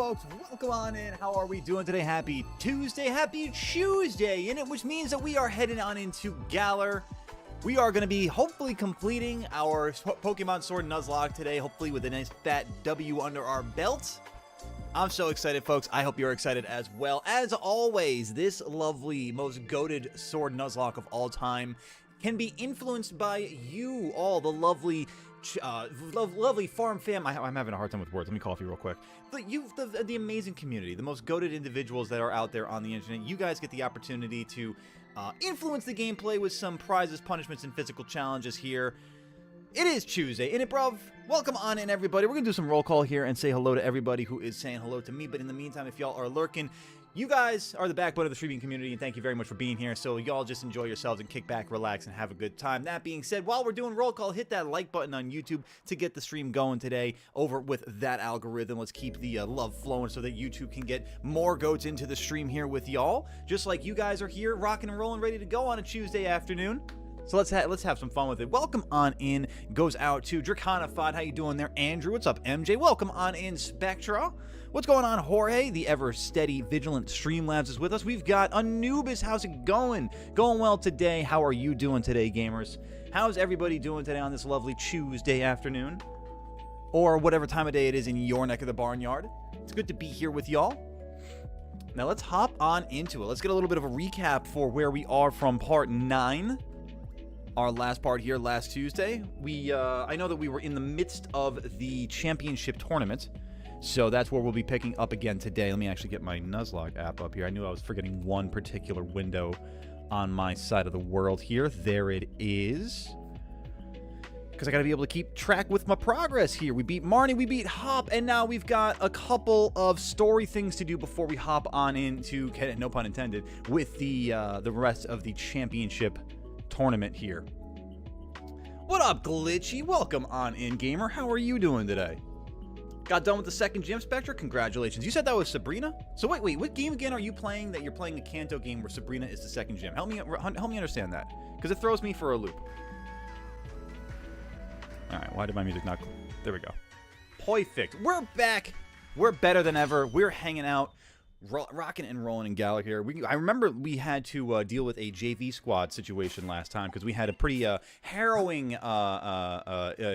folks, welcome on in. How are we doing today? Happy Tuesday, happy Tuesday, which means that we are heading on into Galar. We are going to be hopefully completing our Pokemon Sword Nuzlocke today, hopefully with a nice fat W under our belt. I'm so excited, folks. I hope you're excited as well. As always, this lovely, most goated Sword Nuzlocke of all time can be influenced by you all, the lovely lovely farm fam. I'm having a hard time with words. Let me cough you real quick. The amazing community, the most goated individuals that are out there on the internet. You guys get the opportunity to influence the gameplay with some prizes, punishments, and physical challenges here. It is Tuesday, innit, bruv? Welcome on in, everybody. We're going to do some roll call here and say hello to everybody who is saying hello to me. But in the meantime, if y'all are lurking, you guys are the backbone of the streaming community, and thank you very much for being here. So y'all just enjoy yourselves and kick back, relax, and have a good time. That being said, while we're doing roll call, hit that like button on YouTube to get the stream going today over with that algorithm. Let's keep the love flowing so that YouTube can get more goats into the stream here with y'all. Just like you guys are here, rocking and rolling, ready to go on a Tuesday afternoon. So let's have some fun with it. Welcome on in goes out to Draconified. How you doing there, Andrew? What's up, MJ? Welcome on in, Spectra. What's going on, Jorge? The ever steady, vigilant Streamlabs is with us. We've got Anubis. How's it going? Going well today. How are you doing today, gamers? How's everybody doing today on this lovely Tuesday afternoon? Or whatever time of day it is in your neck of the barnyard. It's good to be here with y'all. Now let's hop on into it. Let's get a little bit of a recap for where we are from part 9. Our last part here last Tuesday. I know that we were in the midst of the championship tournament, so that's where we'll be picking up again today. Let me actually get my Nuzlocke app up here. I knew I was forgetting one particular window on my side of the world here. There it is. Because I got to be able to keep track with my progress here. We beat Marnie, we beat Hop, and now we've got a couple of story things to do before we hop on into, no pun intended, with the rest of the championship tournament here. What up, Glitchy? Welcome on in, gamer. How are you doing today? Got done with the second gym, Spectre? Congratulations. You said that was Sabrina? So wait, what game again are you playing that you're playing a Kanto game where Sabrina is the second gym? Help me understand that, because it throws me for a loop. Alright, why did my music not... There we go. Perfect. We're back. We're better than ever. We're hanging out. Rocking and rolling in Galar here. I remember we had to deal with a JV squad situation last time because we had a pretty harrowing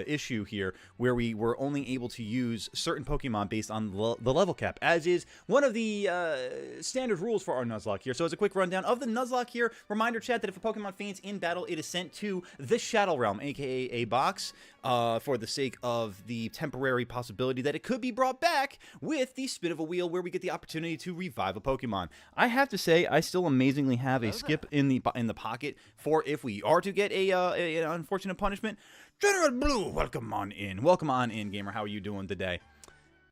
issue here where we were only able to use certain Pokemon based on the level cap, as is one of the standard rules for our Nuzlocke here. So as a quick rundown of the Nuzlocke here, reminder chat that if a Pokemon faints in battle, it is sent to the Shadow Realm, aka a box, for the sake of the temporary possibility that it could be brought back with the spin of a wheel where we get the opportunity to revive a Pokemon. I have to say, I still amazingly have a skip in the pocket for if we are to get an unfortunate punishment. General Blue, welcome on in. Welcome on in, gamer. How are you doing today?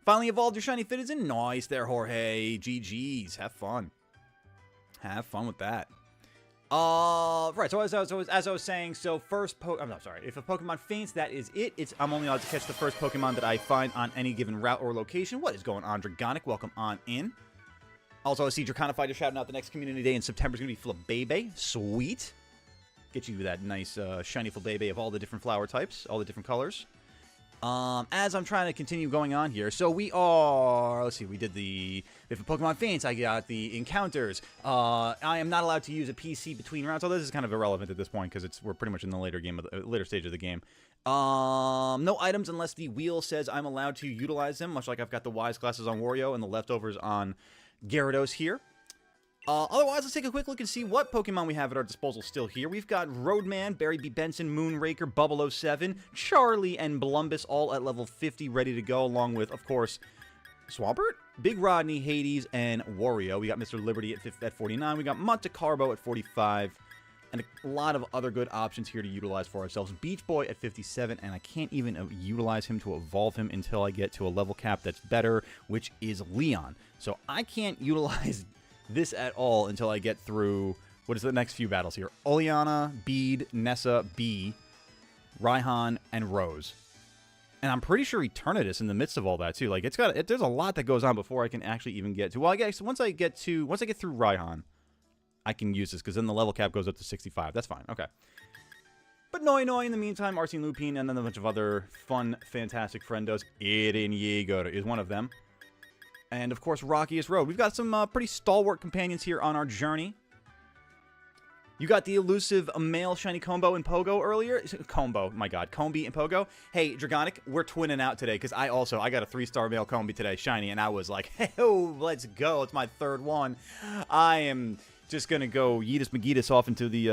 Finally evolved your shiny Fitizen. Nice there, Jorge. GG's. Have fun. Have fun with that. Right, so as I was saying, so first I'm sorry, if a Pokemon faints, that is it. I'm only allowed to catch the first Pokemon that I find on any given route or location. What is going on, Dragonic? Welcome on in. Also, I see Draconified is shouting out the next community day in September is going to be Flabebe. Sweet. Get you that nice shiny Flabebe of all the different flower types, all the different colors. As I'm trying to continue going on here, so we are, let's see, we did the, if a Pokemon faints, I got the encounters. I am not allowed to use a PC between rounds, so this is kind of irrelevant at this point because we're pretty much in the later stage of the game. No items unless the wheel says I'm allowed to utilize them, much like I've got the Wise Glasses on Wario and the leftovers on Gyarados here. Otherwise, let's take a quick look and see what Pokemon we have at our disposal still here. We've got Roadman, Barry B. Benson, Moonraker, Bubble07, Charlie, and Blumbus all at level 50 ready to go, along with, of course, Swampert, Big Rodney, Hades, and Wario. We got Mr. Liberty at 49. We got Monte Carlo at 45. And a lot of other good options here to utilize for ourselves. Beach Boy at 57, and I can't even utilize him to evolve him until I get to a level cap that's better, which is Leon. So I can't utilize this at all until I get through, what is the next few battles here? Oleana, Bede, Nessa, Bee, Raihan, and Rose. And I'm pretty sure Eternatus in the midst of all that too. Like there's a lot that goes on before I can actually even get to. Well, I guess once I get through Raihan, I can use this because then the level cap goes up to 65. That's fine. Okay. But Noi in the meantime, Arsene Lupine, and then a bunch of other fun, fantastic friendos. Eren Yeager is one of them. And, of course, Rockiest Road. We've got some pretty stalwart companions here on our journey. You got the elusive male shiny Combo and Pogo earlier. Combo, my god. Combi and Pogo. Hey, Dragonic, we're twinning out today, because I got a 3-star male Combi today, shiny, and I was like, hey, oh, let's go. It's my third one. I am just going to go Yeetus McGeetus off into the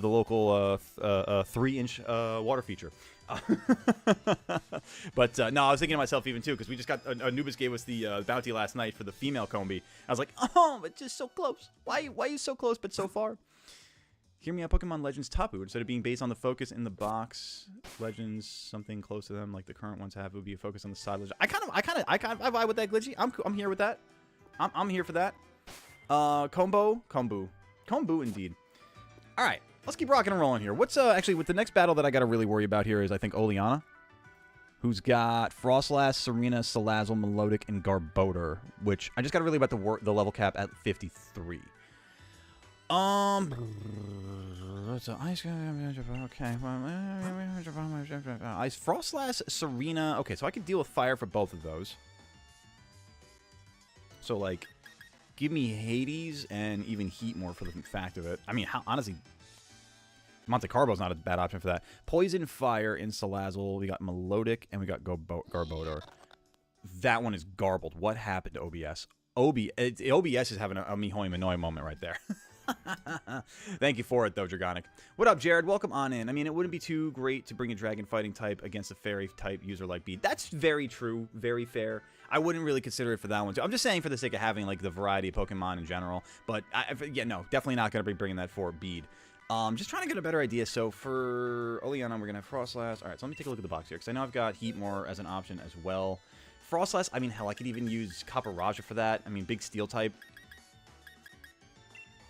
local 3-inch water feature. But no, I was thinking to myself even too, because we just got Anubis gave us the bounty last night for the female Combi. I was like, oh, but just so close. Why are you so close but so far? Hear me out, Pokemon Legends Tapu. Instead of being based on the focus in the box, Legends something close to them, like the current ones have, it would be a focus on the side. I vibe with that, Glitchy. I'm here with that. I'm here for that. Combo, indeed. All right, let's keep rocking and rolling here. What's actually with the next battle that I got to really worry about here is I think Oleana, who's got Frostlass, Serena, Salazzle, Melodic, and Garbodor, which I just got to really about the level cap at 53. So ice. Okay. Ice, Frostlass, Serena. Okay, so I could deal with fire for both of those. So like, give me Hades and even Heatmore for the fact of it. I mean, honestly, Monte Carbo's not a bad option for that. Poison, Fire in Salazzle. We got Melodic and we got Garbodor. That one is garbled. What happened to OBS? OBS is having a Mihoy Minoi moment right there. Thank you for it, though, Dragonic. What up, Jared? Welcome on in. I mean, it wouldn't be too great to bring a dragon fighting type against a fairy type user like Bede. That's very true. Very fair. I wouldn't really consider it for that one, too. I'm just saying for the sake of having, like, the variety of Pokemon in general. But, yeah, no, definitely not going to be bringing that for Bede. Just trying to get a better idea. So, for Oleana, we're going to have Frostlass. All right, so let me take a look at the box here, because I know I've got Heatmore as an option as well. Frostlass, I mean, hell, I could even use Copper Raja for that. I mean, big steel type.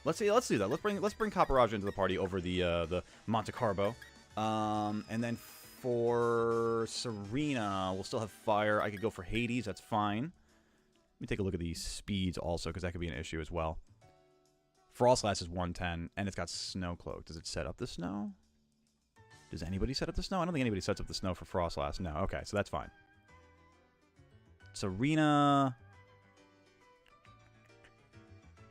Let's do that. Let's bring Copper Raja into the party over the Monte Carbo. And then for Serena, we'll still have Fire. I could go for Hades. That's fine. Let me take a look at these speeds also, because that could be an issue as well. Frostlass is 110, and it's got Snow Cloak. Does it set up the snow? Does anybody set up the snow? I don't think anybody sets up the snow for Frostlass. No. Okay, so that's fine. Serena...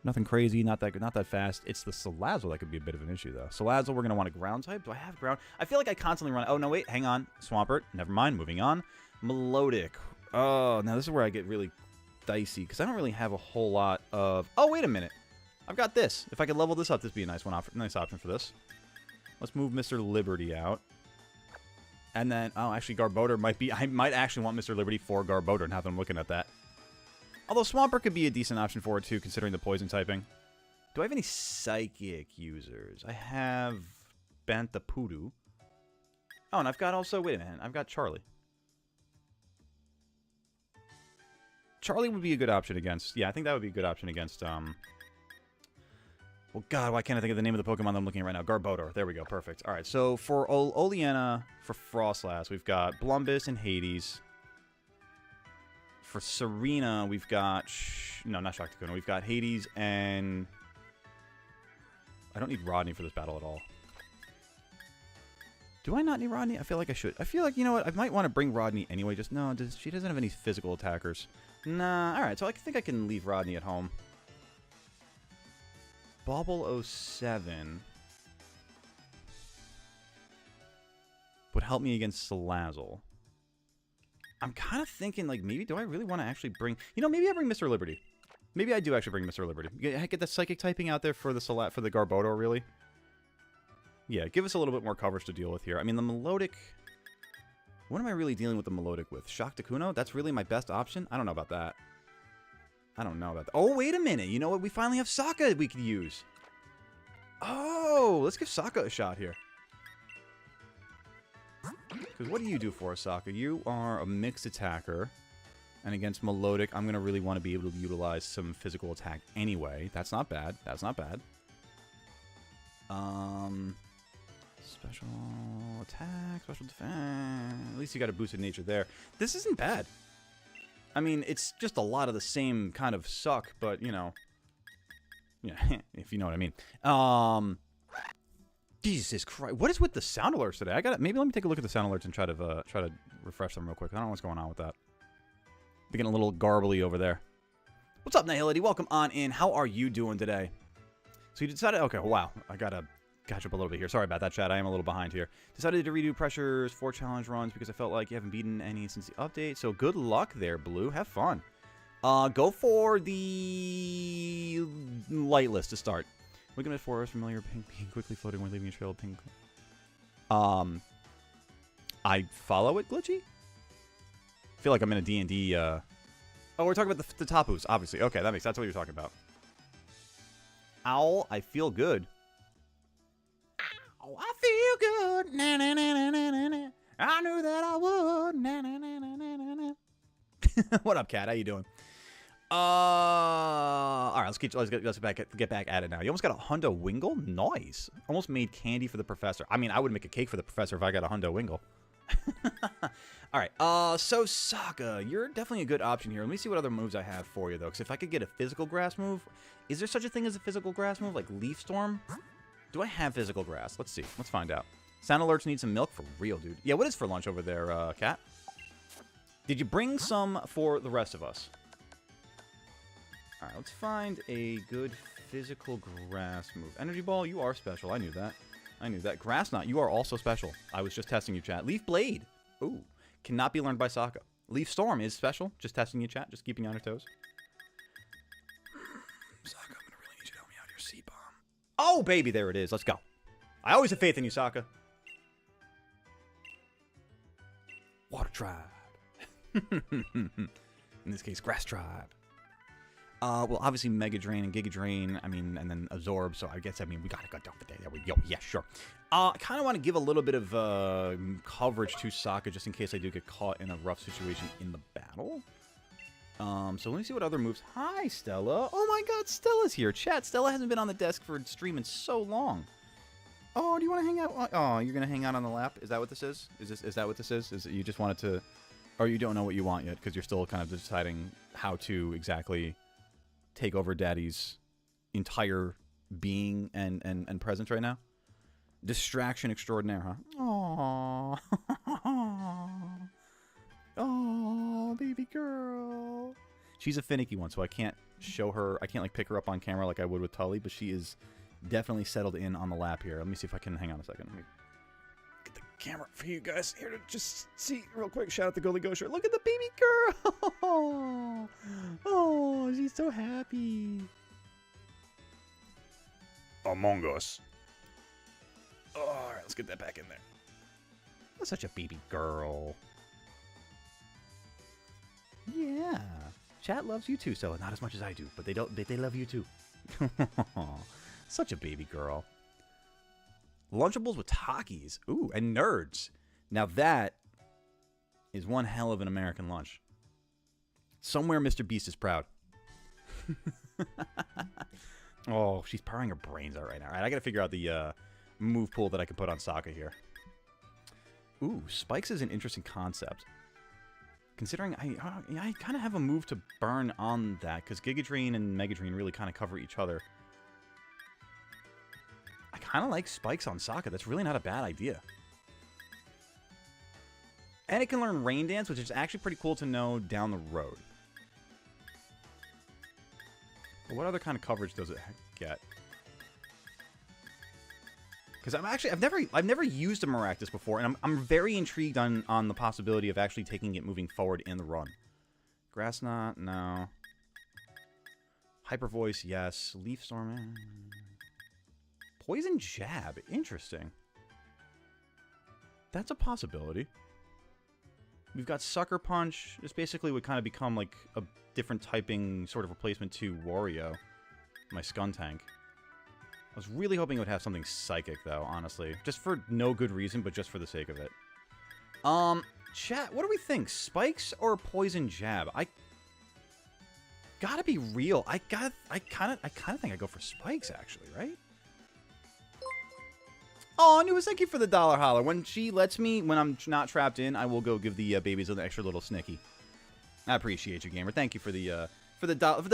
Nothing crazy, not that fast. It's the Salazzle that could be a bit of an issue, though. Salazzle, we're going to want a ground type. Do I have ground? I feel like I constantly run... Oh, no, wait. Hang on. Swampert. Never mind. Moving on. Melodic. Oh, now this is where I get really dicey, because I don't really have a whole lot of... Oh, wait a minute. I've got this. If I could level this up, this would be a nice option for this. Let's move Mr. Liberty out. And then... Oh, actually, Garbodor might be... I might actually want Mr. Liberty for Garbodor, now that I'm looking at that. Although Swampert could be a decent option for it, too, considering the poison typing. Do I have any psychic users? I have Bantapudu. Oh, and I've got also... Wait a minute. I've got Charlie. Charlie would be a good option against... Yeah, I think that would be a good option against... Well, God, why can't I think of the name of the Pokemon that I'm looking at right now? Garbodor. There we go. Perfect. All right, so for Oleana, for Frostlass, we've got Blumbus and Hades... For Serena, we've got... No, not Shaktikuna. We've got Hades and... I don't need Rodney for this battle at all. Do I not need Rodney? I feel like I should. I feel like, you know what? I might want to bring Rodney anyway. Just, no, she doesn't have any physical attackers. Nah, alright. So I think I can leave Rodney at home. Bauble 07 would help me against Salazzle. I'm kind of thinking, like, maybe, do I really want to actually bring... You know, maybe I bring Mr. Liberty. Maybe I do actually bring Mr. Liberty. Get the Psychic typing out there for the Garbodor, really. Yeah, give us a little bit more coverage to deal with here. I mean, the Melodic... What am I really dealing with the Melodic with? Shaktikuna? That's really my best option? I don't know about that. I don't know about that. Oh, wait a minute. You know what? We finally have Sokka we could use. Oh, let's give Sokka a shot here. Because what do you do for us, Sokka? You are a mixed attacker. And against Melodic, I'm going to really want to be able to utilize some physical attack anyway. That's not bad. That's not bad. Special attack, special defense. At least you got a boosted nature there. This isn't bad. I mean, it's just a lot of the same kind of suck, but, you know. Yeah, if you know what I mean. Jesus Christ. What is with the sound alerts today? Maybe let me take a look at the sound alerts and try to refresh them real quick. I don't know what's going on with that. They're getting a little garbly over there. What's up, Nihility? Welcome on in. How are you doing today? So you decided... Okay, wow. I gotta catch up a little bit here. Sorry about that, chat. I am a little behind here. Decided to redo Pressure's 4 challenge runs because I felt like you haven't beaten any since the update. So good luck there, Blue. Have fun. Go for the light list to start. Looking at forest, familiar pink being quickly floating when leaving a trail of pink. I follow it, Glitchy? I feel like I'm in a D&D, Oh, we're talking about the Tapus, obviously. Okay, that makes sense. That's what you're talking about. Owl, I feel good. Ow, I feel good. Na, na, na, na, na, na. I knew that I would. Na, na, na, na, na, na. What up, Cat? How you doing? All right, let's get back at it now. You almost got a Hundo Wingle? Nice. Almost made candy for the professor. I mean, I would make a cake for the professor if I got a Hundo Wingle. All right, so Sokka, you're definitely a good option here. Let me see what other moves I have for you, though, because if I could get a physical grass move... Is there such a thing as a physical grass move, like Leaf Storm? Do I have physical grass? Let's see. Let's find out. Sound alerts need some milk for real, dude. Yeah, what is for lunch over there, Cat? Did you bring some for the rest of us? All right, let's find a good physical grass move. Energy Ball, you are special. I knew that. I knew that. Grass Knot, you are also special. I was just testing you, chat. Leaf Blade. Ooh. Cannot be learned by Sokka. Leaf Storm is special. Just testing you, chat. Just keeping you on your toes. Sokka, I'm going to really need you to help me out here. C-Bomb. Oh, baby, there it is. Let's go. I always have faith in you, Sokka. Water Tribe. In this case, Grass Tribe. Well, obviously Mega Drain and Giga Drain, I mean, and then Absorb, so I guess, I mean, we gotta go down for that. There we go. Yeah, sure. I kind of want to give a little bit of coverage to Sokka just in case I do get caught in a rough situation in the battle. So let me see what other moves. Hi, Stella. Oh my god, Stella's here. Chat, Stella hasn't been on the desk for stream in so long. Oh, do you want to hang out? Oh, you're gonna hang out on the lap? Is that what this is? Is that what this is? Is it you just wanted to... Or you don't know what you want yet because you're still kind of deciding how to exactly... take over Daddy's entire being and presence right now? Distraction extraordinaire, huh? Aww. Oh, baby girl. She's a finicky one, so I can't show her... I can't, like, pick her up on camera like I would with Tully, but she is definitely settled in on the lap here. Let me see if I can... Hang on a second. Let me get the camera for you guys here to just see real quick. Shout out to Gully Gosher. Look at the baby girl. Oh, she's so happy. Among Us. Oh, all right, let's get that back in there. That's such a baby girl. Yeah. Chat loves you too, so not as much as I do, but they love you too. Such a baby girl. Lunchables with Takis. Ooh, and Nerds. Now that is one hell of an American lunch. Somewhere Mr. Beast is proud. Oh, she's purring her brains out right now. All right, I gotta figure out the move pool that I can put on Sokka here. Ooh, Spikes is an interesting concept. Considering I kind of have a move to burn on that, because Giga Drain and Mega Drain really kind of cover each other. I kind of like Spikes on Sokka. That's really not a bad idea. And it can learn Rain Dance, which is actually pretty cool to know down the road. But what other kind of coverage does it get? Because I've never used a Maractus before, and I'm very intrigued on the possibility of actually taking it moving forward in the run. Grass Knot, no. Hyper Voice, yes. Leaf Storm, Poison Jab, interesting. That's a possibility. We've got Sucker Punch. This basically would kind of become like a different typing sort of replacement to Wario, my Skuntank. I was really hoping it would have something psychic, though, honestly. Just for no good reason, but just for the sake of it. Chat, what do we think? Spikes or Poison Jab? I gotta be real. I kind of think I go for Spikes, actually, right? Oh, Newis, thank you for the dollar holler. When she lets me, when I'm not trapped in, I will go give the babies an extra little snicky. I appreciate you, gamer. Thank you for the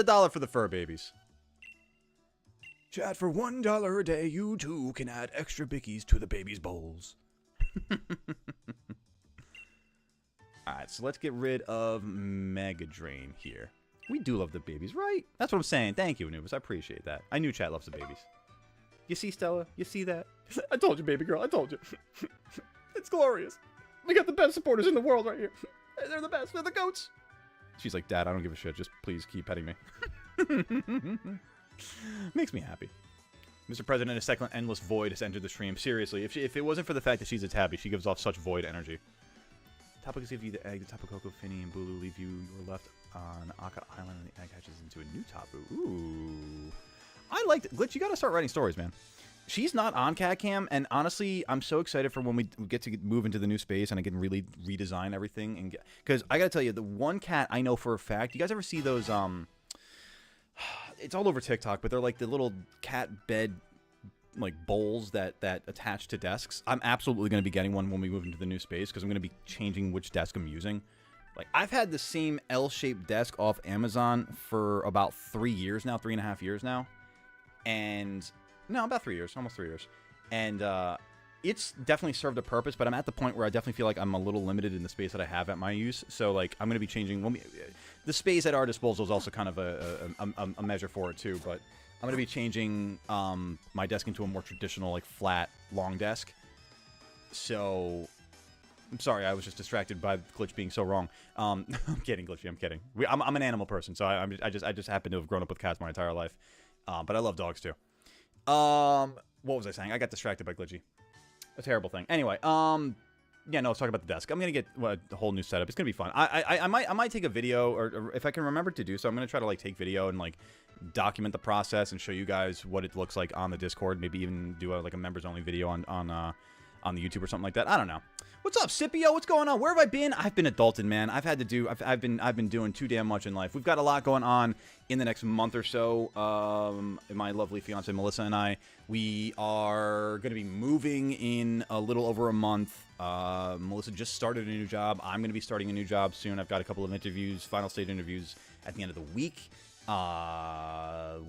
dollar for the fur babies. Chat, for $1 a day, you too can add extra bickies to the babies' bowls. Alright, so let's get rid of Mega Drain here. We do love the babies, right? That's what I'm saying. Thank you, Anubis. I appreciate that. I knew chat loves the babies. You see, Stella? You see that? I told you, baby girl. I told you. It's glorious. We got the best supporters in the world right here. They're the best. They're the goats. She's like, Dad, I don't give a shit. Just please keep petting me. Makes me happy. Mr. President, a second endless void has entered the stream. Seriously, if it wasn't for the fact that she's a tabby, she gives off such void energy. Topic give you the egg. The Tapu Koko, Finny, and Bulu leave you your left on Aka Island, and the egg hatches into a new Tapu. Ooh. I liked it. Glitch, you gotta start writing stories, man. She's not on Cat Cam, and honestly, I'm so excited for when we get to move into the new space and I can really redesign everything. And because I gotta tell you, the one cat I know for a fact, you guys ever see those, it's all over TikTok, but they're like the little cat bed, like, bowls that attach to desks. I'm absolutely going to be getting one when we move into the new space because I'm going to be changing which desk I'm using. Like, I've had the same L-shaped desk off Amazon for about 3 years now, 3.5 years now. And, no, about 3 years, almost 3 years. And it's definitely served a purpose, but I'm at the point where I definitely feel like I'm a little limited in the space that I have at my use. So, like, I'm going to be changing. The space at our disposal is also kind of a measure for it, too. But I'm going to be changing my desk into a more traditional, like, flat, long desk. So, I'm sorry, I was just distracted by Glitch being so wrong. I'm kidding, Glitchy, I'm kidding. I'm an animal person, so I just happen to have grown up with cats my entire life. But I love dogs, too. What was I saying? I got distracted by Glitchy. A terrible thing. Anyway, yeah, no, let's talk about the desk. I'm gonna get the whole new setup. It's gonna be fun. I might take a video, or if I can remember to do so, I'm gonna try to like take video and like document the process and show you guys what it looks like on the Discord. Maybe even do like a members only video on the YouTube or something like that. I don't know. What's up, Scipio? What's going on? Where have I been? I've been adulting, man. I've been doing too damn much in life. We've got a lot going on in the next month or so. My lovely fiance Melissa and I, we are going to be moving in a little over a month. Melissa just started a new job. I'm going to be starting a new job soon. I've got a couple of interviews, final stage interviews at the end of the week. What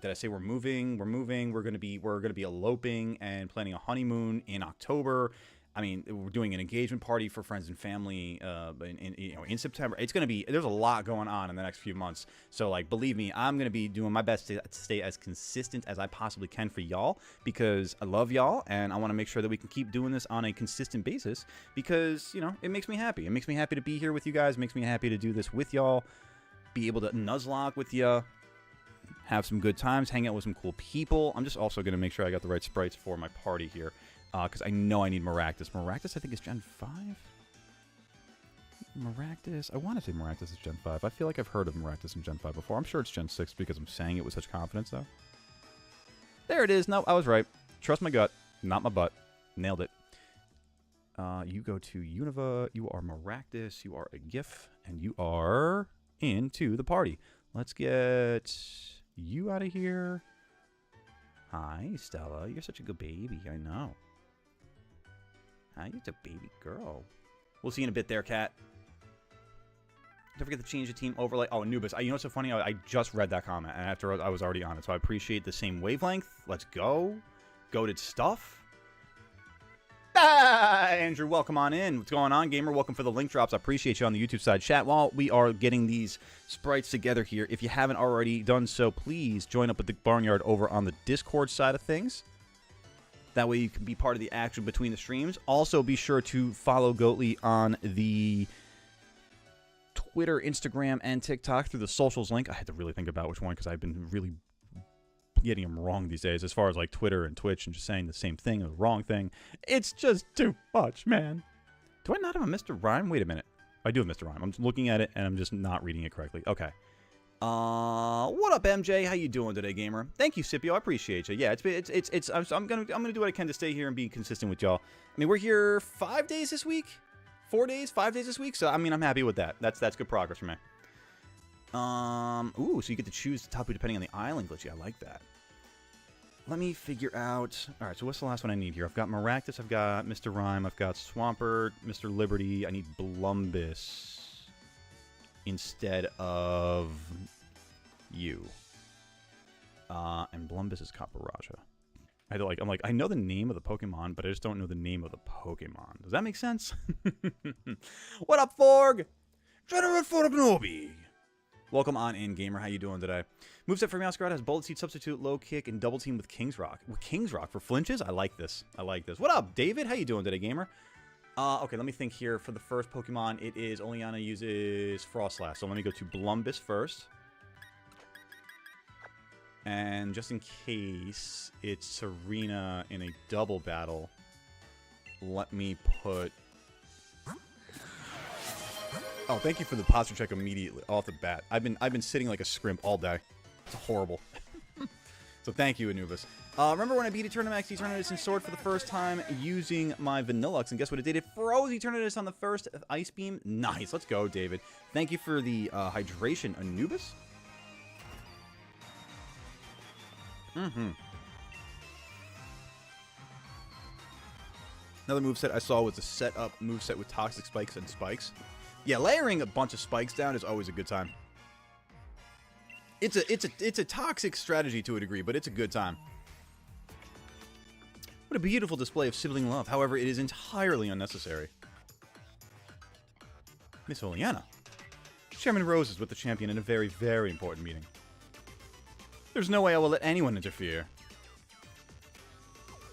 did I say? We're moving. We're going to be eloping and planning a honeymoon in October. I mean, we're doing an engagement party for friends and family in September. It's going to be, there's a lot going on in the next few months. So, like, believe me, I'm going to be doing my best to stay as consistent as I possibly can for y'all because I love y'all and I want to make sure that we can keep doing this on a consistent basis because, you know, it makes me happy. It makes me happy to be here with you guys. It makes me happy to do this with y'all, be able to Nuzlocke with you, have some good times, hang out with some cool people. I'm just also going to make sure I got the right sprites for my party here. Because I know I need Maractus. Maractus, I think, is Gen 5? Maractus? I want to say Maractus is Gen 5. I feel like I've heard of Maractus in Gen 5 before. I'm sure it's Gen 6 because I'm saying it with such confidence, though. There it is. No, I was right. Trust my gut, not my butt. Nailed it. You go to Unova. You are Maractus. You are a GIF. And you are into the party. Let's get you out of here. Hi, Stella. You're such a good baby. I know. Hi, you're a baby girl. We'll see you in a bit there, cat. Don't forget to change the team overlay. Oh, Anubis. You know what's so funny? I just read that comment, and after I was already on it, so I appreciate the same wavelength. Let's go. Goated stuff. Ah, Andrew, welcome on in. What's going on, gamer? Welcome for the link drops. I appreciate you on the YouTube side. Chat, while we are getting these sprites together here, if you haven't already done so, please join up with the Barnyard over on the Discord side of things. That way you can be part of the action between the streams. Also, be sure to follow Goatly on the Twitter, Instagram, and TikTok through the socials link. I had to really think about which one because I've been really getting them wrong these days as far as like Twitter and Twitch and just saying the same thing or the wrong thing. It's just too much, man. Do I not have a Mr. Rhyme? Wait a minute. I do have Mr. Rhyme. I'm looking at it and I'm just not reading it correctly. Okay. What up, MJ? How you doing today, gamer? Thank you, Scipio. I appreciate you. Yeah, I'm gonna do what I can to stay here and be consistent with y'all. I mean, we're here 5 days this week, 4 days, 5 days this week. So I mean, I'm happy with that. That's good progress for me. Ooh, so you get to choose the Tapu depending on the island glitchy. I like that. Let me figure out. All right, so what's the last one I need here? I've got Maractus, I've got Mr. Rhyme, I've got Swampert, Mr. Liberty. I need Blumbus instead of you. And Blumbus is Caparaja. I'm like, I know the name of the Pokemon, but I just don't know the name of the Pokemon. Does that make sense? What up, Forg? Generate for Gnobi. Welcome on in, gamer. How you doing today? Moveset for Masquerade has Bullet Seed Substitute, Low Kick, and Double Team with King's Rock. With King's Rock for flinches? I like this. I like this. What up, David? How you doing today, gamer? Okay, let me think here. For the first Pokemon, it is Oleana uses Frostlass. So let me go to Blumbus first. And just in case it's Serena in a double battle, let me put... Oh, thank you for the posture check immediately off the bat. I've been sitting like a scrimp all day. It's horrible. So thank you, Anubis. Remember when I beat Eternatus in Sword for the first time using my Vanillux, and guess what it did? It froze Eternatus on the first Ice Beam. Nice. Let's go, David. Thank you for the hydration, Anubis. Another moveset I saw was the set-up moveset with Toxic Spikes and Spikes. Yeah, layering a bunch of spikes down is always a good time. It's a toxic strategy to a degree, but it's a good time. What a beautiful display of sibling love. However, it is entirely unnecessary. Miss Oleana. Chairman Rose is with the champion in a very, very important meeting. There's no way I will let anyone interfere.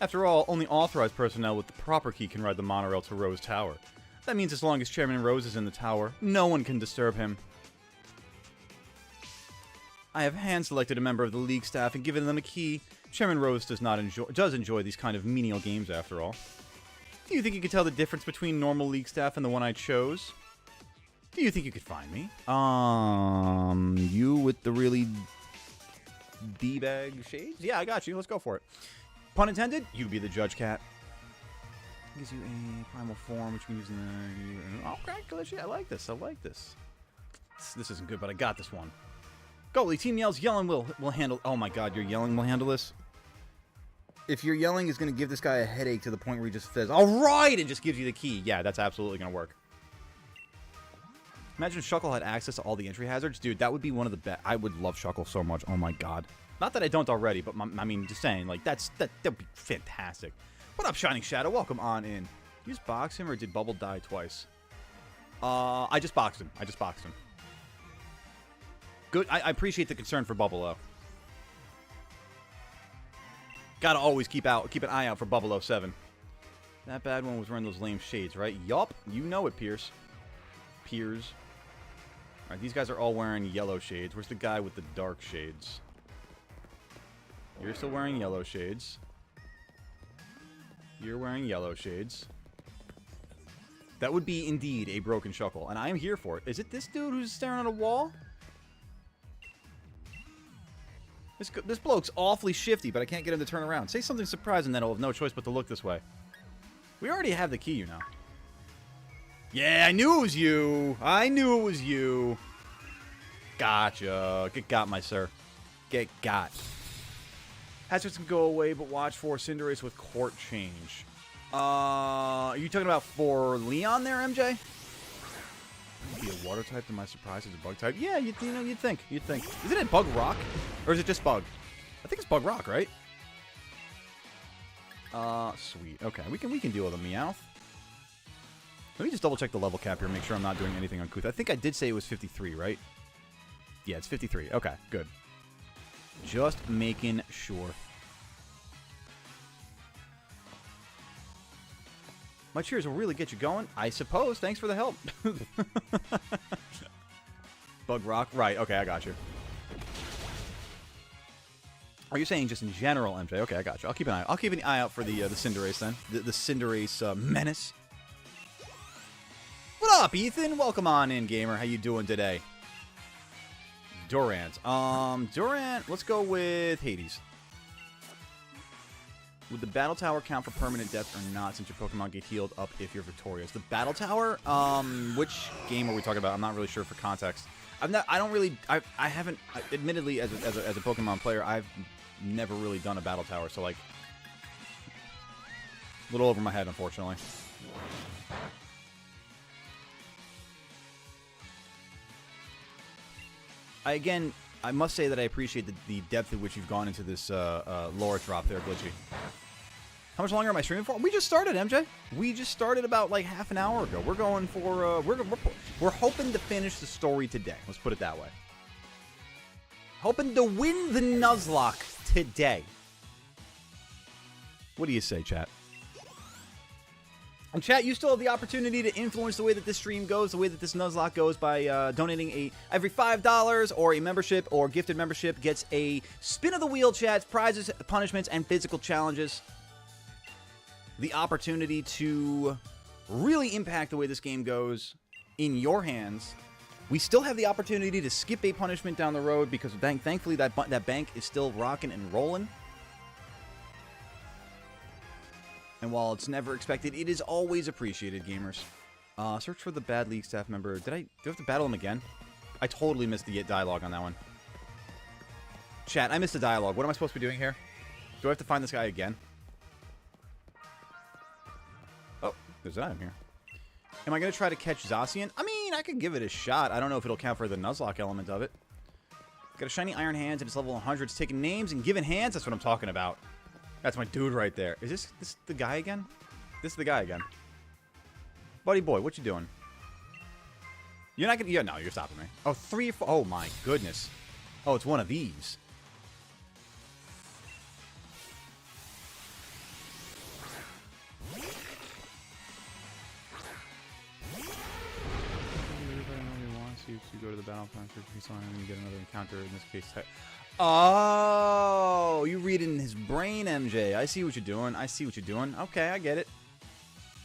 After all, only authorized personnel with the proper key can ride the monorail to Rose Tower. That means as long as Chairman Rose is in the tower, no one can disturb him. I have hand-selected a member of the League staff and given them a key. Chairman Rose does enjoy these kind of menial games, after all. Do you think you could tell the difference between normal League staff and the one I chose? Do you think you could find me? You with the really D-bag shades? Yeah, I got you. Let's go for it. Pun intended, you be the judge, cat. Gives you a primal form, which you can use in the... Okay, glitchy. I like this. I like this. This isn't good, but I got this one. Goalie, team yells, yelling will handle... Oh my god, your yelling will handle this? If your yelling is going to give this guy a headache to the point where he just says, alright, and just gives you the key. Yeah, that's absolutely going to work. Imagine if Shuckle had access to all the entry hazards. Dude, that would be one of the best. I would love Shuckle so much. Oh my god. Not that I don't already, but I mean, just saying, like, that would be fantastic. What up, Shining Shadow? Welcome on in. Did you just box him, or did Bubble die twice? I just boxed him. Good. I appreciate the concern for Bubble, though. Gotta always keep an eye out for Bubble 07. That bad one was wearing those lame shades, right? Yup. You know it, Pierce. Alright, these guys are all wearing yellow shades. Where's the guy with the dark shades? You're still wearing yellow shades. You're wearing yellow shades. That would be indeed a broken Shuckle, and I am here for it. Is it this dude who's staring at a wall? This bloke's awfully shifty, but I can't get him to turn around. Say something surprising, then I'll have no choice but to look this way. We already have the key, you know. Yeah, I knew it was you. Gotcha. Get got, my sir. Get got. Hazards can go away, but watch for Cinderace with court change. Are you talking about for Leon there, MJ? Be a water type to my surprise is a bug type. Yeah, you'd think. Isn't it Bug Rock? Or is it just Bug? I think it's Bug Rock, right? Sweet. Okay, we can deal with a Meowth. Let me just double check the level cap here, make sure I'm not doing anything uncouth. I think I did say it was 53, right? Yeah, it's 53. Okay, good. Just making sure. My cheers will really get you going, I suppose. Thanks for the help. Bug Rock. Right, okay, I got you. Are you saying just in general, MJ? Okay, I got you. I'll keep an eye out for the Cinderace then. The Cinderace menace. What up, Ethan? Welcome on in, gamer. How you doing today? Durant. Durant, let's go with Hades. Would the Battle Tower count for permanent death or not, since your Pokemon get healed up if you're victorious? The Battle Tower? Which game are we talking about? I'm not really sure for context. I haven't, admittedly, as a Pokemon player, I've never really done a Battle Tower, so, like, a little over my head, unfortunately. I must say that I appreciate the depth at which you've gone into this lore drop there, Glitchy. How much longer am I streaming for? We just started, MJ. We just started about like half an hour ago. We're going for we're hoping to finish the story today. Let's put it that way. Hoping to win the Nuzlocke today. What do you say, chat? And chat, you still have the opportunity to influence the way that this stream goes, the way that this Nuzlocke goes by donating every $5 or a membership or gifted membership gets a spin of the wheel, chat, prizes, punishments, and physical challenges. The opportunity to really impact the way this game goes in your hands. We still have the opportunity to skip a punishment down the road because thankfully that bank is still rocking and rolling. And while it's never expected, it is always appreciated, gamers. Search for the bad league staff member. Do I have to battle him again? I totally missed the dialogue on that one. Chat, I missed the dialogue. What am I supposed to be doing here? Do I have to find this guy again? Oh, there's an item here. Am I going to try to catch Zacian? I mean, I could give it a shot. I don't know if it'll count for the Nuzlocke element of it. Got a shiny iron hands and it's level 100. It's taking names and giving hands. That's what I'm talking about. That's my dude right there. Is this the guy again? This is the guy again. Buddy boy, what you doing? You're not gonna... Yeah, no, you're stopping me. Oh, 3 or 4... Oh, my goodness. Oh, it's one of these. You go to the battle plan for peace line and you get another encounter, in this case. Oh, you read in his brain, MJ. I see what you're doing. I see what you're doing. Okay, I get it.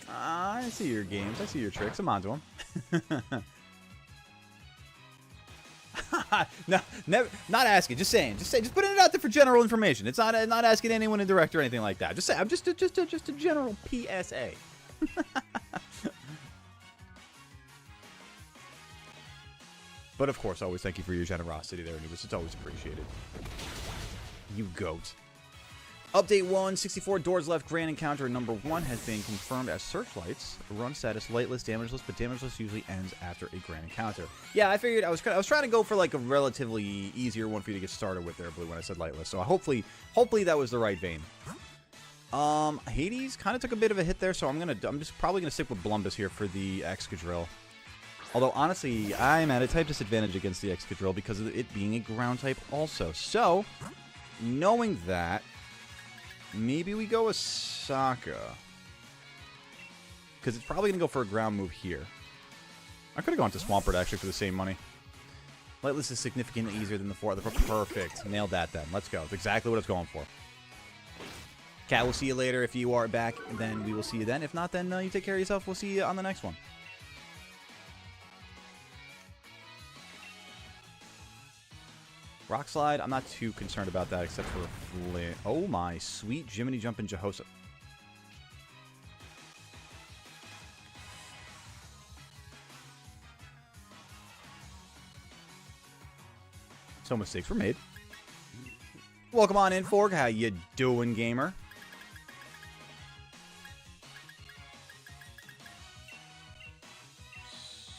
I see your games. I see your tricks. I'm onto them. No, never. Not asking. Just saying. Just putting it out there for general information. It's not asking anyone to direct or anything like that. Just say. I'm just a general PSA. But of course, always thank you for your generosity there, Anubis. It's always appreciated. You goat. Update 1, 64 doors left. Grand encounter number 1 has been confirmed as searchlights. Run status lightless, damageless, but damageless usually ends after a grand encounter. Yeah, I figured I was trying to go for like a relatively easier one for you to get started with there, Blue, when I said lightless. So hopefully that was the right vein. Hades kind of took a bit of a hit there, so I'm just probably gonna stick with Blumbus here for the Excadrill. Although, honestly, I'm at a type disadvantage against the Excadrill because of it being a ground type also. So, knowing that, maybe we go with Sokka. Because it's probably going to go for a ground move here. I could have gone to Swampert, actually, for the same money. Lightless is significantly easier than the 4. Perfect. Nailed that, then. Let's go. It's exactly what I was going for. Cat, we'll see you later. If you are back, then we will see you then. If not, then you take care of yourself. We'll see you on the next one. Rock Slide, I'm not too concerned about that except for Flint. Oh my, sweet Jiminy Jumpin' Jehosa. So mistakes were made. Welcome on in, Forg. How you doing, gamer?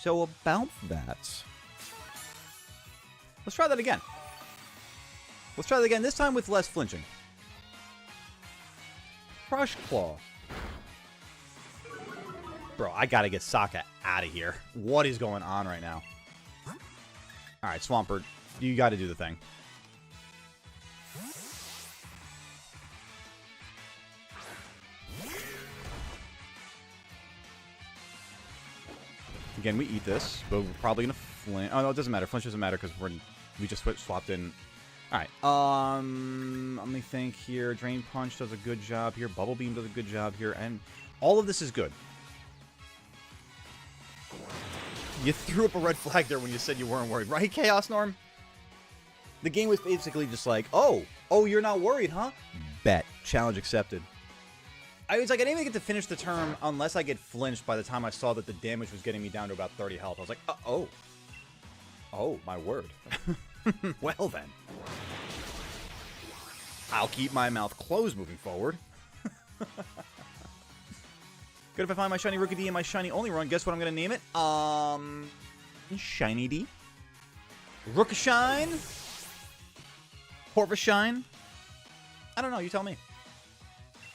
So about that, let's try that again. Let's try that again, this time with less flinching. Crush Claw. Bro, I gotta get Sokka out of here. What is going on right now? Alright, Swampert, you gotta do the thing. Again, we eat this, but we're probably gonna flinch. Oh, no, it doesn't matter. Flinch doesn't matter because we just swapped in. Alright, let me think here. Drain Punch does a good job here. Bubble Beam does a good job here. And all of this is good. You threw up a red flag there when you said you weren't worried. Right, Chaos Norm? The game was basically just like, oh, you're not worried, huh? Bet. Challenge accepted. I was like, I didn't even get to finish the turn unless I get flinched by the time I saw that the damage was getting me down to about 30 health. I was like, oh. Oh, my word. Well then. I'll keep my mouth closed moving forward. Good if I find my shiny Rookie D in my shiny only run. Guess what I'm going to name it? Shiny D. Rookashine? Horvashine? I don't know. You tell me.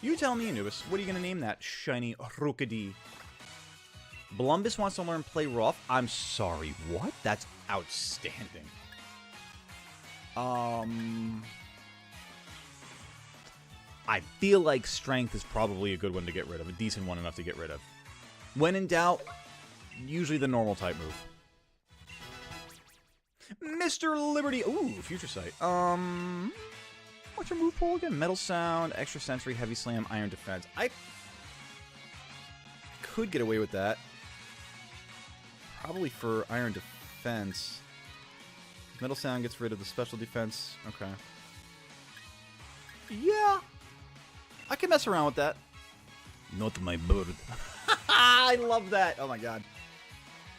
You tell me, Anubis. What are you going to name that shiny Rookie D? Blumbus wants to learn Play Rough. I'm sorry, what? That's outstanding. I feel like strength is probably a good one to get rid of. A decent one enough to get rid of. When in doubt, usually the normal type move. Mr. Liberty. Ooh, future sight. What's your move pool again? Metal Sound, Extra Sensory, Heavy Slam, Iron Defense. I could get away with that. Probably for Iron Defense. Metal Sound gets rid of the special defense. Okay. Yeah. I can mess around with that. Not my bird. I love that. Oh my god.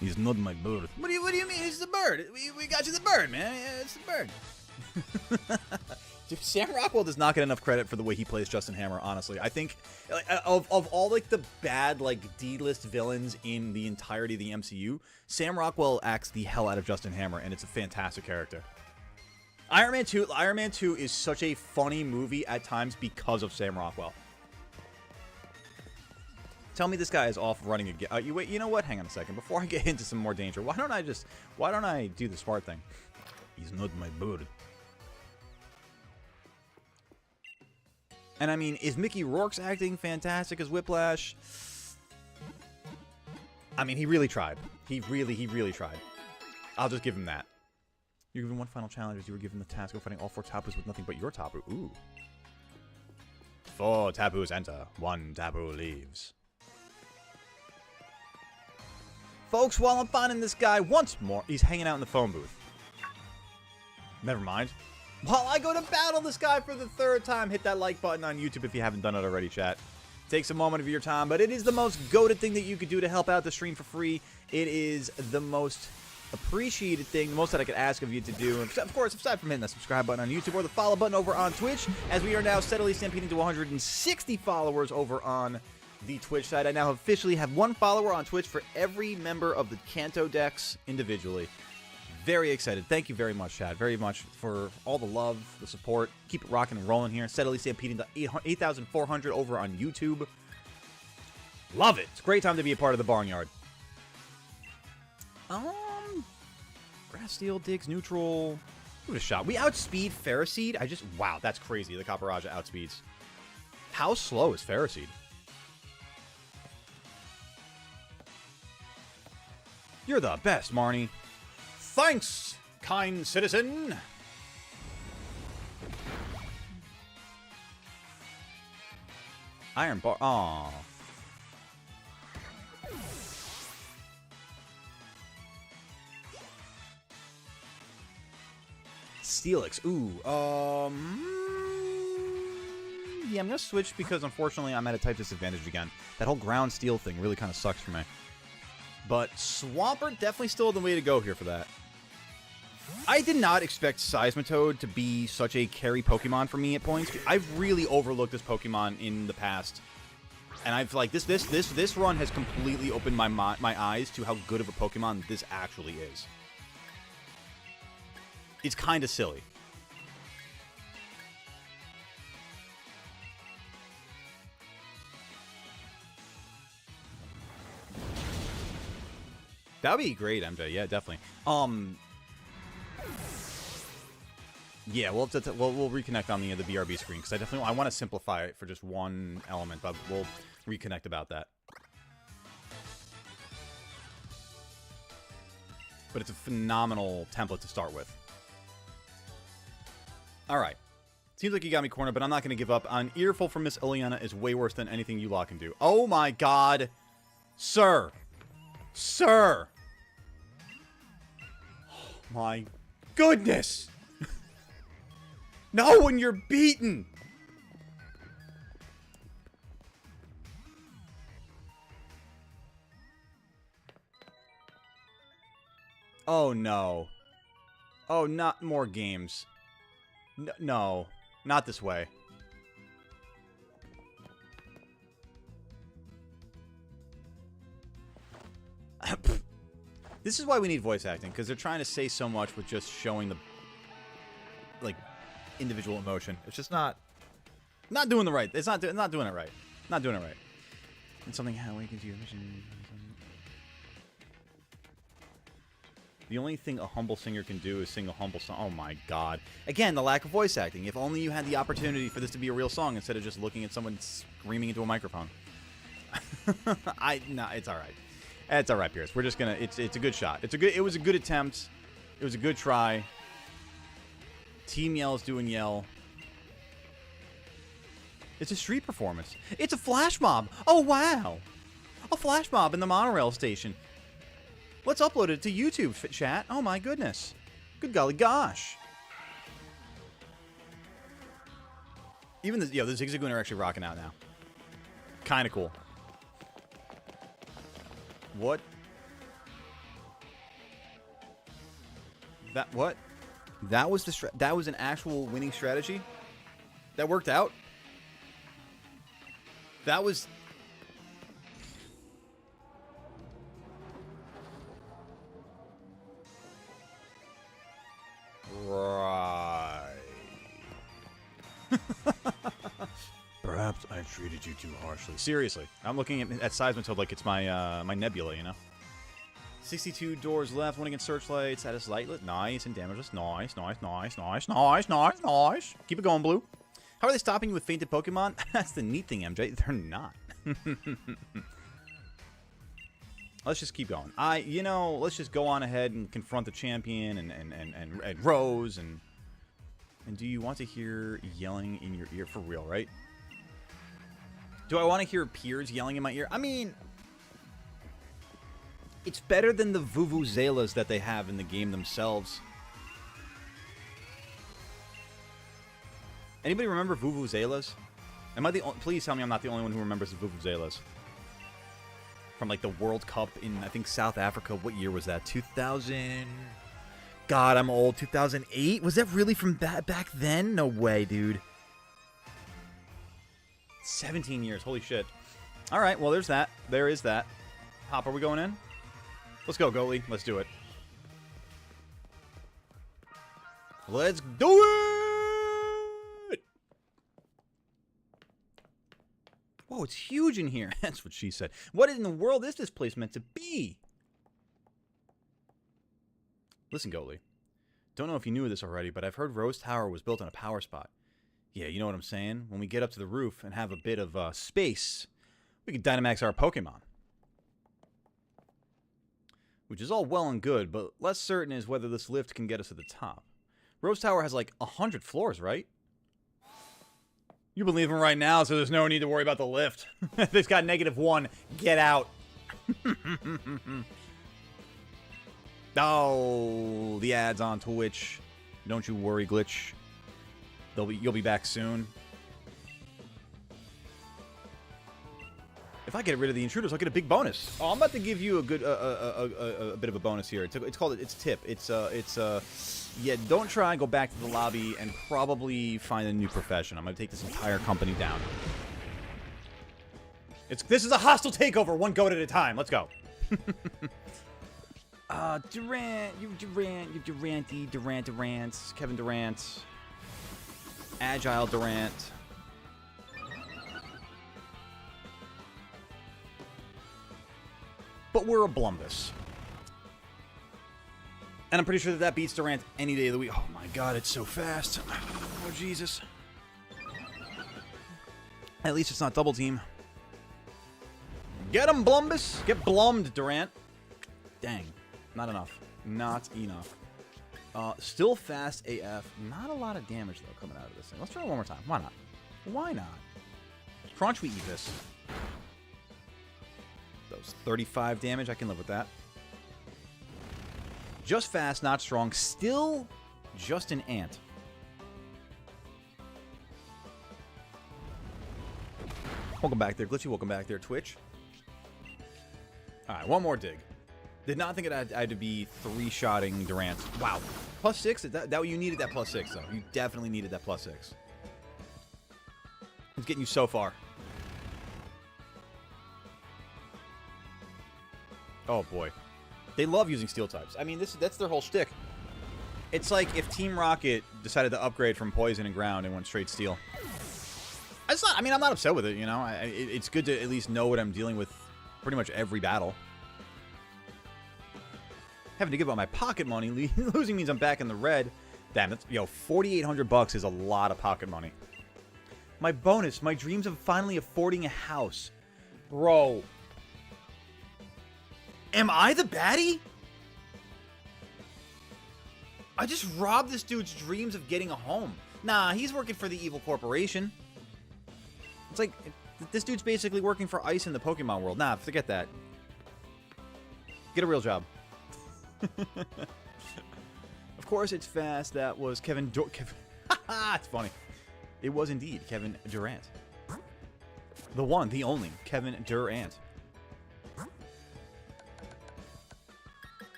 He's not my bird. What do you mean? He's the bird. We got you the bird, man. Yeah, it's the bird. Dude, Sam Rockwell does not get enough credit for the way he plays Justin Hammer, honestly. I think of all like the bad like D-list villains in the entirety of the MCU, Sam Rockwell acts the hell out of Justin Hammer, and it's a fantastic character. Iron Man 2 is such a funny movie at times because of Sam Rockwell. Tell me this guy is off running again. You know what? Hang on a second. Before I get into some more danger, why don't I do the smart thing? He's not my bird. And I mean, is Mickey Rourke's acting fantastic as Whiplash? I mean, he really tried. He really tried. I'll just give him that. You're given one final challenge as you were given the task of fighting all 4 Tapus with nothing but your Tapu. Ooh. 4 Tapus enter, 1 Tapu leaves. Folks, while I'm finding this guy once more, he's hanging out in the phone booth. Never mind. While I go to battle this guy for the 3rd time, hit that like button on YouTube if you haven't done it already, chat. Takes a moment of your time, but it is the most goated thing that you could do to help out the stream for free. It is the most appreciated thing, the most that I could ask of you to do. And of course, aside from hitting that subscribe button on YouTube or the follow button over on Twitch, as we are now steadily stampeding to 160 followers over on the Twitch side. I now officially have 1 follower on Twitch for every member of the Kanto decks individually. Very excited. Thank you very much, Chad. Very much for all the love, the support. Keep it rocking and rolling here. Steadily stampeding to 8,400 over on YouTube. Love it. It's a great time to be a part of the Barnyard. Grass Steel, Digs, Neutral. Give it a shot. We outspeed Ferroseed. Wow, that's crazy. The Caparajah outspeeds. How slow is Ferroseed? You're the best, Marnie. Thanks, kind citizen. Iron Bar. Aww. Steelix. Ooh. Yeah, I'm gonna switch because unfortunately I'm at a type disadvantage again. That whole ground steel thing really kind of sucks for me. But Swampert definitely still the way to go here for that. I did not expect Seismitoad to be such a carry Pokemon for me at points. I've really overlooked this Pokemon in the past. And I've like this run has completely opened my eyes to how good of a Pokemon this actually is. It's kind of silly. That would be great, MJ. Yeah, definitely. Yeah, we'll reconnect on the BRB screen because I want to simplify it for just one element, but we'll reconnect about that. But it's a phenomenal template to start with. All right. Seems like you got me cornered, but I'm not going to give up. An earful from Miss Ileana is way worse than anything you lot can do. Oh my god. Sir. Sir. Oh my goodness. No, when you're beaten. Oh no. Oh, not more games. No, not this way. This is why we need voice acting, because they're trying to say so much with just showing the, like, individual emotion. It's just not doing the right. It's not doing it right. Not doing it right. And something awakens you. The only thing a humble singer can do is sing a humble song. Oh my god. Again, the lack of voice acting. If only you had the opportunity for this to be a real song instead of just looking at someone screaming into a microphone. No, it's alright. It's alright, Pierce. We're just gonna... It's a good shot. It was a good attempt. It was a good try. Team Yell is doing Yell. It's a street performance. It's a flash mob. Oh, wow. A flash mob in the monorail station. Let's upload it to YouTube, chat. Oh, my goodness. Good golly gosh. Even the Zigzagoon are actually rocking out now. Kind of cool. What? What? That was that was an actual winning strategy? That worked out? That was... Right. Perhaps I treated you too harshly. Seriously. I'm looking at Seismitoad like it's my my nebula, you know? 62 doors left, one against searchlights, at a slightlet. Nice, and damageless. Nice, nice, nice, nice, nice, nice, nice. Keep it going, Blue. How are they stopping you with fainted Pokemon? That's the neat thing, MJ. They're not. Let's just keep going. Let's just go on ahead and confront the champion and Rose and do you want to hear yelling in your ear for real, right? Do I want to hear peers yelling in my ear? I mean, it's better than the vuvuzelas that they have in the game themselves. Anybody remember vuvuzelas? Am I the please tell me I'm not the only one who remembers the vuvuzelas. From like the World Cup in, I think, South Africa. What year was that? 2000... God, I'm old. 2008? Was that really from back then? No way, dude. 17 years. Holy shit. Alright, well, there's that. There is that. Hop, are we going in? Let's go, goalie. Let's do it. Let's do it! Whoa, it's huge in here. That's what she said. What in the world is this place meant to be? Listen, goalie. Don't know if you knew this already, but I've heard Rose Tower was built on a power spot. Yeah, you know what I'm saying? When we get up to the roof and have a bit of space, we can Dynamax our Pokemon. Which is all well and good, but less certain is whether this lift can get us to the top. Rose Tower has like 100 floors, right? You believe him right now, so there's no need to worry about the lift. If it's got -1, get out. Oh, the ads on Twitch. Don't you worry, Glitch. You'll be back soon. If I get rid of the intruders, I'll get a big bonus. Oh, I'm about to give you a good a bit of a bonus here. It's called it's tip. Yeah, don't try and go back to the lobby and probably find a new profession. I'm gonna take this entire company down. This is a hostile takeover, one goat at a time. Let's go. Durant, you Duranty, Durant, Kevin Durant, Agile Durant. But we're a Blumbus. And I'm pretty sure that beats Durant any day of the week. Oh my god, it's so fast. Oh, Jesus. At least it's not double team. Get him, Blumbus! Get blummed, Durant. Dang. Not enough. Not enough. Still fast AF. Not a lot of damage, though, coming out of this thing. Let's try it one more time. Why not? Why not? Crunch, we eat this. Those 35 damage, I can live with that. Just fast, not strong. Still just an ant. Welcome back there, Glitchy. Welcome back there, Twitch. Alright, one more dig. Did not think it had to be 3-shotting Durant. Wow. +6? That you needed that +6, though. You definitely needed that +6. It's getting you so far. Oh, boy. They love using steel types. I mean, that's their whole shtick. It's like if Team Rocket decided to upgrade from poison and ground and went straight steel. I'm not upset with it, you know. It's good to at least know what I'm dealing with pretty much every battle. Having to give up my pocket money. Losing means I'm back in the red. Damn, that's, yo, 4,800 bucks is a lot of pocket money. My bonus, my dreams of finally affording a house. Bro. Am I the baddie? I just robbed this dude's dreams of getting a home. Nah, he's working for the evil corporation. It's like, this dude's basically working for ICE in the Pokemon world. Nah, forget that. Get a real job. Of course, it's fast. That was Kevin. It's funny. It was indeed Kevin Durant. The one, the only Kevin Durant.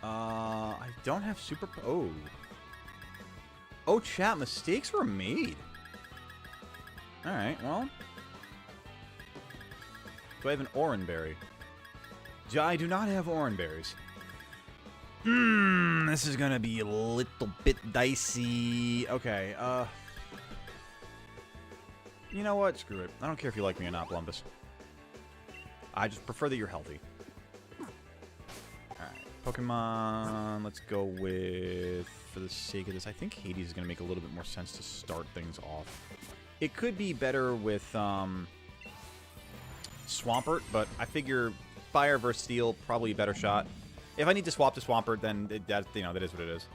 I don't have super. Oh, chat. Mistakes were made. All right. Well, do I have an Oranberry? I do not have Oranberries. This is gonna be a little bit dicey. Okay, you know what? Screw it. I don't care if you like me or not, Blumbus. I just prefer that you're healthy. Alright, Pokemon, let's go with, for the sake of this, I think Hades is gonna make a little bit more sense to start things off. It could be better with, Swampert, but I figure Fire versus Steel, probably a better shot. If I need to swap to Swampert, then that is what it is.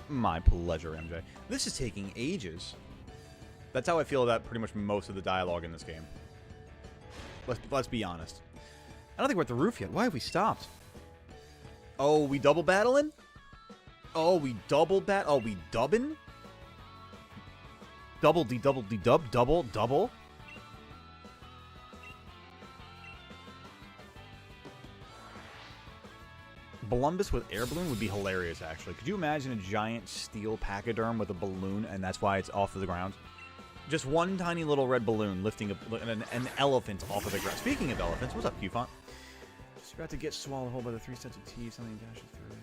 My pleasure, MJ. This is taking ages. That's how I feel about pretty much most of the dialogue in this game. Let's be honest. I don't think we're at the roof yet. Why have we stopped? Oh, we double battling? Oh, we double bat? Oh, we dubbing? Double dub, double. Blumbus with air balloon would be hilarious, actually. Could you imagine a giant steel pachyderm with a balloon, and that's why it's off of the ground? Just one tiny little red balloon lifting an elephant off of the ground. Speaking of elephants, what's up, Q-Font? Just about to get swallowed whole by the 3 sets of tease. Something dashes through.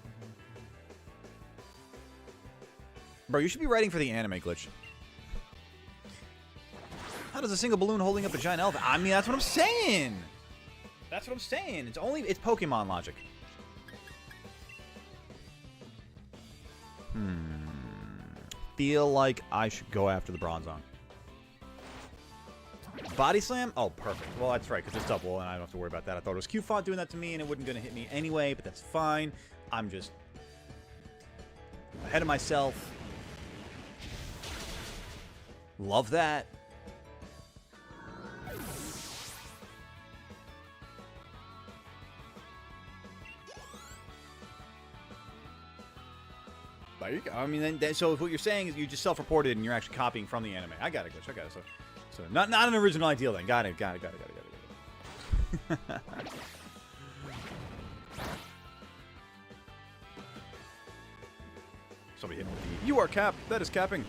Bro, you should be writing for the anime glitch. How does a single balloon holding up a giant elephant? I mean, that's what I'm saying. That's what I'm saying. It's Pokemon logic. Feel like I should go after the Bronzong. Body slam? Oh, perfect. Well, that's right, because it's double, and I don't have to worry about that. I thought it was Q-Font doing that to me, and it wasn't going to hit me anyway, but that's fine. I'm just ahead of myself. Love that. I mean, then so what you're saying is you just self-reported and you're actually copying from the anime. I got it, Glitch. I got it. So not an original idea then. Got it. Somebody hit me with the, you are cap. That is capping.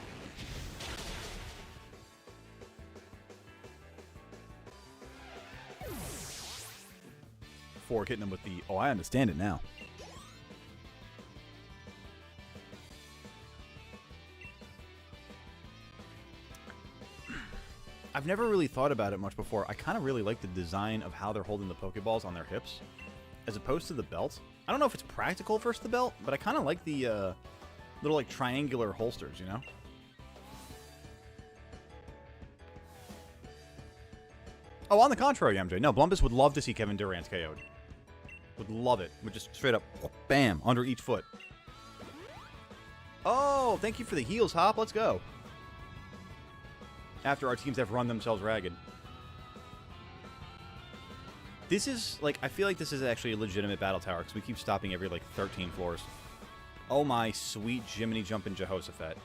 Fork hitting him with the, oh, I understand it now. I've never really thought about it much before. I kind of really like the design of how they're holding the Pokeballs on their hips, as opposed to the belt. I don't know if it's practical versus the belt, but I kind of like the little like triangular holsters, you know? Oh, on the contrary, MJ. No, Blumbus would love to see Kevin Durant KO'd. Would love it. Would just straight up, bam, under each foot. Oh, thank you for the heals, Hop. Let's go. After our teams have run themselves ragged. This is, like, I feel like this is actually a legitimate battle tower, because we keep stopping every, like, 13 floors. Oh my sweet Jiminy Jumpin' Jehoshaphat.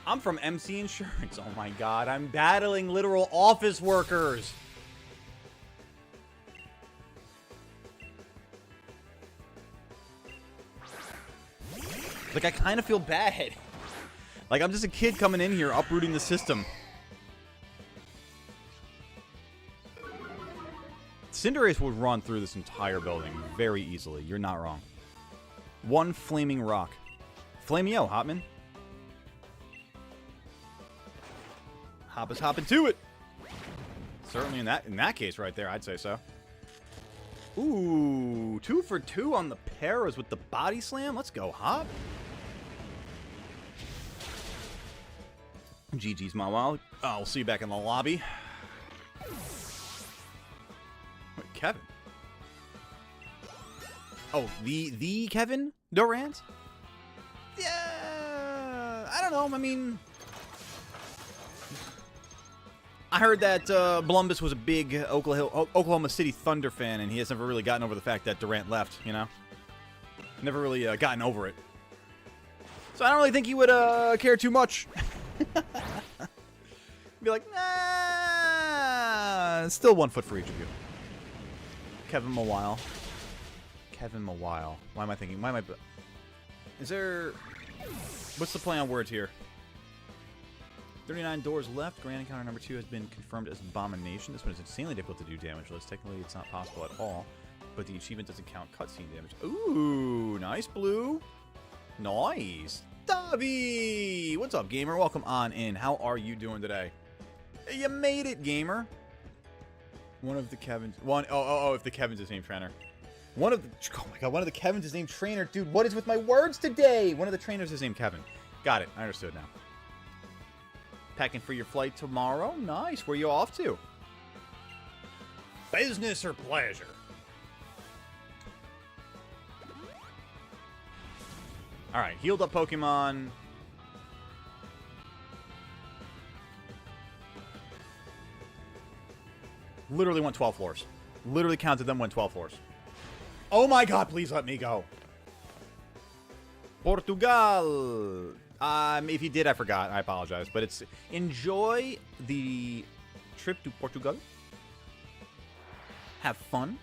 I'm from MC Insurance. Oh my god, I'm battling literal office workers. Like, I kind of feel bad. Like, I'm just a kid coming in here, uprooting the system. Cinderace would run through this entire building very easily. You're not wrong. One flaming rock. Flameo, Hopman. Hop is hopping to it. Certainly in that case right there, I'd say so. Ooh, 2 for 2 on the paras with the body slam. Let's go, Hop. GG's, my wild. I'll see you back in the lobby. Wait, Kevin. Oh, the Kevin Durant? Yeah, I don't know. I mean, I heard that Blumbus was a big Oklahoma City Thunder fan, and he has never really gotten over the fact that Durant left, you know? Never really gotten over it. So I don't really think he would care too much. Be like, nah, still 1 foot for each of you. Kevin Mawile. Kevin Mawile. Why am I thinking? Why am I... Is there... What's the play on words here? 39 doors left. Grand encounter number 2 has been confirmed as Abomination. This one is insanely difficult to do damage. Technically, it's not possible at all. But the achievement doesn't count cutscene damage. Ooh, nice, Blue. Nice. Dobby! What's up, gamer? Welcome on in. How are you doing today? You made it, gamer. One of the Kevins... if the Kevin's his name trainer. One of the... Oh my god, one of the Kevins is named trainer. Dude, what is with my words today? One of the trainers is named Kevin. Got it. I understood now. Packing for your flight tomorrow? Nice. Where you off to? Business or pleasure? Alright, healed up Pokemon. Literally went 12 floors. Literally counted them, went 12 floors. Oh my god, please let me go. Portugal. If you did, I forgot. I apologize. But it's... Enjoy the trip to Portugal. Have fun.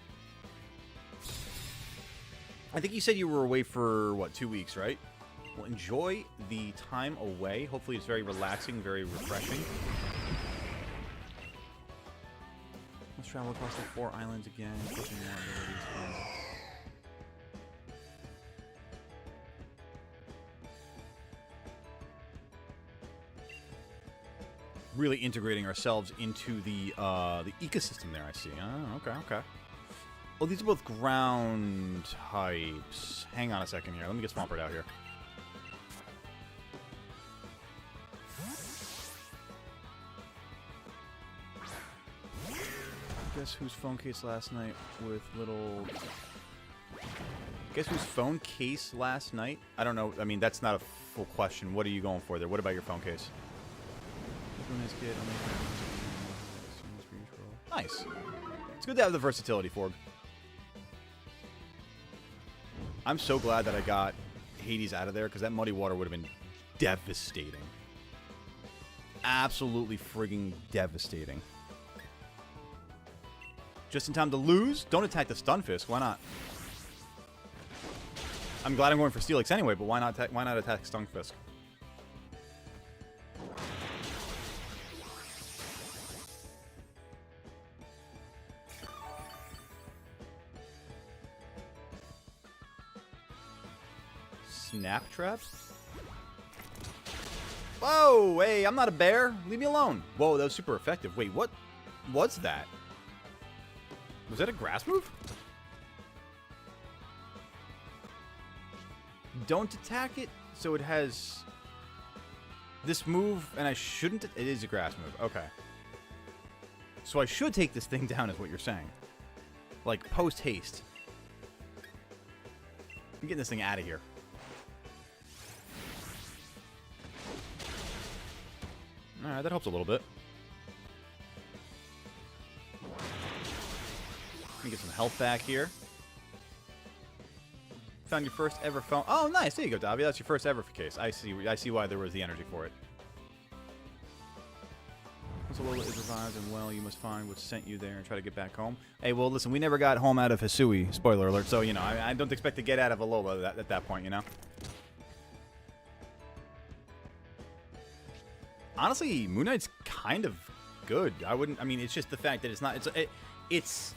I think you said you were away for, what, 2 weeks, right? Well, enjoy the time away. Hopefully it's very relaxing, very refreshing. Let's travel across the 4 islands again. Really integrating ourselves into the ecosystem there, I see. Oh, okay, okay. Oh, these are both ground types. Hang on a second here. Let me get Swampert out here. Guess whose phone case last night with little... Guess whose phone case last night? I don't know. I mean, that's not a full question. What are you going for there? What about your phone case? Nice. It's good to have the versatility, Forg. I'm so glad that I got Hades out of there, because that muddy water would have been devastating. Absolutely frigging devastating. Just in time to lose? Don't attack the Stunfisk. Why not? I'm glad I'm going for Steelix anyway, but why not attack Stunfisk? Snap trap? Whoa, hey, I'm not a bear. Leave me alone. Whoa, that was super effective. Wait, what was that? Was that a grass move? Don't attack it, so it has this move, and I shouldn't... It is a grass move. Okay. So I should take this thing down, is what you're saying. Like, post-haste. I'm getting this thing out of here. Alright, that helps a little bit. Let me get some health back here. Found your first ever phone. Oh, nice. There you go, Dobby. That's your first ever case. I see why there was the energy for it. Once Alola is revived and well, you must find what sent you there and try to get back home. Hey, well, listen, we never got home out of Hisui. Spoiler alert. So, you know, I don't expect to get out of Alola at that point, you know? Honestly, Moon Knight's kind of good. I mean, it's just the fact that it's not... It's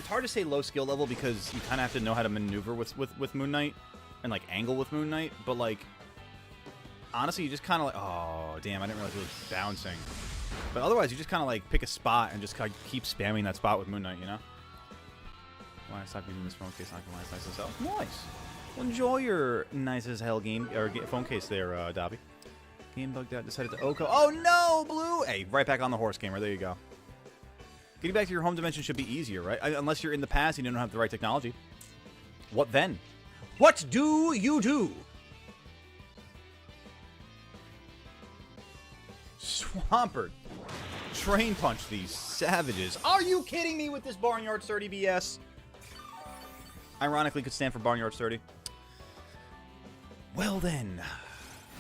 hard to say low skill level because you kind of have to know how to maneuver with Moon Knight and, like, angle with Moon Knight. But, like, honestly, you just kind of like, oh, damn, I didn't realize it was bouncing. But otherwise, you just kind of like pick a spot and just kind of keep spamming that spot with Moon Knight, you know? Why I stop using this phone case? Not gonna lie, nice as hell. Nice. Well, enjoy your nice as hell game or phone case there, Dobby. Game bugged out. Decided to Oko. Oh no, Blue! Hey, right back on the horse gamer. There you go. Getting back to your home dimension should be easier, right? Unless you're in the past and you don't have the right technology. What then? What do you do? Swampert. Train punch these savages. Are you kidding me with this Barnyard Sturdy BS? Ironically, could stand for Barnyard Sturdy. Well then.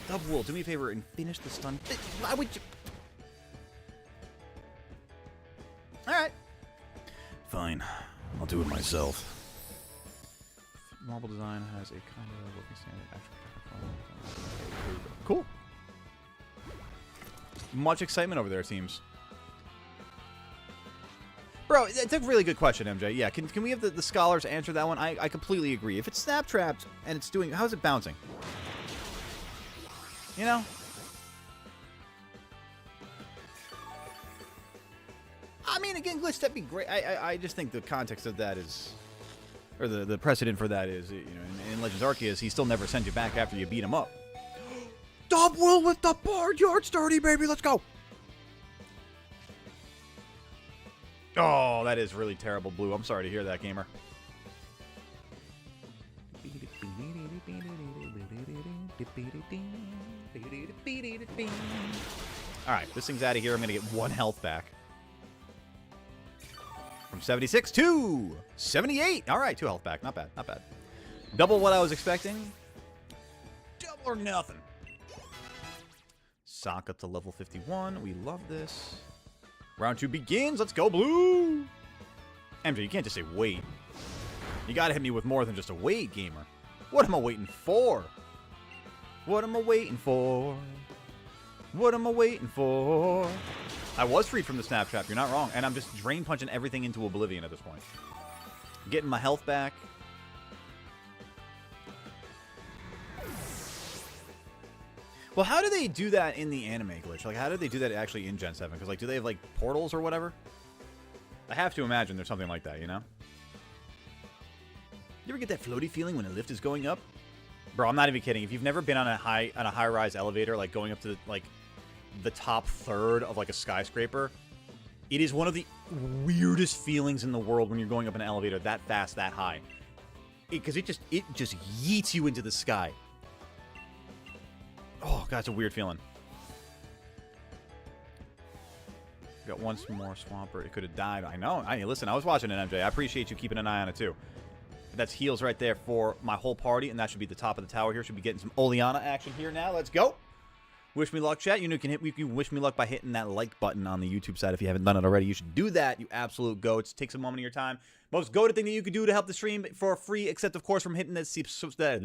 Double, do me a favor and finish the stun. Why would you? Alright. Fine. I'll do it myself. Marble design has a kind of working standard. Cool. Much excitement over there, it seems. Bro, it's a really good question, MJ. Yeah, can we have the scholars answer that one? I completely agree. If it's snap trapped and it's doing... How's it bouncing? You know? I mean, again, glitch, that'd be great. I just think the context of that is... Or the precedent for that is, you know, in Legends Arceus, he still never sent you back after you beat him up. Double with the Barnyard Sturdy, baby. Let's go. Oh, that is really terrible, Blue. I'm sorry to hear that, gamer. Alright, this thing's out of here. I'm going to get 1 health back. From 76 to 78. Alright, 2 health back. Not bad, not bad. Double what I was expecting. Double or nothing. Sock up to level 51. We love this. Round 2 begins. Let's go, Blue. MJ, you can't just say wait. You gotta hit me with more than just a wait, gamer. What am I waiting for? What am I waiting for? What am I waiting for? I was freed from the snap trap. You're not wrong. And I'm just drain punching everything into oblivion at this point. Getting my health back. Well, how do they do that in the anime glitch? Like, how do they do that actually in Gen 7? Because, like, do they have, like, portals or whatever? I have to imagine there's something like that, you know? You ever get that floaty feeling when a lift is going up? Bro, I'm not even kidding. If you've never been on a high-rise elevator, like, going up to, like, the top third of, like, a skyscraper, it is one of the weirdest feelings in the world when you're going up an elevator that fast, that high. Because it just yeets you into the sky. Oh, God, it's a weird feeling. Got one more Swampert. It could have died. I know. Listen, I was watching it, MJ. I appreciate you keeping an eye on it, too. That's heals right there for my whole party, and that should be the top of the tower here. Should be getting some Oleana action here now. Let's go. Wish me luck, chat. You know, you can wish me luck by hitting that like button on the YouTube side. If you haven't done it already, you should do that, you absolute goats. Take some moment of your time. Most goated thing that you could do to help the stream for free, except, of course, from hitting that subscribe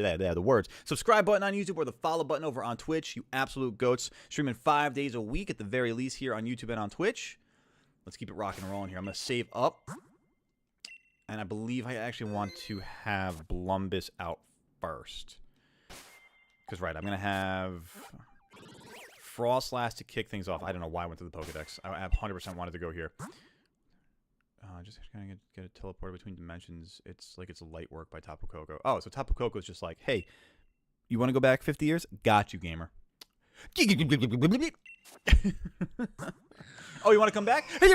button on YouTube or the follow button over on Twitch. You absolute goats. Streaming 5 days a week at the very least here on YouTube and on Twitch. Let's keep it rocking and rolling here. I'm going to save up. And I believe I actually want to have Blumbus out first. Because, right, I'm going to have Frostlass to kick things off. I don't know why I went to the Pokedex. I 100% wanted to go here. Just kind of get a teleporter between dimensions. It's like it's a light work by Tapu Koko. Oh, so Tapu Koko is just like, hey, you want to go back 50 years? Got you, gamer. Oh, you want to come back? Like,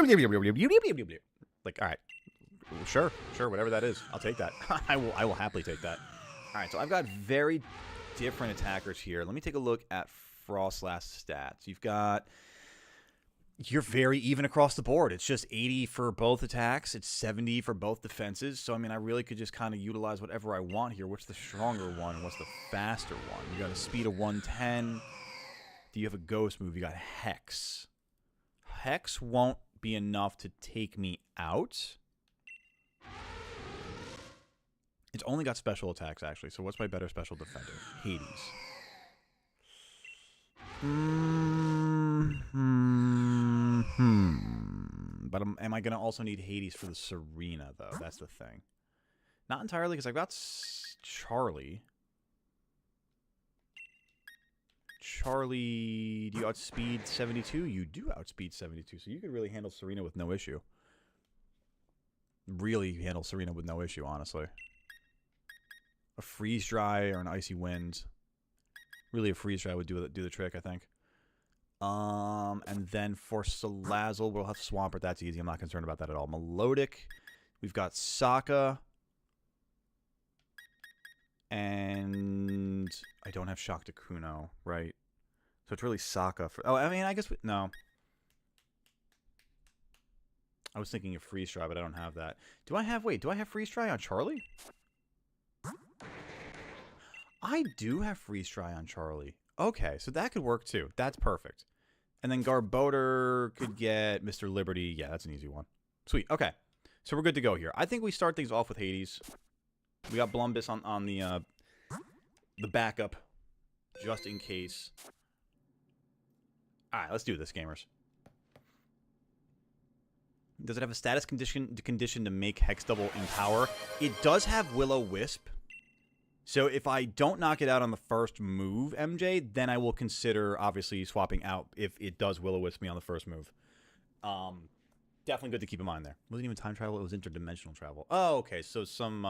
all right. Sure, whatever that is. I'll take that. I will happily take that. All right, so I've got very different attackers here. Let me take a look at Frostlass stats. You're very even across the board. It's just 80 for both attacks. It's 70 for both defenses. So, I mean, I really could just kind of utilize whatever I want here. What's the stronger one? What's the faster one? You got a speed of 110. Do you have a ghost move? You got Hex. Hex won't be enough to take me out. It's only got special attacks, actually. So what's my better special defender? Hades. But am I going to also need Hades for the Serena, though? That's the thing. Not entirely, because I've got Charlie. Charlie, do you outspeed 72? You do outspeed 72, so you could really handle Serena with no issue. Really handle Serena with no issue, honestly. A freeze dry or an icy wind. Really, a freeze dry would do the trick, I think. And then for Salazzle, we'll have Swampert. That's easy. I'm not concerned about that at all. Melodic. We've got Sokka. And I don't have Shock to Kuno, right? So it's really Sokka. Oh, I mean, I guess... no. I was thinking of Freeze Dry, but I don't have that. Do I have... wait, do I have Freeze Dry on Charlie? I do have Freeze Dry on Charlie. Okay, so that could work too. That's perfect. And then Garbodor could get Mr. Liberty. Yeah, that's an easy one. Sweet. Okay. So we're good to go here. I think we start things off with Hades. We got Blumbus on the backup, just in case. All right, let's do this, gamers. Does it have a status condition to make Hex Double in power? It does have Will-O-Wisp. So if I don't knock it out on the first move, MJ, then I will consider, obviously, swapping out if it does Will-O-Wisp me on the first move. Definitely good to keep in mind there. It wasn't even time travel, it was interdimensional travel. Oh, okay, so some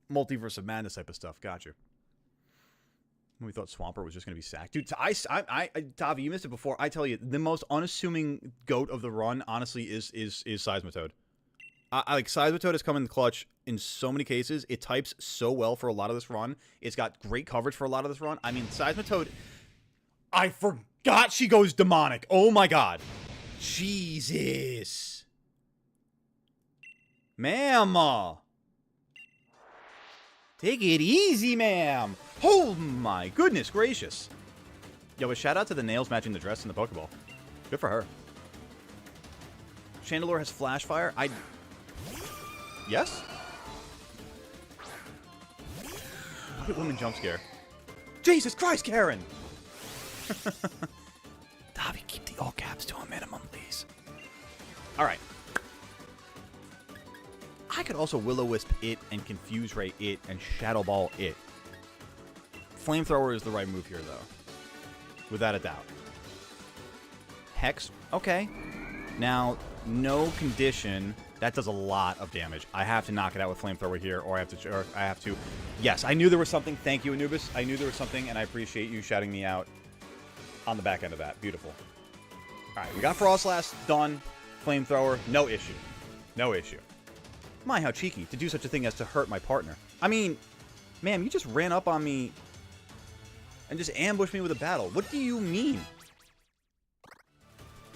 Multiverse of Madness type of stuff. Gotcha. We thought Swampert was just going to be sacked. Dude, Tavi, you missed it before. I tell you, the most unassuming goat of the run, honestly, is Seismitoad. Like, Seismitoad has come in the clutch in so many cases. It types so well for a lot of this run. It's got great coverage for a lot of this run. I mean, Seismitoad... I forgot she goes demonic. Oh, my God. Jesus. Ma'am. Take it easy, ma'am. Oh, my goodness gracious. Yo, a shout out to the nails matching the dress in the Pokeball. Good for her. Chandelure has Flash Fire. Yes? Look at woman jump scare. Jesus Christ, Karen! Dobby, keep the all caps to a minimum, please. Alright. I could also Will-O-Wisp it and Confuse Ray it and Shadow Ball it. Flamethrower is the right move here, though. Without a doubt. Hex. Okay. Now, no condition. That does a lot of damage. I have to knock it out with Flamethrower here, or I have to... Yes, I knew there was something. Thank you, Anubis. I knew there was something, and I appreciate you shouting me out on the back end of that. Beautiful. All right, we got Frostlass done. Flamethrower, no issue. No issue. My, how cheeky to do such a thing as to hurt my partner. I mean, ma'am, you just ran up on me and just ambushed me with a battle. What do you mean?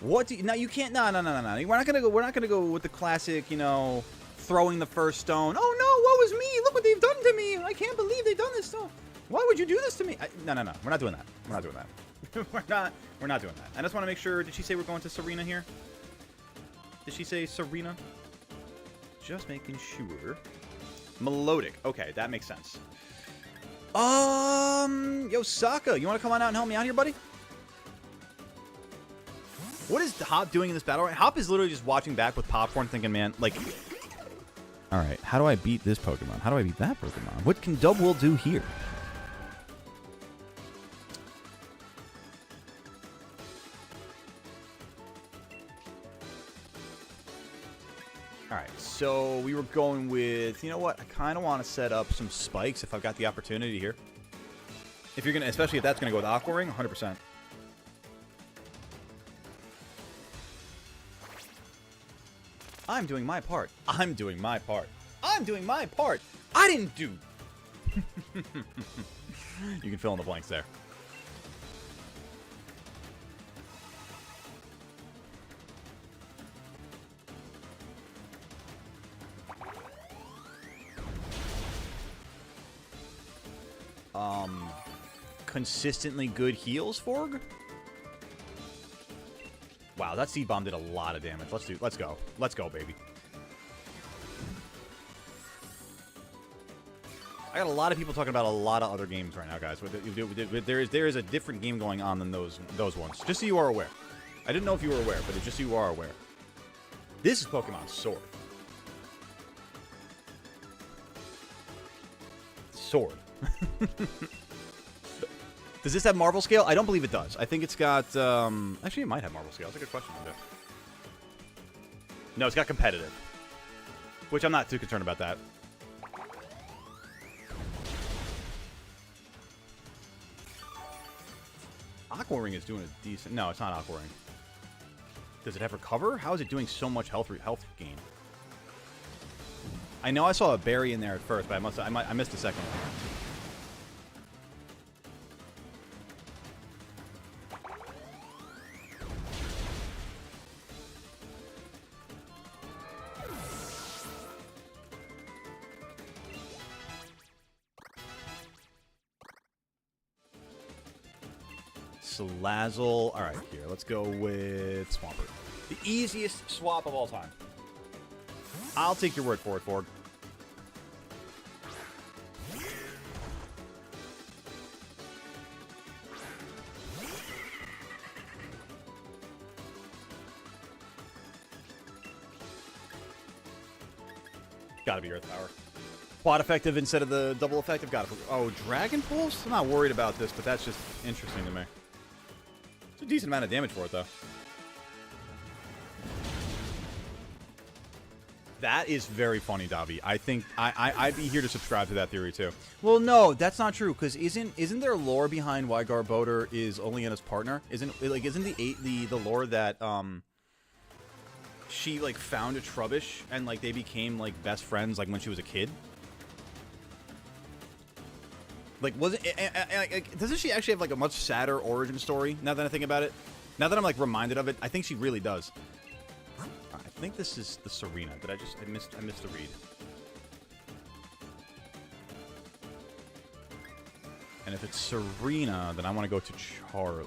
What do you... No, you can't... No. We're not gonna go with the classic, you know, throwing the first stone. Oh, no, woe is me. Look what they've done to me. I can't believe they've done this stuff. Why would you do this to me? No. We're not doing that. We're not doing that. We're not doing that. I just want to make sure... Did she say we're going to Serena here? Did she say Serena? Just making sure. Melodic. Okay, that makes sense. Yo, Sokka, you want to come on out and help me out here, buddy? What is Hop doing in this battle? Hop is literally just watching back with popcorn thinking, man, like... Alright, how do I beat this Pokemon? How do I beat that Pokemon? What can Dubwool do here? Alright, so we were going with... You know what? I kind of want to set up some spikes if I've got the opportunity here. If you're going to... Especially if that's going to go with Aqua Ring, 100%. I'm doing my part. I'm doing my part. I'm doing my part. I didn't do... You can fill in the blanks there. Consistently good heals, Forg? Wow, that Seed Bomb did a lot of damage. Let's go. Let's go, baby. I got a lot of people talking about a lot of other games right now, guys. There is a different game going on than those ones. Just so you are aware. I didn't know if you were aware, but just so you are aware. This is Pokemon Sword. Sword. Does this have Marvel scale? I don't believe it does. I think it's got, actually, it might have Marvel scale. That's a good question. No, it's got competitive. Which I'm not too concerned about that. Aqua Ring is doing a decent... No, it's not Aqua Ring. Does it have recover? How is it doing so much health gain? I know I saw a berry in there at first, but I missed a second one. Salazzle. All right, here. Let's go with Swampert. The easiest swap of all time. I'll take your word for it, Ford. Gotta be Earth Power. Quad effective instead of the double effective. Got it. Oh, Dragon Pulse? I'm not worried about this, but that's just interesting to me. It's a decent amount of damage for it, though. That is very funny, Davi. I think I'd be here to subscribe to that theory too. Well, no, that's not true. Because isn't there lore behind why Garbodor is Oleana's partner? Isn't the lore that she like found a Trubbish and like they became like best friends like when she was a kid? Like, doesn't she actually have like a much sadder origin story? Now that I think about it, now that I'm like reminded of it, I think she really does. I think this is the Serena. Did I missed the read. And if it's Serena, then I want to go to Charlie.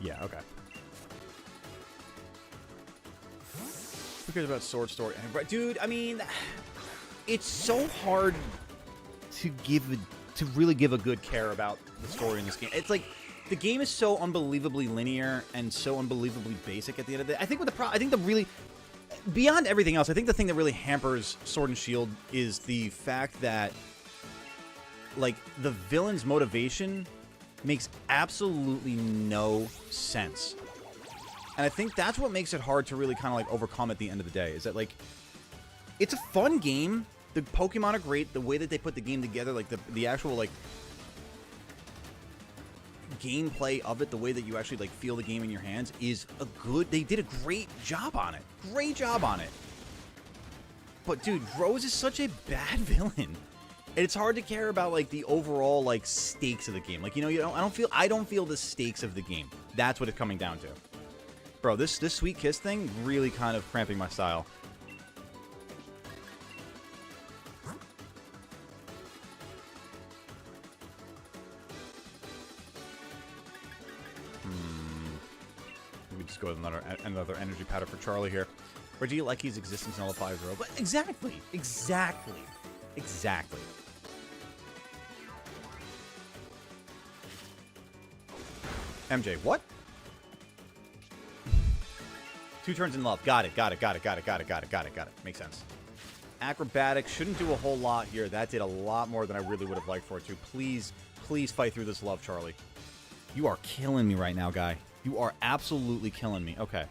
Yeah, okay. Who cares about Sword Story? Dude, I mean, it's so hard to really give a good care about the story in this game. It's like the game is so unbelievably linear and so unbelievably basic at the end of the day. I think the really beyond everything else, I think the thing that really hampers Sword and Shield is the fact that like the villain's motivation makes absolutely no sense. And I think that's what makes it hard to really kind of like overcome at the end of the day. Is that like it's a fun game. The Pokemon are great. The way that they put the game together, like the actual like gameplay of it, the way that you actually like feel the game in your hands is a good. They did a great job on it. Great job on it. But dude, Rose is such a bad villain. And it's hard to care about like the overall like stakes of the game. Like I don't feel the stakes of the game. That's what it's coming down to. Bro, this Sweet Kiss thing really kind of cramping my style. Just go with another energy powder for Charlie here. Regielaki's existence nullifies Rogue. But exactly. MJ, what? 2 turns in love. Got it. Makes sense. Acrobatics shouldn't do a whole lot here. That did a lot more than I really would have liked for it to. Please fight through this love, Charlie. You are killing me right now, guy. You are absolutely killing me. Okay.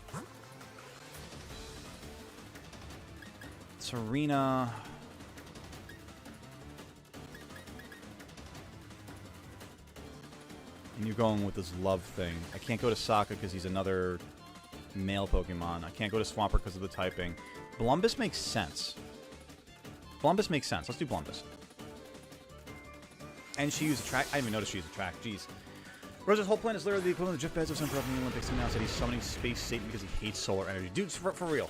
Serena. And you're going with this love thing. I can't go to Sokka because he's another male Pokemon. I can't go to Swampert because of the typing. Blumbus makes sense. Let's do Blumbus. And she used a track. I didn't even notice she used a track. Jeez. Rose's whole plan is literally the equivalent of Jeff Bezos interrupting the Olympics. He now said he's summoning Space Satan because he hates solar energy. Dude, for real.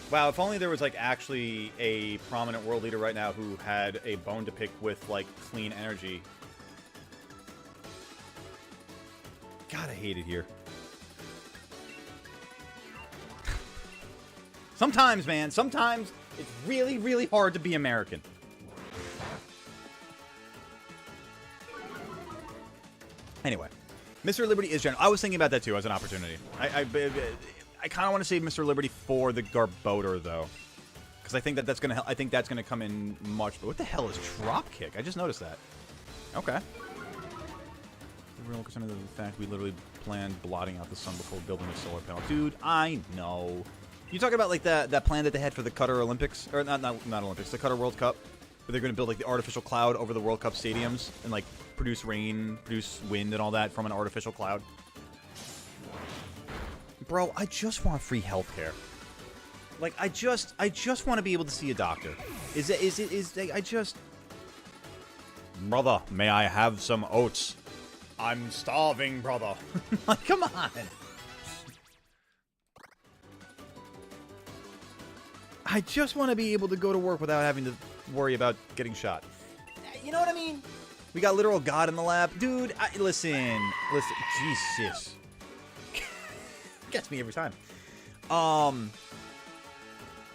Wow, if only there was, like, actually a prominent world leader right now who had a bone to pick with, like, clean energy. God, I hate it here. Sometimes, man, sometimes it's really, really hard to be American. Anyway, Mr. Liberty is general. I was thinking about that too as an opportunity. I kind of want to save Mr. Liberty for the Garbodor though, because I think that's gonna come in much. But what the hell is drop kick? I just noticed that. Okay. The real concern is the fact we literally planned blotting out the sun before building a solar panel. Dude, I know. You talking about like that plan that they had for the Qatar Olympics, or not Olympics, the Qatar World Cup, where they're going to build like the artificial cloud over the World Cup stadiums and like produce rain, produce wind, and all that from an artificial cloud. Bro, I just want free healthcare. Like I just want to be able to see a doctor. I just. Brother, may I have some oats? I'm starving, brother. Like, come on. I just want to be able to go to work without having to worry about getting shot. You know what I mean? We got literal God in the lab. Dude, listen. Jesus. Gets me every time. I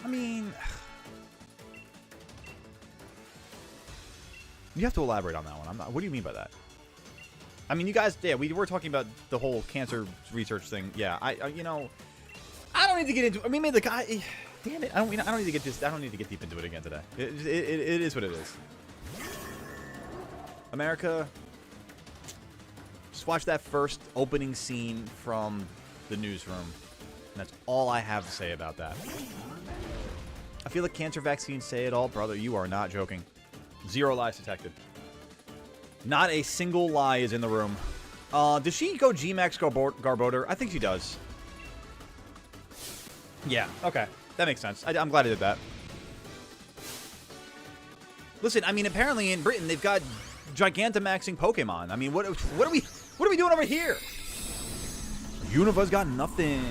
mean... You have to elaborate on that one. What do you mean by that? I mean, you guys, yeah, we were talking about the whole cancer research thing. Yeah, you know, I don't need to get into. I mean, maybe the guy. Damn it, I don't need to get this. I don't need to get deep into it again today. It is what it is. America, just watch that first opening scene from the newsroom, and that's all I have to say about that. I feel like cancer vaccines say it all, brother. You are not joking. 0 lies detected. Not a single lie is in the room. Does she go G-Max Garbodor? I think she does. Yeah, okay. That makes sense. I'm glad I did that. Listen, I mean, apparently in Britain, they've got Gigantamaxing Pokemon. I mean, what are we doing over here? Unova's got nothing.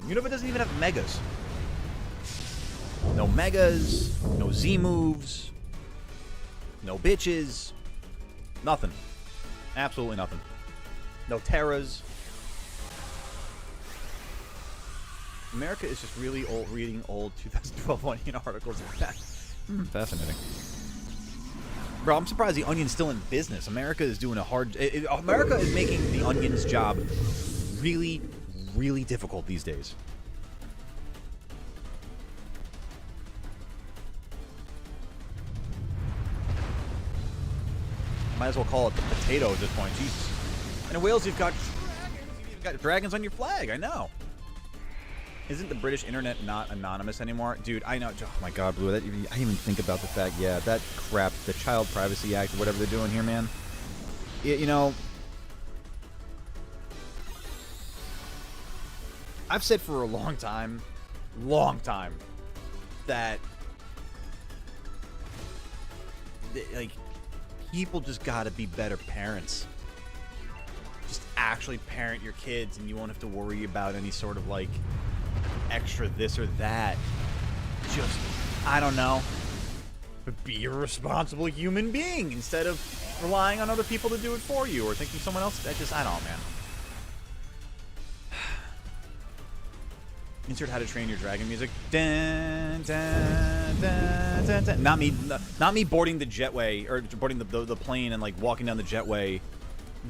Unova doesn't even have Megas. No Megas. No Z-moves. No bitches. Nothing. Absolutely nothing. No Terras. America is just really old, reading old 2012 Onion articles. Fascinating. Bro, I'm surprised the Onion's still in business. America is doing a hard... America is making the Onion's job really, really difficult these days. Might as well call it the potato at this point. Jesus. And in Wales, you've got dragons on your flag. I know. Isn't the British internet not anonymous anymore? Dude, I know. Oh my God, Blue. I didn't even think about the fact. Yeah, that crap, the Child Privacy Act, or whatever they're doing here, man. You know, I've said for a long time, that like, people just gotta be better parents. Just actually parent your kids, and you won't have to worry about any sort of like extra this or that. Just, I don't know, but be a responsible human being instead of relying on other people to do it for you or thinking someone else. I don't know, man. Insert How to Train Your Dragon music. Dun, dun, dun, dun, dun. Not me boarding the jetway, or boarding the plane and like walking down the jetway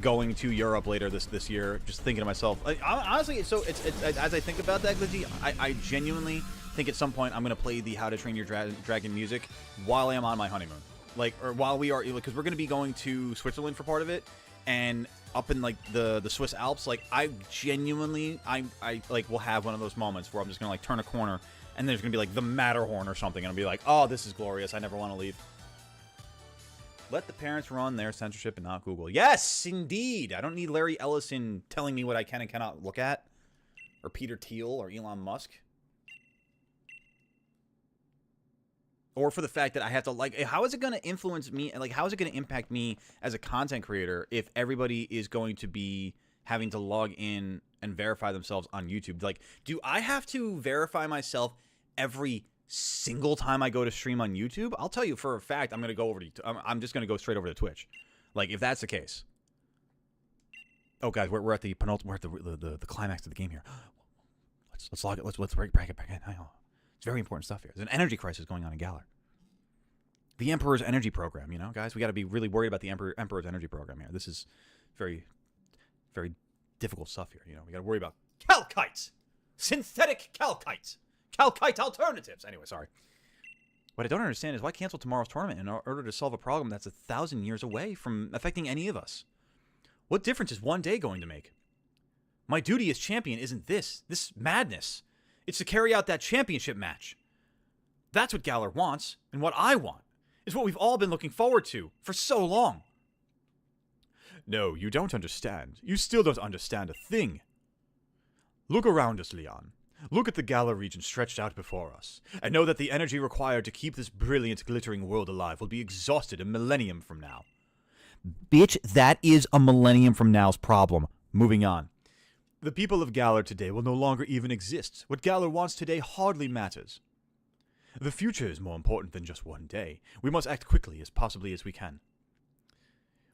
going to Europe later this year, just thinking to myself, honestly, so it's as I think about that, Glitchy, I genuinely think at some point I'm going to play the How to Train Your Dragon music while I am on my honeymoon. Like, or while we are, because we're going to be going to Switzerland for part of it, and up in like the Swiss Alps, like I genuinely, I like will have one of those moments where I'm just going to like turn a corner and there's going to be like the Matterhorn or something, and I'll be like, oh, this is glorious. I never want to leave. Let the parents run their censorship and not Google. Yes, indeed. I don't need Larry Ellison telling me what I can and cannot look at. Or Peter Thiel or Elon Musk. Or for the fact that I have to, like, how is it going to influence me? Like, how is it going to impact me as a content creator if everybody is going to be having to log in and verify themselves on YouTube? Like, do I have to verify myself every single time I go to stream on YouTube? I'll tell you for a fact, I'm going to go over to, I'm just going to go straight over to Twitch. Like, if that's the case. Oh, guys, we're at the penultimate, we're at the climax of the game here. Let's log it. Let's break it back in. It's very important stuff here. There's an energy crisis going on in Galar. The Emperor's energy program, you know, guys, we got to be really worried about the Emperor's energy program here. This is very, very difficult stuff here. You know, we got to worry about calcites, synthetic calcites. Calcite alternatives. Anyway, sorry. What I don't understand is why cancel tomorrow's tournament in order to solve a problem that's 1,000 years away from affecting any of us? What difference is one day going to make? My duty as champion isn't this madness. It's to carry out that championship match. That's what Galar wants, and what I want. It's what we've all been looking forward to for so long. No, you don't understand. You still don't understand a thing. Look around us, Leon. Look at the Galar region stretched out before us, and know that the energy required to keep this brilliant, glittering world alive will be exhausted a millennium from now. Bitch, that is a millennium from now's problem. Moving on. The people of Galar today will no longer even exist. What Galar wants today hardly matters. The future is more important than just one day. We must act quickly as possibly as we can.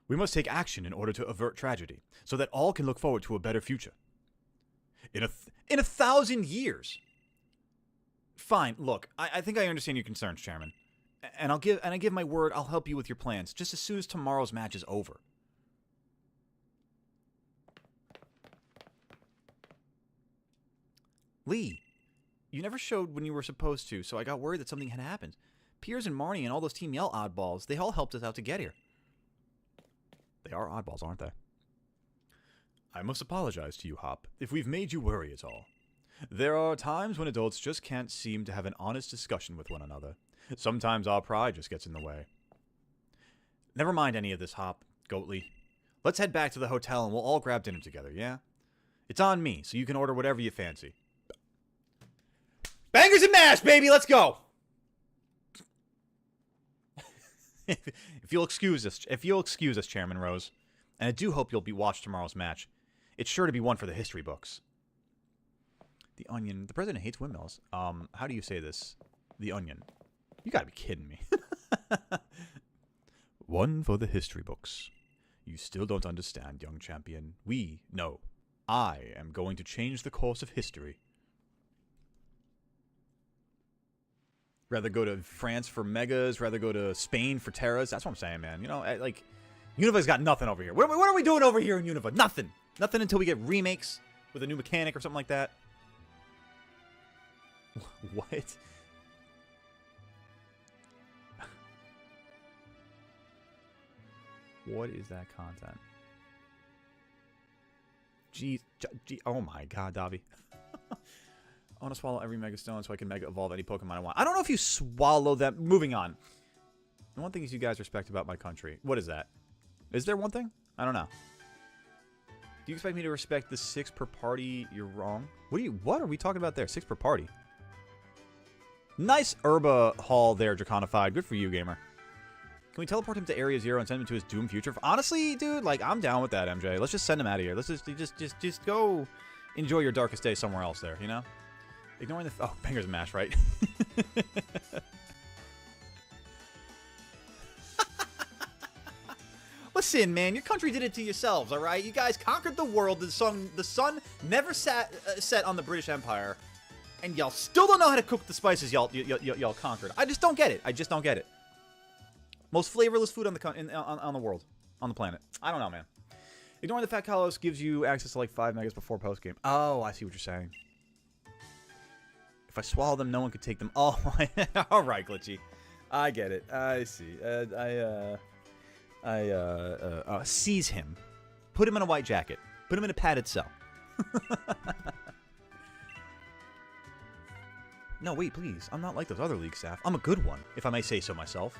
We must take action in order to avert tragedy, so that all can look forward to a better future. In 1,000 years. Fine. Look, I think I understand your concerns, Chairman, and I give my word I'll help you with your plans just as soon as tomorrow's match is over. Lee, you never showed when you were supposed to, so I got worried that something had happened. Piers and Marnie and all those Team Yell oddballs, they all helped us out to get here. They are oddballs, aren't they? I must apologize to you, Hop, if we've made you worry at all. There are times when adults just can't seem to have an honest discussion with one another. Sometimes our pride just gets in the way. Never mind any of this, Hop, Goatly. Let's head back to the hotel and we'll all grab dinner together, yeah? It's on me, so you can order whatever you fancy. Bangers and mash, baby, let's go! If you'll excuse us, Chairman Rose, and I do hope you'll watch tomorrow's match. It's sure to be one for the history books. The Onion. The president hates windmills. How do you say this? The Onion. You gotta be kidding me. One for the history books. You still don't understand, young champion. I am going to change the course of history. Rather go to France for megas, rather go to Spain for terras. That's what I'm saying, man. You know, like, Univa's got nothing over here. What are we doing over here in Univa? Nothing. Nothing until we get remakes with a new mechanic or something like that. What? What is that content? Jeez. Oh my god, Davi. I want to swallow every Mega Stone so I can Mega Evolve any Pokemon I want. I don't know if you swallow them. Moving on. And one thing is you guys respect about my country. What is that? Is there one thing? I don't know. Do you expect me to respect the 6 per party? You're wrong. What are we talking about there? 6 per party. Nice Herba haul there, Draconified. Good for you, gamer. Can we teleport him to Area 0 and send him to his doomed future? Honestly, dude, like, I'm down with that, MJ. Let's just send him out of here. Let's just go enjoy your darkest day somewhere else there, you know? Ignoring the... Oh, bangers and mash, right? Listen, man, your country did it to yourselves, all right? You guys conquered the world. The sun never set on the British Empire, and y'all still don't know how to cook the spices y'all conquered. I just don't get it. I just don't get it. Most flavorless food on the world, on the planet. I don't know, man. Ignoring the fact Kalos gives you access to like 5 megas before post game. Oh, I see what you're saying. If I swallow them, no one could take them. Oh, all right, Glitchy. I get it. I see. Seize him. Put him in a white jacket. Put him in a padded cell. No, wait, please. I'm not like those other league staff. I'm a good one, if I may say so myself.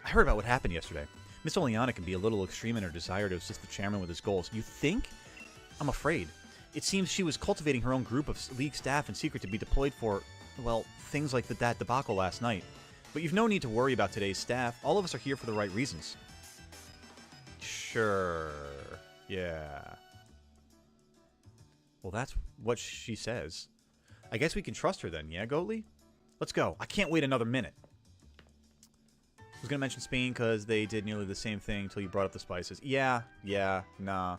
I heard about what happened yesterday. Miss Oleana can be a little extreme in her desire to assist the chairman with his goals. You think? I'm afraid. It seems she was cultivating her own group of league staff in secret to be deployed for, well, things like that debacle last night. But you've no need to worry about today's staff. All of us are here for the right reasons. Sure. Yeah. Well, that's what she says. I guess we can trust her then, yeah, Goatly? Let's go. I can't wait another minute. I was going to mention Spain because they did nearly the same thing until you brought up the spices. Yeah, nah.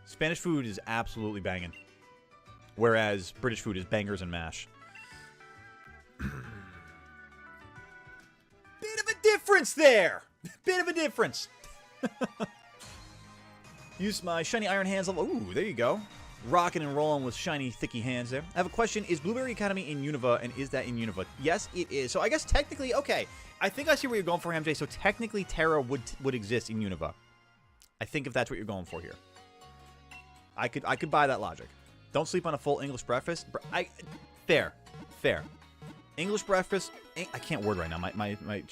Spanish food is absolutely banging. Whereas British food is bangers and mash. Bit of a difference there! Bit of a difference. Use my shiny iron hands level. Ooh, there you go. Rocking and rolling with shiny, thicky hands there. I have a question. Is Blueberry Academy in Unova, and is that in Unova? Yes, it is. So I guess technically, okay. I think I see where you're going for, MJ. So technically, Terra would exist in Unova. I think if that's what you're going for here. I could buy that logic. Don't sleep on a full English breakfast. Fair. English breakfast. I can't word right now.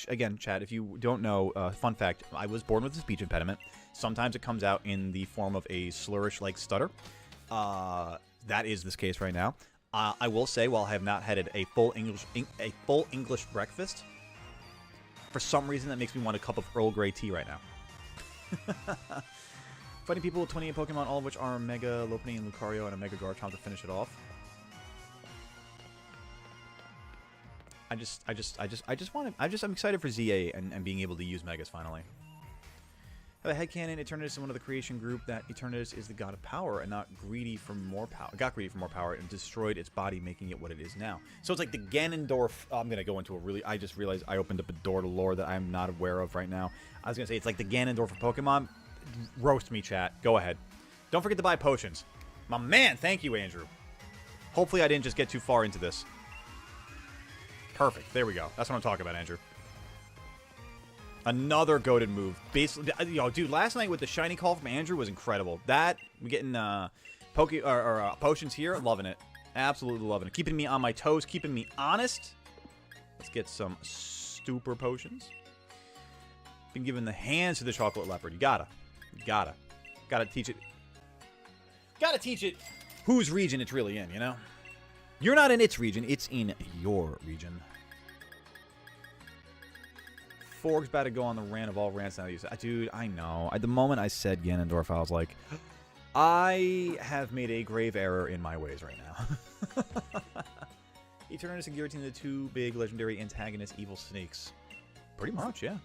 Again, Chad, if you don't know, fun fact, I was born with a speech impediment. Sometimes it comes out in the form of a slurish like stutter. That is this case right now. I will say, while I have not had a full English breakfast, for some reason that makes me want a cup of Earl Grey tea right now. Fighting people with 28 Pokemon, all of which are Mega Lopunny and Lucario, and a Mega Garchomp to finish it off. I'm excited for ZA and being able to use Megas finally. Have a headcanon. Eternatus is one of the creation group that Eternatus is the god of power and not greedy for more power. Got greedy for more power and destroyed its body, making it what it is now. So it's like the Ganondorf. I'm gonna go into a really. I just realized I opened up a door to lore that I'm not aware of right now. I was gonna say it's like the Ganondorf of Pokemon. Roast me, chat. Go ahead. Don't forget to buy potions. My man, thank you, Andrew. Hopefully I didn't just get too far into this. Perfect. There we go. That's what I'm talking about, Andrew. Another goated move. Basically, yo, dude, last night with the shiny call from Andrew was incredible. That, we're getting potions here. Loving it. Absolutely loving it. Keeping me on my toes. Keeping me honest. Let's get some super potions. Been given the hands to the chocolate leopard. You gotta teach it. Gotta teach it whose region it's really in, you know? You're not in its region. It's in your region. Forg's about to go on the rant of all rants now. Dude, I know. At the moment I said Ganondorf, I was like, I have made a grave error in my ways right now. Eternatus and Giratina, the two big legendary antagonist evil snakes. Pretty much, yeah.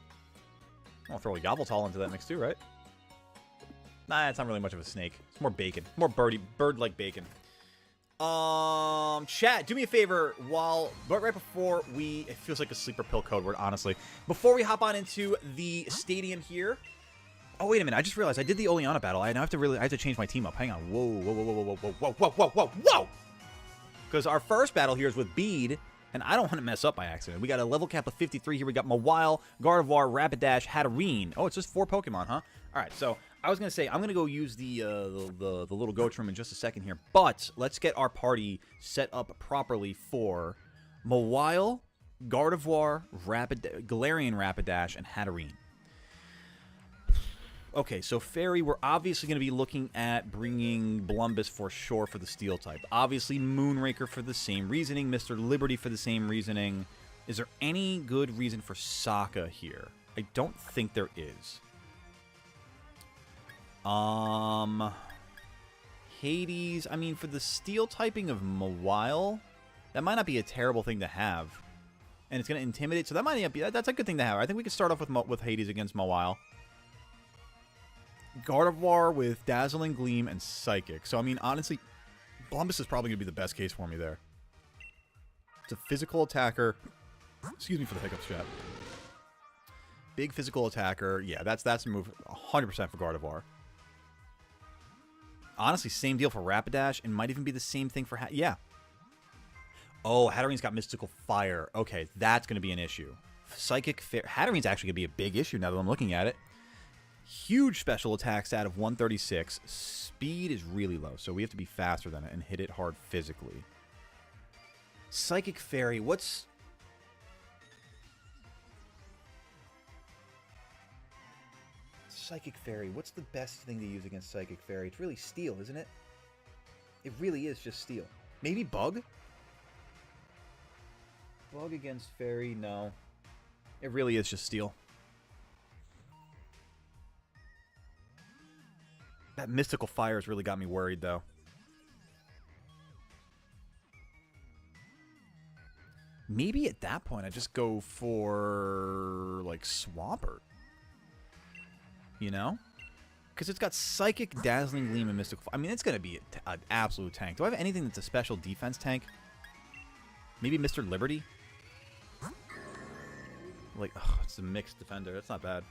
I'll throw a Yveltal into that mix too, right? Nah, it's not really much of a snake. It's more bacon. More bird-like bacon. Chat, do me a favor right before it feels like a sleeper pill code word, honestly. Before we hop on into the stadium here. Oh, wait a minute. I just realized I did the Oleana battle. I have to change my team up. Hang on. Whoa. Because our first battle here is with Bede, and I don't want to mess up by accident. We got a level cap of 53 here. We got Mawile, Gardevoir, Rapidash, Hatterene. Oh, it's just 4 Pokemon, huh? All right, so I was going to say, I'm going to go use the little goat room in just a second here. But let's get our party set up properly for Mawile, Gardevoir, Galarian Rapidash, and Hatterene. Okay, so Fairy, we're obviously going to be looking at bringing Blumbus for sure for the Steel type. Obviously, Moonraker for the same reasoning, Mr. Liberty for the same reasoning. Is there any good reason for Sokka here? I don't think there is. Hades, I mean, for the Steel typing of Mawile, that might not be a terrible thing to have. And it's going to intimidate, so that might not be, that's a good thing to have. I think we could start off with Hades against Mawile. Gardevoir with Dazzling Gleam and Psychic. So, I mean, honestly, Blumbus is probably going to be the best case for me there. It's a physical attacker. Excuse me for the hiccups, chat. Big physical attacker. Yeah, that's a move 100% for Gardevoir. Honestly, same deal for Rapidash, and might even be the same thing for yeah. Oh, Hatterene's got Mystical Fire. Okay, that's going to be an issue. Psychic Hatterene's actually going to be a big issue now that I'm looking at it. Huge special attack stat of 136. Speed is really low, so we have to be faster than it and hit it hard physically. Psychic Fairy, what's... Psychic Fairy, what's the best thing to use against Psychic Fairy? It's really Steel, isn't it? It really is just Steel. Maybe Bug? Bug against Fairy? No. It really is just Steel. That Mystical Fire has really got me worried, though. Maybe at that point I just go for, like, Swampert. You know? Because it's got Psychic, Dazzling Gleam, and Mystical Fire. I mean, it's going to be an absolute tank. Do I have anything that's a special defense tank? Maybe Mr. Liberty? Like, oh, it's a mixed defender. That's not bad.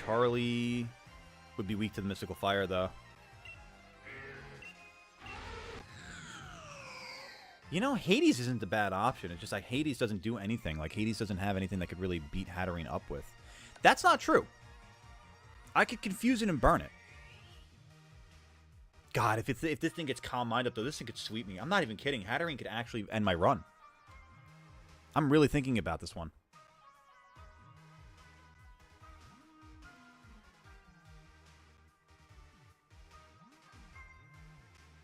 Charlie would be weak to the Mystical Fire, though. You know, Hades isn't a bad option. It's just like Hades doesn't do anything. Like, Hades doesn't have anything that could really beat Hatterene up with. That's not true. I could confuse it and burn it. God, if this thing gets Calm Mind up, though, this thing could sweep me. I'm not even kidding. Hatterene could actually end my run. I'm really thinking about this one.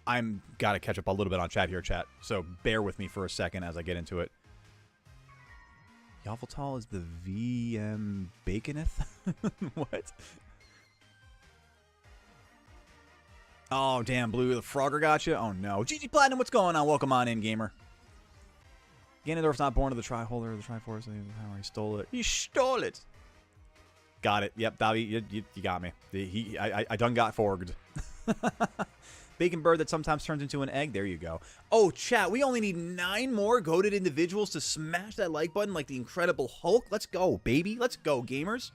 I'm gotta catch up a little bit on chat here, chat. So bear with me for a second as I get into it. Yveltal is the VM Baconeth? What? Oh, damn, Blue. The Frogger got you? Oh, no. GG Platinum, what's going on? Welcome on in, gamer. Ganondorf's not born to the Tri-Holder or the Triforce. He stole it. He stole it. Got it. Yep, Davi, you got me. I done got forged. Bacon bird that sometimes turns into an egg. There you go. Oh, chat, we only need 9 more goated individuals to smash that like button like the Incredible Hulk. Let's go, baby. Let's go, gamers.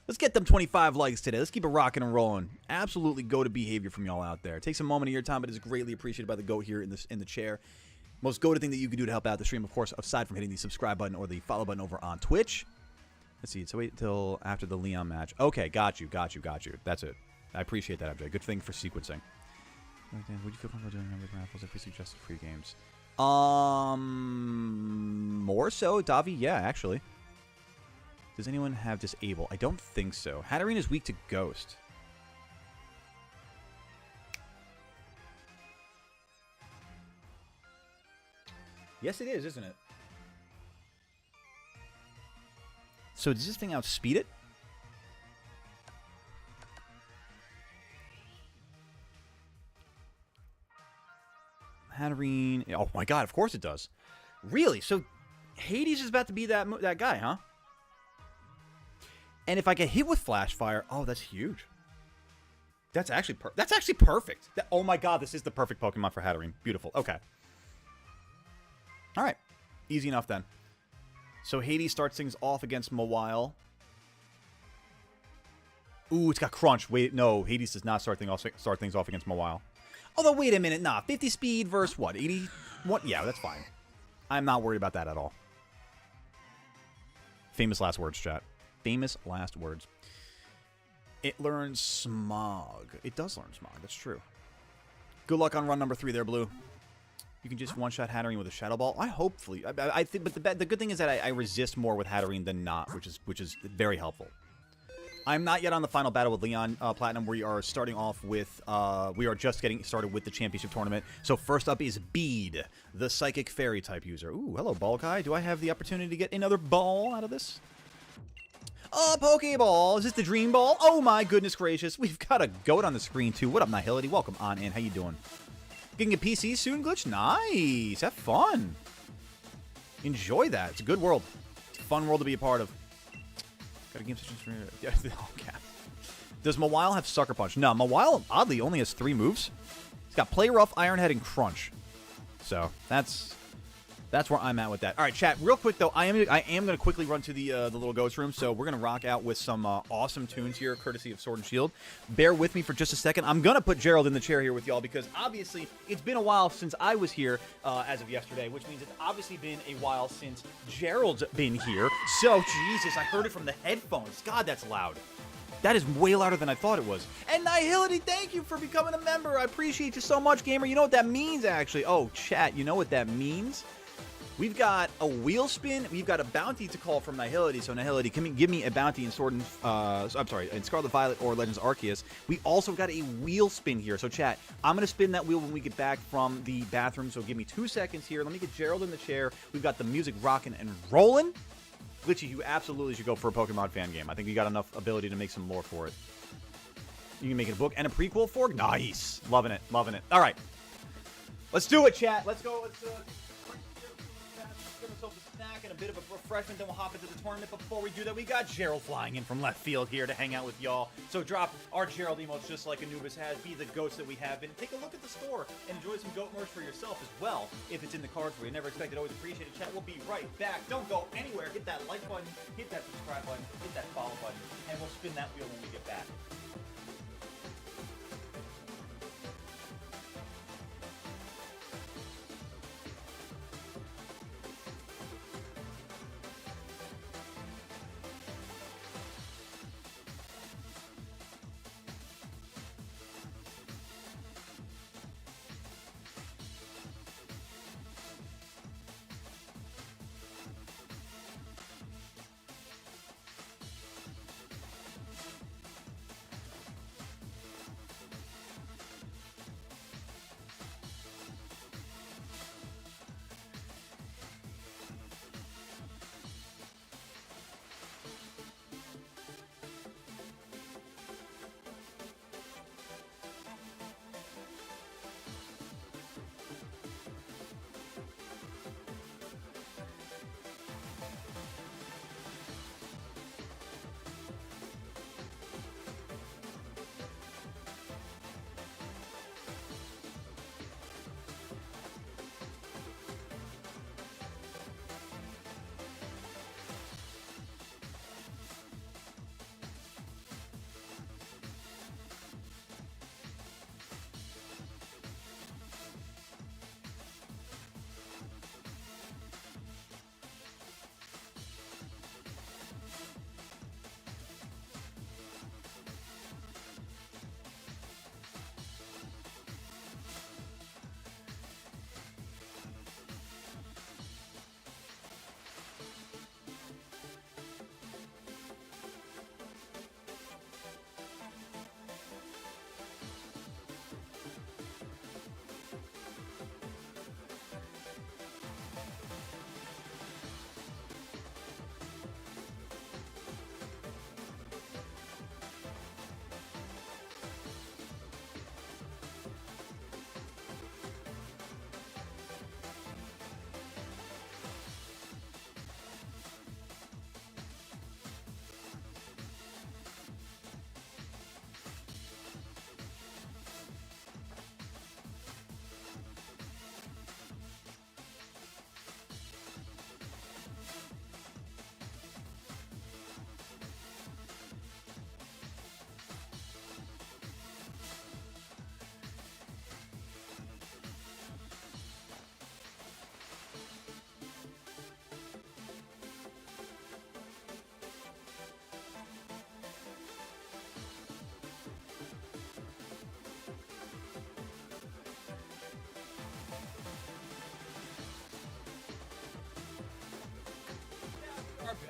Let's get them 25 likes today. Let's keep it rocking and rolling. Absolutely goated behavior from y'all out there. It takes a moment of your time, but it is greatly appreciated by the goat here in the chair. Most goated thing that you can do to help out the stream, of course, aside from hitting the subscribe button or the follow button over on Twitch. Let's see. So wait until after the Leon match. Okay, got you. That's it. I appreciate that, MJ. Good thing for sequencing. Would you feel comfortable doing numbered raffles if we suggested free games? More so, Davi. Yeah, actually. Does anyone have disable? I don't think so. Hatterene is weak to Ghost. Yes, it is, isn't it? So does this thing outspeed it? Hatterene. Oh my god, of course it does. Really? So Hades is about to be that guy, huh? And if I get hit with Flash Fire, oh, that's huge. That's actually perfect. Oh my god, this is the perfect Pokemon for Hatterene. Beautiful. Okay. All right. Easy enough then. So Hades starts things off against Mawile. Ooh, it's got Crunch. Wait, no, Hades does not start things off against Mawile. Although, wait a minute, nah, 50 speed versus what, 80? What? Yeah, that's fine. I'm not worried about that at all. Famous last words, chat. Famous last words. It learns Smog. It does learn Smog, that's true. Good luck on run number 3 there, Blue. You can just one-shot Hatterene with a Shadow Ball. I think, but the good thing is that I resist more with Hatterene than not, which is very helpful. I'm not yet on the final battle with Leon Platinum. We are starting off with, we are just getting started with the championship tournament. So first up is Bede, the Psychic Fairy type user. Ooh, hello, Balkai. Do I have the opportunity to get another ball out of this? Pokeball. Is this the Dream Ball? Oh my goodness gracious. We've got a goat on the screen too. What up, Nihility? Welcome on in. How you doing? Getting a PC soon, Glitch? Nice. Have fun. Enjoy that. It's a good world. It's a fun world to be a part of. Got a game session for okay. Does Mawile have Sucker Punch? No, Mawile, oddly, only has 3 moves. It's got Play Rough, Iron Head, and Crunch. So, that's where I'm at with that. All right, chat, real quick, though, I am going to quickly run to the little ghost room, so we're going to rock out with some awesome tunes here, courtesy of Sword and Shield. Bear with me for just a second. I'm going to put Gerald in the chair here with y'all, because obviously, it's been a while since I was here as of yesterday, which means it's obviously been a while since Gerald's been here. So, Jesus, I heard it from the headphones. God, that's loud. That is way louder than I thought it was. And Nihility, thank you for becoming a member. I appreciate you so much, gamer. You know what that means, actually. Oh, chat, you know what that means? We've got a wheel spin. We've got a bounty to call from Nihility. So Nihility, give me a bounty in in Scarlet Violet or Legends Arceus. We also got a wheel spin here. So chat, I'm gonna spin that wheel when we get back from the bathroom. So give me 2 seconds here. Let me get Gerald in the chair. We've got the music rocking and rolling. Glitchy, you absolutely should go for a Pokemon fan game. I think you got enough ability to make some lore for it. You can make it a book and a prequel for it. Nice, loving it, loving it. All right, let's do it, chat. Let's go. Let's. ourselves a snack and a bit of a refreshment, then we'll hop into the tournament. But before we do that, we got Gerald flying in from left field here to hang out with y'all. So drop our Gerald emotes just like Anubis has. Be the goats that we have been. Take a look at the store and enjoy some goat merch for yourself as well. If it's in the cards for you. Never expected, always appreciated. Chat, we'll be right back. Don't go anywhere. Hit that like button, hit that subscribe button, hit that follow button, and we'll spin that wheel when we get back.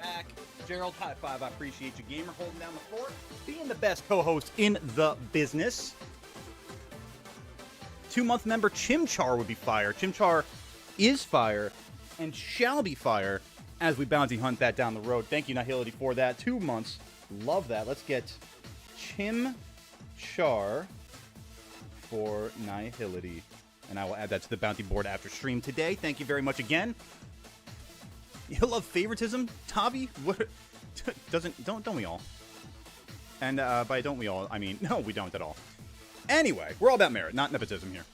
Back. Gerald, high five. I appreciate you, gamer, holding down the fort, being the best co-host in the business. 2-month member Chimchar would be fire. Chimchar is fire and shall be fire as we bounty hunt that down the road. Thank you, Nihility, for that. 2 months. Love that. Let's get Chimchar for Nihility. And I will add that to the bounty board after stream today. Thank you very much again. You love favoritism, Tavi? What? Don't we all? And by don't we all, I mean, no, we don't at all. Anyway, we're all about merit, not nepotism here.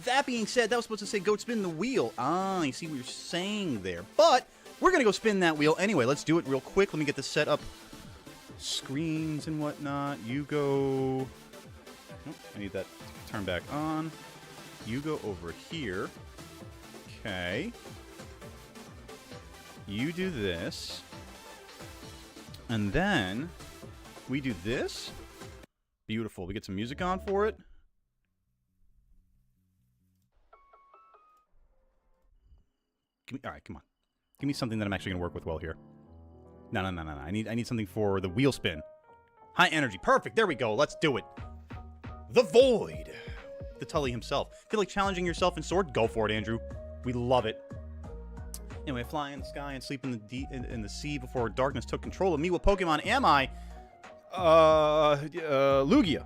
That being said, that was supposed to say go spin the wheel. Ah, I see what you're saying there. But we're going to go spin that wheel anyway. Let's do it real quick. Let me get this set up. Screens and whatnot. You go... Oh, I need that to turn back on. You go over here. Okay. You do this. And then we do this. Beautiful. We get some music on for it. All right, come on. Give me something that I'm actually going to work with well here. No. I need something for the wheel spin. High energy. Perfect. There we go. Let's do it. The Void. The Tully himself. Feel like challenging yourself in Sword? Go for it, Andrew. We love it. Anyway, fly in the sky and sleep in the sea before darkness took control of me. What Pokemon am I? Lugia.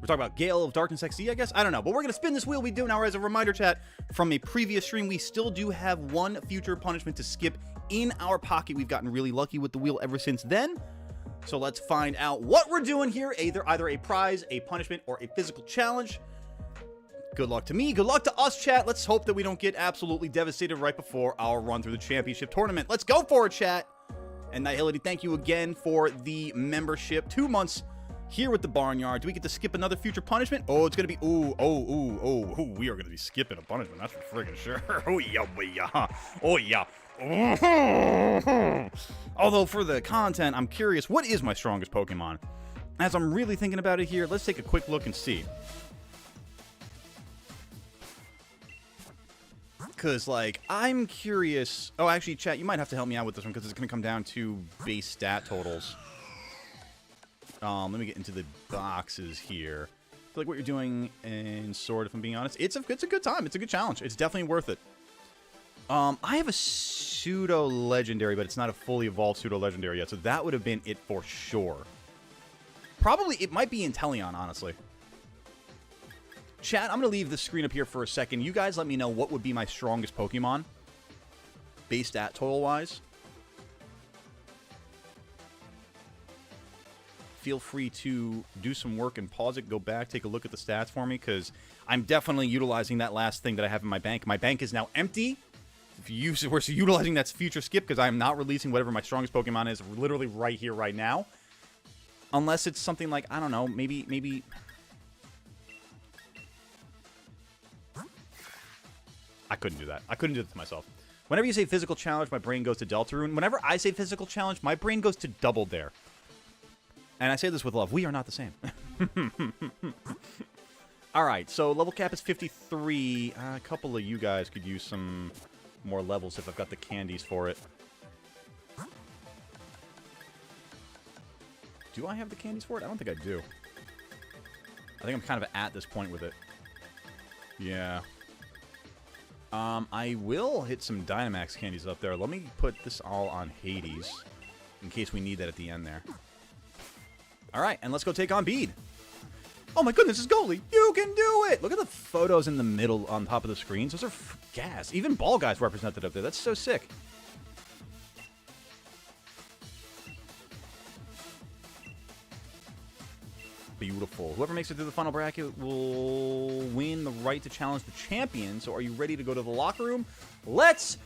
We're talking about Gale of Darkness XC, I guess? I don't know. But we're going to spin this wheel. We do now. As a reminder, chat, from a previous stream, we still do have one future punishment to skip in our pocket. We've gotten really lucky with the wheel ever since then. So let's find out what we're doing here. Either a prize, a punishment, or a physical challenge. Good luck to me. Good luck to us, chat. Let's hope that we don't get absolutely devastated right before our run through the championship tournament. Let's go for it, chat. And Nihility, thank you again for the membership. 2 months here with the Barnyard. Do we get to skip another future punishment? Oh, it's going to be... Ooh, we are going to be skipping a punishment. That's for friggin' sure. Oh, yeah. Oh, yeah. Although, for the content, I'm curious, what is my strongest Pokemon? As I'm really thinking about it here, let's take a quick look and see. Because, like, I'm curious... Oh, actually, chat, you might have to help me out with this one, because it's going to come down to base stat totals. Let me get into the boxes here. I feel like what you're doing in Sword, if I'm being honest, it's a good time. It's a good challenge. It's definitely worth it. I have a pseudo-legendary, but it's not a fully evolved pseudo-legendary yet, so that would have been it for sure. Probably, it might be Inteleon, honestly. Chat, I'm going to leave the screen up here for a second. You guys let me know what would be my strongest Pokemon, base stat total-wise. Feel free to do some work and pause it, go back, take a look at the stats for me, because I'm definitely utilizing that last thing that I have in my bank. My bank is now empty. We're utilizing that future skip, because I am not releasing whatever my strongest Pokemon is literally right here, right now. Unless it's something like, I don't know, maybe... I couldn't do that. I couldn't do it to myself. Whenever you say physical challenge, my brain goes to Deltarune. Whenever I say physical challenge, my brain goes to Double Dare. And I say this with love. We are not the same. All right, so level cap is 53. A couple of you guys could use some more levels if I've got the candies for it. Do I have the candies for it? I don't think I do. I think I'm kind of at this point with it. Yeah. I will hit some Dynamax candies up there. Let me put this all on Hades in case we need that at the end there. All right, and let's go take on Bede. Oh my goodness, it's Goalie. You can do it. Look at the photos in the middle on top of the screens. Those are gas. Even Ball Guy's represented up there. That's so sick. Beautiful. Whoever makes it through the final bracket will win the right to challenge the champion. So are you ready to go to the locker room? Let's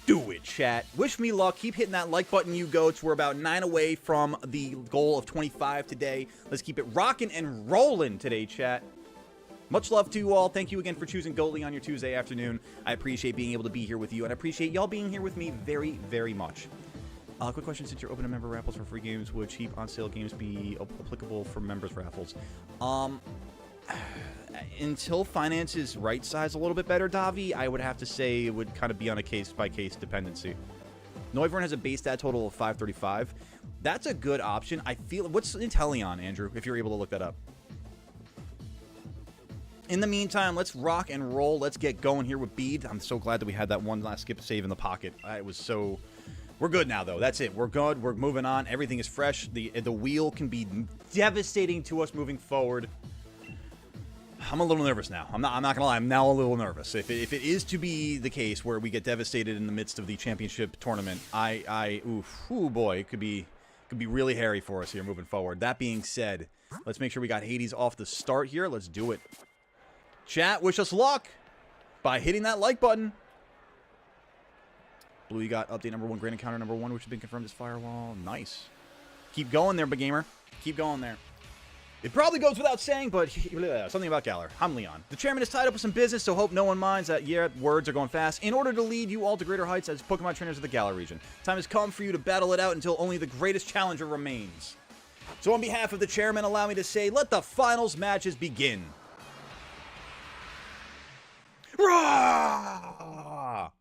do it, chat. Wish me luck. Keep hitting that like button, you goats. We're about 9 away from the goal of 25 today. Let's keep it rocking and rolling today, chat. Much love to you all. Thank you again for choosing Goalie on your Tuesday afternoon. I appreciate being able to be here with you, and I appreciate y'all being here with me very, very much. Quick question, since you're open to member raffles for free games, would cheap on-sale games be applicable for members raffles? Until finance is right-sized a little bit better, Davi, I would have to say it would kind of be on a case-by-case dependency. Noivern has a base stat total of 535. That's a good option. I feel... What's Inteleon, Andrew, if you're able to look that up? In the meantime, let's rock and roll. Let's get going here with Bede. I'm so glad that we had that one last skip save in the pocket. It was so... We're good now, though. That's it. We're good. We're moving on. Everything is fresh. The wheel can be devastating to us moving forward. I'm a little nervous now. I'm not gonna lie. I'm now a little nervous. If it is to be the case where we get devastated in the midst of the championship tournament, ooh boy, it could be really hairy for us here moving forward. That being said, let's make sure we got Hades off the start here. Let's do it. Chat, wish us luck by hitting that like button. Blue, you got update number 1, Grand Encounter number 1, which has been confirmed as Firewall. Nice. Keep going there, big gamer. Keep going there. It probably goes without saying, but something about Galar. I'm Leon. The chairman is tied up with some business, so hope no one minds that, yeah, words are going fast. In order to lead you all to greater heights as Pokemon trainers of the Galar region, time has come for you to battle it out until only the greatest challenger remains. So on behalf of the chairman, allow me to say, let the finals matches begin. Rah!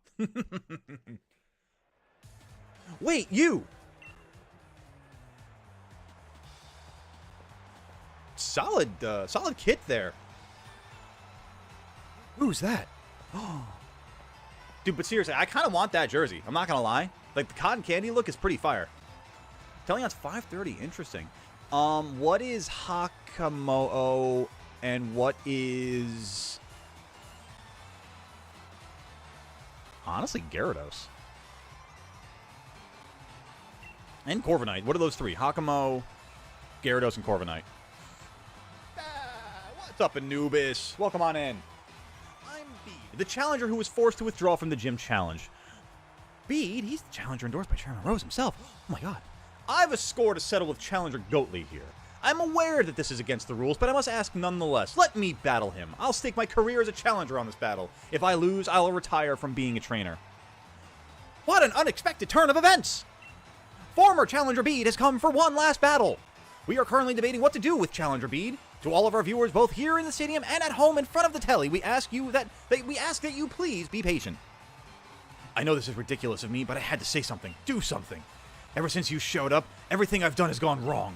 Wait, you! Solid kit there. Who's that? Dude, but seriously, I kind of want that jersey. I'm not gonna lie. Like, the cotton candy look is pretty fire. Teleon's 530. Interesting. What is Hakamo'o And what is... honestly, Gyarados. And Corviknight. What are those three? Hakamo, Gyarados, and Corviknight. What's up, Anubis? Welcome on in. I'm Bede, the challenger who was forced to withdraw from the gym challenge. Bede? He's the challenger endorsed by Chairman Rose himself. Oh my god. I have a score to settle with Challenger Goatly here. I'm aware that this is against the rules, but I must ask nonetheless. Let me battle him. I'll stake my career as a challenger on this battle. If I lose, I'll retire from being a trainer. What an unexpected turn of events! Former Challenger Bede has come for one last battle. We are currently debating what to do with Challenger Bede. To all of our viewers, both here in the stadium and at home in front of the telly, we ask that you please be patient. I know this is ridiculous of me, but I had to say something. Do something. Ever since you showed up, everything I've done has gone wrong.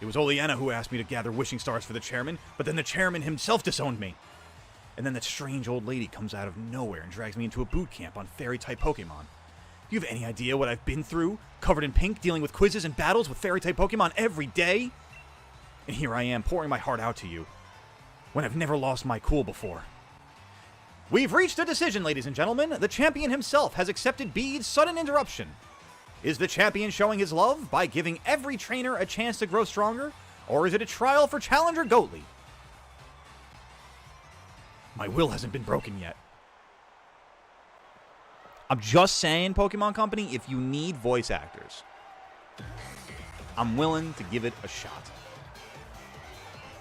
It was Oleana who asked me to gather wishing stars for the chairman, but then the chairman himself disowned me. And then that strange old lady comes out of nowhere and drags me into a boot camp on fairy-type Pokemon. Do you have any idea what I've been through? Covered in pink, dealing with quizzes and battles with fairy-type Pokemon every day? And here I am, pouring my heart out to you, when I've never lost my cool before. We've reached a decision, ladies and gentlemen. The champion himself has accepted Bede's sudden interruption. Is the champion showing his love by giving every trainer a chance to grow stronger? Or is it a trial for Challenger Goatly? My will hasn't been broken yet. I'm just saying, Pokemon Company, if you need voice actors, I'm willing to give it a shot.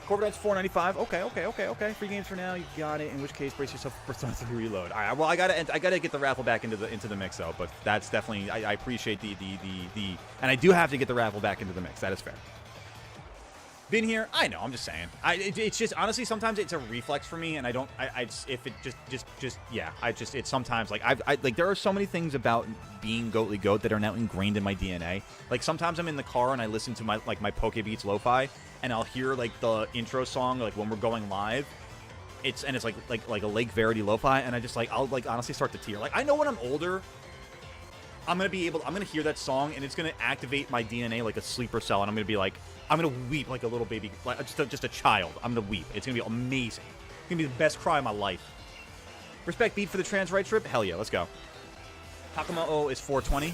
Corviknight's $4.95. Okay. Free games for now. You got it. In which case, brace yourself for Persona 3 Reload. All right. Well, I gotta get the raffle back into the mix though. But that's definitely I appreciate the and I do have to get the raffle back into the mix. That is fair. Been here. I know. I'm just saying. It's just honestly sometimes it's a reflex for me, and I don't. If it it's sometimes like like there are so many things about being Goatly Goat that are now ingrained in my DNA. Like sometimes I'm in the car and I listen to my Pokebeats lo-fi. And I'll hear like the intro song like when we're going live. It's like a Lake Verity lo-fi, and I'll honestly start to tear. Like I know when I'm older, I'm gonna hear that song and it's gonna activate my DNA like a sleeper cell, and I'm gonna weep like a little baby, like just a child. I'm gonna weep. It's gonna be amazing. It's gonna be the best cry of my life. Respect Bede for the trans right trip. Hell yeah, let's go. Hakamo is 420.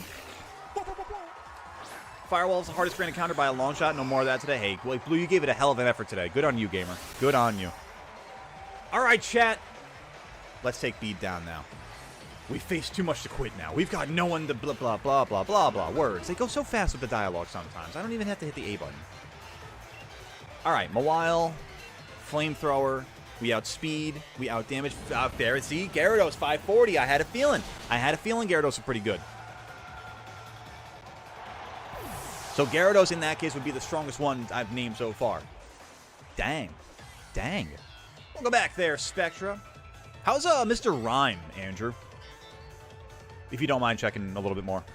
Firewall is the hardest grand encounter by a long shot. No more of that today. Hey, Blue, you gave it a hell of an effort today. Good on you, gamer. Good on you. All right, chat. Let's take Bede down now. We face too much to quit now. We've got no one to blah, blah, blah, blah, blah, blah. Words. They go so fast with the dialogue sometimes. I don't even have to hit the A button. All right, Mawile, Flamethrower. We outspeed. We outdamage. Pharisee, Gyarados, 540. I had a feeling. Gyarados was pretty good. So Gyarados, in that case, would be the strongest one I've named so far. Dang. Welcome back there, Spectra. How's Mr. Rhyme, Andrew? If you don't mind checking a little bit more.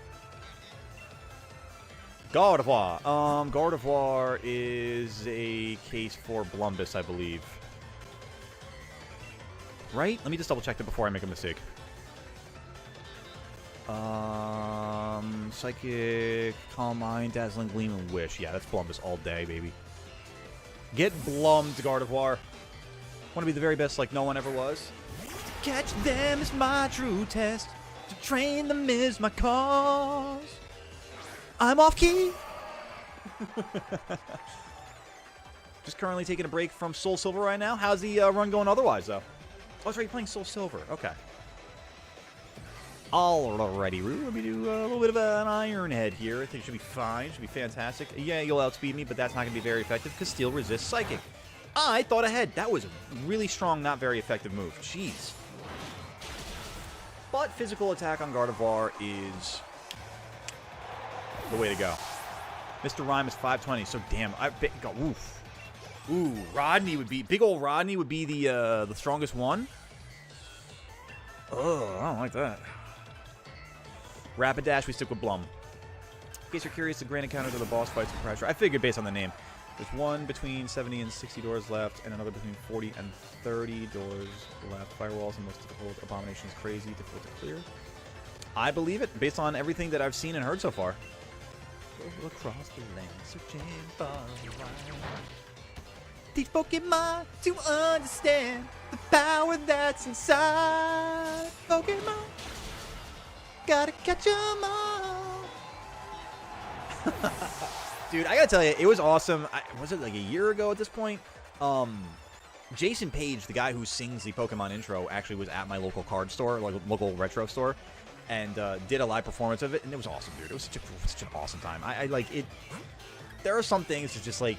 Gardevoir. Gardevoir is a case for Blumbus, I believe. Right? Let me just double check that before I make a mistake. Psychic, Calm Mind, Dazzling Gleam, and Wish. Yeah, that's Blumbus all day, baby. Get blummed, Gardevoir. Want to be the very best like no one ever was? To catch them is my true test. To train them is my cause. I'm off key. Just currently taking a break from Soul Silver right now. How's the run going otherwise, though? Oh, that's right, you're playing Soul Silver. Okay. Alrighty, let me do a little bit of an Iron Head here. I think it should be fine. Should be fantastic. Yeah, you'll outspeed me, but that's not going to be very effective because Steel resists Psychic. I thought ahead. That was a really strong, not very effective move. Jeez. But physical attack on Gardevoir is the way to go. Mr. Rhyme is 520, so damn. Oof. Ooh, Rodney would be... Big ol' Rodney would be the strongest one. Oh, I don't like that. Rapidash, we stick with Blum. In case you're curious, the grand encounters are the boss fights and pressure. I figured based on the name. There's one between 70 and 60 doors left, and another between 40 and 30 doors left. Firewalls and most difficult. Abominations crazy, difficult to clear. I believe it, based on everything that I've seen and heard so far. Go across the land, searching for the Teach Pokemon to understand the power that's inside Pokemon. Gotta catch 'em all. Dude, I gotta tell you, it was awesome. Was it like a year ago at this point? Jason Page, the guy who sings the Pokemon intro, actually was at my local card store, like local retro store, and did a live performance of it, and it was awesome, dude. It was such an awesome time. I like it. There are some things that just like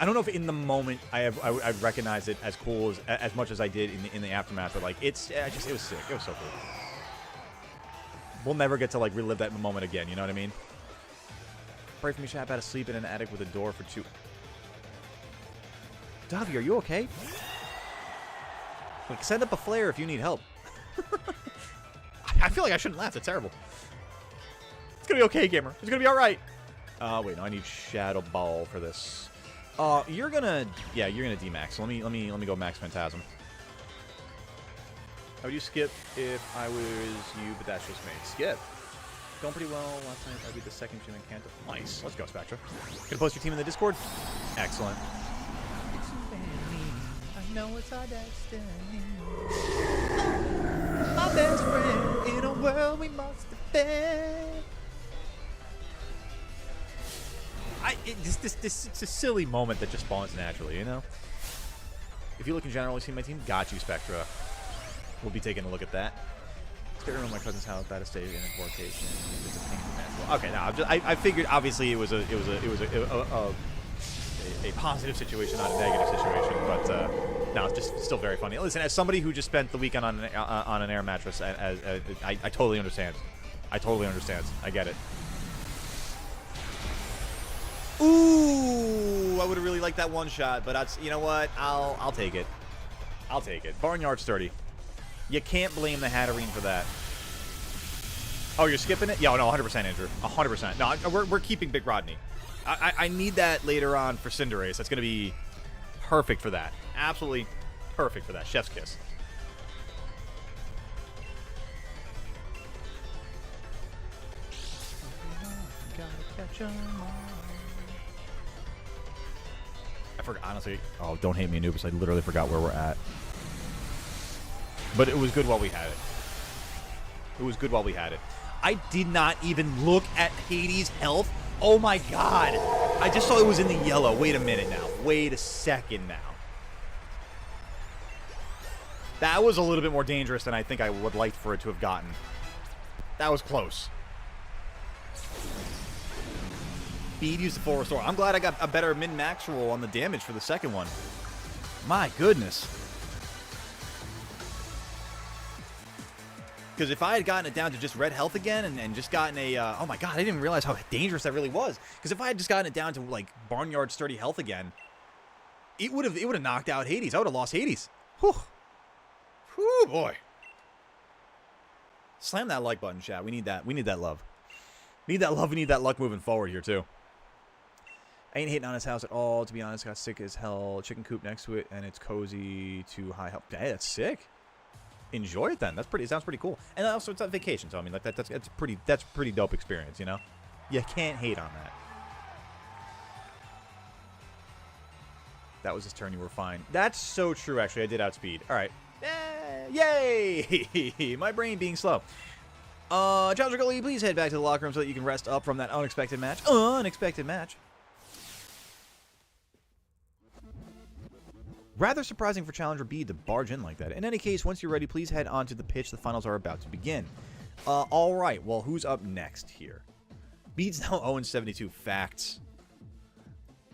I don't know if in the moment I'd recognize it as cool as much as I did in the aftermath, but like it was sick. It was so cool. We'll never get to like relive that moment again. You know what I mean? Pray for me, Chap, out of sleep in an attic with a door for 2. Davi, are you okay? Like, send up a flare if you need help. I feel like I shouldn't laugh. That's terrible. It's gonna be okay, gamer. It's gonna be all right. Wait, no, I need Shadow Ball for this. You're gonna D-max. So let me go Max Phantasm. How would you skip if I was you? But that's just me. Skip. Going pretty well. Last night I beat the second gym in Kanto. Nice. Let's go, Spectra. Gonna post your team in the Discord. Excellent. I know it's our destiny. My best friend in a world we must defend. It's a silly moment that just spawns naturally, you know? If you look in general, you see my team. Got you, Spectra. We'll be taking a look at that. Stay around my cousin's house, bad estate, in a location. It's a painful natural. Okay, now I figured obviously it was a positive situation, not a negative situation, but no, it's just still very funny. Listen, as somebody who just spent the weekend on an air mattress, I totally understand. I totally understand. I get it. Ooh, I would have really liked that one shot, but you know what? I'll take it. I'll take it. Barnyard sturdy. You can't blame the Hatterene for that. Oh, you're skipping it? Yeah, no, 100% Andrew. 100%. No, we're keeping Big Rodney. I need that later on for Cinderace. That's going to be perfect for that. Absolutely perfect for that. Chef's kiss. Gotta catch 'em all. I forgot, honestly. Oh, don't hate me, Anubis. I literally forgot where we're at. But it was good while we had it. It was good while we had it. I did not even look at Hades' health. Oh my god. I just saw it was in the yellow. Wait a minute now. Wait a second now. That was a little bit more dangerous than I think I would like for it to have gotten. That was close. Speed used the full restore. I'm glad I got a better min-max roll on the damage for the second one. My goodness. Because if I had gotten it down to just red health again and just gotten a... oh my god, I didn't realize how dangerous that really was. Because if I had just gotten it down to, like, barnyard sturdy health again, it would have knocked out Hades. I would have lost Hades. Whew. Whew, boy. Slam that like button, chat. We need that. We need that love. We need that love. We need that luck moving forward here, too. I ain't hating on his house at all, to be honest. Got sick as hell. Chicken coop next to it, and it's cozy to high health. Hey, that's sick. Enjoy it then. That's pretty. It sounds pretty cool. And also, it's on vacation, so I mean, like that's pretty dope experience, you know. You can't hate on that. That was his turn. You were fine. That's so true. Actually, I did outspeed. All right. Yay! My brain being slow. Challenger Goalie, please head back to the locker room so that you can rest up from that unexpected match. Unexpected match. Rather surprising for Challenger B to barge in like that. In any case, once you're ready, please head on to the pitch. The finals are about to begin. All right. Well, who's up next here? Bede's now 0-72. Facts.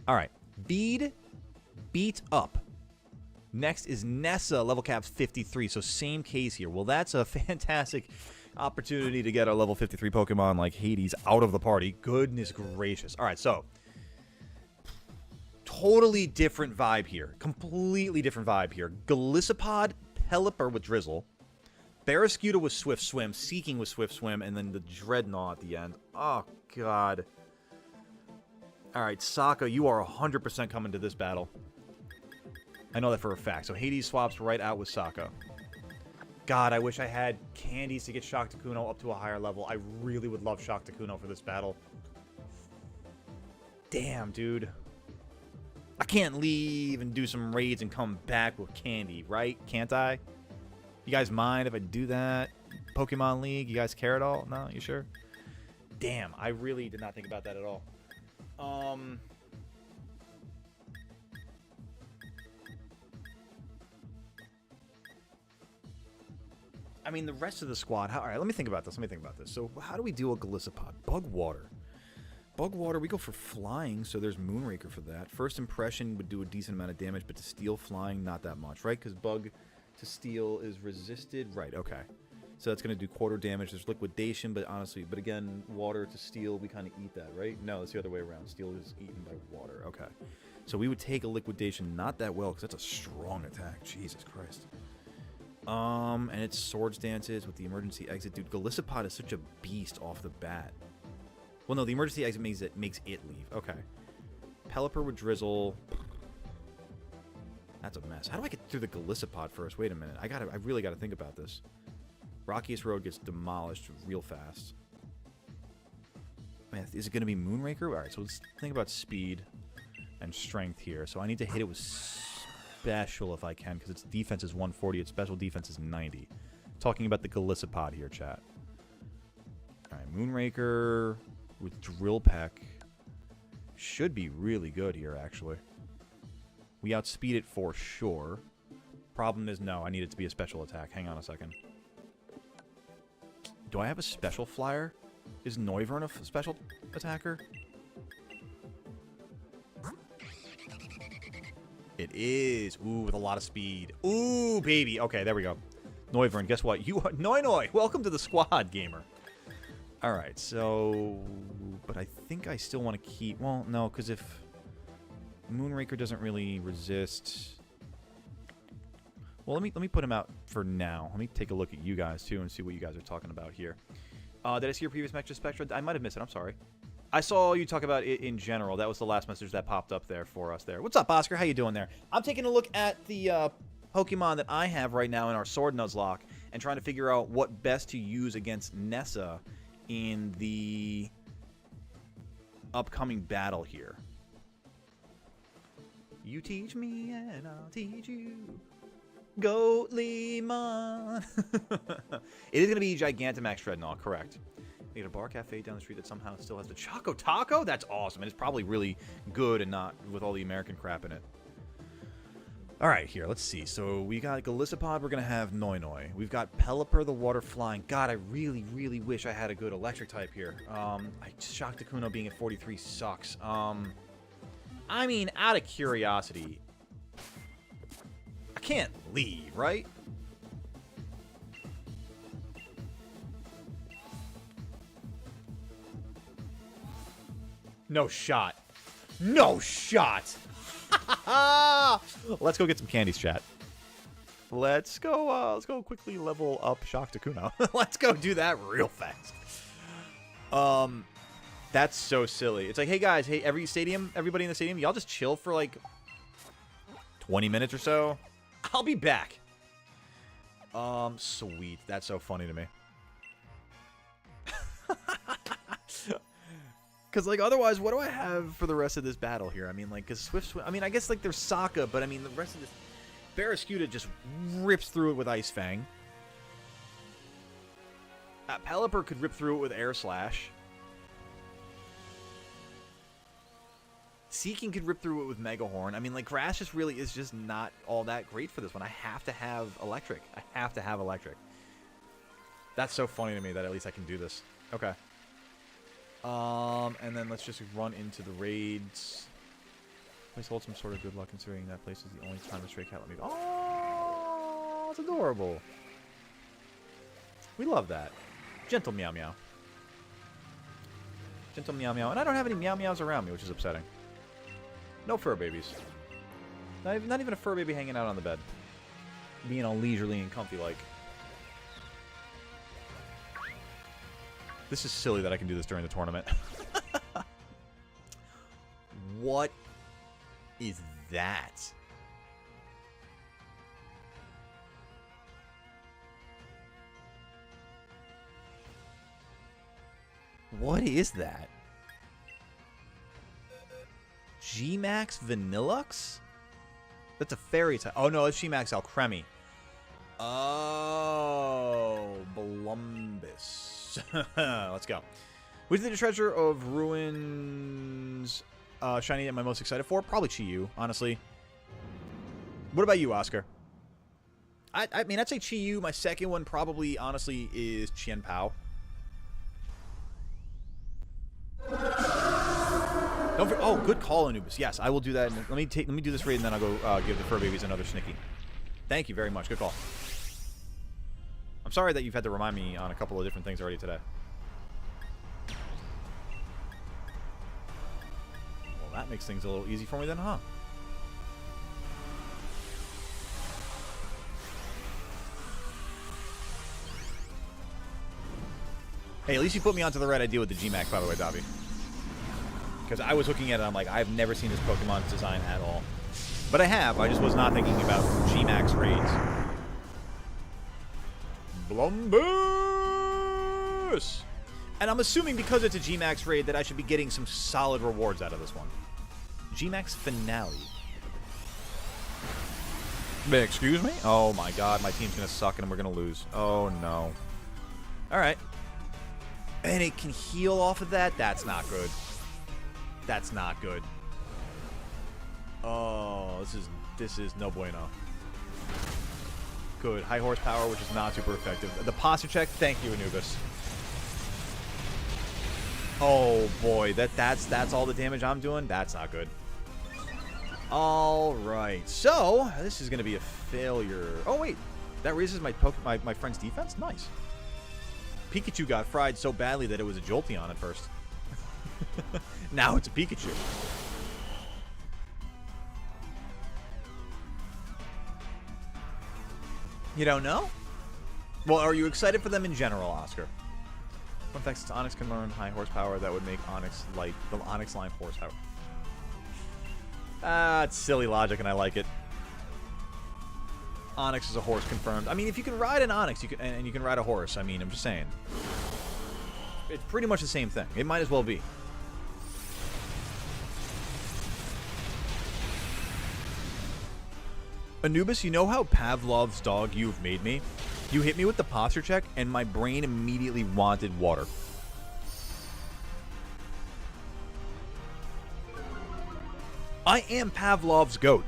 All right. Bede beat up. Next is Nessa, level caps 53. So same case here. Well, that's a fantastic opportunity to get a level 53 Pokemon like Hades out of the party. Goodness gracious. All right, so totally different vibe here. Completely different vibe here. Golisopod, Pelipper with Drizzle. Barraskewda with Swift Swim. Seeking with Swift Swim. And then the Dreadnought at the end. Oh, God. All right, Sokka, you are 100% coming to this battle. I know that for a fact. So Hades swaps right out with Sokka. God, I wish I had candies to get Shaktakuno up to a higher level. I really would love Shaktakuno for this battle. Damn, dude. I can't leave and do some raids and come back with candy, right? Can't I? You guys mind if I do that? Pokemon League, you guys care at all? No? You sure? Damn, I really did not think about that at all. I mean, the rest of the squad... all right, let me think about this. So, how do we deal with Golisopod? Bug Water. Bug Water, we go for flying, so there's Moonraker for that. First Impression would do a decent amount of damage, but to Steel Flying, not that much, right? Because Bug to Steel is resisted. Right, okay. So that's going to do quarter damage. There's Liquidation, but honestly... But again, Water to Steel, we kind of eat that, right? No, it's the other way around. Steel is eaten by Water. Okay. So we would take a Liquidation not that well, because that's a strong attack. Jesus Christ. And it's Swords Dances with the emergency exit. Dude, Golisopod is such a beast off the bat. Well, no, the emergency exit makes it leave. Okay. Pelipper with Drizzle. That's a mess. How do I get through the Golisopod first? Wait a minute. I really gotta think about this. Rockiest Road gets demolished real fast. Man, is it gonna be Moonraker? Alright, so let's think about speed and strength here. So I need to hit it with special if I can, because its defense is 140, its special defense is 90. Talking about the Golisopod here, chat. Alright, Moonraker with Drill Peck should be really good here, actually. We outspeed it for sure. Problem is, no, I need it to be a special attack. Hang on a second. Do I have a special flyer? Is Noivern a special attacker? It is. Ooh, with a lot of speed. Ooh, baby. Okay, there we go. Noivern, guess what? You are... Noi. Welcome to the squad, gamer. Alright, so... But I think I still want to keep... Well, no, because if... Moonraker doesn't really resist... Well, let me put him out for now. Let me take a look at you guys, too, and see what you guys are talking about here. Did I see your previous Mecha Spectra? I might have missed it. I'm sorry. I saw you talk about it in general. That was the last message that popped up there for us there. What's up, Oscar? How you doing there? I'm taking a look at the Pokemon that I have right now in our Sword Nuzlocke and trying to figure out what best to use against Nessa in the upcoming battle here. You teach me and I'll teach you. Goat Lemon. It is going to be Gigantamax Dreadnought, correct. We get a bar cafe down the street that somehow still has the Choco Taco? That's awesome. And it's probably really good and not with all the American crap in it. Alright, here, let's see. So we got Golisopod, we're going to have Noi. We've got Pelipper, the water flying. God, I really, really wish I had a good electric type here. Shock Takuno being at 43 sucks. I mean, out of curiosity, I can't leave, right? No shot. No shot! Let's go get some candies, chat. Let's go quickly level up Shock Takuno. Let's go do that real fast. That's so silly. It's like, hey guys, hey, everybody in the stadium, y'all just chill for like 20 minutes or so. I'll be back. Sweet. That's so funny to me. Because, like, otherwise, what do I have for the rest of this battle here? I mean, like, because Swift... I mean, I guess, like, there's Sokka, but, I mean, the rest of this... Barraskewda just rips through it with Ice Fang. Pelipper could rip through it with Air Slash. Seeking could rip through it with Mega Horn. I mean, like, Grass just really is just not all that great for this one. I have to have Electric. I have to have Electric. That's so funny to me that at least I can do this. Okay. And then let's just run into the raids. Please hold some sort of good luck considering that place is the only time a stray cat let me go. Oh, it's adorable. We love that. Gentle Meow Meow. Gentle Meow Meow. And I don't have any Meow Meows around me, which is upsetting. No fur babies. Not even a fur baby hanging out on the bed. Being all leisurely and comfy like. This is silly that I can do this during the tournament. What is that? What is that? G-Max Vanillux? That's a fairy type. Oh, no, it's G-Max Alcremie. Oh, Blumbus. Let's go. Which is the treasure of ruins shiny am I most excited for? Probably Chi-Yu, honestly. What about you, Oscar? I mean, I'd say Chi-Yu. My second one probably, honestly, is Chien Pao. Oh, good call, Anubis. Yes, I will do that. Let me do this raid, and then I'll go give the fur babies another snicky. Thank you very much. Good call. I'm sorry that you've had to remind me on a couple of different things already today. Well, that makes things a little easy for me then, huh? Hey, at least you put me onto the right idea with the G-Max, by the way, Dobby. Because I was looking at it, I'm like, I've never seen this Pokemon's design at all. But I have. I just was not thinking about G-Max raids. Blumbus! And I'm assuming because it's a G-Max raid that I should be getting some solid rewards out of this one. G-Max Finale. Excuse me? Oh my god, my team's going to suck and we're going to lose. Oh no. Alright. And it can heal off of that? That's not good. That's not good. Oh, this is no bueno. Good. High horsepower, which is not super effective. The posture check, thank you, Anubis. Oh boy, that's all the damage I'm doing? That's not good. Alright, so this is gonna be a failure. Oh wait, that raises my friend's defense? Nice. Pikachu got fried so badly that it was a Jolteon at first. Now it's a Pikachu. You don't know? Well, are you excited for them in general, Oscar? Fun fact, since Onix can learn high horsepower, that would make Onix like the Onix line horsepower. It's silly logic, and I like it. Onix is a horse confirmed. I mean, if you can ride an Onix, you can ride a horse. I mean, I'm just saying. It's pretty much the same thing. It might as well be. Anubis, you know how Pavlov's dog you've made me? You hit me with the posture check, and my brain immediately wanted water. I am Pavlov's goat.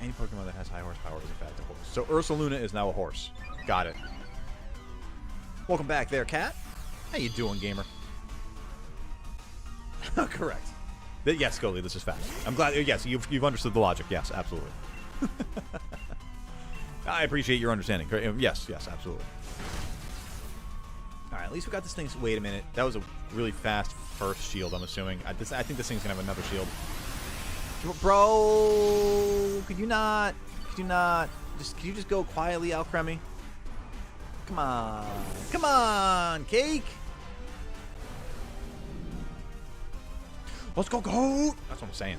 Any Pokemon that has high horsepower is in fact a horse. So Ursaluna is now a horse. Got it. Welcome back there, Cat. How you doing, gamer? Correct. Yes, Scully, this is fact. I'm glad. Yes, you've understood the logic. Yes, absolutely. I appreciate your understanding. Yes, absolutely. All right, at least we got this thing. Wait a minute. That was a really fast first shield, I'm assuming. I think this thing's going to have another shield. Bro, could you not? Could you just go quietly, Alcremie? Come on. Come on, Cake. Let's go, goat! That's what I'm saying.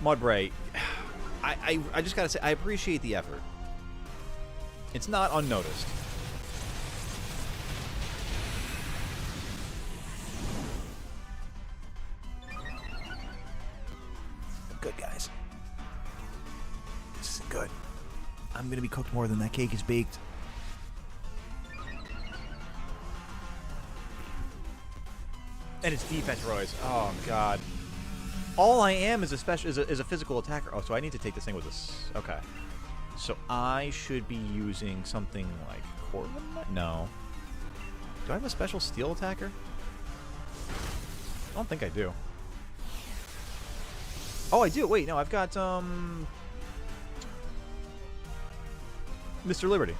Mudbray, I just gotta say, I appreciate the effort. It's not unnoticed. Good, guys. This is good. I'm gonna be cooked more than that cake is baked. And it's defense, Royce. Oh god. All I am is a physical attacker. Oh, so I need to take this thing with this. Okay. So I should be using something like Corbin? No. Do I have a special steel attacker? I don't think I do. Oh, I do. Wait, no, I've got Mr. Liberty.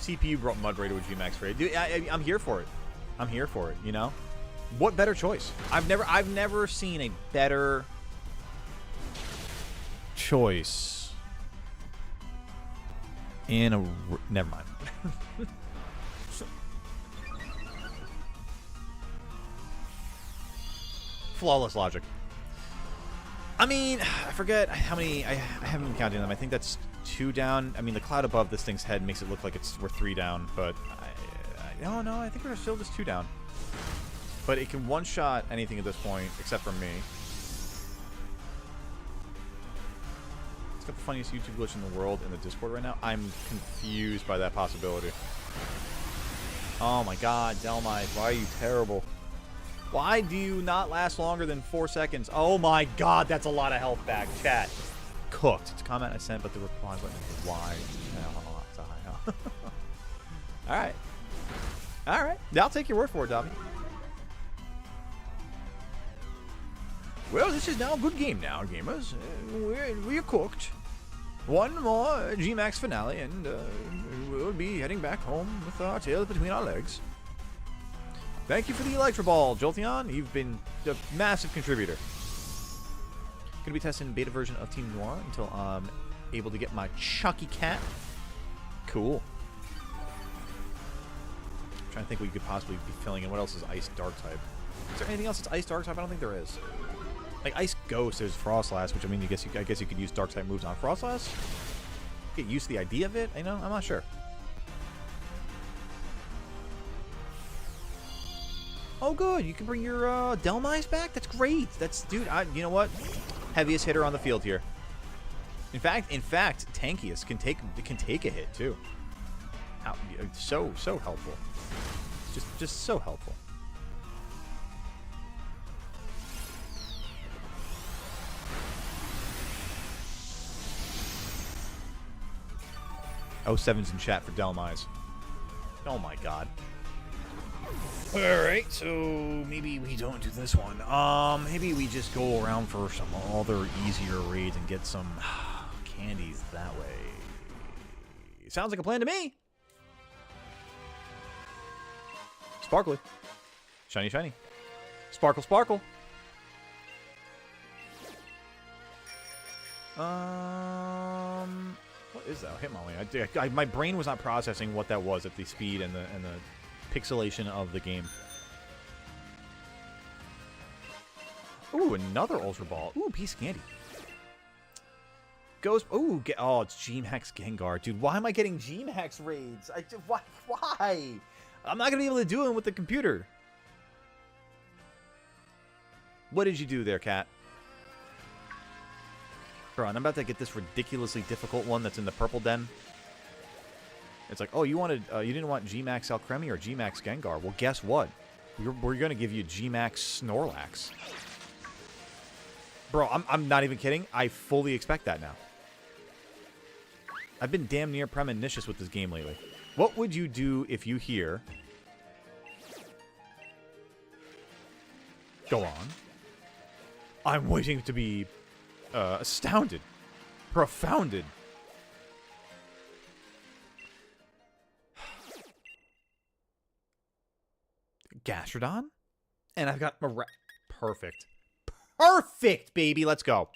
CPU brought Mudbray to a G-Max raid. Dude, I'm here for it. I'm here for it, you know? What better choice? I've never seen a better choice in a... Never mind. Flawless logic. I mean, I forget how many... I haven't been counting them. I think that's 2 down. I mean, the cloud above this thing's head makes it look like we're 3 down, but... No, I think we're still just 2 down. But it can one-shot anything at this point, except for me. It's got the funniest YouTube glitch in the world in the Discord right now. I'm confused by that possibility. Oh my god, Delmite, why are you terrible? Why do you not last longer than 4 seconds? Oh my god, that's a lot of health back. Chat. Cooked. It's a comment I sent, but the reply button is why. Alright. Alright. I'll take your word for it, Dobby. Well, this is now a good game now, gamers. We're cooked. One more G-Max finale, and we'll be heading back home with our tails between our legs. Thank you for the Electro Ball, Jolteon. You've been a massive contributor. Gonna be testing beta version of Team Noir until I'm able to get my Chucky Cat. Cool. I'm trying to think what you could possibly be filling in. What else is Ice Dark type? Is there anything else that's Ice Dark type? I don't think there is. Like Ice Ghost, there's Frostlass, which I mean, I guess you could use Dark type moves on Frostlass. Get used to the idea of it. You know, I'm not sure. Oh, good. You can bring your Delmise back. That's great. That's, dude. You know what? Heaviest hitter on the field here. In fact, tankiest can take a hit too. So helpful. Just so helpful. Oh, 7's in chat for Delmise. Oh my god. Alright, so maybe we don't do this one. Maybe we just go around for some other easier raids and get some candies that way. Sounds like a plan to me. Sparkly. Shiny, shiny. Sparkle, sparkle. What is that? Hitmonlee. My brain was not processing what that was at the speed and the pixelation of the game. Ooh, another Ultra Ball. Ooh, piece of candy. Ghost. Ooh, oh, it's G-Max Gengar. Dude, why am I getting G-Max raids? Why? I'm not going to be able to do them with the computer. What did you do there, Cat? Bro, and I'm about to get this ridiculously difficult one that's in the purple den. It's like, oh, you didn't want G-Max Alcremie or G-Max Gengar. Well, guess what? We're going to give you G-Max Snorlax. Bro, I'm not even kidding. I fully expect that now. I've been damn near premonitious with this game lately. What would you do if you hear... Go on. I'm waiting to be astounded. Profounded. Gastrodon? And I've got Perfect. Perfect, baby! Let's go.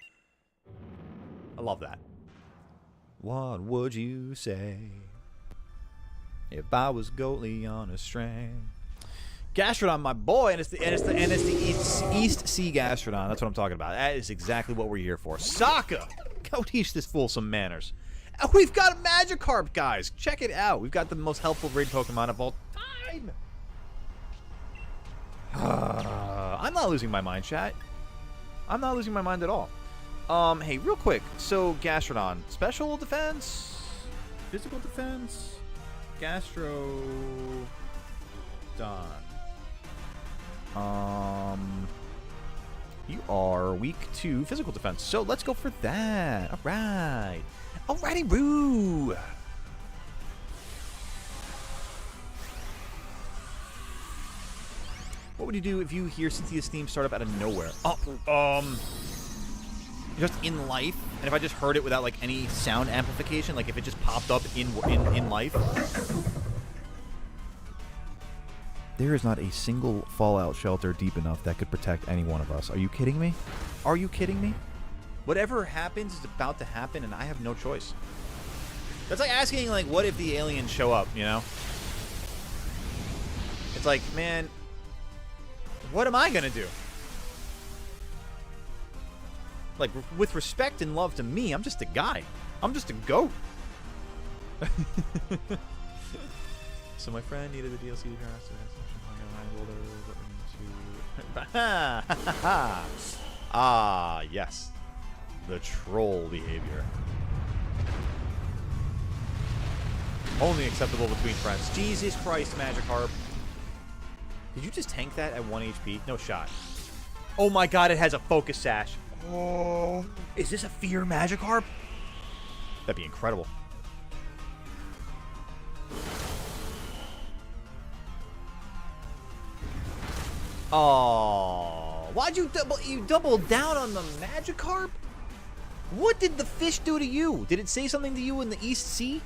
I love that. What would you say if I was Goatly on a string? Gastrodon, my boy, and it's the East Sea Gastrodon. That's what I'm talking about. That is exactly what we're here for. Sokka! Go teach this fool some manners. And we've got a Magikarp, guys. Check it out. We've got the most helpful raid Pokemon of all time. I'm not losing my mind, chat. I'm not losing my mind at all. Hey, real quick. So, Gastrodon. Special defense? Physical defense? Gastrodon. You are weak to physical defense. So, let's go for that. Alright. Alrighty, boo. What would you do if you hear Cynthia's theme start up out of nowhere? Just in life, and if I just heard it without like any sound amplification, like if it just popped up in life. There is not a single fallout shelter deep enough that could protect any one of us. Are you kidding me? Are you kidding me? Whatever happens is about to happen, and I have no choice. That's like asking, like, what if the aliens show up, you know? It's like, man, what am I gonna do? Like, with respect and love to me, I'm just a guy. I'm just a goat. So my friend needed the DLC to Ah, yes. The troll behavior. Only acceptable between friends. Jesus Christ, Magikarp. Did you just tank that at 1 HP? No shot. Oh my god, it has a focus sash. Oh. Is this a fear Magikarp? That'd be incredible. Oh, why'd you double down on the Magikarp? What did the fish do to you? Did it say something to you in the East Sea?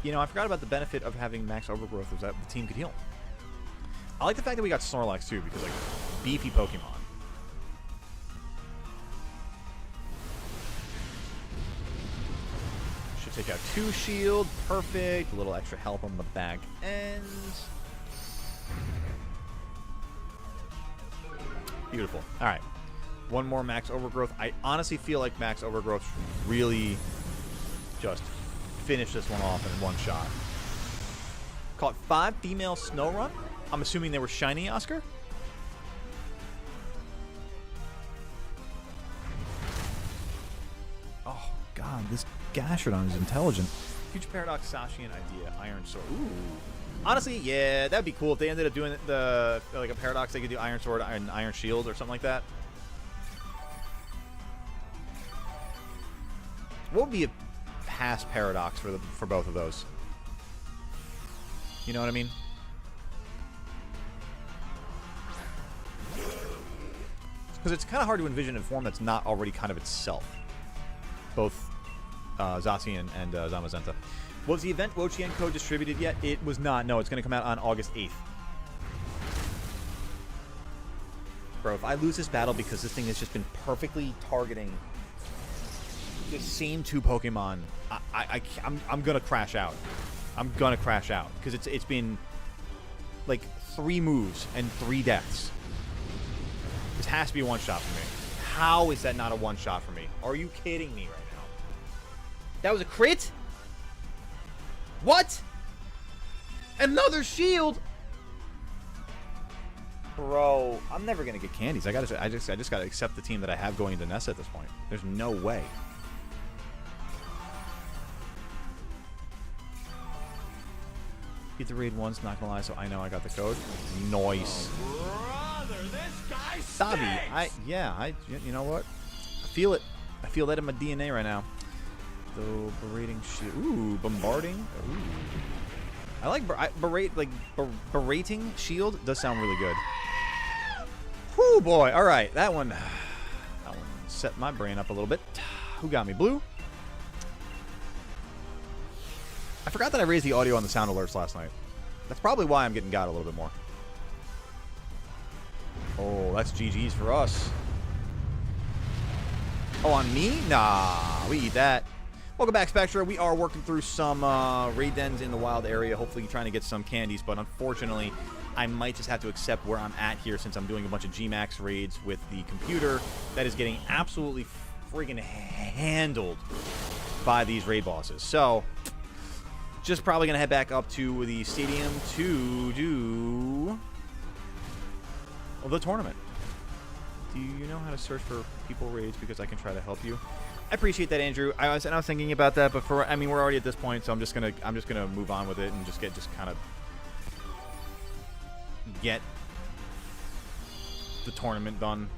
You know, I forgot about the benefit of having max overgrowth was that the team could heal. I like the fact that we got Snorlax too, because like beefy Pokemon. Should take out 2 shield, perfect. A little extra help on the back end. Beautiful. All right, 1 more max overgrowth. I honestly feel like max overgrowth should really just finish this one off in 1 shot. Caught 5 female Snorunt. I'm assuming they were shiny, Oscar? Oh, God, this Gastrodon is intelligent. Future Paradox, Sashian idea, Iron Sword. Ooh. Honestly, yeah, that'd be cool if they ended up doing the like a Paradox. They could do Iron Sword and Iron Shield or something like that. What would be a past Paradox for both of those? You know what I mean? Because it's kind of hard to envision a form that's not already kind of itself. Both Zacian and Zamazenta. Was the event Wochien code distributed yet? It was not. No, it's going to come out on August 8th. Bro, if I lose this battle because this thing has just been perfectly targeting the same 2 Pokemon, I'm going to crash out. I'm going to crash out. Because it's been like 3 moves and 3 deaths. This has to be a 1-shot for me. How is that not a 1-shot for me? Are you kidding me right now? That was a crit? What? Another shield? Bro, I'm never gonna get candies. I just gotta accept the team that I have going into Nessa at this point. There's no way. Beat the raid once, not gonna lie, so I know I got the code. Nice. Sabi, you know what? I feel it. I feel that in my DNA right now. Though berating shield. Ooh, bombarding. Ooh. I like berating shield does sound really good. Whoo, boy. All right, that one set my brain up a little bit. Who got me? Blue. I forgot that I raised the audio on the sound alerts last night. That's probably why I'm getting got a little bit more. Oh, that's GG's for us. Oh, on me? Nah, we eat that. Welcome back, Spectra. We are working through some raid dens in the wild area, hopefully trying to get some candies, but unfortunately, I might just have to accept where I'm at here since I'm doing a bunch of G-Max raids with the computer that is getting absolutely friggin' handled by these raid bosses. So, just probably going to head back up to the stadium to do the tournament. Do you know how to search for people raids? Because I can try to help you. I appreciate that, Andrew. I was thinking about that, but we're already at this point, so I'm just gonna move on with it and just kind of get the tournament done.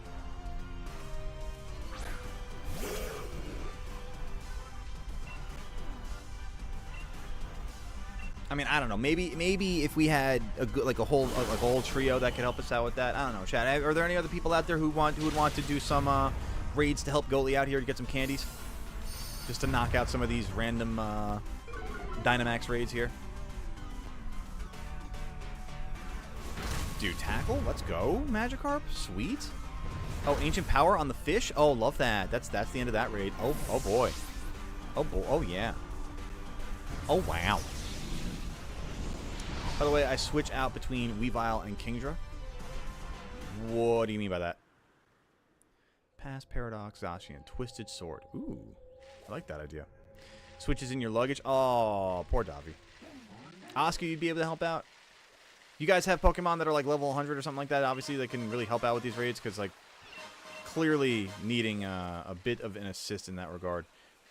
I mean, I don't know. Maybe if we had a whole trio that could help us out with that. I don't know, Chad. Are there any other people out there who would want to do some raids to help Goalie out here to get some candies, just to knock out some of these random Dynamax raids here? Dude, tackle. Let's go, Magikarp. Sweet. Oh, ancient power on the fish. Oh, love that. That's the end of that raid. Oh boy. Oh boy. Oh yeah. Oh wow. By the way, I switch out between Weavile and Kingdra. What do you mean by that? Past Paradox, Zacian, Twisted Sword. Ooh, I like that idea. Switches in your luggage. Oh, poor Davi. Oscar, you'd be able to help out? You guys have Pokemon that are like level 100 or something like that? Obviously, they can really help out with these raids because, like, clearly needing a bit of an assist in that regard.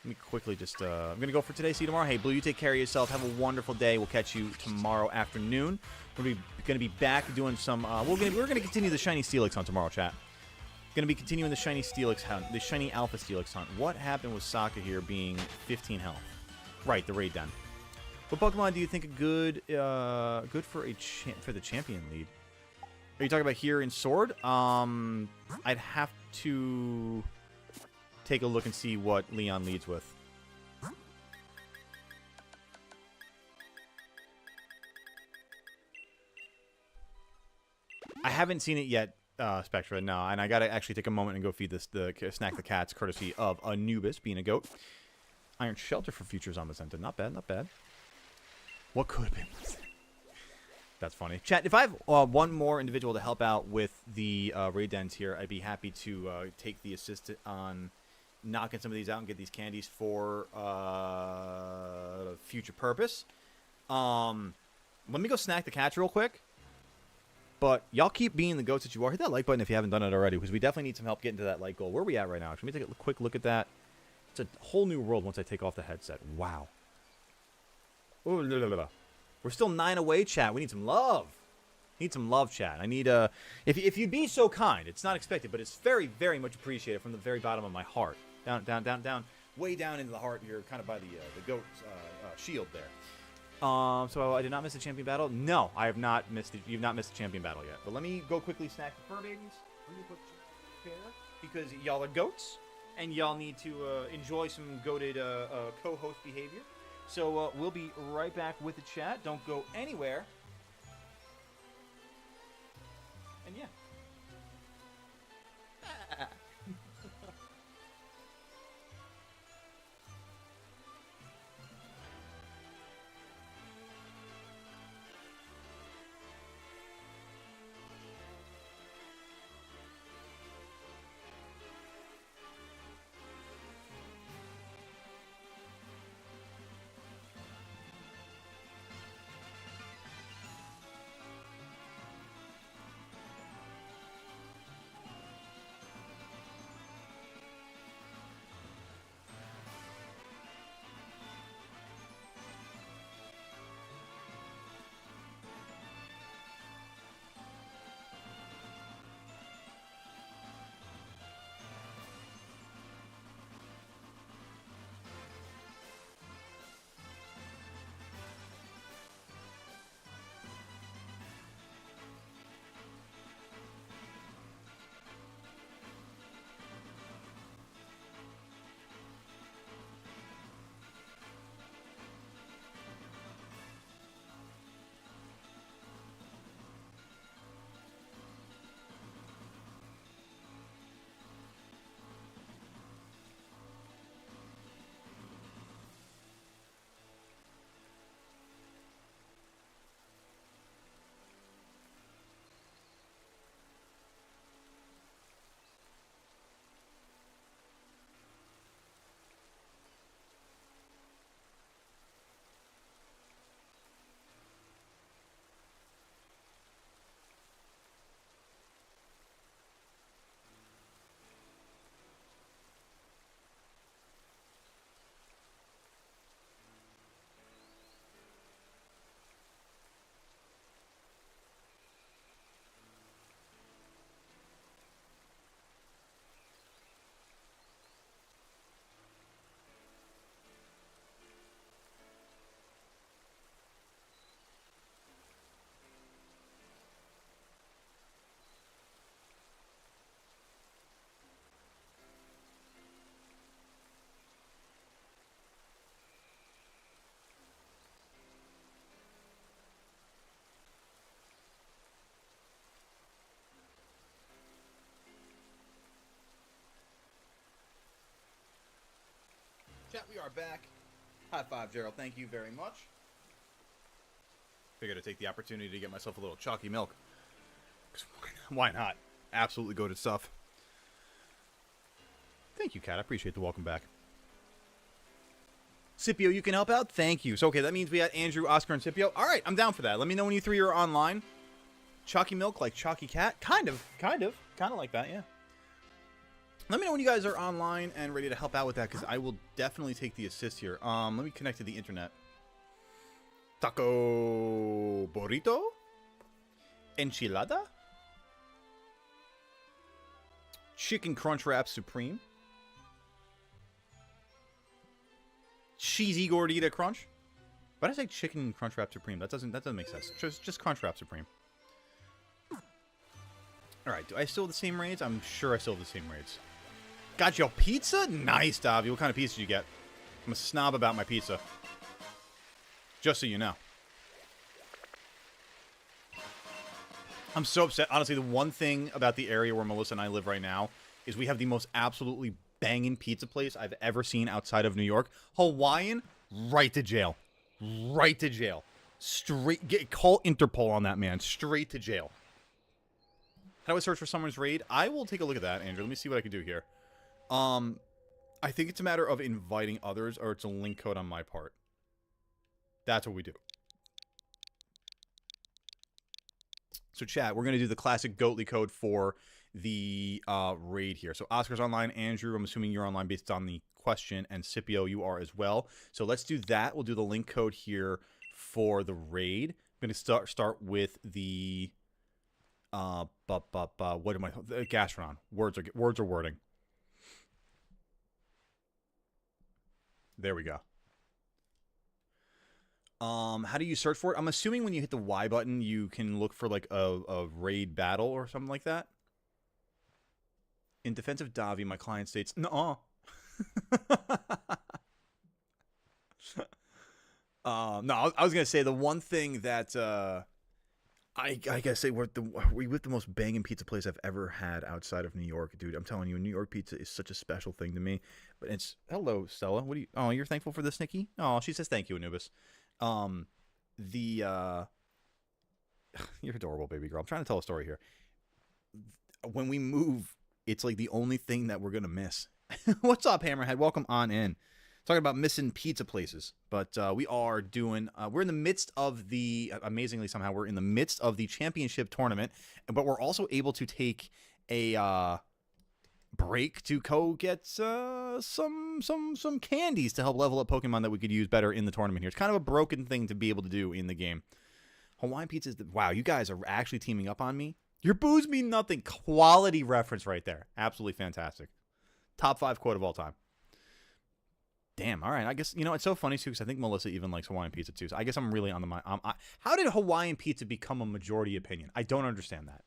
Let me quickly just, I'm going to go for today. See you tomorrow. Hey, Blue, you take care of yourself. Have a wonderful day. We'll catch you tomorrow afternoon. We're going to be back doing some, we're going to continue the Shiny Steelix hunt tomorrow, chat. Going to be continuing the Shiny Steelix hunt, the Shiny Alpha Steelix hunt. What happened with Sokka here being 15 health? Right, the raid den. What Pokemon do you think are good, good for the champion lead? Are you talking about here in Sword? I'd have to take a look and see what Leon leads with. I haven't seen it yet, Spectra, no, and I gotta actually take a moment and go feed snack the cats, courtesy of Anubis, being a goat. Iron Shelter for Futures on Macenta. Not bad, not bad. What could have been? That's funny. Chat, if I have one more individual to help out with the raid dens here, I'd be happy to take the assist on knocking some of these out and get these candies for future purpose. Let me go snack the cats real quick. But y'all keep being the goats that you are. Hit that like button if you haven't done it already, because we definitely need some help getting to that like goal. Where are we at right now? Let me take a quick look at that. It's a whole new world once I take off the headset. Wow. Ooh, la, la, la, la. We're still 9 away, chat. We need some love. Need some love, chat. I need if you'd be so kind. It's not expected, but it's very, very much appreciated from the very bottom of my heart. Down, down, down, down. Way down into the heart here, kind of by the goat shield there. So I did not miss a champion battle? No, I have not missed it. You've not missed a champion battle yet. But let me go quickly snack the fur babies. Let me put because y'all are goats, and y'all need to enjoy some goated co-host behavior. So we'll be right back with the chat. Don't go anywhere. And yeah. Chat, we are back. High five, Gerald. Thank you very much. Figured I'd take the opportunity to get myself a little chalky milk. Why not? Absolutely goated stuff. Thank you, Kat. I appreciate the welcome back. Scipio, you can help out? Thank you. So, okay, that means we got Andrew, Oscar, and Scipio. All right, I'm down for that. Let me know when you three are online. Chalky Milk like Chalky Cat? Kind of like that, yeah. Let me know when you guys are online and ready to help out with that, because I will definitely take the assist here. Let me connect to the internet. Taco burrito? Enchilada? Chicken Crunch Wrap Supreme? Cheesy Gordita Crunch? Why did I say Chicken Crunch Wrap Supreme? That doesn't make sense. Just Crunch Wrap Supreme. Alright, do I still have the same raids? I'm sure I still have the same raids. Got your pizza? Nice, Davi. What kind of pizza did you get? I'm a snob about my pizza. Just so you know. I'm so upset. Honestly, the one thing about the area where Melissa and I live right now is we have the most absolutely banging pizza place I've ever seen outside of New York. Hawaiian, right to jail. Right to jail. Straight. Call Interpol on that man. Straight to jail. How do I search for someone's raid? I will take a look at that, Andrew. Let me see what I can do here. I think it's a matter of inviting others, or it's a link code on my part. That's what we do. So, chat, we're going to do the classic Goatly code for the raid here. So, Oscar's online. Andrew, I'm assuming you're online based on the question. And Scipio, you are as well. So, let's do that. We'll do the link code here for the raid. I'm going to start with the... what am I... Gastron. Words or wording. There we go. How do you search for it? I'm assuming when you hit the Y button, you can look for, like, a raid battle or something like that. In defense of Davi, my client states, nuh-uh. No, I was going to say the one thing that, I gotta say, we're with the most banging pizza place I've ever had outside of New York, dude. I'm telling you, New York pizza is such a special thing to me. But it's... Hello, Stella. What do you... Oh, you're thankful for this, Nikki? Oh, she says thank you, Anubis. You're adorable, baby girl. I'm trying to tell a story here. When we move, it's like the only thing that we're gonna miss. What's up, Hammerhead? Welcome on in. Talking about missing pizza places, but we are doing... we're in the midst of the... Amazingly, somehow, we're in the midst of the championship tournament, but we're also able to take a break to go get some candies to help level up Pokemon that we could use better in the tournament here. It's kind of a broken thing to be able to do in the game. Hawaiian pizza is... Wow, you guys are actually teaming up on me? Your boos mean nothing. Quality reference right there. Absolutely fantastic. Top 5 quote of all time. Damn, all right. I guess, you know, it's so funny, too, because I think Melissa even likes Hawaiian pizza, too. So I guess I'm really on the mind. How did Hawaiian pizza become a majority opinion? I don't understand that.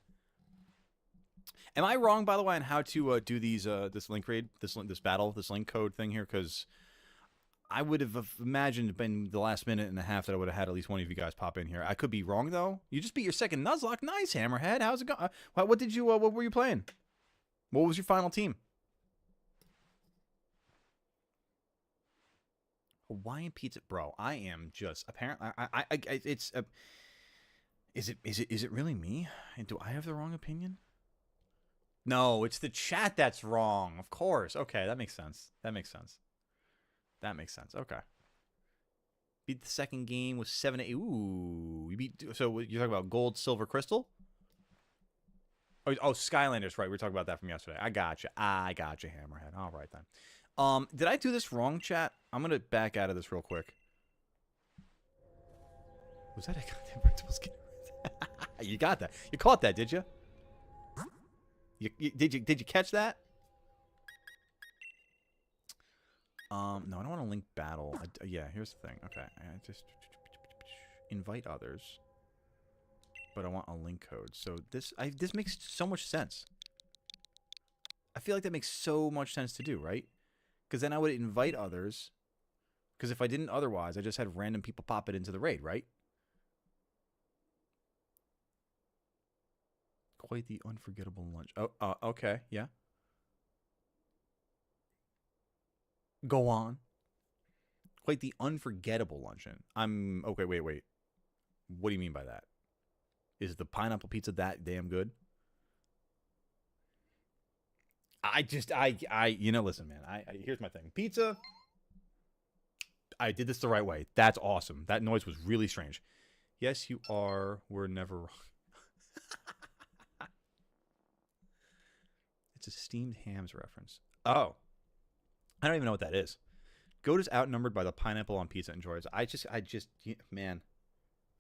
Am I wrong, by the way, on how to do these this link raid, this battle, this link code thing here? Because I would have imagined been the last minute and a half that I would have had at least one of you guys pop in here. I could be wrong, though. You just beat your second Nuzlocke. Nice, Hammerhead. How's it going? What did you? What were you playing? What was your final team? Hawaiian pizza, bro. I am just apparently. It's. Is it really me? And do I have the wrong opinion? No, it's the chat that's wrong. Of course. Okay, that makes sense. That makes sense. Okay. Beat the second game with 7-8. Ooh, you beat. So you're talking about gold, silver, crystal? Oh, Skylanders, right? We were talking about that from yesterday. I gotcha, Hammerhead. All right then. Did I do this wrong, chat? I'm gonna back out of this real quick. Was that a goddamn principal skin? You got that. You caught that, did you? Did you catch that? No, I don't want to link battle. Yeah, here's the thing. Okay, I just invite others, but I want a link code. So this makes so much sense. I feel like that makes so much sense to do, right? Because then I would invite others. Because if I didn't otherwise, I just had random people pop it into the raid, right? Quite the unforgettable lunch. Oh, okay, yeah. Go on. Quite the unforgettable luncheon. Okay, wait. What do you mean by that? Is the pineapple pizza that damn good? you know, listen, man. Here's my thing. Pizza. I did this the right way. That's awesome. That noise was really strange. Yes, you are. We're never wrong. It's a steamed hams reference. Oh. I don't even know what that is. Goat is outnumbered by the pineapple on pizza enjoyers. Man.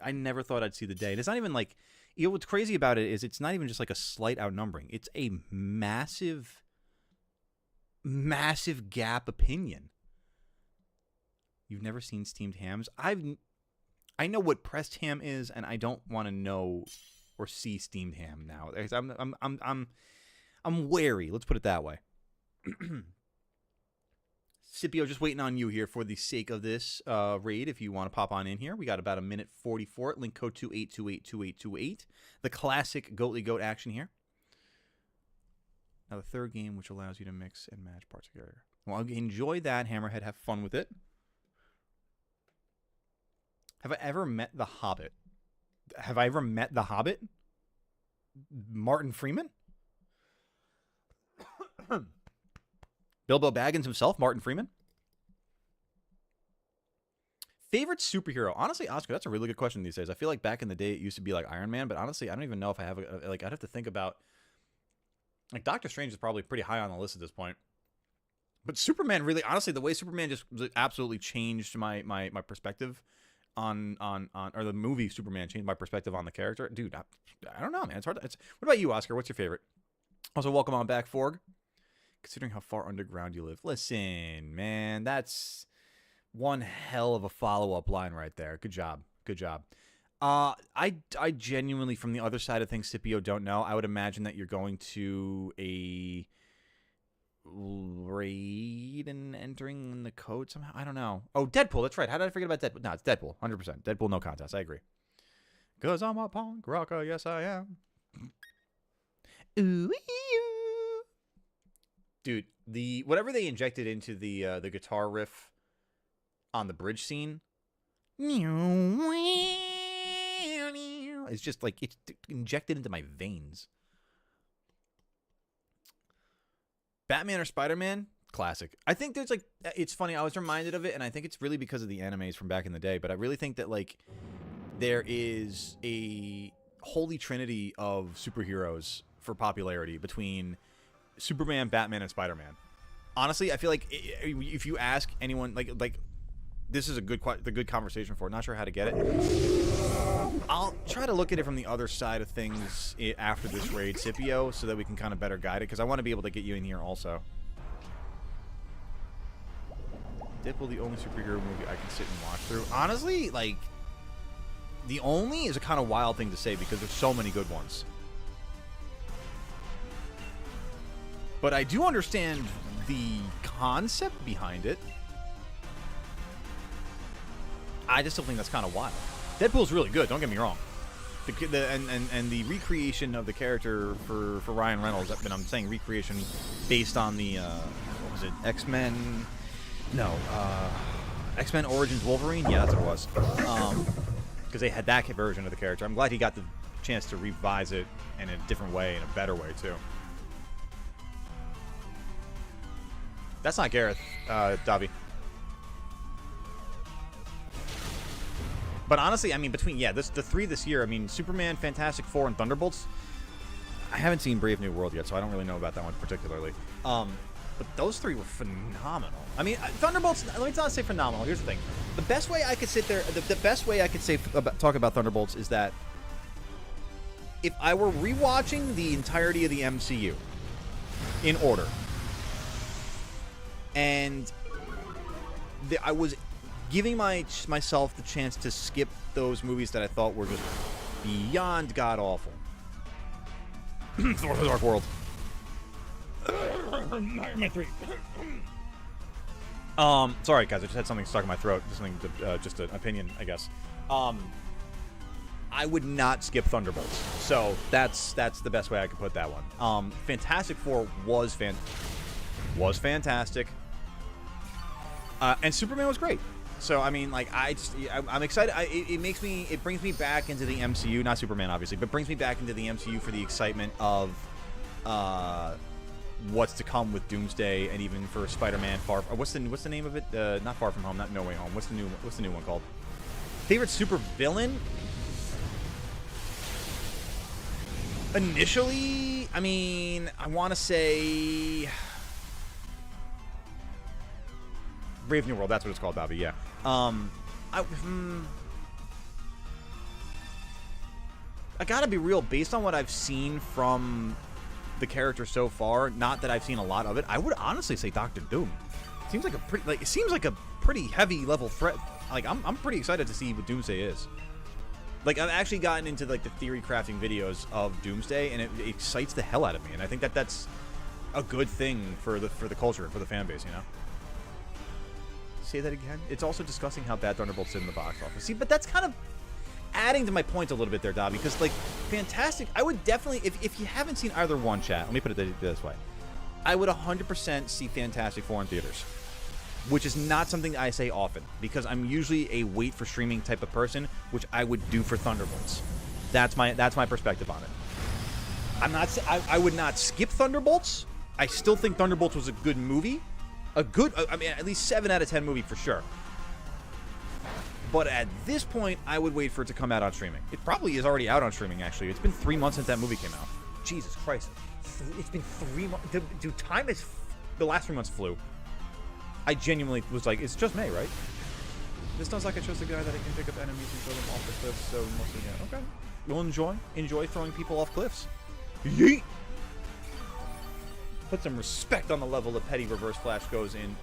I never thought I'd see the day. And it's not even like, you know, what's crazy about it is it's not even just like a slight outnumbering. It's a massive gap opinion. You've never seen steamed hams? I know what pressed ham is, and I don't want to know or see steamed ham now. I'm wary. Let's put it that way. Scipio, just waiting on you here for the sake of this raid. If you want to pop on in here, we got about a minute 44. Link code 28282828. The classic Goatly Goat action here. Now the third game, which allows you to mix and match parts of character. Well, enjoy that, Hammerhead. Have fun with it. Have I ever met the Hobbit? Have I ever met the Hobbit? Martin Freeman? Bilbo Baggins himself, Martin Freeman? Favorite superhero? Honestly, Oscar, that's a really good question these days. I feel like back in the day it used to be like Iron Man, but honestly, I don't even know if I have I'd have to think about, like, Doctor Strange is probably pretty high on the list at this point. But Superman, really, honestly, the way Superman just absolutely changed my perspective on or the movie Superman changed my perspective on the character. Dude, I don't know, man. It's hard. What about you, Oscar? What's your favorite? Also, welcome on back, Forg. Considering how far underground you live. Listen, man, that's one hell of a follow-up line right there. Good job. Good job. I genuinely, from the other side of things, Scipio, don't know. I would imagine that you're going to a raid and entering the code somehow. I don't know. Oh, Deadpool. That's right. How did I forget about Deadpool? No, it's Deadpool. 100%. Deadpool, no contest. I agree. Because I'm a punk rocker. Yes, I am. Ooh, dude, whatever they injected into the guitar riff on the bridge scene, it's just like it's injected into my veins. Batman or Spider-Man? Classic. I think there's like, it's funny, I was reminded of it, and I think it's really because of the animes from back in the day, but I really think that like there is a holy trinity of superheroes for popularity between Superman, Batman, and Spider-Man. Honestly, I feel like if you ask anyone, like this is the good conversation for it. Not sure how to get it. I'll try to look at it from the other side of things after this raid, Scipio, so that we can kind of better guide it, because I want to be able to get you in here also. Deadpool, the only superhero movie I can sit and watch through. Honestly, like, the only is a kind of wild thing to say because there's so many good ones. But I do understand the concept behind it. I just still think that's kind of wild. Deadpool's really good, don't get me wrong. And the recreation of the character for Ryan Reynolds, and I'm saying recreation based on the, what was it, X-Men? No, X-Men Origins Wolverine? Yeah, that's what it was. Because they had that version of the character. I'm glad he got the chance to revise it in a different way, in a better way, too. That's not Gareth, Davi. But honestly, I mean, between, the three this year, I mean, Superman, Fantastic Four, and Thunderbolts, I haven't seen Brave New World yet, so I don't really know about that one particularly. But those three were phenomenal. I mean, Thunderbolts, let me not say phenomenal. Here's the thing. The best way I could sit there, the best way I could say talk about Thunderbolts is that if I were rewatching the entirety of the MCU in order, and I was giving myself the chance to skip those movies that I thought were just beyond god-awful. Thor: The Dark World. Sorry guys, I just had something stuck in my throat. Just an opinion, I guess. I would not skip Thunderbolts. So that's the best way I could put that one. Fantastic Four was fantastic. And Superman was great. So I mean, like, I'm excited. It brings me back into the MCU, not Superman obviously, but brings me back into the MCU for the excitement of what's to come with Doomsday, and even for Spider-Man Far. What's the name of it? Not Far From Home, not No Way Home. What's the new one called? Favorite super villain? Initially, I mean, I want to say Brave New World. That's what it's called, Bobby. Yeah. I gotta be real. Based on what I've seen from the character so far, not that I've seen a lot of it, I would honestly say Doctor Doom. Seems like a pretty, it seems like a pretty heavy level threat. Like I'm pretty excited to see what Doomsday is. Like, I've actually gotten into like the theory crafting videos of Doomsday, and it excites the hell out of me. And I think that that's a good thing for the culture, for the fan base, you know. Say that again. It's also discussing how bad Thunderbolts did in the box office. See, but that's kind of adding to my point a little bit there, Dobby, because like Fantastic, I would definitely, if you haven't seen either one, chat, let me put it this way, I would 100% see Fantastic Four in theaters, which is not something I say often, because I'm usually a wait for streaming type of person, which I would do for Thunderbolts. That's my perspective on it. I would not skip Thunderbolts. I still think Thunderbolts was a good movie, I mean, at least 7 out of 10 movie for sure. But at this point, I would wait for it to come out on streaming. It probably is already out on streaming, actually. It's been 3 months since that movie came out. Jesus Christ. It's been 3 months. Dude, time is... The last 3 months flew. I genuinely was like, it's just May, right? This sounds like I chose a guy that I can pick up enemies and throw them off the cliffs, so mostly, yeah. Okay. We'll enjoy throwing people off cliffs. Yeet! Put some respect on the level that Petty Reverse Flash goes in.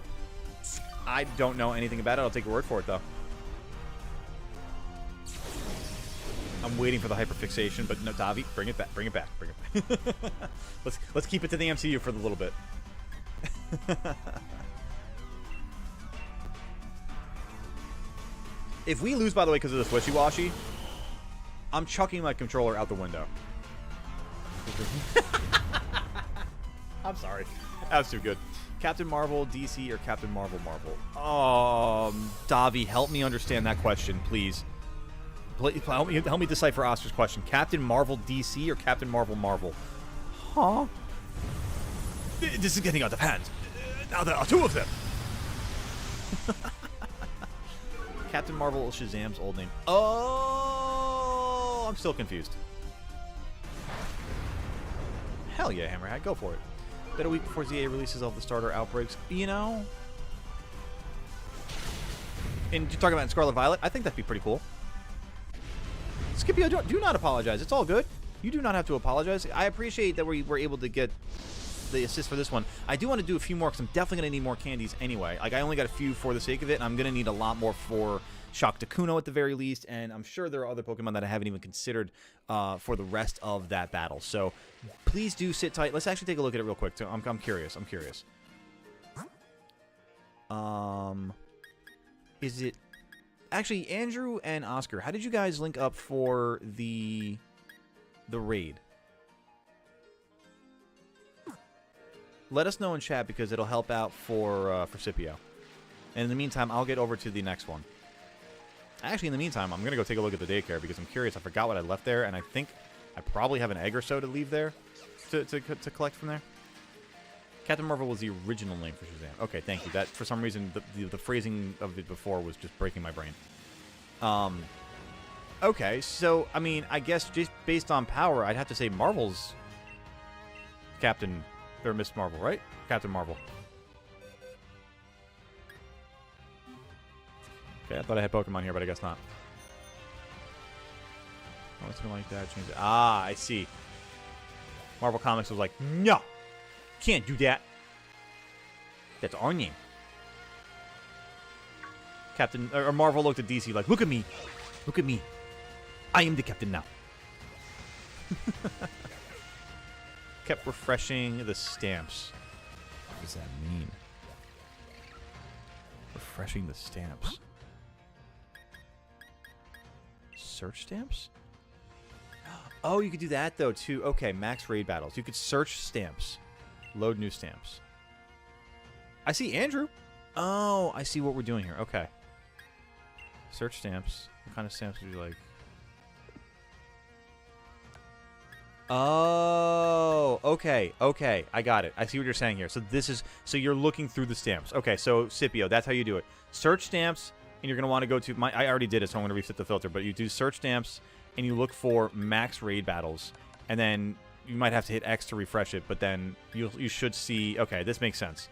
I don't know anything about it. I'll take your word for it, though. I'm waiting for the hyperfixation, but no, Davi, bring it back, bring it back, bring it back. let's keep it to the MCU for a little bit. If we lose, by the way, because of this wishy-washy, I'm chucking my controller out the window. I'm sorry. That was too good. Captain Marvel, DC, or Captain Marvel, Marvel? Davi, help me understand that question, please. Help me decipher Oscar's question. Captain Marvel DC or Captain Marvel Marvel? Huh? This is getting out of hand. Now there are 2 of them. Captain Marvel is Shazam's old name. Oh, I'm still confused. Hell yeah, Hammerhead, go for it. Bet a week before ZA releases all the starter outbreaks. You know? And you're talking about Scarlet Violet? I think that'd be pretty cool. Scipio, do not apologize. It's all good. You do not have to apologize. I appreciate that we were able to get the assist for this one. I do want to do a few more because I'm definitely going to need more candies anyway. Like, I only got a few for the sake of it, and I'm going to need a lot more for Shock Takuno at the very least, and I'm sure there are other Pokemon that I haven't even considered for the rest of that battle. So please do sit tight. Let's actually take a look at it real quick. Too. I'm curious. I'm curious. Is it... Actually, Andrew and Oscar, how did you guys link up for the raid? Let us know in chat because it'll help out for Scipio. And in the meantime, I'll get over to the next one. Actually, in the meantime, I'm going to go take a look at the daycare because I'm curious. I forgot what I left there, and I think I probably have an egg or so to leave there to collect from there. Captain Marvel was the original name for Shazam. Okay, thank you. That, for some reason, the phrasing of it before was just breaking my brain. Okay, so, I mean, I guess just based on power, I'd have to say Marvel's Captain, or Miss Marvel, right? Captain Marvel. Okay, I thought I had Pokemon here, but I guess not. Oh, it's something like that. Change it. Ah, I see. Marvel Comics was like, no! Can't do that. That's our name. Captain or Marvel looked at DC like, look at me. Look at me. I am the captain now. Kept refreshing the stamps. What does that mean? Refreshing the stamps. Search stamps? Oh, you could do that though too. Okay, max raid battles. You could search stamps. Load new stamps. I see Andrew. Oh, I see what we're doing here. Okay. Search stamps. What kind of stamps would you like? Oh, okay, okay. I got it. I see what you're saying here. So this is, so you're looking through the stamps. Okay, so Scipio, that's how you do it. Search stamps, and you're going to want to go to, I already did it, so I'm going to reset the filter, but you do search stamps, and you look for max raid battles, and then you might have to hit X to refresh it, but then you should see, okay, this makes sense.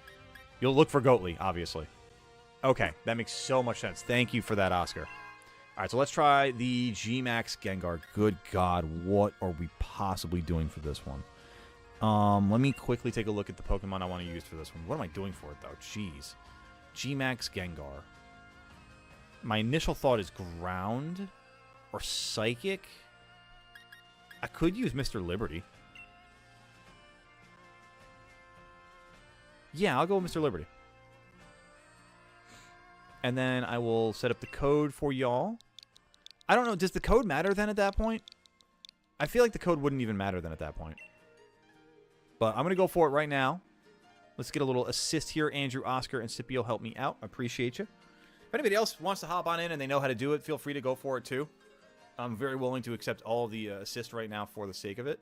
You'll look for Goatly, obviously. Okay, that makes so much sense. Thank you for that, Oscar. All right, so let's try the G-Max Gengar. Good God, what are we possibly doing for this one? Let me quickly take a look at the Pokemon I want to use for this one. What am I doing for it, though? Jeez. G-Max Gengar. My initial thought is Ground or Psychic. I could use Mr. Liberty. Yeah, I'll go with Mr. Liberty. And then I will set up the code for y'all. I don't know, does the code matter then at that point? I feel like the code wouldn't even matter then at that point. But I'm going to go for it right now. Let's get a little assist here. Andrew, Oscar, and Scipio help me out. I appreciate you. If anybody else wants to hop on in and they know how to do it, feel free to go for it too. I'm very willing to accept all of the assist right now for the sake of it.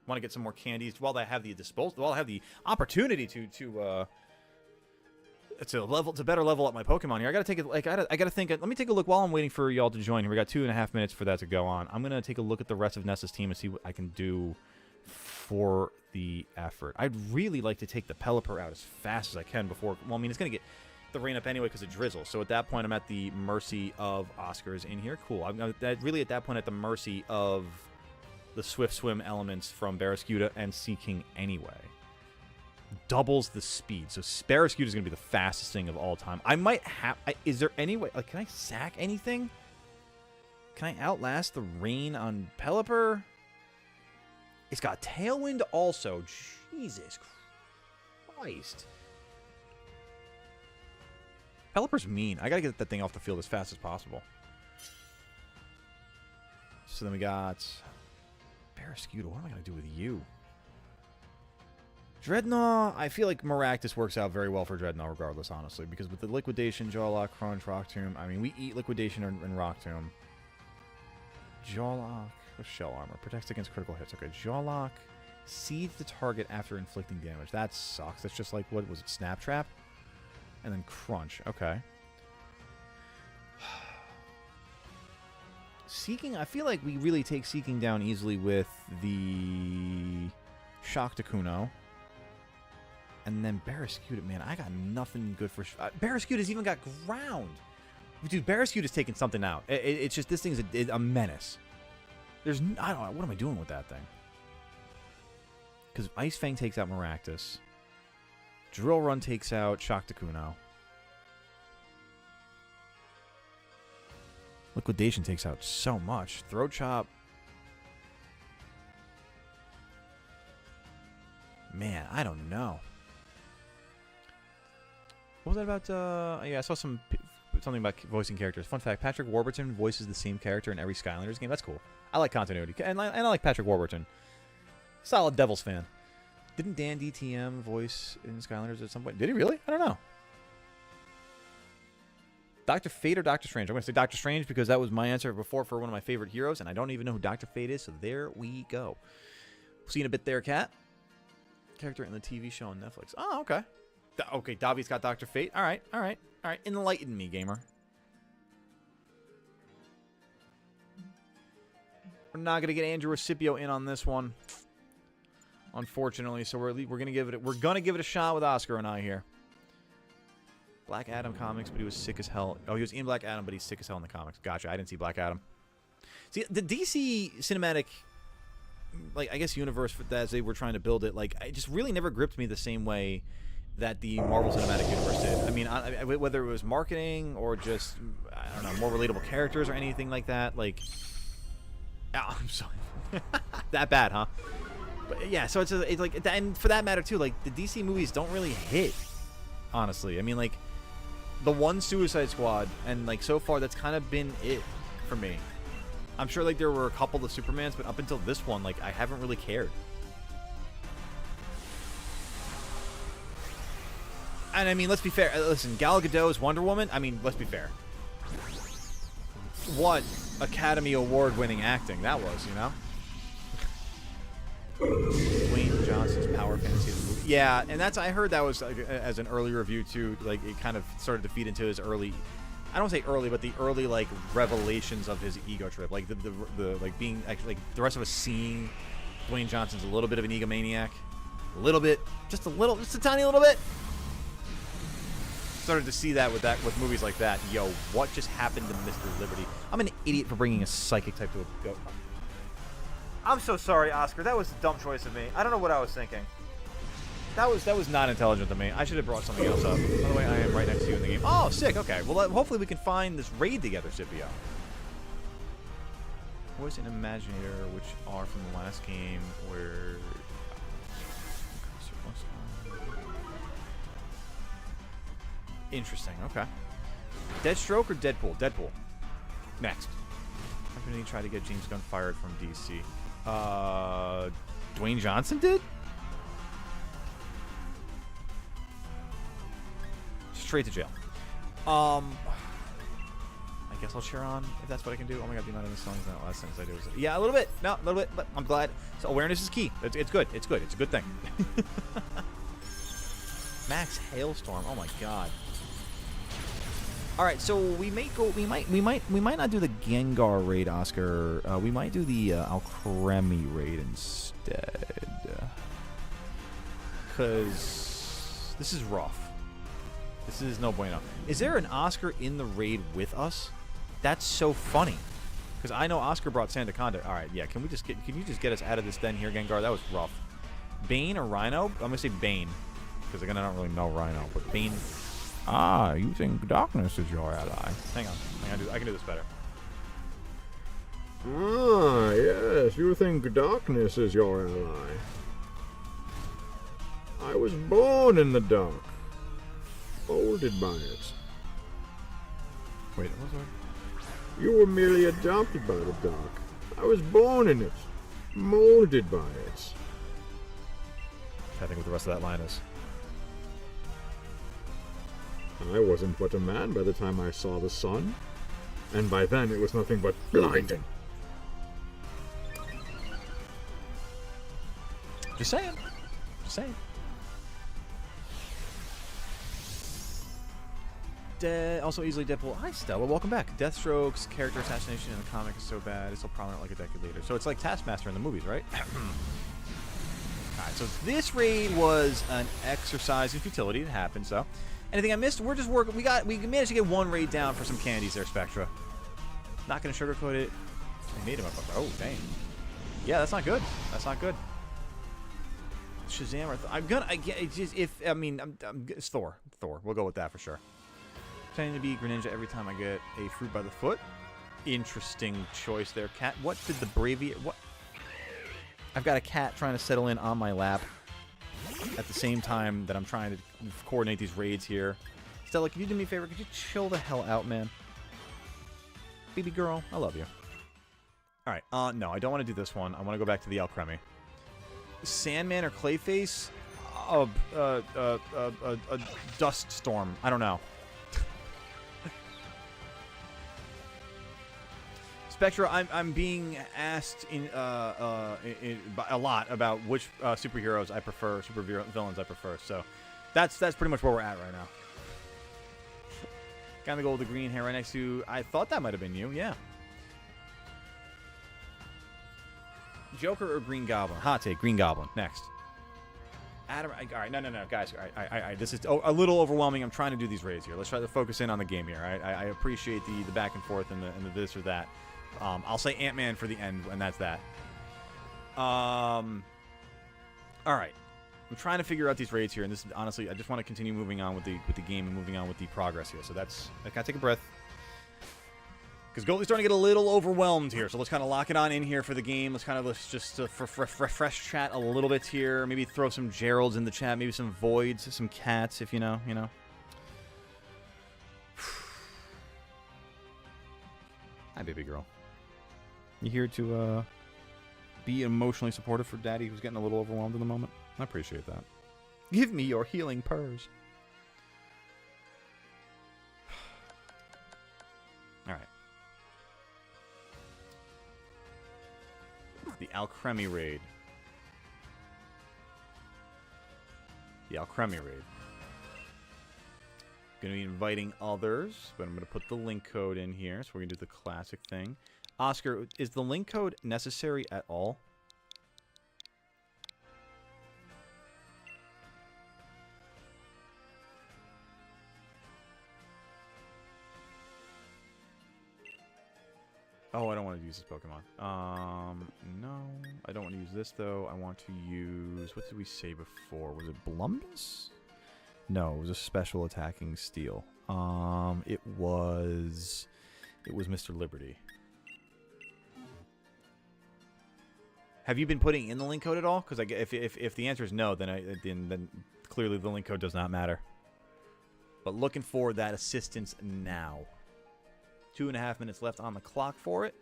Want to get some more candies while I have the disposal, while I have the opportunity to better level up my Pokemon here. I gotta take it. Like I gotta think. Let me take a look while I'm waiting for y'all to join here. We got 2.5 minutes for that to go on. I'm gonna take a look at the rest of Nessa's team and see what I can do for the effort. I'd really like to take the Pelipper out as fast as I can before. Well, I mean, it's gonna get the rain up anyway because of drizzle. So at that point, I'm at the mercy of Oscar's in here. Cool. I'm really at that point at the mercy of the Swift Swim elements from Barraskewda and Seaking anyway. Doubles the speed. So Barraskewda is going to be the fastest thing of all time. I might have... is there any way... Like, can I sack anything? Can I outlast the rain on Pelipper? It's got Tailwind also. Jesus Christ. Pelipper's mean. I got to get that thing off the field as fast as possible. So then we got... Barraskewda, what am I going to do with you? Dreadnought, I feel like Maractus works out very well for Dreadnought regardless, honestly. Because with the Liquidation, Jawlock, Crunch, Rock Tomb, I mean, we eat Liquidation and Rock Tomb. Jawlock, Shell Armor, protects against critical hits. Okay, Jawlock seeds the target after inflicting damage. That sucks. That's just like, what was it, Snap Trap? And then Crunch, okay. Seeking, I feel like we really take Seeking down easily with the Shock to Kuno. And then Barraskewda, man, I got nothing good for... Barraskewda's even got Ground. Dude, Barraskewda's taking something out. It's just, this thing's a menace. There's... I don't know, what am I doing with that thing? Because Ice Fang takes out Maractus. Drill Run takes out Shock to Kuno. Liquidation takes out so much. Throat Chop. Man, I don't know. What was that about? Yeah, I saw something about voicing characters. Fun fact, Patrick Warburton voices the same character in every Skylanders game. That's cool. I like continuity. And I like Patrick Warburton. Solid Devils fan. Didn't Dan DTM voice in Skylanders at some point? Did he really? I don't know. Dr. Fate or Dr. Strange? I'm going to say Dr. Strange because that was my answer before for one of my favorite heroes, and I don't even know who Dr. Fate is, so there we go. We'll see you in a bit there, Cat. Character in the TV show on Netflix. Oh, okay. Okay, Davi's got Dr. Fate. All right, all right, all right. Enlighten me, gamer. We're not going to get Andrew or Scipio in on this one, unfortunately, so we're going to give it a shot with Oscar and I here. Black Adam comics, but he was sick as hell. Oh, he was in Black Adam, but he's sick as hell in the comics. Gotcha, I didn't see Black Adam. See, the DC cinematic, like, I guess universe, as they were trying to build it, like, it just really never gripped me the same way that the Marvel Cinematic Universe did. I mean, whether it was marketing or just, I don't know, more relatable characters or anything like that, like... Oh, I'm sorry. That bad, huh? But, yeah, so it's like... And for that matter, too, like, the DC movies don't really hit, honestly. I mean, like... The one Suicide Squad, and like so far that's kind of been it for me. I'm sure like there were a couple of Supermans, but up until this one, like I haven't really cared. And I mean, let's be fair. Listen, Gal Gadot's Wonder Woman. I mean, let's be fair. What Academy Award-winning acting that was, you know? Dwayne Johnson's Power Fantasy movie. Yeah, and that's I heard that was as an early review too. Like it kind of started to feed into his early. I don't say early, but the early like revelations of his ego trip, like the like being actually like the rest of us seeing Dwayne Johnson's a little bit of an egomaniac, a little bit, just a tiny little bit. Started to see that with movies like that. Yo, what just happened to Mr. Liberty? I'm an idiot for bringing a psychic type to a goat. I'm so sorry, Oscar. That was a dumb choice of me. I don't know what I was thinking. That was not intelligent of me. I should have brought something else up. By the way, I am right next to you in the game. Oh, sick. Okay. Well, hopefully we can find this raid together, Scipio. Voice and Imaginator, which are from the last game where... Interesting. Okay. Deathstroke or Deadpool? Deadpool. Next. I'm going to try to get James Gunn fired from DC. Dwayne Johnson did? Straight to jail. I guess I'll cheer on if that's what I can do. Oh my god, the amount of the songs and the last things I do is... Yeah, a little bit. No, a little bit, but I'm glad. So awareness is key. It's good. It's good. It's a good thing. Max Hailstorm. Oh my god. All right, so we may go. We might not do the Gengar raid, Oscar. We might do the Alcremie raid instead, because this is rough. This is no bueno. Is there an Oscar in the raid with us? That's so funny, because I know Oscar brought Sandaconda. All right, yeah. Can you just get us out of this den here, Gengar? That was rough. Bane or Rhino? I'm gonna say Bane, because again I don't really know Rhino, but Bane. Ah, you think darkness is your ally. Hang on. I can do this better. Ah, yes, you think darkness is your ally. I was born in the dark, molded by it. Wait, what was that? You were merely adopted by the dark. I was born in it, molded by it. I think what the rest of that line is. I wasn't but a man by the time I saw the sun, and by then it was nothing but blinding. Just saying. Just saying. Also easily Deadpool. Hi, Stella. Welcome back. Deathstroke's character assassination in the comic is so bad, it's so prominent like a decade later. So it's like Taskmaster in the movies, right? Alright, so this raid was an exercise in futility. It happened, so... Anything I missed? We're just working. We managed to get one raid down for some candies there, Spectra. Not gonna sugarcoat it. I made him up. Oh, dang. Yeah, that's not good. That's not good. Shazam. I'm gonna. It's Thor. Thor. We'll go with that for sure. Trying to be Greninja every time I get a fruit by the foot. Interesting choice there, cat. What did the Bravia? What? I've got a cat trying to settle in on my lap at the same time that I'm trying to coordinate these raids here. Stella, can you do me a favor? Could you chill the hell out, man? Baby girl, I love you. Alright, no, I don't want to do this one. I want to go back to the Alcremie. Sandman or Clayface? A dust storm. I don't know. Spectra, I'm being asked a lot about which superheroes I prefer, villains I prefer. So that's pretty much where we're at right now. Got the gold, the green hair right next to. I thought that might have been you. Yeah. Joker or Green Goblin? Hot take. Green Goblin. Next. Adam. All right. No, guys. All right. This is a little overwhelming. I'm trying to do these raids here. Let's try to focus in on the game here. All right? I appreciate the back and forth and the this or that. I'll say Ant-Man for the end, and that's that. All right. I'm trying to figure out these raids here, and this is honestly, I just want to continue moving on with the game and moving on with the progress here. So that's, I gotta take a breath, because Goldie's starting to get a little overwhelmed here. So let's kind of lock it on in here for the game. Let's just refresh chat a little bit here. Maybe throw some Geralds in the chat, maybe some Voids, some cats, if you know. Hi, baby girl. You here to be emotionally supportive for Daddy, who's getting a little overwhelmed in the moment? I appreciate that. Give me your healing purrs. All right. The Alcremie raid. The Alcremie raid. Going to be inviting others, but I'm going to put the link code in here. So we're going to do the classic thing. Oscar, is the link code necessary at all? Oh, I don't want to use this Pokemon. No, I don't want to use this, though. I want to use... What did we say before? Was it Blumbus? No, it was a special attacking steel. It was Mr. Liberty. Have you been putting in the link code at all? Because if the answer is no, then clearly the link code does not matter. But looking for that assistance now. 2.5 minutes left on the clock for it.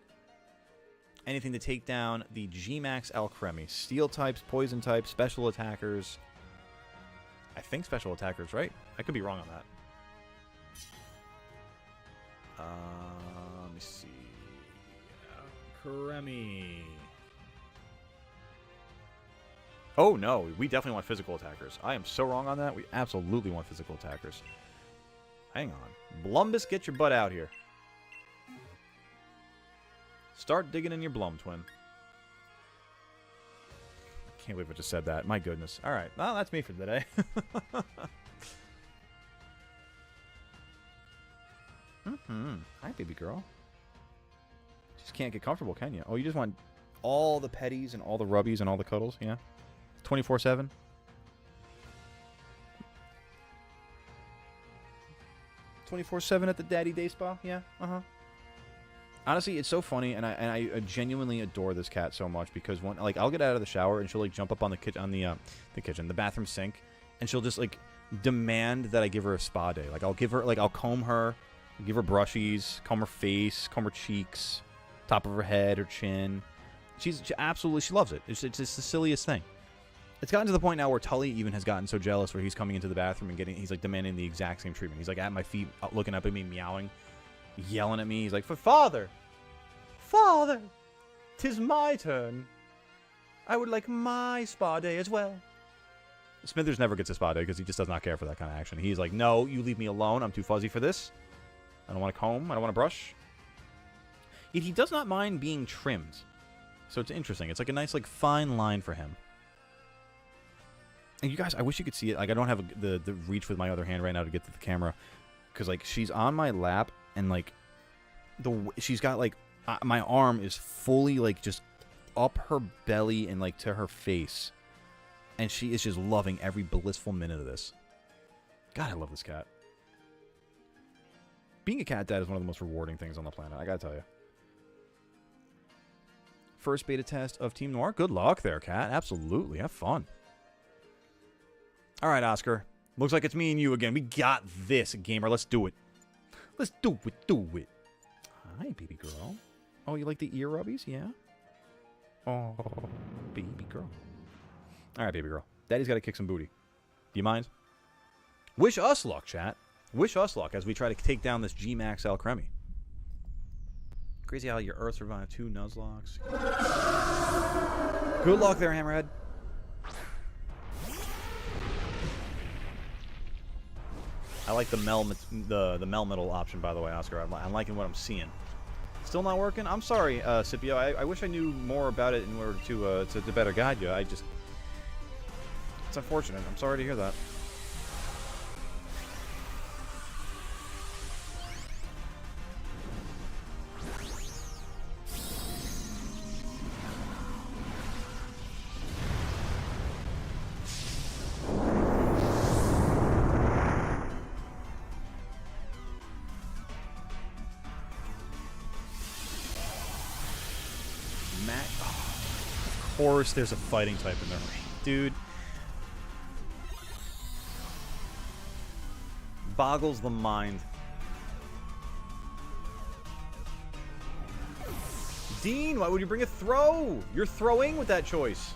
Anything to take down the G-Max Alcremie. Steel types, poison types, special attackers. I think special attackers, right? I could be wrong on that. Let me see. Alcremie. Oh, no. We definitely want physical attackers. I am so wrong on that. We absolutely want physical attackers. Hang on. Blumbus, get your butt out here. Start digging in your Blum, twin. I can't believe I just said that. My goodness. All right. Well, that's me for today. Hi, baby girl. Just can't get comfortable, can you? Oh, you just want all the petties and all the rubbies and all the cuddles? Yeah? 24/7? $24/7 at the Daddy Day Spa? Yeah? Uh-huh. Honestly, it's so funny, and I genuinely adore this cat so much because when I'll get out of the shower and she'll like jump up on the bathroom sink, and she'll just like demand that I give her a spa day. Like I'll comb her, give her brushies, comb her face, comb her cheeks, top of her head, her chin. She loves it. It's just the silliest thing. It's gotten to the point now where Tully even has gotten so jealous where he's coming into the bathroom and he's like demanding the exact same treatment. He's like at my feet, looking up at me, meowing, yelling at me. He's like, Father, 'tis my turn. I would like my spa day as well. Smithers never gets a spa day because he just does not care for that kind of action. He's like, no, you leave me alone. I'm too fuzzy for this. I don't want to comb. I don't want to brush. Yet he does not mind being trimmed. So it's interesting. It's like a nice, like, fine line for him. And you guys, I wish you could see it. Like, I don't have the reach with my other hand right now to get to the camera. Because, like, she's on my lap, and, like, she's got, like, my arm is fully, like, just up her belly and, like, to her face. And she is just loving every blissful minute of this. God, I love this cat. Being a cat dad is one of the most rewarding things on the planet, I gotta tell you. First beta test of Team Noir. Good luck there, cat. Absolutely. Have fun. All right, Oscar. Looks like it's me and you again. We got this, gamer. Let's do it. Let's do it. Hi, baby girl. Oh, you like the ear rubbies? Yeah? Oh, baby girl. All right, baby girl. Daddy's got to kick some booty. Do you mind? Wish us luck, chat. Wish us luck as we try to take down this G-Max Alcremie. Crazy how your Earth survived 2 Nuzlocks. Good luck there, Hammerhead. I like the Melmetal option, by the way, Oscar. I'm liking what I'm seeing. Still not working? I'm sorry, Scipio. I wish I knew more about it in order to better guide you. It's unfortunate. I'm sorry to hear that. Of course there's a fighting type in there. Dude. Boggles the mind. Dean, why would you bring a throw? You're throwing with that choice.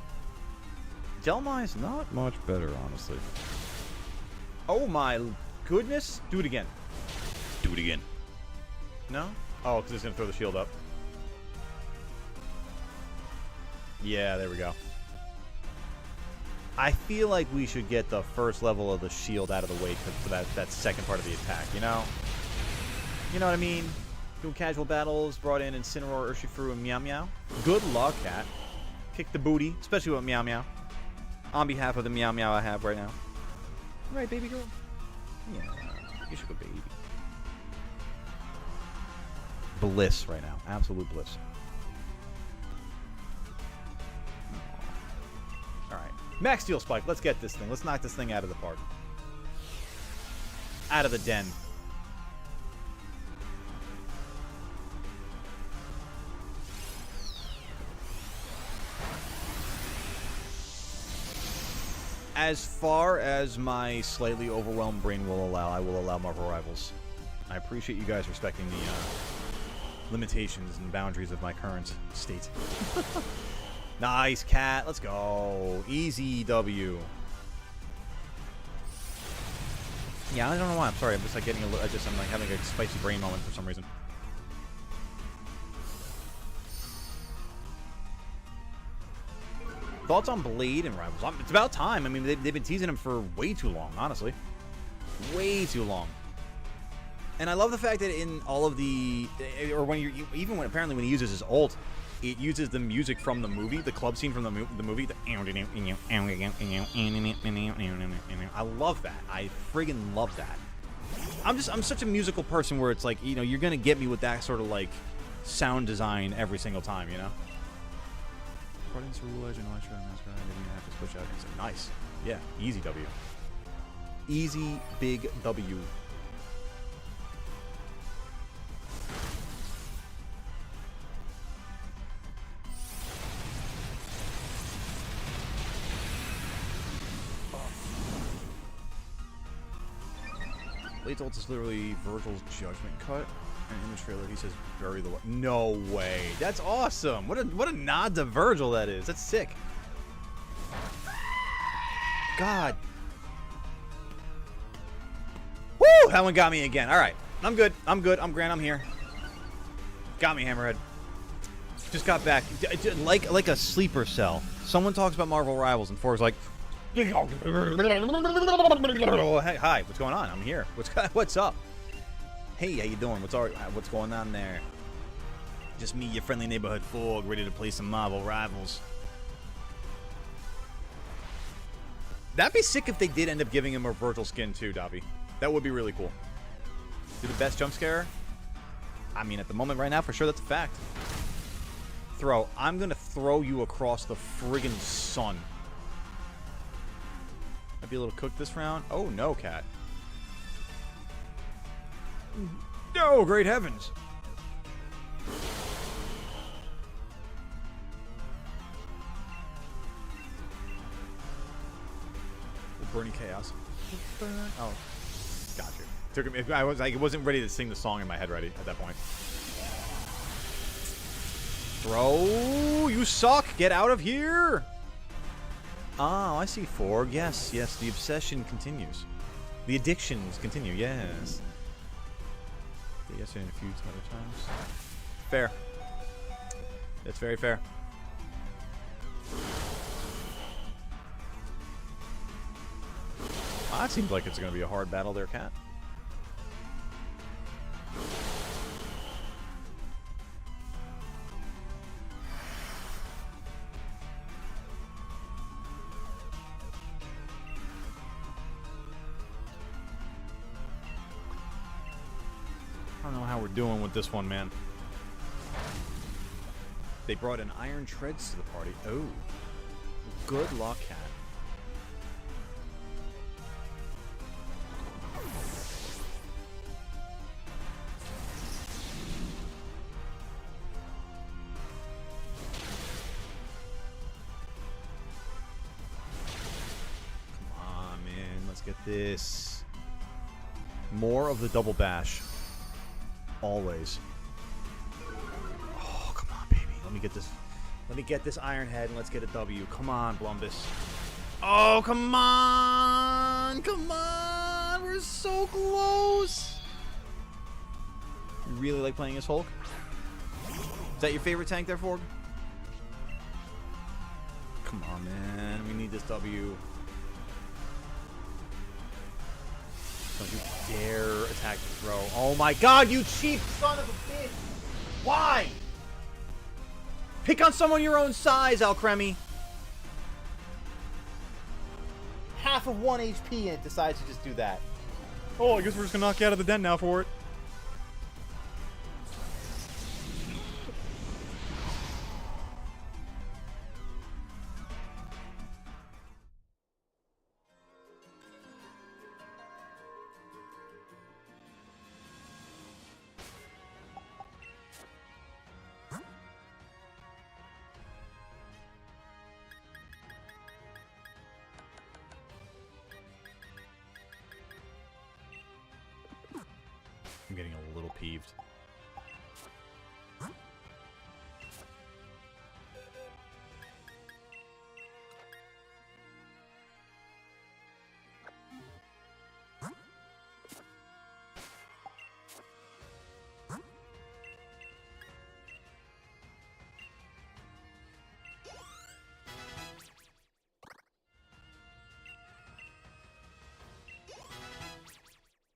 Delmai's not much better, honestly. Oh my goodness. Do it again. Do it again. No? Oh, because it's going to throw the shield up. Yeah, there we go. I feel like we should get the first level of the shield out of the way for that second part of the attack, you know? You know what I mean? Doing casual battles, brought in Incineroar, Urshifu, and Meow Meow. Good luck, cat. Kick the booty, especially with Meow Meow. On behalf of the Meow Meow I have right now. Right, baby girl? Yeah, you should go baby. Bliss right now. Absolute bliss. Alright. Max Steel Spike. Let's get this thing. Let's knock this thing out of the park. Out of the den. As far as my slightly overwhelmed brain will allow, I will allow Marvel Rivals. I appreciate you guys respecting the limitations and boundaries of my current state. Nice, cat. Let's go. Easy W. Yeah, I don't know why. I'm sorry. I'm just like getting a little. I'm like having a spicy brain moment for some reason. Thoughts on Blade and Rivals? It's about time. I mean, they've been teasing him for way too long, honestly. Way too long. And I love the fact that in all of the, or when you're, even when apparently when he uses his ult, it uses the music from the movie, the club scene from the movie. I love that. I friggin' love that. I'm such a musical person where it's like, you know, you're gonna get me with that sort of like sound design every single time, you know. According to Rule Edge and Electro Masquerade, I didn't even have to switch out against it. Nice. Yeah, easy W. Easy big W. Blade's ult is literally Virgil's judgment cut. And in the trailer, he says, bury the... No way. That's awesome. What a nod to Virgil that is. That's sick. God. Woo! That one got me again. All right. I'm good. I'm good. I'm Grant. I'm here. Got me, Hammerhead. Just got back. Like a sleeper cell. Someone talks about Marvel Rivals, and For's like... Hey, hi. What's going on? I'm here. What's up? Hey, how you doing? What's going on there? Just me, your friendly neighborhood Forg, ready to play some Marvel Rivals. That'd be sick if they did end up giving him a Virgil skin too, Dobby. That would be really cool. Do the best jump scare? I mean, at the moment right now, for sure, that's a fact. Throw. I'm gonna throw you across the friggin' sun. Might be a little cooked this round. Oh no, cat. No, great heavens. Bernie Chaos. Oh, gotcha. Took him. I wasn't ready to sing the song in my head ready at that point. Throw. You suck. Get out of here. Oh, I see Forg. Yes, yes. The obsession continues. The addictions continue. Yes. Yesterday and a few other times. Fair. That's very fair. That seems like it's going to be a hard battle there, cat. I don't know how we're doing with this one, man. They brought in Iron Treads to the party. Oh. Good luck, cat. Come on, man. Let's get this. More of the double bash. Always. Oh, come on, baby. Let me get this. Let me get this Iron Head and let's get a W. Come on, Blumbus. Oh, come on. Come on. We're so close. You really like playing as Hulk? Is that your favorite tank there, Forg? Come on, man. We need this W. Don't you dare attack the throw. Oh my god, you cheap son of a bitch! Why? Pick on someone your own size, Alcremie. Half of 1 HP and it decides to just do that. Oh, I guess we're just gonna knock you out of the den now for it. I'm getting a little peeved.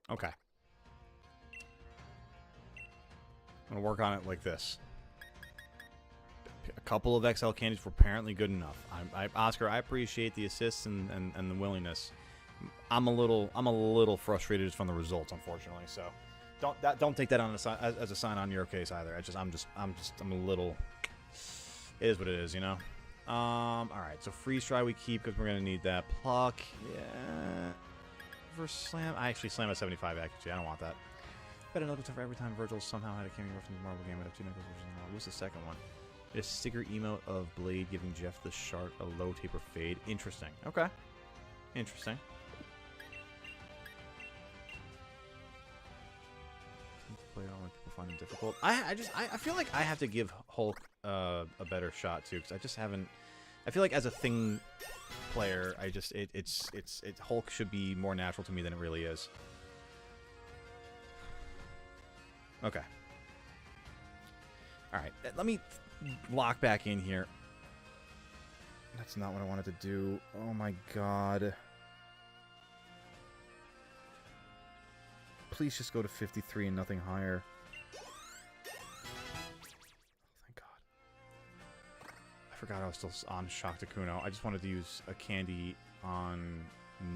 Okay. I'm gonna work on it like this. A couple of XL candies were apparently good enough. Oscar, I appreciate the assists and the willingness. I'm a little frustrated from the results, unfortunately. So, don't take that on as a sign on your case either. I'm a little. It is what it is, you know. All right. So freeze try we keep because we're gonna need that. Pluck, yeah. For slam, I actually slam at 75 accuracy. I don't want that. Bet another for every time Virgil somehow had a cameo from the Marvel game. I'd have 2 nickels. What was the second one? A sticker emote of Blade giving Jeff the Shark a low taper fade. Interesting. Okay. Interesting. Play it on when people find them difficult. I feel like I have to give Hulk a better shot too, because I just haven't. I feel like as a thing player, Hulk should be more natural to me than it really is. Okay. All right, let me lock back in here. That's not what I wanted to do. Oh my god. Please just go to 53 and nothing higher. Thank god. I forgot I was still on Shaktakuno. I just wanted to use a candy on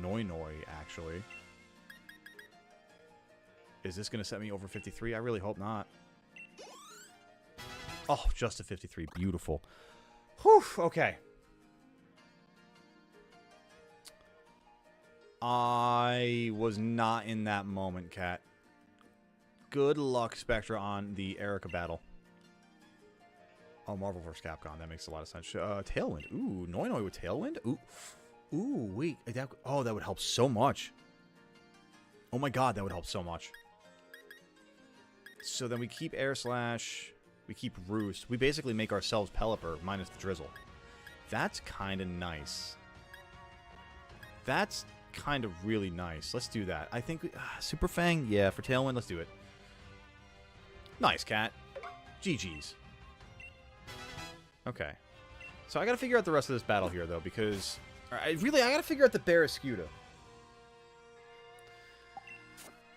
Noi Noi, actually. Is this going to set me over 53? I really hope not. Oh, just a 53. Beautiful. Whew, okay. I was not in that moment, Cat. Good luck, Spectra, on the Erica battle. Oh, Marvel vs. Capcom. That makes a lot of sense. Tailwind. Ooh, Noi Noi with Tailwind? Ooh. Ooh, wait. That would help so much. Oh my god, that would help so much. So then we keep Air Slash. We keep Roost. We basically make ourselves Pelipper minus the Drizzle. That's kind of nice. That's kind of really nice. Let's do that. I think Super Fang, yeah, for Tailwind, let's do it. Nice, Cat. GG's. Okay. So I gotta figure out the rest of this battle here, though, because I gotta figure out the Barraskewda.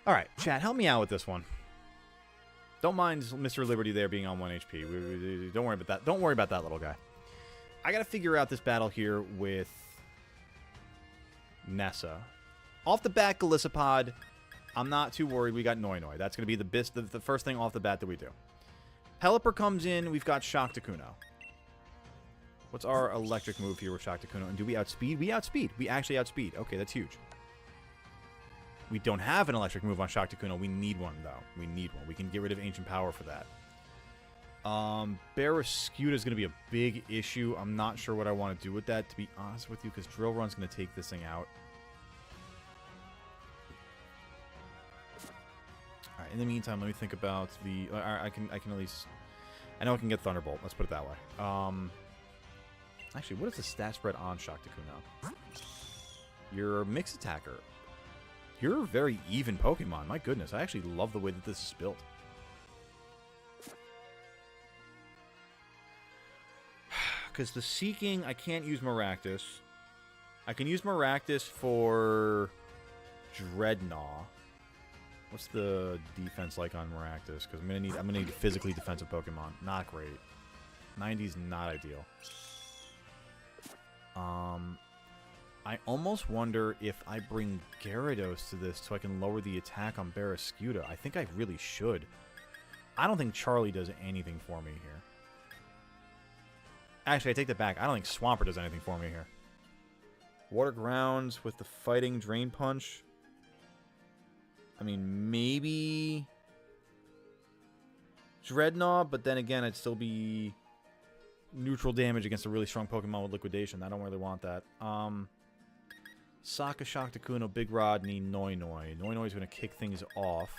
Alright, chat, help me out with this one. Don't mind Mr. Liberty there being on 1 HP. Don't worry about that. Don't worry about that little guy. I gotta figure out this battle here with Nessa. Off the bat, Galissapod, I'm not too worried. We got Noi Noi. That's going to be the first thing off the bat that we do. Pelipper comes in. We've got Shaktakuno. What's our electric move here with Shaktakuno? And do we outspeed? We outspeed. We actually outspeed. Okay, that's huge. We don't have an electric move on Shaktakuno. We need one, though. We need one. We can get rid of Ancient Power for that. Barraskewda is going to be a big issue. I'm not sure what I want to do with that, to be honest with you, because Drill Run's going to take this thing out. Alright, in the meantime, let me think about the... I can at least... I know I can get Thunderbolt. Let's put it that way. Actually, what is the stat spread on Shaktakuno? You're a mixed attacker. You're a very even Pokemon. My goodness, I actually love the way that this is built. Because the Seeking, I can't use Maractus. I can use Maractus for Dreadnought. What's the defense like on Maractus? Because I'm gonna need a physically defensive Pokemon. Not great. 90's not ideal. I almost wonder if I bring Gyarados to this so I can lower the attack on Barraskewda. I think I really should. I don't think Charlie does anything for me here. Actually, I take that back. I don't think Swampert does anything for me here. Water Grounds with the Fighting Drain Punch. I mean, maybe Dreadnought, but then again, I'd still be neutral damage against a really strong Pokemon with Liquidation. I don't really want that. Saka, Shaktakuno, Big Rodney, Noi Noi. Noi Noi's going to kick things off.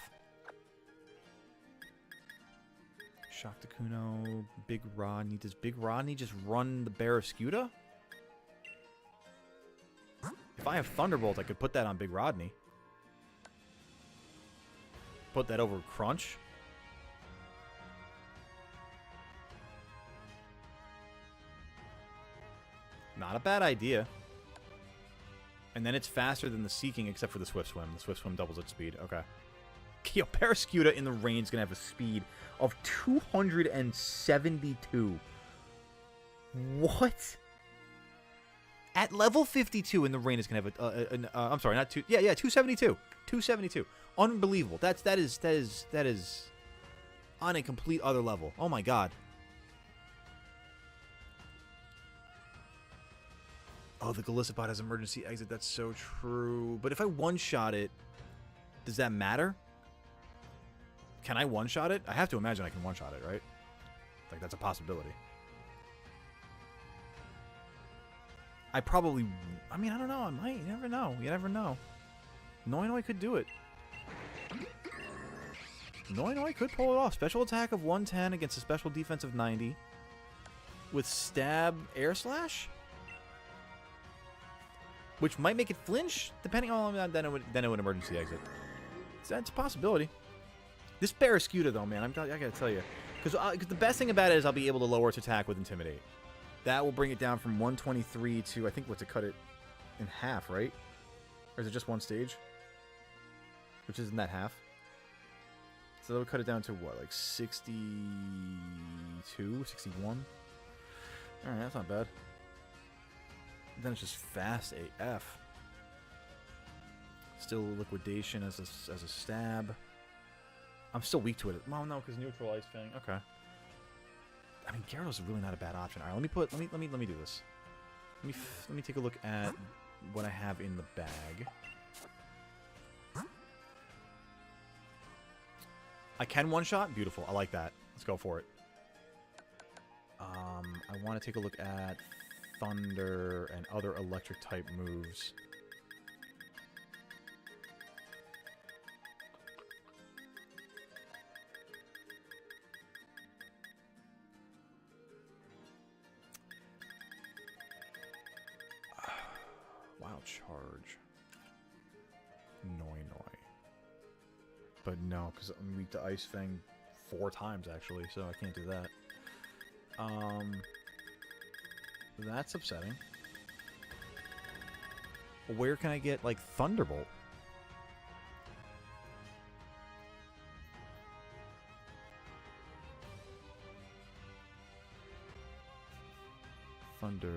Shaktakuno, Big Rodney. Does Big Rodney just run the Barraskewda? If I have Thunderbolt, I could put that on Big Rodney. Put that over Crunch. Not a bad idea. And then it's faster than the Seeking, except for the Swift Swim. The Swift Swim doubles its speed. Okay. Yo, Barraskewda in the rain is going to have a speed of 272. What? At level 52 in the rain is going to have I'm sorry, not 2. Yeah, 272. 272. Unbelievable. That is on a complete other level. Oh my god. Oh, the Golisopod has emergency exit. That's so true. But if I one-shot it, does that matter? Can I one-shot it? I have to imagine I can one-shot it, right? Like, that's a possibility. I probably... I mean, I don't know. I might. You never know. You never know. Noi Noi could do it. Noi Noi could pull it off. Special attack of 110 against a special defense of 90. With stab air slash? Which might make it flinch, depending on then it would emergency exit. That's a possibility. This Barraskewda, though, man, I gotta tell you, because the best thing about it is I'll be able to lower its attack with Intimidate. That will bring it down from 123 to, I think, to cut it in half, right? Or is it just one stage? Which isn't that half? So that would cut it down to what, like 62, 61? Alright, that's not bad. Then it's just fast AF. Still Liquidation as a stab. I'm still weak to it. Well, no, because neutral Ice Fang. Okay. I mean, Gyarados is really not a bad option. All right, let me do this. Let me take a look at what I have in the bag. I can one shot. Beautiful. I like that. Let's go for it. I want to take a look at Thunder and other electric type moves. Wild Charge. Noi Noi. But no, because I'm weak to Ice Fang 4 times actually, so I can't do that. That's upsetting. Where can I get, like, Thunderbolt? Thunder...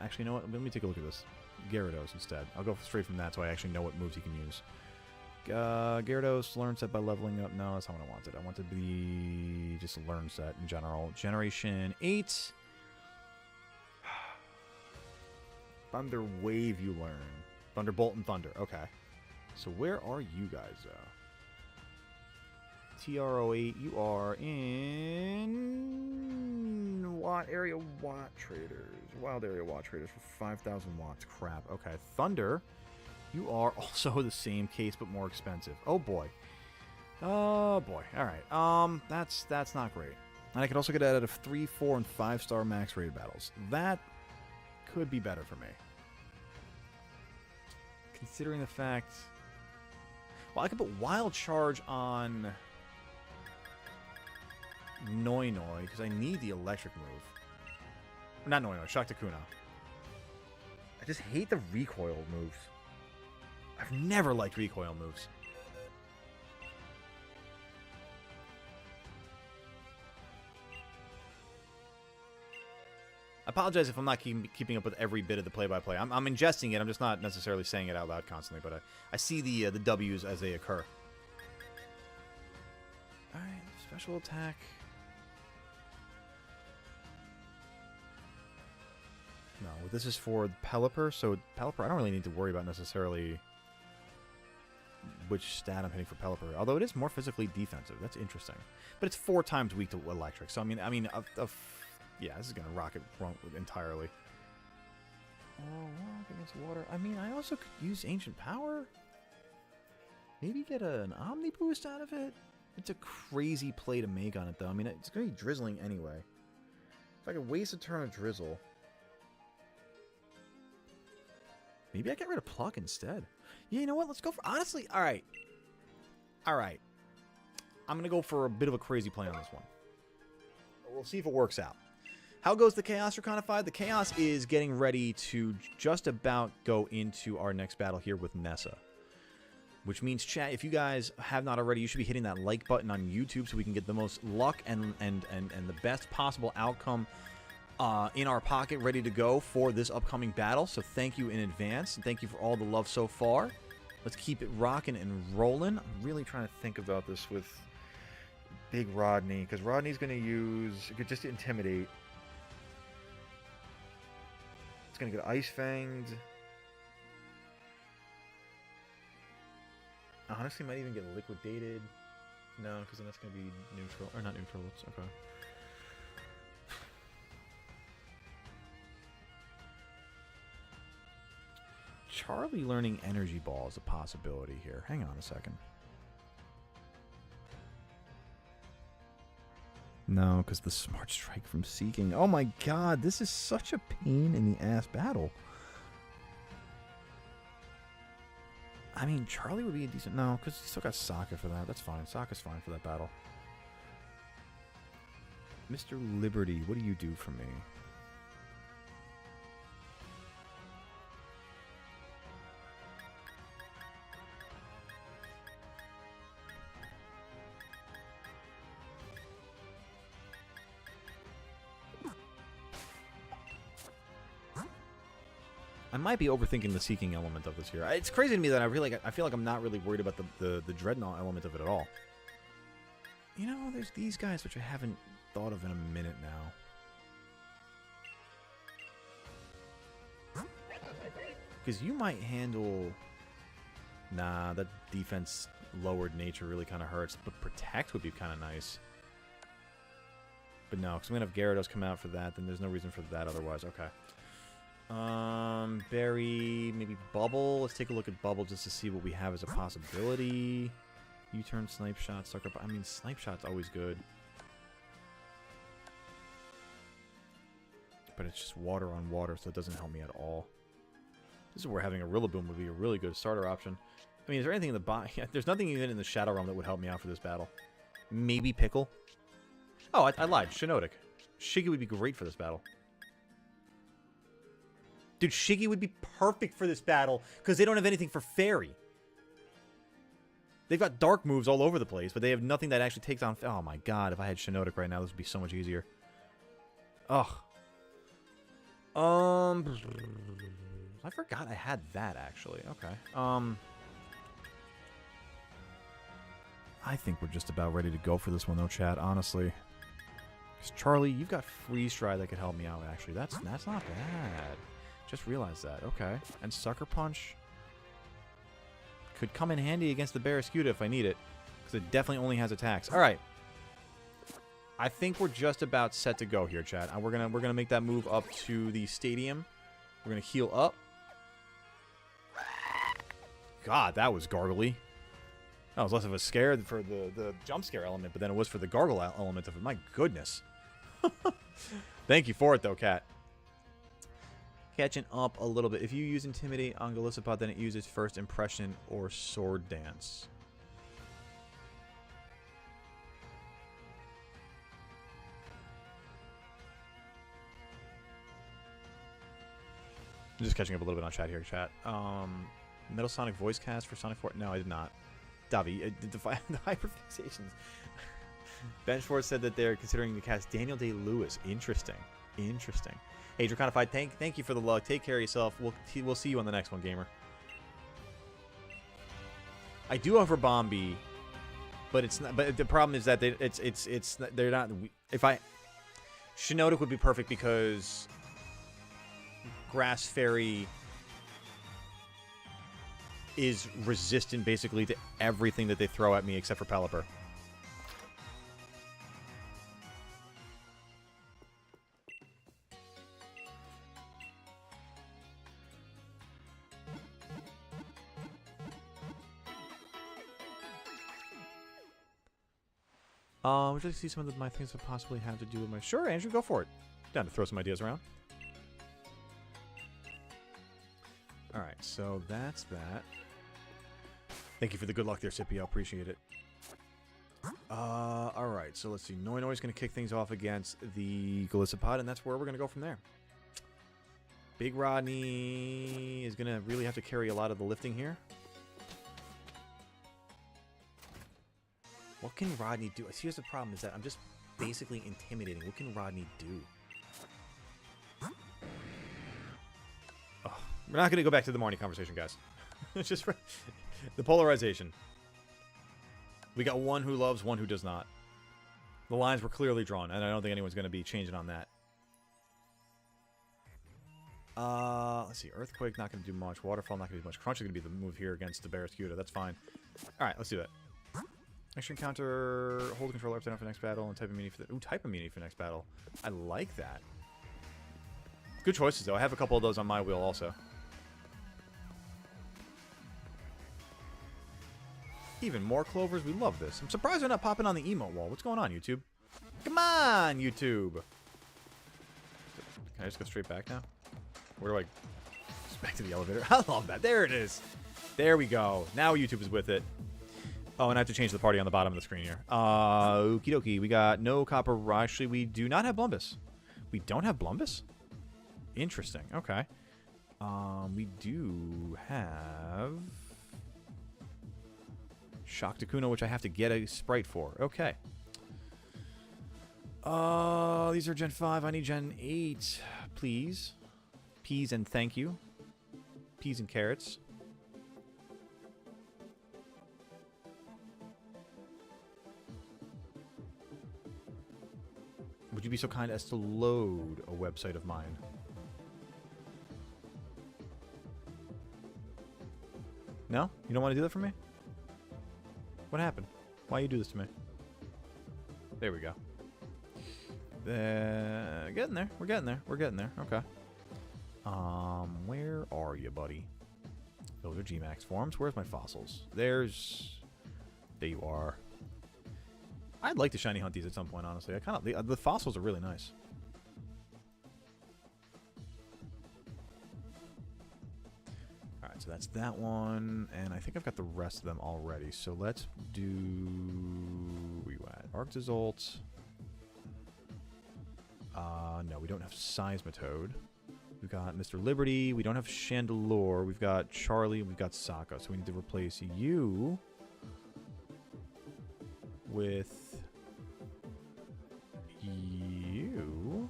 Actually, you know what? Let me take a look at this. Gyarados instead. I'll go straight from that so I actually know what moves he can use. Gyarados, learn set by leveling up. No, that's not what I wanted. I wanted to be just a learn set in general. Generation 8... Thunder Wave you learn. Thunderbolt and Thunder. Okay. So where are you guys, though? TR08, you are in... Watt Area Watt Traders. Wild Area Watt Traders for 5,000 watts. Crap. Okay. Thunder, you are also the same case, but more expensive. Oh, boy. Oh, boy. All right. That's not great. And I could also get that out of 3, 4, and 5-star max rated battles. That could be better for me. Considering the fact... Well, I could put Wild Charge on Noi Noi, because I need the electric move. Not Noi Noi, Shaktakuno. I just hate the recoil moves. I've never liked recoil moves. I apologize if I'm not keeping up with every bit of the play-by-play. I'm ingesting it. I'm just not necessarily saying it out loud constantly, but I see the W's as they occur. All right, special attack. No, this is for Pelipper, so Pelipper, I don't really need to worry about necessarily which stat I'm hitting for Pelipper, although it is more physically defensive. That's interesting. But it's 4 times weak to electric, so I mean, yeah, this is going to rock it wrong entirely. Oh, rock against water. I mean, I also could use Ancient Power. Maybe get an Omni Boost out of it. It's a crazy play to make on it, though. I mean, it's going to be drizzling anyway. If I could waste a turn of drizzle. Maybe I get rid of Pluck instead. Yeah, you know what? Let's go for... Honestly, all right. All right. I'm going to go for a bit of a crazy play on this one. We'll see if it works out. How goes the Chaos Draconified? The Chaos is getting ready to just about go into our next battle here with Nessa. Which means, chat, if you guys have not already, you should be hitting that like button on YouTube so we can get the most luck and the best possible outcome in our pocket ready to go for this upcoming battle. So thank you in advance, and thank you for all the love so far. Let's keep it rocking and rolling. I'm really trying to think about this with Big Rodney, because Rodney's going to use, just to intimidate. It's going to get Ice Fanged. Honestly, might even get Liquidated. No, because then that's going to be neutral. Or not neutral, it's okay. Charlie learning Energy Ball is a possibility here. Hang on a second. No, because the Smart Strike from Seeking. Oh my god, this is such a pain in the ass battle. I mean, Charlie would be a decent... No, because he still got Sokka for that. That's fine. Sokka's fine for that battle. Mr. Liberty, what do you do for me? I might be overthinking the Seeking element of this here. It's crazy to me that I feel like I'm not really worried about the Dreadnought element of it at all. You know, there's these guys which I haven't thought of in a minute now. Because you might handle... Nah, that defense lowered nature really kind of hurts. But Protect would be kind of nice. But no, because we're going to have Gyarados come out for that. Then there's no reason for that otherwise. Okay. Berry, maybe Bubble. Let's take a look at Bubble just to see what we have as a possibility. U-turn, Snipe Shot, Sucker... I mean, Snipe Shot's always good. But it's just water on water, so it doesn't help me at all. This is where having a Rillaboom would be a really good starter option. I mean, is there anything in the bottom? Yeah, there's nothing even in the Shadow Realm that would help me out for this battle. Maybe Pickle? Oh, I lied. Shiinotic. Shiggy would be great for this battle. Dude, Shiggy would be perfect for this battle because they don't have anything for Fairy. They've got dark moves all over the place, but they have nothing that actually takes on... Oh my god, if I had Shiinotic right now, this would be so much easier. Ugh. I forgot I had that, actually. Okay. I think we're just about ready to go for this one, though, chat, honestly. Because, Charlie, you've got Freeze Stride that could help me out, actually. That's not bad. Just realized that. Okay. And Sucker Punch could come in handy against the Barraskewda if I need it. Because it definitely only has attacks. Alright. I think we're just about set to go here, chat. We're gonna make that move up to the stadium. We're gonna heal up. God, that was gargly. That was less of a scare for the jump scare element, but then it was for the gargle element of it. My goodness. Thank you for it, though, Cat. Catching up a little bit. If you use Intimidate on Golisopod, then it uses First Impression or Sword Dance. I'm just catching up a little bit on chat here, chat. Metal Sonic voice cast for Sonic 4? No, I did not. Davi, the hyperfixations. Benchforce said that they're considering to cast Daniel Day-Lewis. Interesting. Interesting. Hey, Draconified, thank you for the luck. Take care of yourself. We'll see you on the next one, gamer. I do offer Bombi, but it's not. But the problem is that they're not. If I Shiinotic would be perfect because Grass Fairy is resistant basically to everything that they throw at me except for Pelipper. Would you like to see some of my things that possibly have to do with my... Sure, Andrew, go for it. Down to throw some ideas around. Alright, so that's that. Thank you for the good luck there, Scipio. Appreciate it. Alright, so let's see. Noinoi's going to kick things off against the Golisopod, and that's where we're going to go from there. Big Rodney is going to really have to carry a lot of the lifting here. What can Rodney do? Here's the problem, is that I'm just basically intimidating. What can Rodney do? Oh, we're not going to go back to the morning conversation, guys. It's just the polarization. We got one who loves, one who does not. The lines were clearly drawn, and I don't think anyone's going to be changing on that. Let's see. Earthquake, not going to do much. Waterfall, not going to do much. Crunch is going to be the move here against the Barraskewda. That's fine. Alright, let's do that. Extra encounter, hold control upside down for next battle, and type immunity for the... Ooh, type immunity for next battle. I like that. Good choices, though. I have a couple of those on my wheel, also. Even more clovers. We love this. I'm surprised they're not popping on the emote wall. What's going on, YouTube? Come on, YouTube! Can I just go straight back now? Where do I... Just back to the elevator. I love that. There it is. There we go. Now YouTube is with it. Oh, and I have to change the party on the bottom of the screen here. Okie dokie. We got no copper. Actually, we do not have Blumbus. We don't have Blumbus? Interesting. Okay. We do have Shock Takuna, which I have to get a sprite for. Okay. These are Gen 5. I need Gen 8, please. Peas and thank you. Peas and carrots. Would you be so kind as to load a website of mine? No? You don't want to do that for me? What happened? Why you do this to me? There we go. Getting there. We're getting there. We're getting there. Okay. Where are you, buddy? Those are Gmax forms. Where's my fossils? There you are. I'd like to shiny hunt these at some point, honestly. I kind of the fossils are really nice. All right, so that's that one, and I think I've got the rest of them already. So let's do Arctozolt. No, we don't have Seismitoad. We've got Mr. Liberty. We don't have Chandelure. We've got Charlie. We've got Sokka. So we need to replace you with you,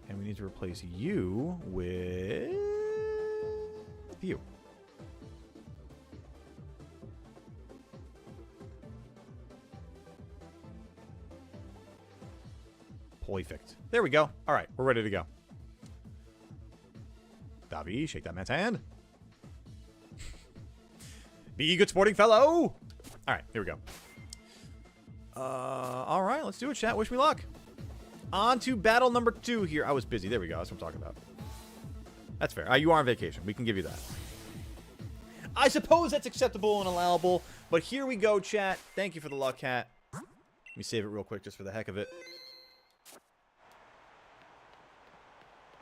and we need to replace you with you. Perfect. There we go. All right, we're ready to go. Davi, shake that man's hand. Be a good sporting fellow. All right, here we go. All right, let's do it, chat. Wish me luck. On to battle number 2 here. I was busy. There we go. That's what I'm talking about. That's fair. You are on vacation. We can give you that. I suppose that's acceptable and allowable. But here we go, chat. Thank you for the luck, cat. Let me save it real quick just for the heck of it.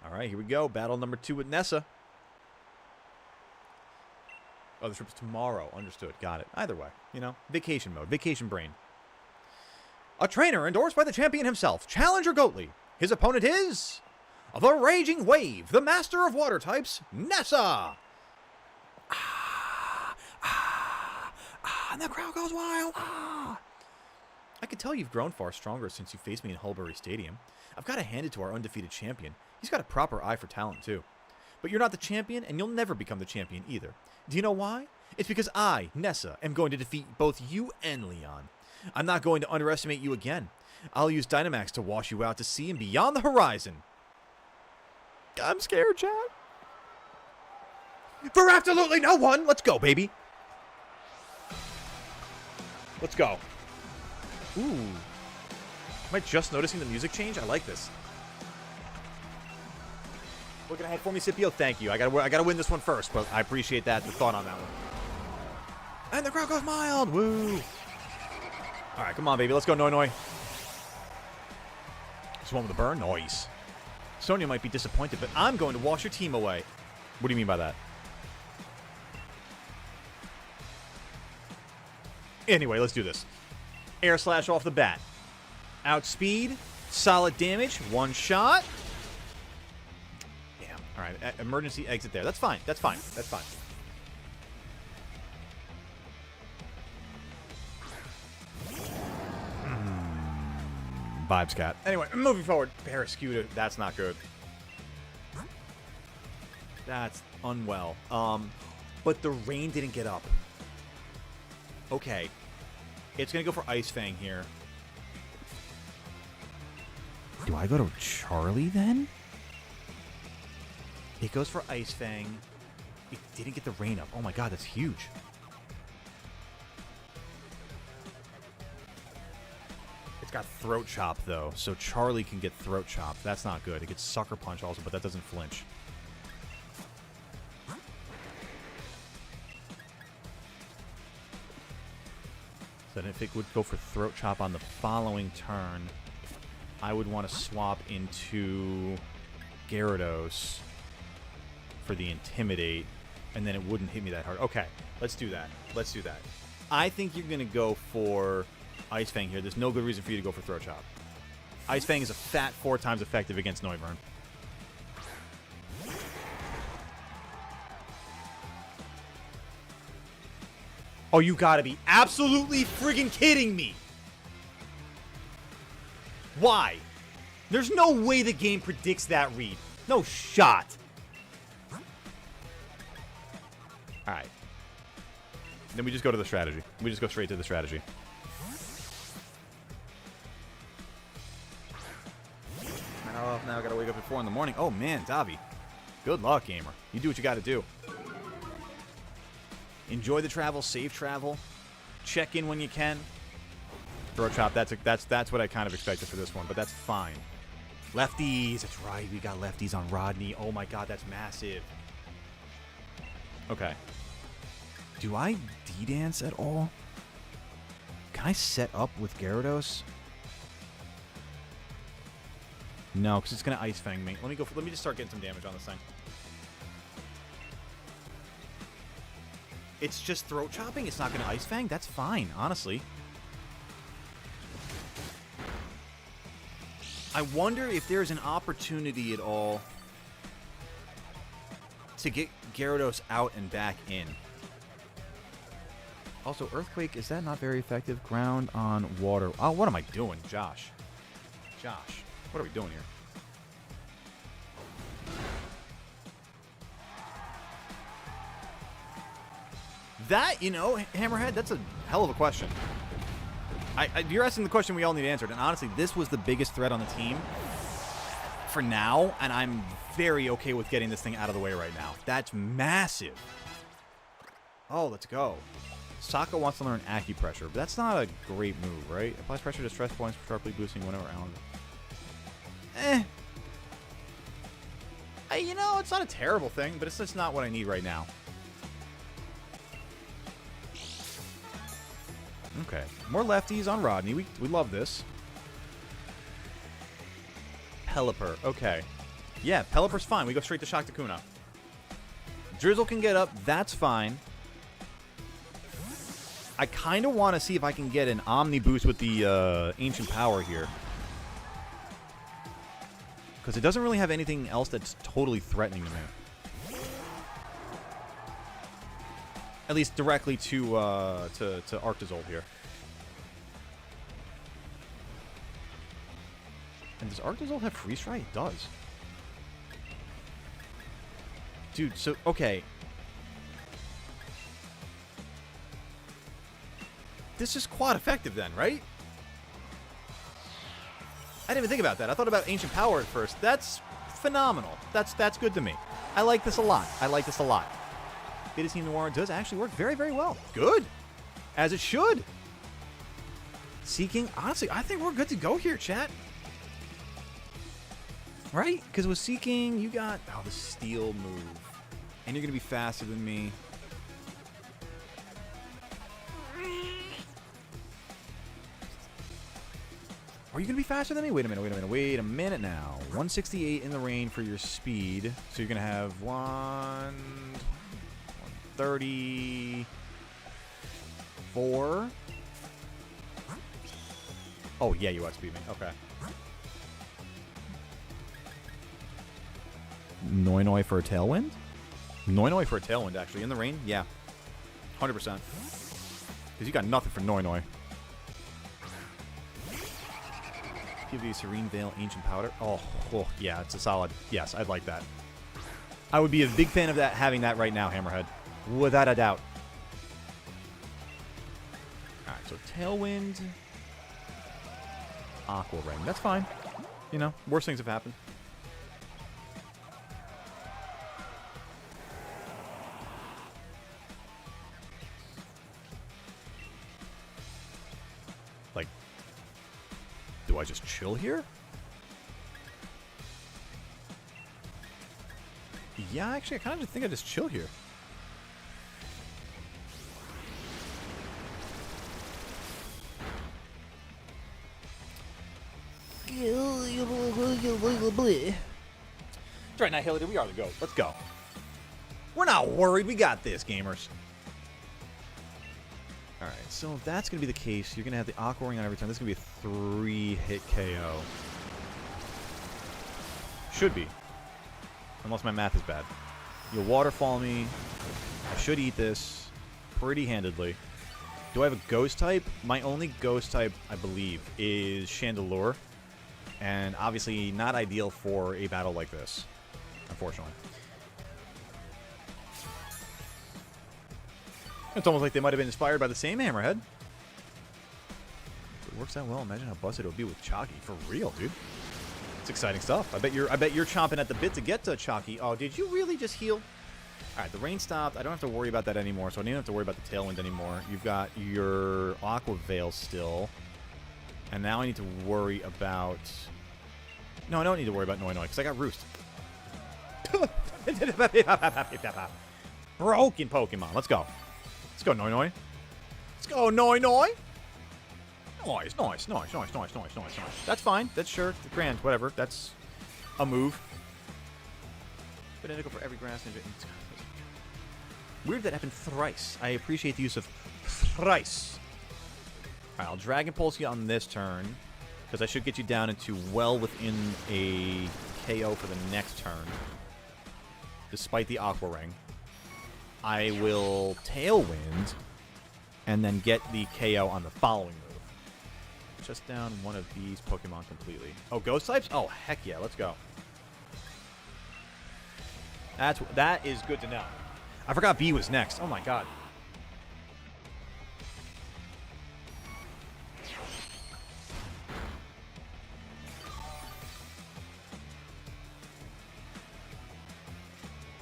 All right, here we go. Battle number 2 with Nessa. Oh, the trip's tomorrow. Understood. Got it. Either way, you know, vacation mode, vacation brain. A trainer endorsed by the champion himself, Challenger Goatly. His opponent is the Raging Wave, the master of water types, Nessa. And the crowd goes wild. I can tell you've grown far stronger since you faced me in Hullbury Stadium. I've got to hand it to our undefeated champion. He's got a proper eye for talent, too. But you're not the champion, and you'll never become the champion either. Do you know why? It's because I, Nessa, am going to defeat both you and Leon. I'm not going to underestimate you again. I'll use Dynamax to wash you out to sea and beyond the horizon. I'm scared, Chad. For absolutely no one! Let's go, baby! Let's go. Ooh. Am I just noticing the music change? I like this. Looking ahead for me, Scipio. Thank you. I gotta win this one first, but I appreciate that, the thought on that one. And the crowd goes mild! Woo! Alright, come on, baby. Let's go, Noi Noi. This one with the burn? Nice. Sonya might be disappointed, but I'm going to wash your team away. What do you mean by that? Anyway, let's do this. Air Slash off the bat. Outspeed. Solid damage. One shot. Damn. Alright, emergency exit there. That's fine. That's fine. That's fine. Vibes, cat. Anyway, moving forward. Barraskewda. That's not good. That's unwell. But the rain didn't get up. Okay. It's going to go for Ice Fang here. Do I go to Charlie then? It goes for Ice Fang. It didn't get the rain up. Oh my god, that's huge. It's got Throat Chop though, so Charlie can get Throat Chop. That's not good. It gets Sucker Punch also, but that doesn't flinch. Then if it would go for Throat Chop on the following turn, I would want to swap into Gyarados for the Intimidate, and then it wouldn't hit me that hard. Okay, let's do that. Let's do that. I think you're going to go for Ice Fang here. There's no good reason for you to go for Throat Chop. Ice Fang is a fat 4 times effective against Noivern. Oh, you gotta be absolutely friggin' kidding me! Why? There's no way the game predicts that read. No shot. Alright. Then we just go to the strategy. We just go straight to the strategy. Now I gotta wake up at 4 in the morning. Oh man, Davi. Good luck, gamer. You do what you gotta do. Enjoy the travel, safe travel. Check in when you can. Throat Chop, that's what I kind of expected for this one, but that's fine. Lefties, that's right, we got lefties on Rodney. Oh my god, that's massive. Okay. Do I D-dance at all? Can I set up with Gyarados? No, because it's gonna Ice Fang me. Let me just start getting some damage on this thing. It's just Throat Chopping? It's not going to Ice Fang? That's fine, honestly. I wonder if there's an opportunity at all to get Gyarados out and back in. Also, Earthquake, is that not very effective? Ground on water. Oh, what am I doing, Josh? Josh, what are we doing here? That, you know, Hammerhead, that's a hell of a question. You're asking the question we all need answered, and honestly, this was the biggest threat on the team for now, and I'm very okay with getting this thing out of the way right now. That's massive. Oh, let's go. Sokka wants to learn Acupressure, but that's not a great move, right? Applies pressure to stress points, sharply boosting whenever you know, it's not a terrible thing, but it's just not what I need right now. Okay, more lefties on Rodney. We love this. Pelipper. Okay. Yeah, Pelipper's fine. We go straight to Shock Takuna. Drizzle can get up. That's fine. I kind of want to see if I can get an Omni boost with the Ancient Power here. Because it doesn't really have anything else that's totally threatening to me. At least directly to Arctozold here. And does Arctozolt have Freeze Dry? It does. Dude, so, okay. This is quad effective then, right? I didn't even think about that. I thought about Ancient Power at first. That's phenomenal. That's good to me. I like this a lot. I like this a lot. Beta Noir does actually work very, very well. Good. As it should. Seeking, honestly, I think we're good to go here, chat. Right? Because with Seeking, you got, oh, the Steel move. And you're going to be faster than me. Are you going to be faster than me? Wait a minute now. 168 in the rain for your speed. So you're going to have 134. Oh, yeah, you outspeed me. Okay. Noi for a Tailwind? Noi for a Tailwind, actually. In the rain? Yeah. 100%. Because you got nothing for Noi. Give you Serene Veil, Ancient Powder. Oh, yeah, it's a solid. Yes, I'd like that. I would be a big fan of that, having that right now, Hammerhead. Without a doubt. Alright, so Tailwind. Aqua Ring. That's fine. You know, worse things have happened. Like, do I just chill here? Yeah, actually, I kind of think I just chill here. That's right, Night Hillier, we are the GOAT. Let's go. We're not worried. We got this, gamers. Alright, so if that's going to be the case, you're going to have the Aqua Ring on every turn. This is going to be a 3-hit KO. Should be. Unless my math is bad. You'll Waterfall me. I should eat this pretty handedly. Do I have a Ghost type? My only Ghost type, I believe, is Chandelure. And obviously not ideal for a battle like this, unfortunately. It's almost like they might have been inspired by the same Hammerhead. If it works out well, imagine how busted it would be with Chalky. For real, dude. It's exciting stuff. I bet you're chomping at the bit to get to Chalky. Oh, did you really just heal? Alright, the rain stopped. I don't have to worry about that anymore, so I don't have to worry about the Tailwind anymore. You've got your Aqua Veil still. And now I need to worry about... No, I don't need to worry about Noi, because I got Roost. Broken Pokemon. Let's go. Let's go, Noi. Let's go, Noi. Nice. That's fine. That's sure. Grand. Whatever. That's a move. Identical for every grass ninja. Weird that happened thrice. I appreciate the use of thrice. Alright, I'll Dragon Pulse you on this turn, because I should get you down into well within a KO for the next turn, despite the Aqua Ring. I will Tailwind, and then get the KO on the following move. Just down one of these Pokemon completely. Oh, Ghost types? Oh, heck yeah, let's go. That is good to know. I forgot B was next. Oh my god.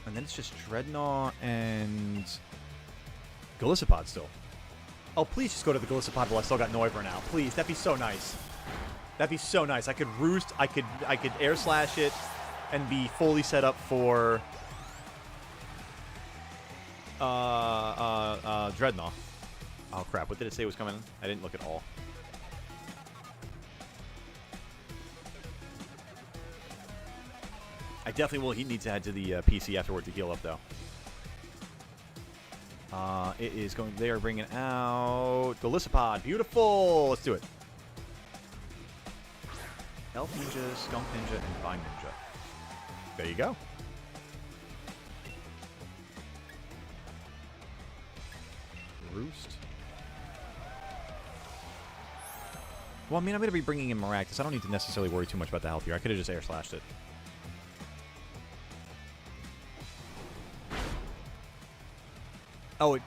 And then it's just Dreadnought and Golisopod still. Oh, please just go to the Golisopod while I still got Noivern now. Please, that'd be so nice. That'd be so nice. I could Roost, I could Air Slash it, and be fully set up for Dreadnought. Oh crap, what did it say was coming? I didn't look at all. I definitely will need to head to the PC afterward to heal up, though. It is going... They are bringing out Golisopod. Beautiful! Let's do it. Elf Ninja, Skunk Ninja, and Vine Ninja. There you go. Roost. Well, I mean, I'm going to be bringing in Maractus. I don't need to necessarily worry too much about the health here. I could have just air slashed it. Oh, it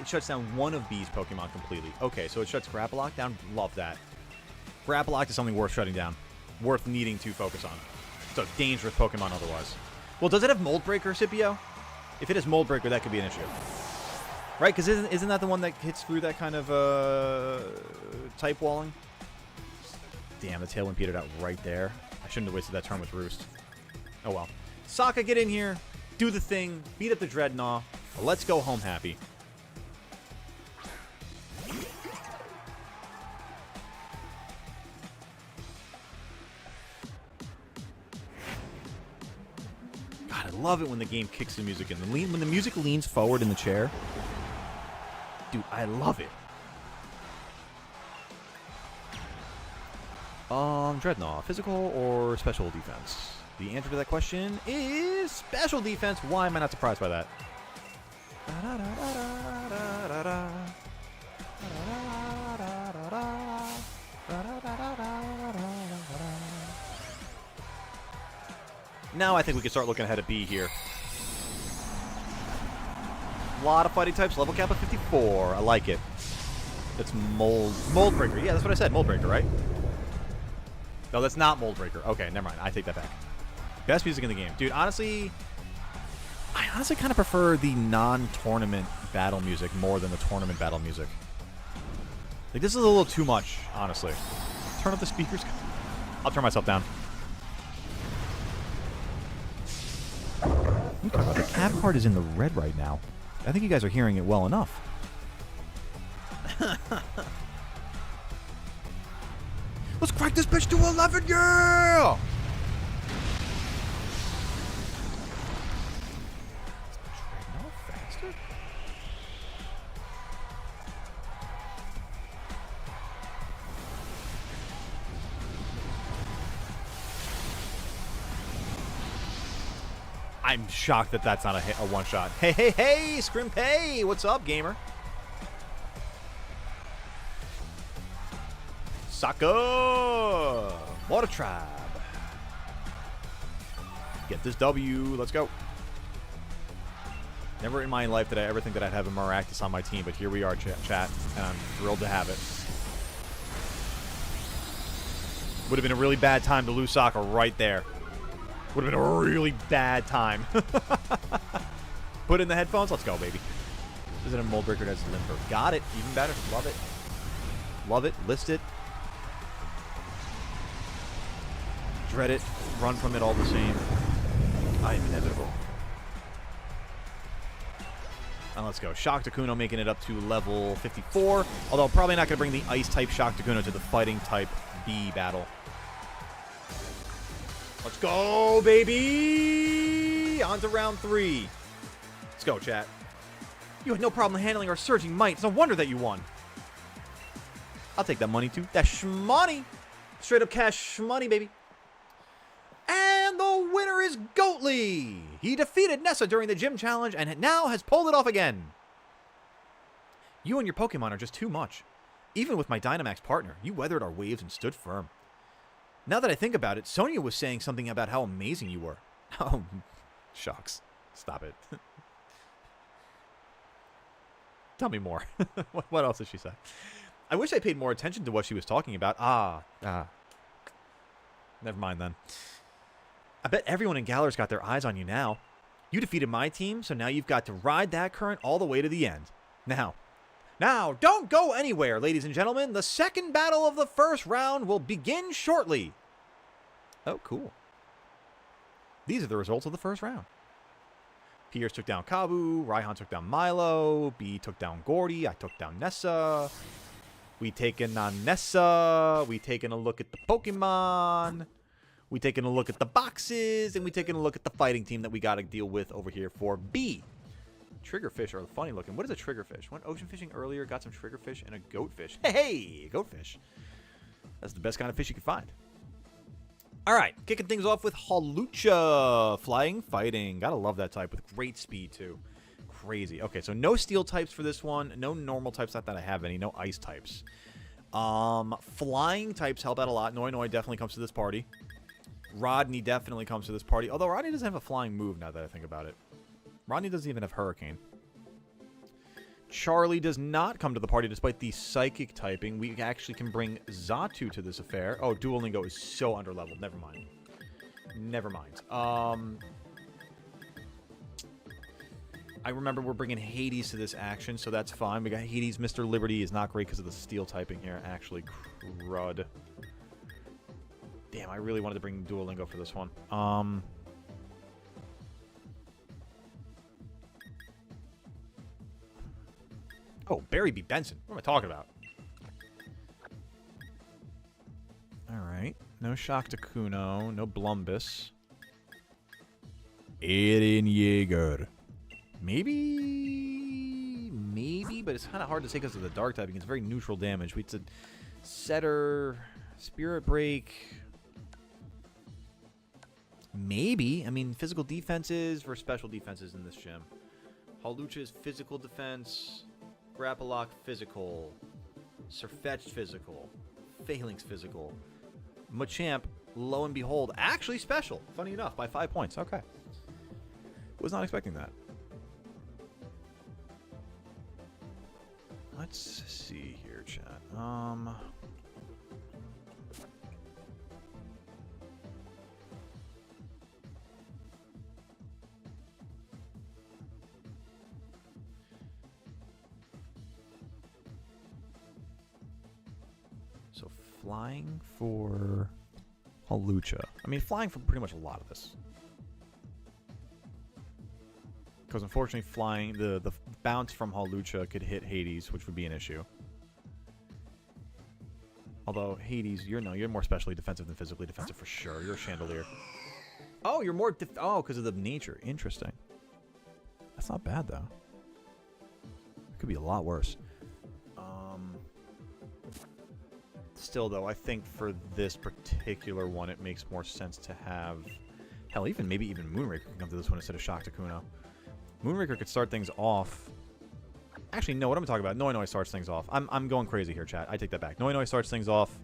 shuts down one of B's Pokemon completely. Okay, so it shuts Grapploct down. Love that. Grapploct is something worth shutting down. Worth needing to focus on. It's a dangerous Pokemon otherwise. Well, does it have Mold Breaker, Scipio? If it has Mold Breaker, that could be an issue. Right? Because isn't that the one that hits through that kind of type walling? Damn, the Tailwind petered out right there. I shouldn't have wasted that turn with Roost. Oh well. Sokka, get in here. Do the thing. Beat up the Dreadnought. Let's go home happy. God, I love it when the game kicks the music in. When the music leans forward in the chair. Dude, I love it. Dreadnought, physical or special defense? The answer to that question is special defense. Why am I not surprised by that? Now I think we can start looking ahead at B here. A lot of fighting types, level cap of 54. I like it. That's Mold Breaker. Yeah, that's what I said. Mold Breaker, right? No, that's not Mold Breaker. Okay, never mind. I take that back. Best music in the game. Dude, honestly, I honestly kind of prefer the non-tournament battle music more than the tournament battle music. Like, this is a little too much, honestly. Turn up the speakers. I'll turn myself down. The cap card is in the red right now. I think you guys are hearing it well enough. Let's crank this bitch to 11, yeah! Faster? I'm shocked that that's not a one-shot. Hey, hey, hey, Scrimpay! What's up, gamer? Sokka! Water Tribe. Get this W. Let's go. Never in my life did I ever think that I'd have a Maractus on my team, but here we are, chat, and I'm thrilled to have it. Would have been a really bad time to lose Sokka right there. Would have been a really bad time. Put in the headphones. Let's go, baby. Is it a Mold Breaker that's limper? Got it. Even better. Love it. Love it. List it. Dread it. Run from it all the same. I am inevitable. And let's go. Shock Takuno making it up to level 54. Although probably not going to bring the Ice-type Shock Takuno to the Fighting-type B battle. Let's go, baby! On to round 3. Let's go, chat. You had no problem handling our surging might. It's no wonder that you won. I'll take that money, too. That shmoney. Straight up cash money, baby. And the winner is Goatly. He defeated Nessa during the gym challenge and now has pulled it off again. You and your Pokemon are just too much. Even with my Dynamax partner, you weathered our waves and stood firm. Now that I think about it, Sonia was saying something about how amazing you were. Oh, shucks. Stop it. Tell me more. What else did she say? I wish I paid more attention to what she was talking about. Never mind then. I bet everyone in Galar's got their eyes on you now. You defeated my team, so now you've got to ride that current all the way to the end. Now, don't go anywhere, ladies and gentlemen. The second battle of the first round will begin shortly. Oh, cool. These are the results of the first round. Pierce took down Kabu. Raihan took down Milo. B took down Gordy. I took down Nessa. We taken on Nessa. We taking a look at the Pokemon. We taking a look at the boxes. And we taking a look at the fighting team that we got to deal with over here for B. Triggerfish are funny looking. What is a triggerfish? Went ocean fishing earlier, got some triggerfish and a goatfish. Hey, goatfish. That's the best kind of fish you can find. All right, kicking things off with Hawlucha. Flying, fighting. Gotta love that type with great speed, too. Crazy. Okay, so no steel types for this one. No normal types, not that I have any. No ice types. Flying types help out a lot. Noi definitely comes to this party. Rodney definitely comes to this party. Although Rodney doesn't have a flying move now that I think about it. Rodney doesn't even have Hurricane. Charlie does not come to the party despite the psychic typing. We actually can bring Xatu to this affair. Oh, Duolingo is so underleveled. Never mind. Never mind. I remember we're bringing Hades to this action, so that's fine. We got Hades. Mr. Liberty is not great because of the steel typing here. Actually, crud. Damn, I really wanted to bring Duolingo for this one. Oh, Barry B. Benson. What am I talking about? Alright. No Shock to Kuno. No Blumbus. Eren Jaeger. Maybe, but it's kind of hard to take us to the dark typing. It's very neutral damage. We had Setter, Spirit Break. Maybe. I mean, physical defenses versus special defenses in this gym. Halucha's physical defense, Grapple Lock physical, Surfetched physical, Phalanx physical. Machamp, lo and behold, actually special. Funny enough, by 5 points. Okay. Was not expecting that. Let's see here, chat. So flying for Halucha. I mean, flying for pretty much a lot of this. Because unfortunately, flying the bounce from Halucha could hit Hades, which would be an issue. Although Hades, you're more specially defensive than physically defensive for sure. You're a Chandelier. Oh, you're more because of the nature. Interesting. That's not bad though. It could be a lot worse. Still though, I think for this particular one, it makes more sense to have. Hell, maybe even Moonraker can come to this one instead of Shock to Kuno. Moonraker could start things off. Actually, no, what I'm talking about. Noi starts things off. I'm going crazy here, chat. I take that back. Noi starts things off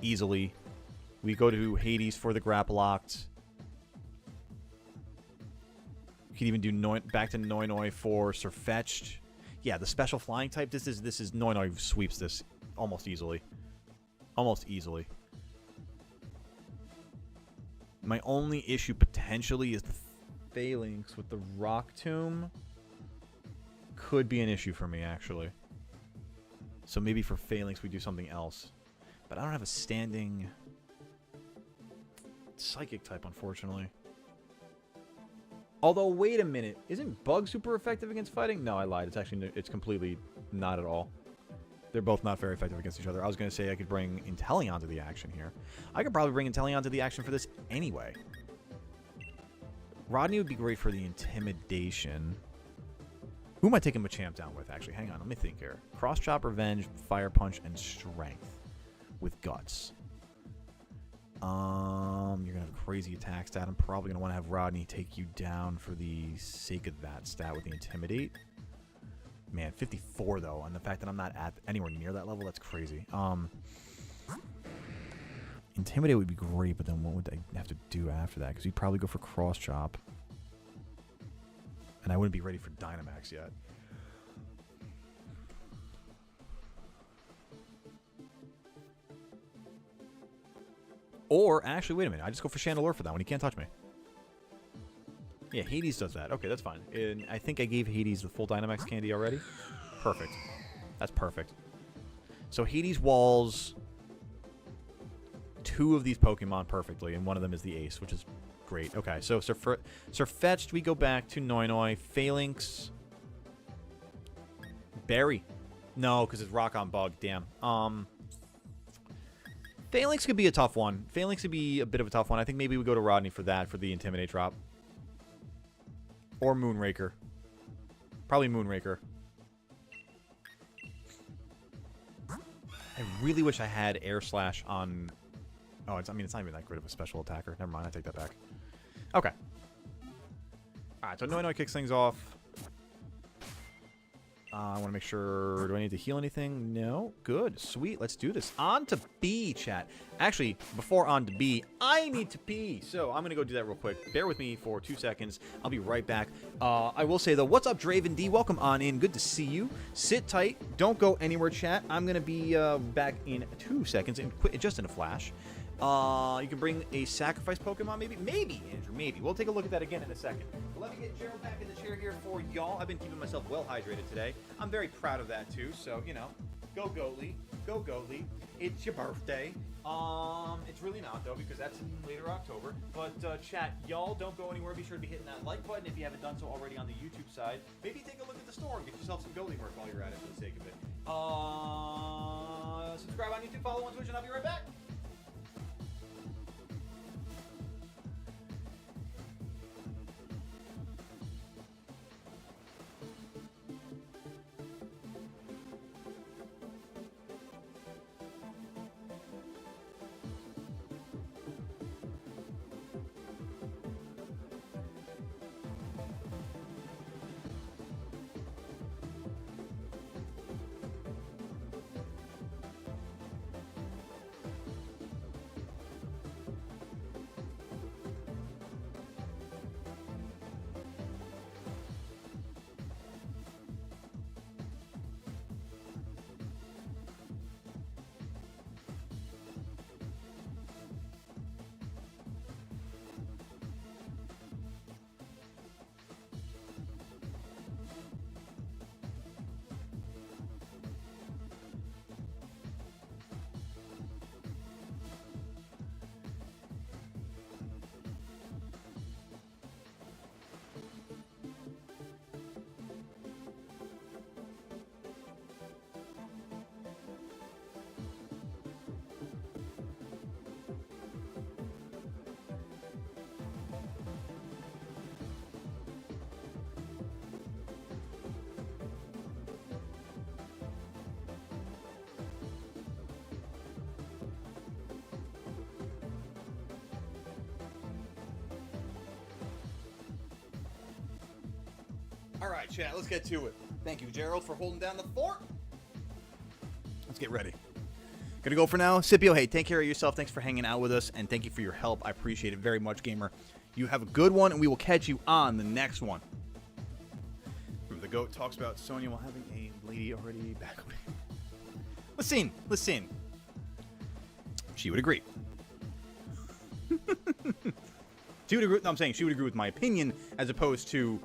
easily. We go to Hades for the Grapple Locked. You could even do back to Noi for Surfetched. Yeah, the special flying type. This is Noi sweeps this almost easily. Almost easily. My only issue potentially is the Phalanx with the Rock Tomb. Could be an issue for me, actually. So maybe for Phalanx we do something else. But I don't have a standing Psychic type, unfortunately. Although, wait a minute. Isn't Bug super effective against fighting? No, I lied. It's completely not at all. They're both not very effective against each other. I was going to say I could bring Inteleon to the action here. I could probably bring Inteleon to the action for this anyway. Rodney would be great for the Intimidation. Who am I taking Machamp down with, actually? Hang on, let me think here. Cross Chop, Revenge, Fire Punch, and Strength. With Guts. You're going to have a crazy attack stat. I'm probably going to want to have Rodney take you down for the sake of that stat with the Intimidate. Man, 54 though, and the fact that I'm not at anywhere near that level, that's crazy. Intimidate would be great, but then what would I have to do after that? Because we'd probably go for Cross Chop. And I wouldn't be ready for Dynamax yet. Or, actually, wait a minute. I just go for Chandelure for that one. He can't touch me. Yeah, Hades does that. Okay, that's fine. And I think I gave Hades the full Dynamax candy already. Perfect. That's perfect. So Hades walls 2 of these Pokemon perfectly, and one of them is the Ace, which is great. Okay, so Surfetched, we go back to Noi. Phalanx. Berry. No, because it's Rock on Bug. Damn. Phalanx could be a tough one. Phalanx could be a bit of a tough one. I think maybe we go to Rodney for that, for the Intimidate drop. Or Moonraker. Probably Moonraker. I really wish I had Air Slash on... Oh, it's not even that great of a special attacker. Never mind, I take that back. Okay. Alright, so Noi kicks things off. I want to make sure, do I need to heal anything? No. Good. Sweet. Let's do this. On to B, chat. Actually, before on to B, I need to pee. So I'm going to go do that real quick. Bear with me for 2 seconds. I'll be right back. I will say, though, what's up, Draven D? Welcome on in. Good to see you. Sit tight. Don't go anywhere, chat. I'm going to be back in 2 seconds, just in a flash. You can bring a sacrifice Pokemon, maybe? Maybe, Andrew, maybe. We'll take a look at that again in a second. But let me get Gerald back in the chair here for y'all. I've been keeping myself well hydrated today. I'm very proud of that, too. So, you know, go Goatly. Go Goatly. It's your birthday. It's really not, though, because that's in later October. But, chat, y'all don't go anywhere. Be sure to be hitting that like button if you haven't done so already on the YouTube side. Maybe take a look at the store and get yourself some Goatly merch while you're at it for the sake of it. Subscribe on YouTube, follow on Twitch, and I'll be right back. All right, chat, let's get to it. Thank you, Gerald, for holding down the fort. Let's get ready. Gonna go for now. Scipio, hey, take care of yourself. Thanks for hanging out with us, and thank you for your help. I appreciate it very much, gamer. You have a good one, and we will catch you on the next one. The goat talks about Sonya while having a lady already back. Listen. She would agree. She would agree. No, I'm saying she would agree with my opinion as opposed to.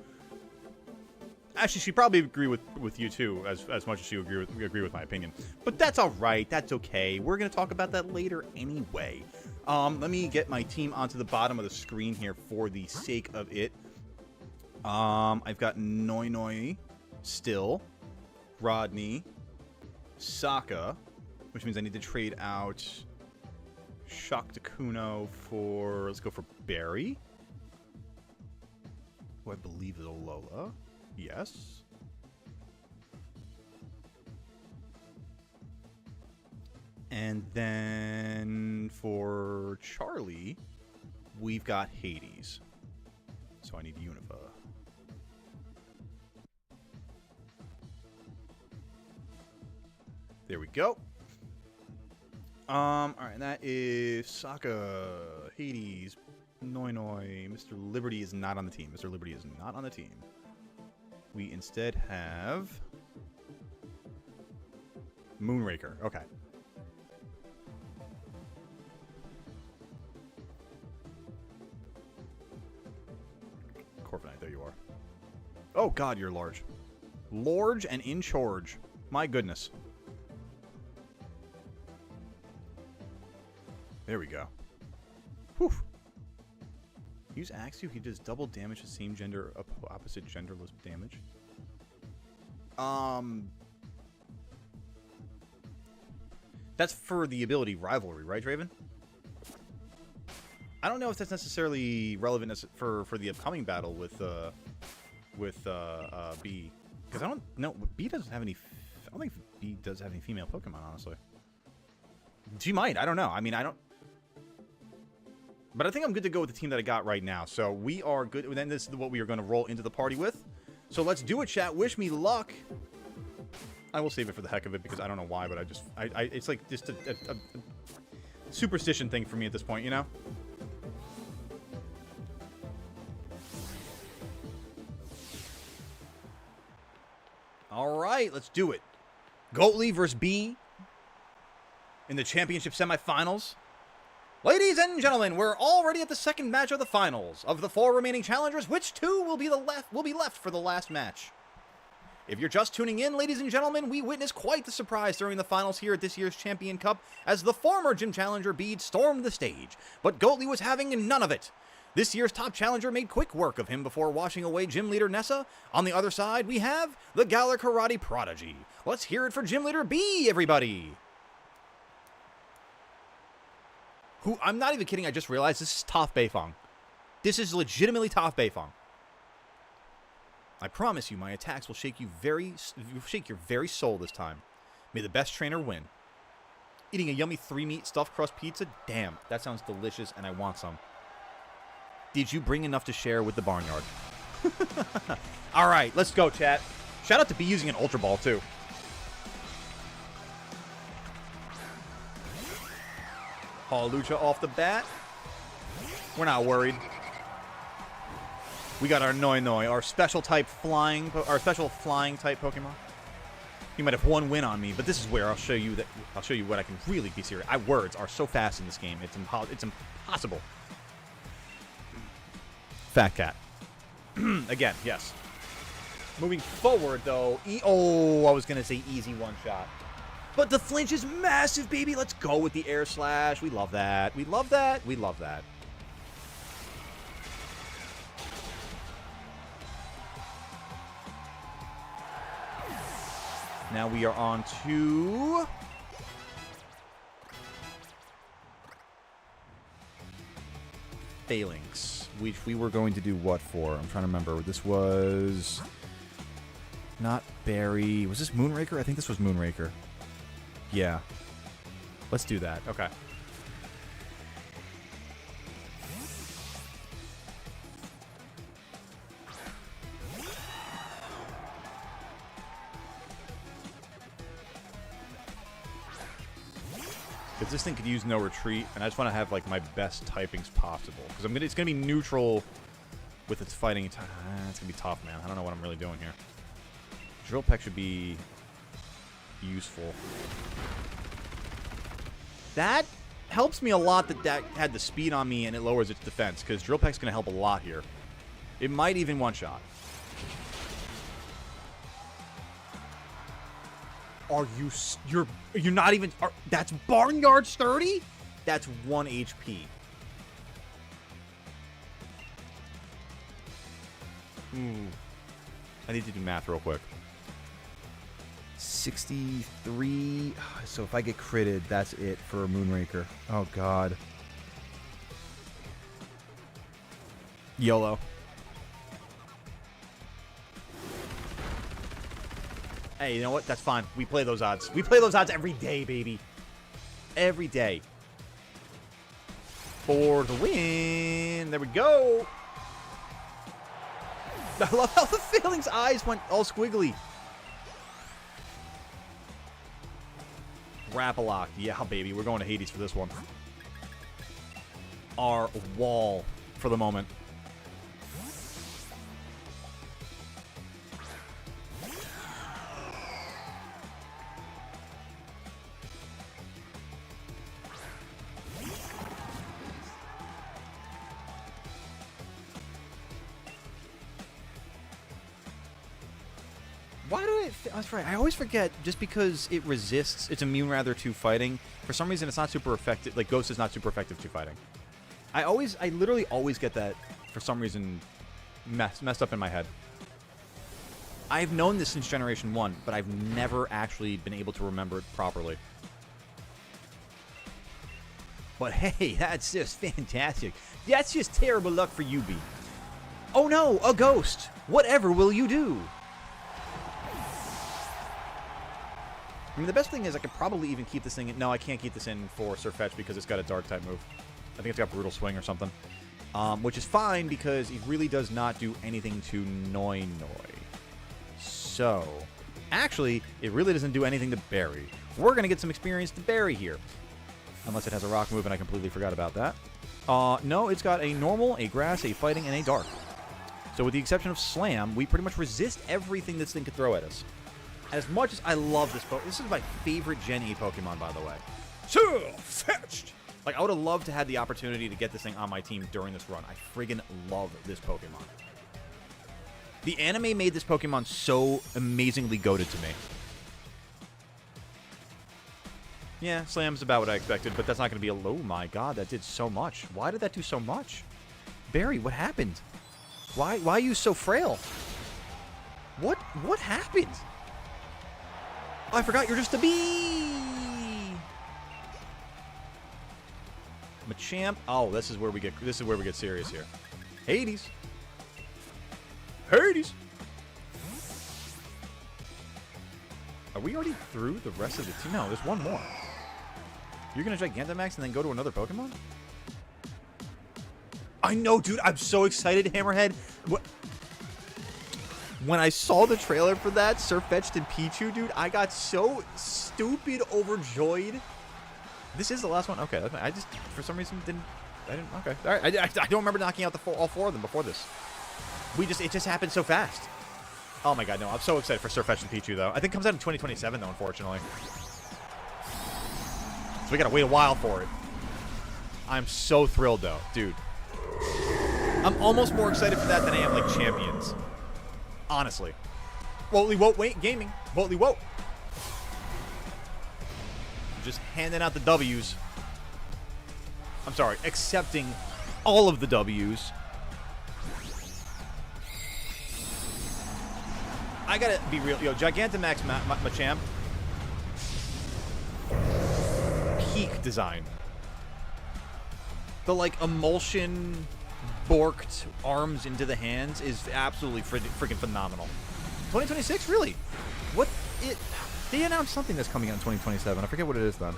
Actually, she'd probably agree with you too, as much as she would agree with my opinion. But that's all right. That's okay. We're gonna talk about that later anyway. Let me get my team onto the bottom of the screen here for the sake of it. I've got Noi still, Rodney, Sokka, which means I need to trade out Shaktakuno for, let's go for Barry, who I believe is Alola. Yes. And then for Charlie, we've got Hades. So I need Unova. There we go. Alright, that is Sokka, Hades, Noi. Mr. Liberty is not on the team. Mr. Liberty is not on the team. We instead have Moonraker. Okay. Corviknight, there you are. Oh god, you're large. Large and in charge. My goodness. There we go. Whew. Use Axew, he does double damage to same gender, opposite genderless damage. That's for the ability Rivalry, right, Draven? I don't know if that's necessarily relevant for the upcoming battle with B, because I don't know. B doesn't have any. I don't think B does have any female Pokemon, honestly. She might. I don't know. I mean, I don't. But I think I'm good to go with the team that I got right now. So we are good. Then this is what we are going to roll into the party with. So let's do it, chat. Wish me luck. I will save it for the heck of it because I don't know why, but it's like just a superstition thing for me at this point, you know? All right, let's do it. Goatley versus B in the championship semifinals. Ladies and gentlemen, we're already at the second match of the finals. Of the 4 remaining challengers, which 2 will be left for the last match? If you're just tuning in, ladies and gentlemen, we witnessed quite the surprise during the finals here at this year's Champion Cup as the former Gym Challenger Bede stormed the stage, but Goatley was having none of it. This year's top challenger made quick work of him before washing away gym leader Nessa. On the other side, we have the Galar Karate Prodigy. Let's hear it for gym leader B, everybody! Who, I'm not even kidding, I just realized this is Toph Beifong. This is legitimately Toph Beifong. I promise you, my attacks will shake your very soul this time. May the best trainer win. Eating a yummy 3-meat stuffed crust pizza? Damn, that sounds delicious and I want some. Did you bring enough to share with the barnyard? All right, let's go, chat. Shout out to B using an Ultra Ball, too. Paul Lucha off the bat. We're not worried. We got our Noi Noi, our special flying type Pokemon. He might have one win on me, but this is where I'll show you what I can really be serious. Words are so fast in this game. It's impossible. Fat Cat. Again, yes. Moving forward, though. I was going to say easy one-shot. But the flinch is massive, baby. Let's go with the air slash. We love that. We love that. We love that. Now we are on to... Phalanx, which we were going to do what for? I'm trying to remember. This was... Not Barry. Was this Moonraker? I think this was Moonraker. Yeah. Let's do that. Okay. Because this thing could use no retreat, and I just want to have like my best typings possible. Because it's gonna be neutral with its fighting. It's gonna be tough, man. I don't know what I'm really doing here. Drill Peck should be useful. That helps me a lot that had the speed on me and it lowers its defense, because Drill Peck's gonna help a lot here. It might even one-shot. You're not even... that's Barnyard Sturdy? That's 1 HP. I need to do math real quick. 63... So if I get critted, that's it for Moonraker. Oh, God. YOLO. Hey, you know what? That's fine. We play those odds. We play those odds every day, baby. Every day. For the win. There we go. I love how the Phalanx eyes went all squiggly. Rapalock. Yeah, baby. We're going to Hades for this one. Our wall for the moment. Why do I... That's right. I always forget, just because it resists, it's immune rather to fighting. For some reason, it's not super effective. Like, Ghost is not super effective to fighting. I literally always get that, for some reason, messed up in my head. I've known this since Generation 1, but I've never actually been able to remember it properly. But hey, that's just fantastic. That's just terrible luck for you, B. Oh no, a ghost! Whatever will you do? I mean, the best thing is I could probably even keep this thing in... No, I can't keep this in for Surfetch because it's got a Dark-type move. I think it's got Brutal Swing or something. Which is fine because it really does not do anything to Noi Noi. So, Actually, it really doesn't do anything to Berry. We're going to get some experience to Berry here. Unless it has a rock move, and I completely forgot about that. No, it's got a normal, a grass, a fighting, and a dark. So with the exception of Slam, we pretty much resist everything this thing could throw at us. As much as I love this Pokemon, this is my favorite Gen 8 Pokemon, by the way. Fetched! Like, I would have loved to have the opportunity to get this thing on my team during this run. I friggin' love this Pokemon. The anime made this Pokemon so amazingly goated to me. Yeah, Slam's about what I expected, but that's not going to be a... Oh my god, that did so much. Why did that do so much? Barry, what happened? Why are you so frail? What happened? Oh, I forgot you're just a bee! Machamp. Oh, this is where we get serious here. Hades. Hades! Are we already through the rest of the team? No, there's one more. You're going to Gigantamax and then go to another Pokemon? I know, dude. I'm so excited, Hammerhead. When I saw the trailer for that, Sirfetch'd and Pichu, dude, I got so stupid overjoyed. This is the last one? Okay. I just, for some reason, didn't... Okay. All right. I don't remember knocking out all four of them before this. It just happened so fast. Oh my god, no. I'm so excited for Sirfetch'd and Pichu, though. I think it comes out in 2027, though, unfortunately. So we gotta wait a while for it. I'm so thrilled, though. Dude. I'm almost more excited for that than I am, like, Champions. Honestly. Wotly Wote, wait, gaming. Wotly Wote. Just handing out the W's. I'm sorry, accepting all of the W's. I gotta be real. Yo, Gigantamax Machamp. Peak design. The, like, emulsion borked arms into the hands is absolutely freaking phenomenal. 2026? Really? What? They announced something that's coming out in 2027. I forget what it is, then.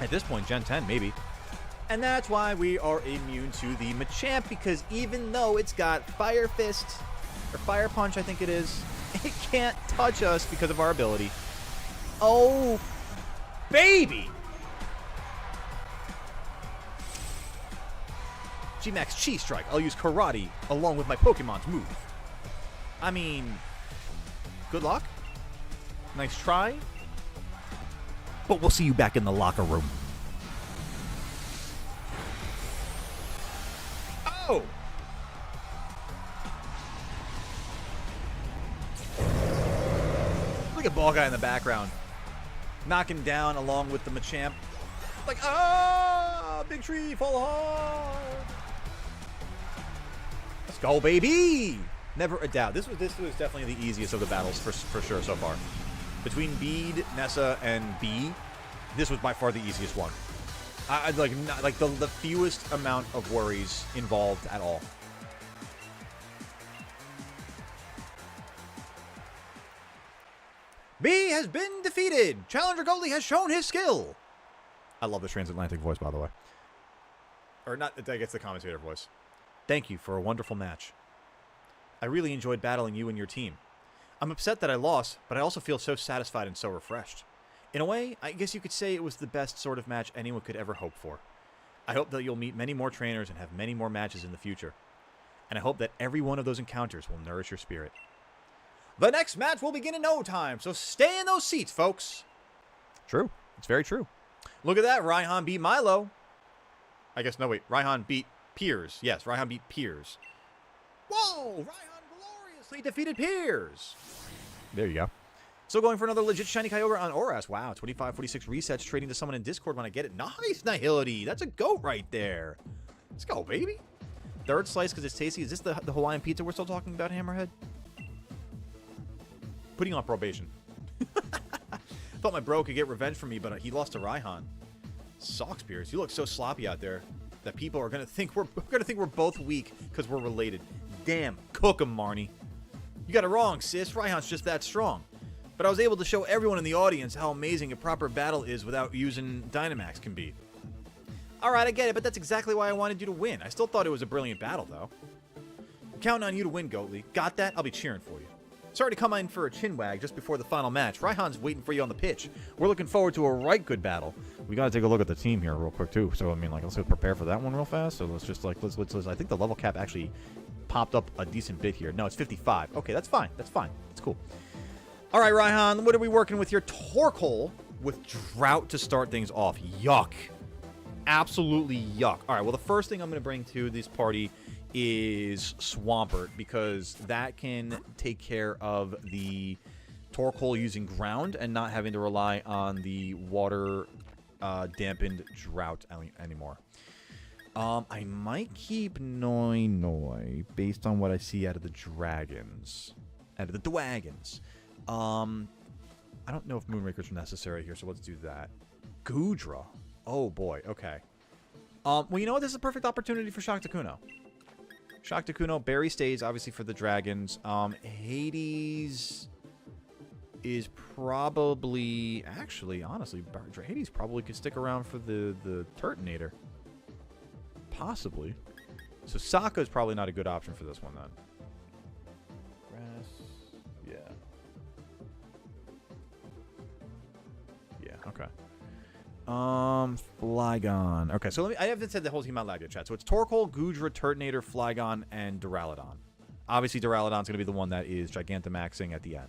At this point, Gen 10, maybe. And that's why we are immune to the Machamp, because even though it's got Fire Fist, or Fire Punch, I think it is, it can't touch us because of our ability. Oh, baby! G-Max Chi Strike. I'll use Karate along with my Pokemon's move. I mean, good luck. Nice try. But we'll see you back in the locker room. Oh! Look at Ball Guy in the background. Knocking down along with the Machamp. Like, ah! Big tree, fall hard! Let's go, baby! Never a doubt. This was definitely the easiest of the battles for sure so far. Between Bede, Nessa, and Bee, this was by far the easiest one. I'd like the fewest amount of worries involved at all. Bee has been defeated. Challenger Goldie has shown his skill. I love the transatlantic voice, by the way. Or not, I guess the commentator voice. Thank you for a wonderful match. I really enjoyed battling you and your team. I'm upset that I lost, but I also feel so satisfied and so refreshed. In a way, I guess you could say it was the best sort of match anyone could ever hope for. I hope that you'll meet many more trainers and have many more matches in the future. And I hope that every one of those encounters will nourish your spirit. The next match will begin in no time, so stay in those seats, folks. True. It's very true. Look at that. Raihan beat Milo. I guess, no, wait. Raihan beat Piers. Yes, Raihan beat Piers. Whoa! Raihan gloriously defeated Piers. There you go. Still going for another legit shiny Kyogre on Oras. Wow, 25-46 resets, trading to someone in Discord when I get it. Nice, Nihility. That's a goat right there. Let's go, baby. Third slice because it's tasty. Is this the Hawaiian pizza we're still talking about, Hammerhead? Putting on probation. Thought my bro could get revenge from me, but he lost to Raihan. Socks, Piers. You look so sloppy out there that people are gonna think we're both weak because we're related. Damn, cook 'em, Marnie. You got it wrong, sis. Raihan's just that strong. But I was able to show everyone in the audience how amazing a proper battle is without using Dynamax can be. Alright, I get it, but that's exactly why I wanted you to win. I still thought it was a brilliant battle, though. Counting on you to win, Goatly. Got that? I'll be cheering for you. Sorry to come in for a chin wag just before the final match. Raihan's waiting for you on the pitch. We're looking forward to a right good battle. We got to take a look at the team here real quick, too. So, I mean, like, let's prepare for that one real fast. So, let's just, like, let's I think the level cap actually popped up a decent bit here. No, it's 55. Okay, that's fine. That's fine. That's cool. All right, Raihan, what are we working with here? Torkoal with Drought to start things off. Yuck. Absolutely yuck. All right, well, the first thing I'm going to bring to this party is Swampert, because that can take care of the Torkoal using ground and not having to rely on the water dampened Drought anymore. I might keep Noi based on what I see out of the dragons. Out of the Dwagons. I don't know if Moonrakers are necessary here, so let's do that. Goodra. Oh boy, okay. Well, you know what? This is a perfect opportunity for Shaktakuno. Shaktakuno, Berry stays, obviously, for the dragons. Hades is probably... Actually, honestly, Hades probably could stick around for the Turtonator. Possibly. So Sokka is probably not a good option for this one, then. Grass. Yeah. Yeah, okay. Flygon. Okay, so I haven't said the whole team out loud yet, chat. So it's Torkoal, Goodra, Turtonator, Flygon, and Duraludon. Obviously, Duraludon's going to be the one that is Gigantamaxing at the end.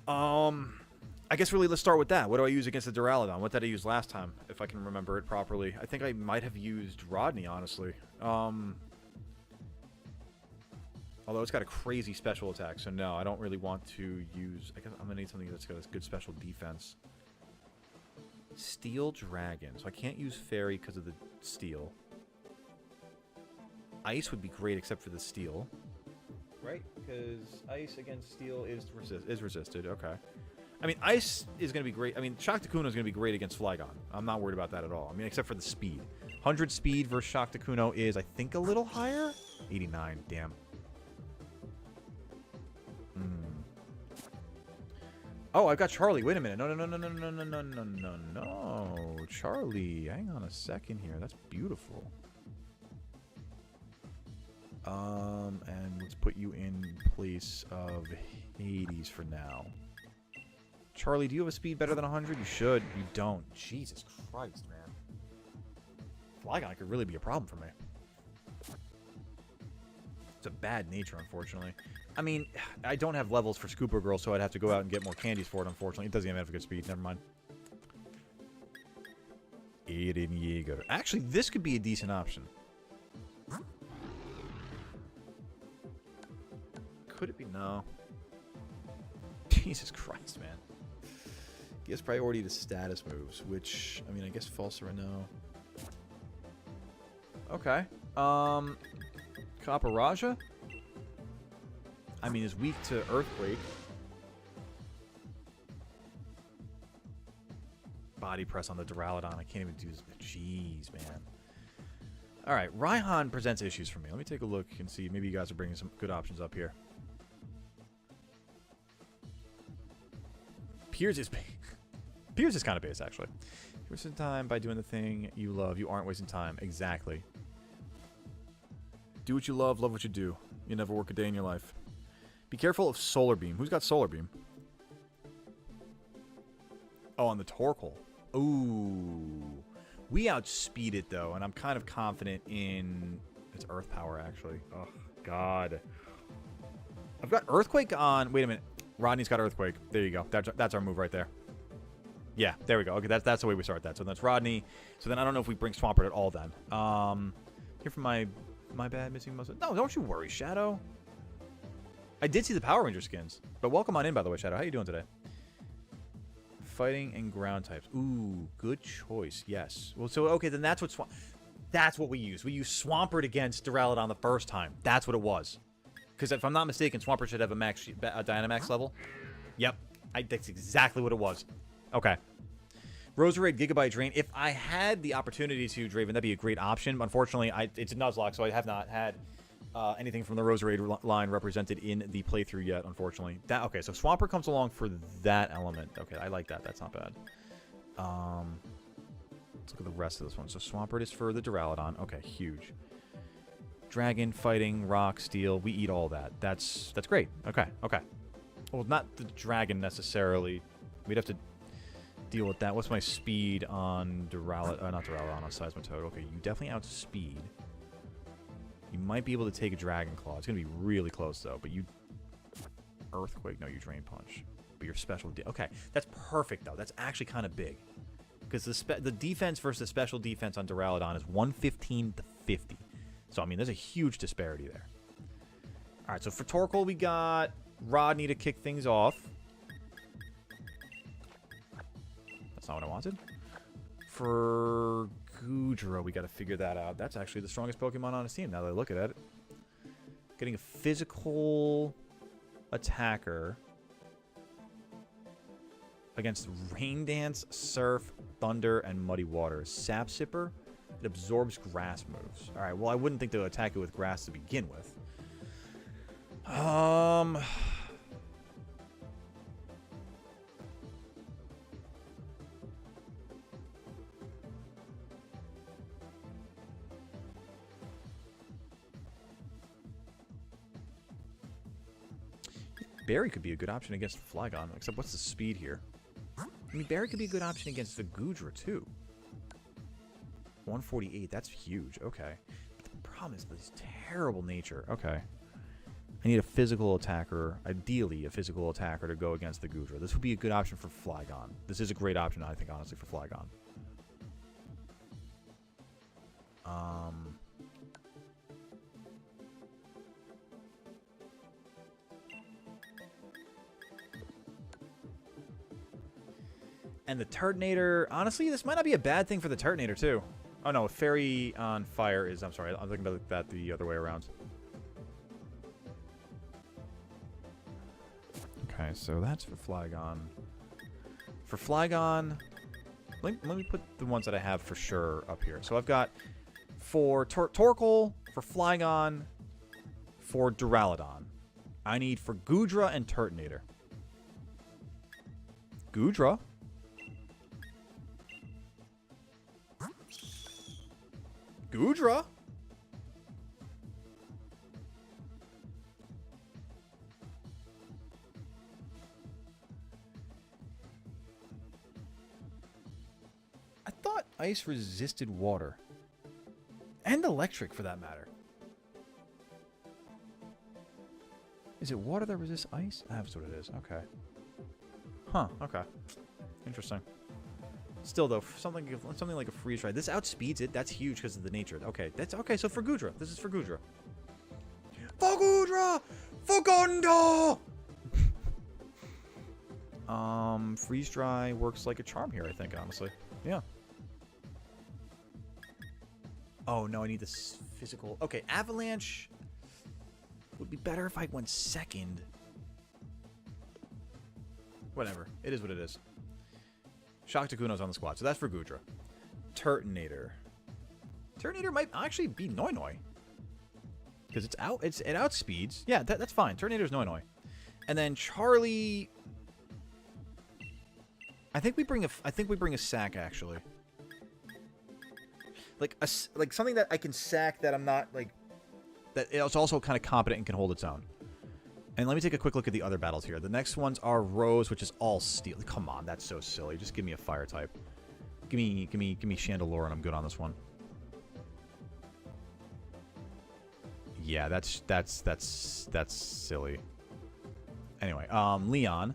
I guess really let's start with that. What do I use against the Duraludon? What did I use last time, if I can remember it properly? I think I might have used Rodney, honestly. Although it's got a crazy special attack, so no, I don't really want to use... I guess I'm going to need something that's got a good special defense. Steel Dragon. So I can't use Fairy because of the Steel. Ice would be great except for the Steel. Right? Because Ice against Steel is resisted. Okay. I mean, Ice is going to be great. I mean, Shaktakuno is going to be great against Flygon. I'm not worried about that at all. I mean, except for the speed. 100 speed versus Shaktakuno is, I think, a little higher? 89. Damn. Oh, I've got Charlie. Wait a minute. No. Charlie, hang on a second here. That's beautiful. And let's put you in place of Hades for now. Charlie, do you have a speed better than 100? You should. You don't. Jesus Christ, man. Flygon could really be a problem for me. It's a bad nature, unfortunately. I mean, I don't have levels for Scooper Girl, so I'd have to go out and get more candies for it, unfortunately. It doesn't even have a good speed. Never mind. Eren Yeager. Actually, this could be a decent option. Could it be? No. Jesus Christ, man. Gives priority to status moves, which, I mean, I guess False or no. Okay. Kaparaja? I mean, is weak to Earthquake. Body press on the Duraludon. I can't even do this. Jeez, man. Alright, Raihan presents issues for me. Let me take a look and see. Maybe you guys are bringing some good options up here. Piers is Piers is kind of base, actually. You're wasting time by doing the thing you love. You aren't wasting time. Exactly. Do what you love what you do. You never work a day in your life. Be careful of Solar Beam. Who's got Solar Beam? Oh, on the Torkoal. Ooh. We outspeed it, though, and I'm kind of confident in... It's Earth Power, actually. Oh, God. I've got Earthquake on... Wait a minute. Rodney's got Earthquake. There you go. That's our move right there. Yeah, there we go. Okay, that's the way we start that. So that's Rodney. So then I don't know if we bring Swampert at all then. Here for my bad, missing most of... No, don't you worry, Shadow. I did see the Power Ranger skins. But welcome on in, by the way, Shadow. How you doing today? Fighting and ground types. Ooh, good choice. Yes. Well, so, okay, then that's what that's what we use. We use Swampert against Duraludon the first time. That's what it was. Because if I'm not mistaken, Swampert should have a Dynamax level. Yep. That's exactly what it was. Okay. Roserade, Gigabyte Drain. If I had the opportunity to, Draven, that'd be a great option. Unfortunately, it's a Nuzlocke, so I have not had anything from the Roserade line represented in the playthrough yet, unfortunately. Okay, so Swampert comes along for that element. Okay, I like that. That's not bad. Let's look at the rest of this one. So Swampert is for the Duraludon. Okay, huge. Dragon, fighting, rock, steel. We eat all that. That's great. Okay, okay. Well, not the dragon necessarily. We'd have to deal with that. What's my speed on Duraludon? Not Duraludon, on Seismitoad. Okay, you definitely outspeed. You might be able to take a Dragon Claw. It's going to be really close, though. But you... Earthquake? No, you Drain Punch. But your special... Okay, that's perfect, though. That's actually kind of big. Because the defense versus the special defense on Duraludon is 115 to 50. So, I mean, there's a huge disparity there. All right, so for Torkoal, we got Rodney to kick things off. That's not what I wanted. For Goodra, we got to figure that out. That's actually the strongest Pokemon on his team, now that I look at it. Getting a physical attacker against Rain Dance, Surf, Thunder, and Muddy Waters. Sap Sipper, it absorbs grass moves. Alright, well, I wouldn't think to attack it with grass to begin with. Barry could be a good option against Flygon, except what's the speed here? I mean, Barry could be a good option against the Goodra, too. 148, that's huge. Okay. But the problem is this terrible nature. Okay. I need a physical attacker, ideally a physical attacker to go against the Goodra. This would be a good option for Flygon. This is a great option, I think, honestly, for Flygon. And the Turtonator, honestly, this might not be a bad thing for the Turtonator, too. Oh, no, Fairy on Fire is... I'm sorry, I'm thinking about that the other way around. Okay, so that's for Flygon. For Flygon, let me put the ones that I have for sure up here. So I've got for Torkoal, for Flygon, for Duraludon. I need for Goodra and Turtonator. Goodra? Goodra? I thought ice resisted water. And electric, for that matter. Is it water that resists ice? That's what it is. Okay. Huh, okay. Interesting. Still, though, something like a freeze ride. This outspeeds it. That's huge because of the nature. Okay, that's okay. So for Goodra, this is for Goodra. For Goodra, for Gondo. Freeze dry works like a charm here, I think. Honestly, yeah. Oh no, I need this physical. Okay, Avalanche would be better if I went second. Whatever. It is what it is. Shock Takuno's on the squad, so that's for Goodra. Turtonator. Turtonator might actually be Noi. Because it outspeeds. Yeah, that's fine. Turtonator's Noi. And then Charlie. I think we bring a sack actually. Like something that I can sack that I'm not like that it's also kind of competent and can hold its own. And let me take a quick look at the other battles here. The next ones are Rose, which is all steel. Come on, that's so silly. Just give me a fire type. Give me Chandelure, and I'm good on this one. Yeah, that's silly. Anyway, Leon,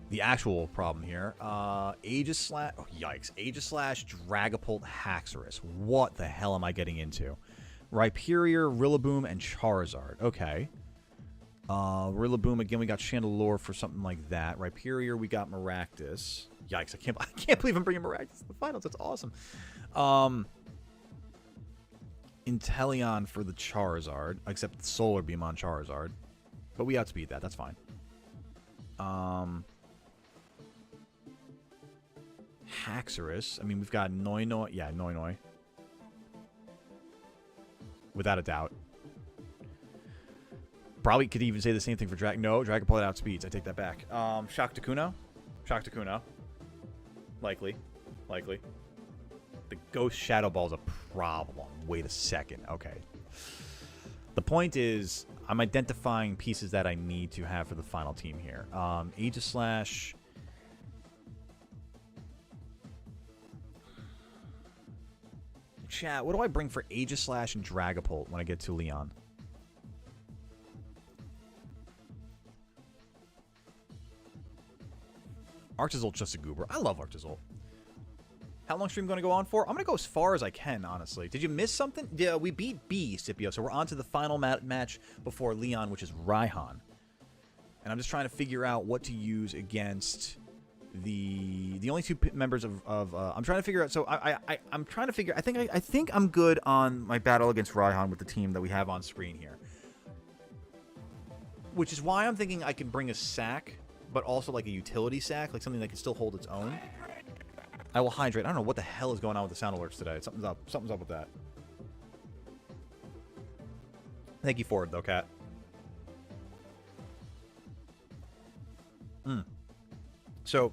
the actual problem here. Aegislash. Oh, yikes! Aegislash, Dragapult, Haxorus. What the hell am I getting into? Rhyperior, Rillaboom, and Charizard. Okay. Rillaboom, again, we got Chandelure for something like that. Rhyperior, we got Maractus. Yikes, I can't believe I'm bringing Maractus to the finals. That's awesome. Inteleon for the Charizard, except Solar Beam on Charizard. But we outspeed that. That's fine. Haxorus. I mean, we've got Noi. Yeah, Noi. Without a doubt. Probably could even say the same thing for No, Dragapult outspeeds. I take that back. Shock Takuno. Likely. The Ghost Shadow Ball is a problem. Wait a second. Okay. The point is, I'm identifying pieces that I need to have for the final team here. Aegislash. Chat, what do I bring for Aegislash and Dragapult when I get to Leon? Arctozolt just a goober. I love Arctozolt. How long stream going to go on for? I'm going to go as far as I can, honestly. Did you miss something? Yeah, we beat B, Scipio, so we're on to the final match before Leon, which is Raihan. And I'm just trying to figure out what to use against the only two members of I'm trying to figure out. So I'm trying to figure. I think I'm good on my battle against Raihan with the team that we have on screen here. Which is why I'm thinking I can bring a sack, but also like a utility sack, like something that can still hold its own. I will hydrate. I don't know what the hell is going on with the sound alerts today. Something's up. Something's up with that. Thank you for it, though, Cat. So,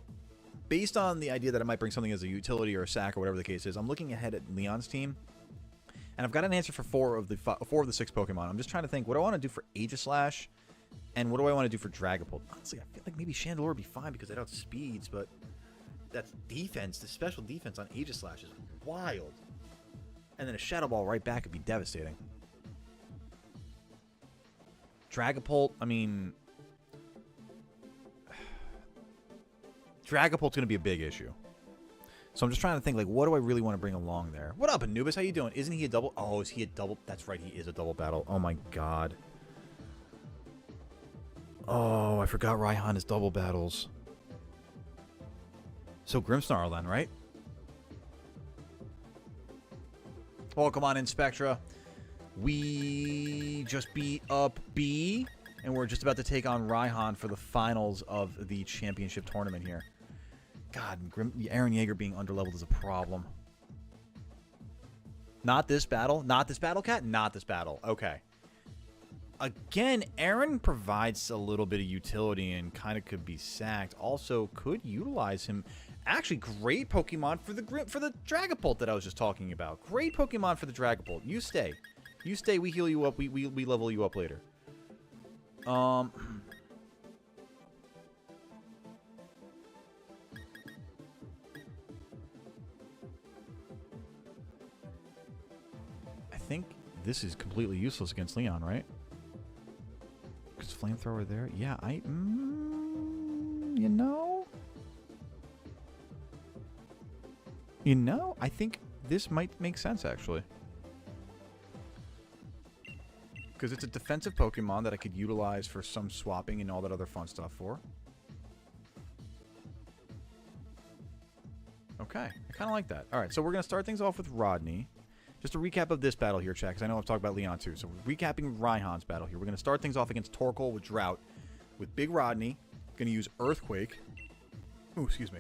based on the idea that I might bring something as a utility or a sack or whatever the case is, I'm looking ahead at Leon's team, and I've got an answer for four of the 6 Pokemon. I'm just trying to think, what do I want to do for Aegislash, and what do I want to do for Dragapult? Honestly, I feel like maybe Chandelure would be fine because it outspeeds, but that's defense. The special defense on Aegislash is wild. And then a Shadow Ball right back would be devastating. Dragapult, I mean, Dragapult's going to be a big issue. So I'm just trying to think, like, what do I really want to bring along there? What up, Anubis? How you doing? Isn't he a double? Oh, is he a double? That's right, he is a double battle. Oh, my God. Oh, I forgot Raihan is double battles. So Grimmsnarl then, right? Welcome on in, Spectra. We just beat up B, and we're just about to take on Raihan for the finals of the championship tournament here. God, Aaron Yeager being underleveled is a problem. Not this battle? Not this battle, Cat? Not this battle. Okay. Again, Aaron provides a little bit of utility and kind of could be sacked. Also, could utilize him. Actually, great Pokemon for the Dragapult that I was just talking about. Great Pokemon for the Dragapult. You stay. You stay. We heal you up. We level you up later. I think this is completely useless against Leon, right? Because Flamethrower there? Yeah, you know? You know, I think this might make sense, actually. Because it's a defensive Pokemon that I could utilize for some swapping and all that other fun stuff for. Okay, I kind of like that. All right, so we're going to start things off with Rodney. Just a recap of this battle here, chat, because I know I've talked about Leon too. So we're recapping Raihan's battle here. We're going to start things off against Torkoal with Drought. With Big Rodney, going to use Earthquake. Ooh, excuse me.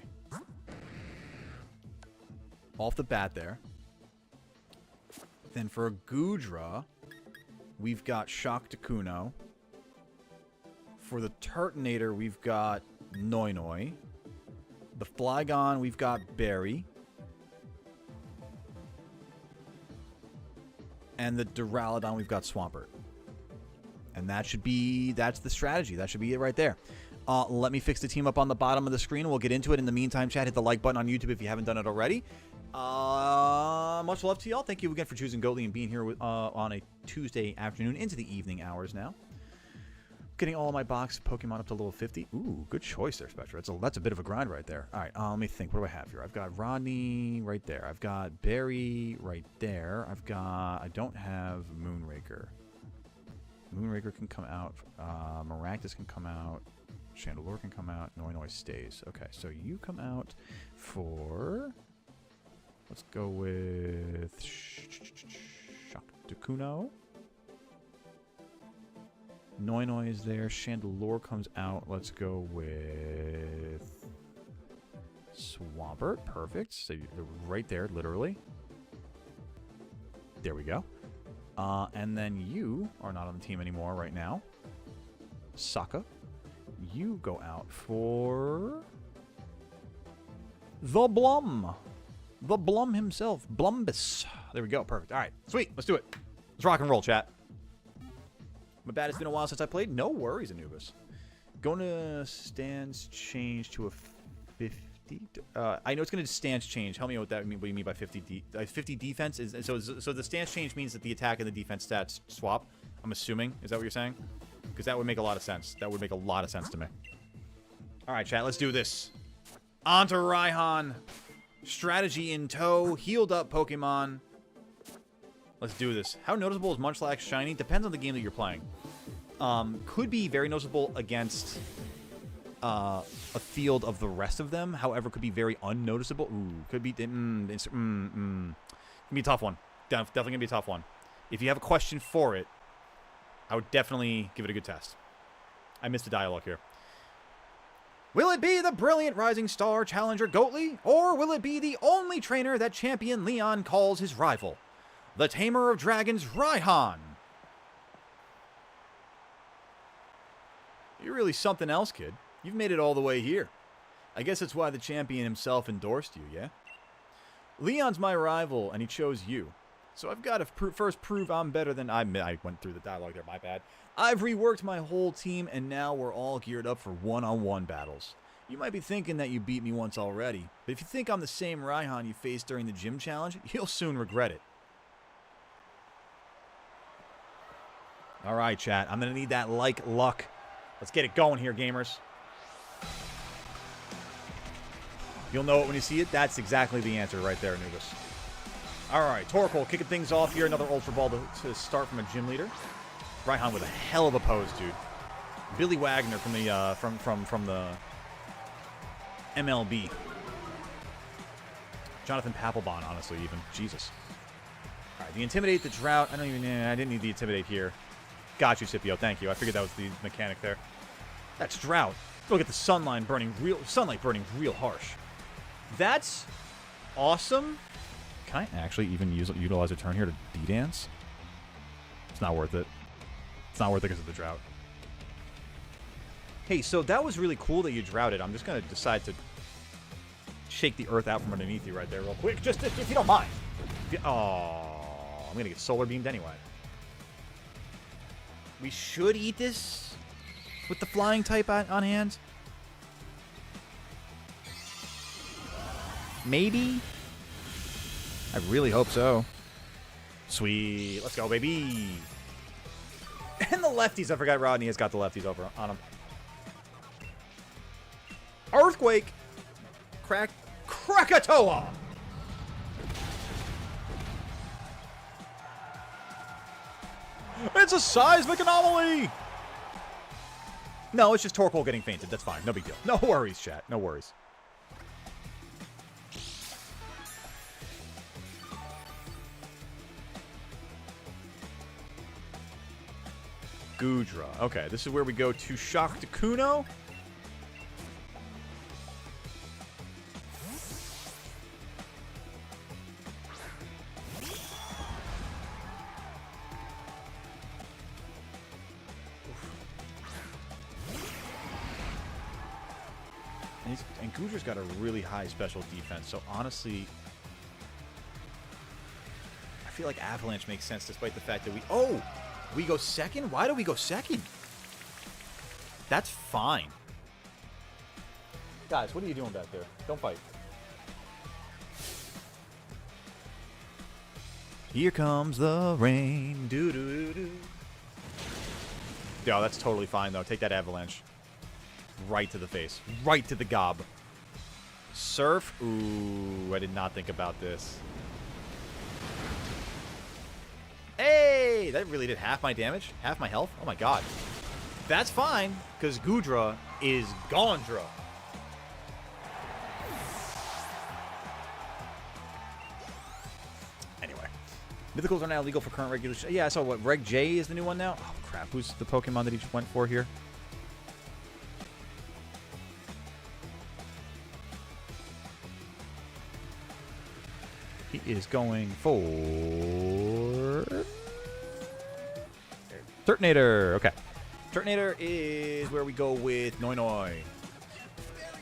Off the bat there. Then for a Goodra, we've got Shock Takuno. For the Turtonator, we've got Noinoi. The Flygon, we've got Berry. And the Duraludon, we've got Swampert. And that's the strategy. That should be it right there. Let me fix the team up on the bottom of the screen. We'll get into it. In the meantime, chat, hit the like button on YouTube if you haven't done it already. Much love to y'all. Thank you again for choosing Goatly and being here on a Tuesday afternoon into the evening hours now. Getting all of my box Pokemon up to level 50. Ooh, good choice there, Spectra. That's a bit of a grind right there. All right, let me think. What do I have here? I've got Rodney right there. I've got Berry right there. I don't have Moonraker. Moonraker can come out. Maractus can come out. Chandelure can come out. Noinoi stays. Okay, so you come out for... Let's go with... Shock Takuno. Noinoi is there. Chandelure comes out. Let's go with Swampert. Perfect. So they're right there, literally. There we go. And then you are not on the team anymore right now. Sokka. You go out for the Blum. The Blum himself. Blumbus. There we go. Perfect. All right. Sweet. Let's do it. Let's rock and roll, chat. My bad, it's been a while since I played. No worries, Anubis. Going to stance change to a 50. I know it's going to stance change. Help me out with that. What you mean by 50 defense? So the stance change means that the attack and the defense stats swap. I'm assuming. Is that what you're saying? Because that would make a lot of sense. That would make a lot of sense to me. All right, chat. Let's do this. On to Raihan. Strategy in tow. Healed up Pokemon. Let's do this. How noticeable is Munchlax Shiny? Depends on the game that you're playing. Could be very noticeable against a field of the rest of them. However, could be very unnoticeable. Ooh, could be... Can be a tough one. Definitely going to be a tough one. If you have a question for it, I would definitely give it a good test. I missed a dialogue here. Will it be the brilliant rising star challenger Goatly? Or will it be the only trainer that champion Leon calls his rival? The tamer of dragons, Raihan. You're really something else, kid. You've made it all the way here. I guess that's why the champion himself endorsed you, yeah? Leon's my rival, and he chose you. So I've got to first prove I'm better than... I went through the dialogue there, my bad. I've reworked my whole team, and now we're all geared up for one-on-one battles. You might be thinking that you beat me once already, but if you think I'm the same Raihan you faced during the gym challenge, you'll soon regret it. Alright, chat. I'm going to need that like luck. Let's get it going here, gamers. You'll know it when you see it. That's exactly the answer right there, Anubis. Alright, Torkoal kicking things off here. Another Ultra Ball to start from a gym leader. Raihan with a hell of a pose, dude. Billy Wagner from the from the MLB. Jonathan Papelbon, honestly, even. Jesus. Alright, the Intimidate, the Drought. I didn't need the Intimidate here. Got you, Scipio. Thank you. I figured that was the mechanic there. That's Drought. Look at the sunlight burning real harsh. That's awesome. Can I actually even utilize a turn here to D-Dance? It's not worth it. It's not worth it because of the Drought. Hey, so that was really cool that you droughted. I'm just going to decide to shake the earth out from underneath you right there real quick. Just if you don't mind. Oh, I'm going to get solar beamed anyway. We should eat this with the flying type on hand. Maybe? I really hope so. Sweet. Let's go, baby. And the lefties. I forgot Rodney has got the lefties over on him. Earthquake. Krakatoa. It's a seismic anomaly. No, it's just Torkoal getting fainted. That's fine. No big deal. No worries, chat. No worries. Goodra. Okay, this is where we go to Shock to Kuno. And Goodra's got a really high special defense, so honestly, I feel like Avalanche makes sense despite the fact that we go second? Why do we go second? That's fine. Guys, what are you doing back there? Don't fight. Here comes the rain. Doo-doo-doo. Yo, that's totally fine, though. Take that Avalanche. Right to the face. Right to the gob. Surf? Ooh, I did not think about this. Hey! That really did half my damage. Half my health. Oh my god. That's fine, because Goodra is Gondra. Anyway. Mythicals are now legal for current regulation. Yeah, so what, Reg J is the new one now? Oh crap, who's the Pokemon that he just went for here? He is going for Turtonator. Okay. Turtonator is where we go with Noi.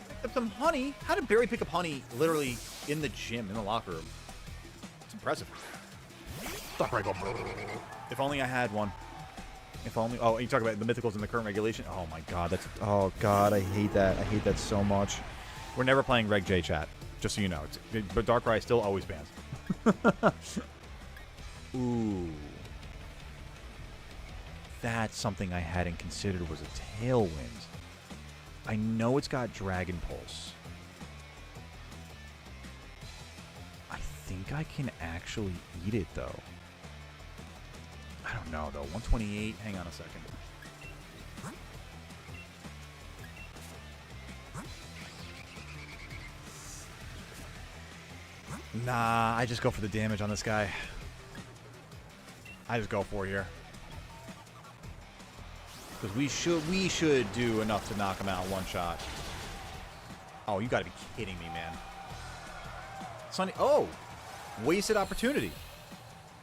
Picked up some honey. How did Barry pick up honey literally in the gym, in the locker room? It's impressive. If only I had one. If only. Oh, you talk about the mythicals in the current regulation. Oh my god, that's. Oh god, I hate that. I hate that so much. We're never playing Reg J chat, just so you know. But Darkrai still always bans. Ooh. That's something I hadn't considered was a Tailwind. I know it's got Dragon Pulse. I think I can actually eat it, though. I don't know, though. 128. Hang on a second. Nah, I just go for the damage on this guy. I just go for it here. Because we should do enough to knock him out in one shot. Oh, you gotta be kidding me, man. Sonny, oh! Wasted opportunity.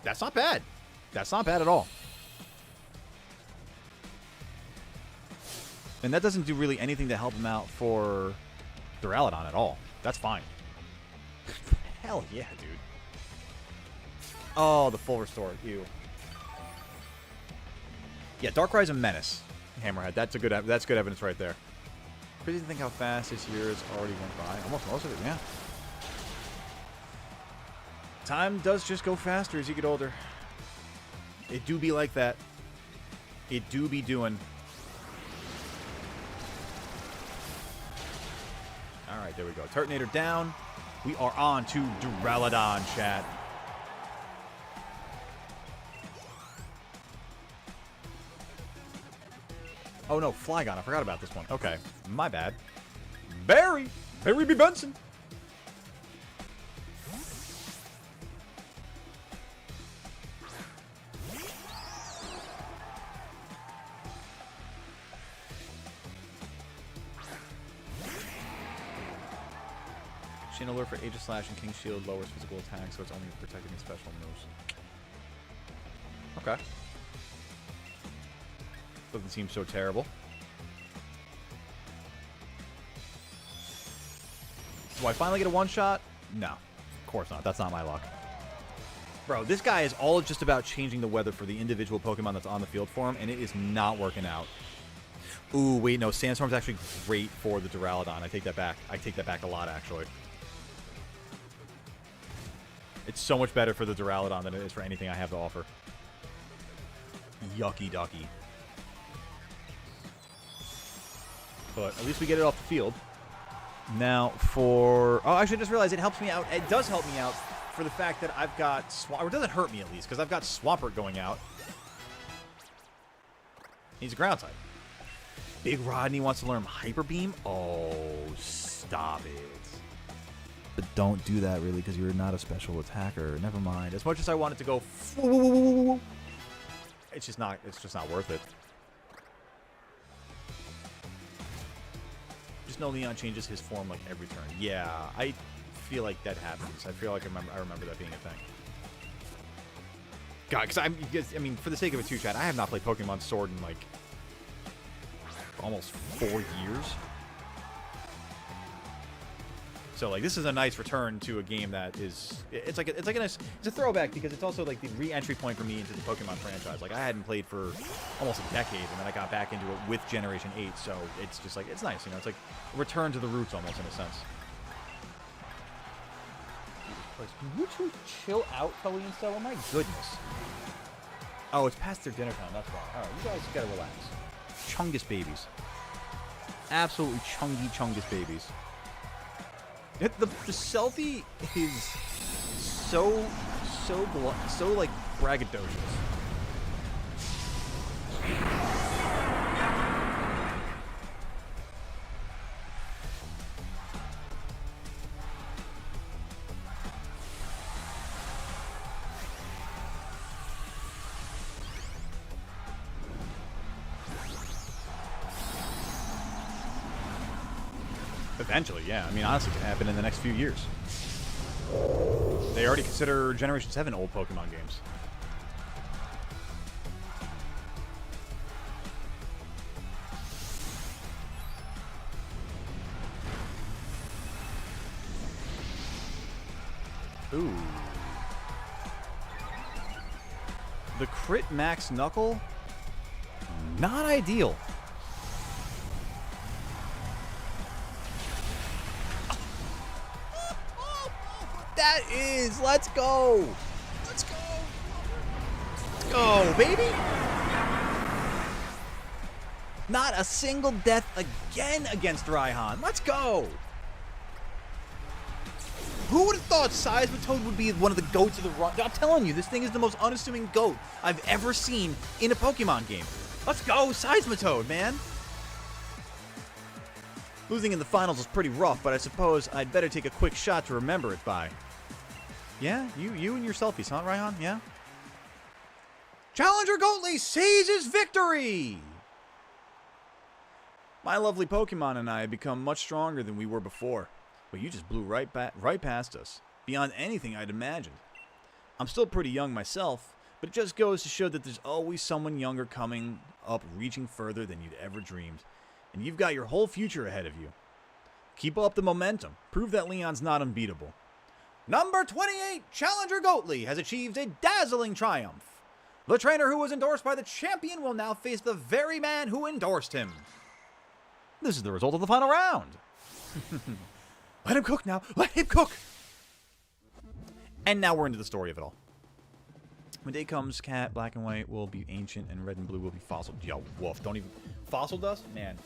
That's not bad. That's not bad at all. And that doesn't do really anything to help him out for Duraludon at all. That's fine. Hell yeah, dude. Oh, the full restore. Ew. Yeah, Darkrai's a menace. Hammerhead. That's good evidence right there. Crazy to think how fast this year has already went by. Almost most of it, yeah. Time does just go faster as you get older. It do be like that. It do be doing. Alright, there we go. Turtonator down. We are on to Duraludon, chat. Oh no, Flygon. I forgot about this one. Okay, my bad. Barry B. Benson. Alert for Aegis Slash and King Shield lowers physical attack, so it's only protecting special moves. Okay. Doesn't seem so terrible. Do I finally get a one-shot? No. Of course not. That's not my luck. Bro, this guy is all just about changing the weather for the individual Pokemon that's on the field for him, and it is not working out. Ooh, wait, no. Sandstorm's actually great for the Duraludon. I take that back. I take that back a lot, actually. It's so much better for the Duraludon than it is for anything I have to offer. Yucky ducky. But at least we get it off the field. Now for... Oh, actually, I just realized it helps me out. It does help me out for the fact that I've got... Or it doesn't hurt me, at least, because I've got Swampert going out. He's a ground type. Big Rodney wants to learn Hyper Beam? Oh, stop it. But don't do that, really, because you're not a special attacker. Never mind. As much as I want it to go... It's just not worth it. Just know Leon changes his form like every turn. Yeah, I feel like that happens. I feel like I remember that being a thing. God, because I mean, for the sake of a two-chat, I have not played Pokemon Sword in like almost 4 years. So like this is a nice return to a game that is it's a throwback because it's also like the re-entry point for me into the Pokemon franchise. Like I hadn't played for almost a decade, and then I got back into it with Generation 8. So it's just like it's nice, you know. It's like a return to the roots almost in a sense. Can you two chill out, Tully and Stella? My goodness. Oh, it's past their dinner time. That's why. All right, you guys gotta relax. Chungus babies. Absolutely chungus babies. The selfie is so like braggadocious. Eventually, yeah. I mean, honestly, it can happen in the next few years. They already consider Generation 7 old Pokemon games. Ooh. The crit max Knuckle? Not ideal. That is, let's go. Let's go. Let's go, baby. Not a single death again against Raihan. Let's go. Who would have thought Seismitoad would be one of the goats of the run? I'm telling you, this thing is the most unassuming goat I've ever seen in a Pokemon game. Let's go, Seismitoad, man. Losing in the finals was pretty rough, but I suppose I'd better take a quick shot to remember it by. Yeah? You and your selfies, huh, Raihan? Yeah? Challenger Goatly seizes victory! My lovely Pokemon and I have become much stronger than we were before. But you just blew right past us, beyond anything I'd imagined. I'm still pretty young myself, but it just goes to show that there's always someone younger coming up, reaching further than you'd ever dreamed. And you've got your whole future ahead of you. Keep up the momentum. Prove that Leon's not unbeatable. Number 28, Challenger Goatly, has achieved a dazzling triumph. The trainer who was endorsed by the champion will now face the very man who endorsed him. This is the result of the final round. Let him cook now. Let him cook. And now we're into the story of it all. When day comes, cat, black and white will be ancient, and red and blue will be fossil. Yo, woof. Don't even... Fossil dust? Man.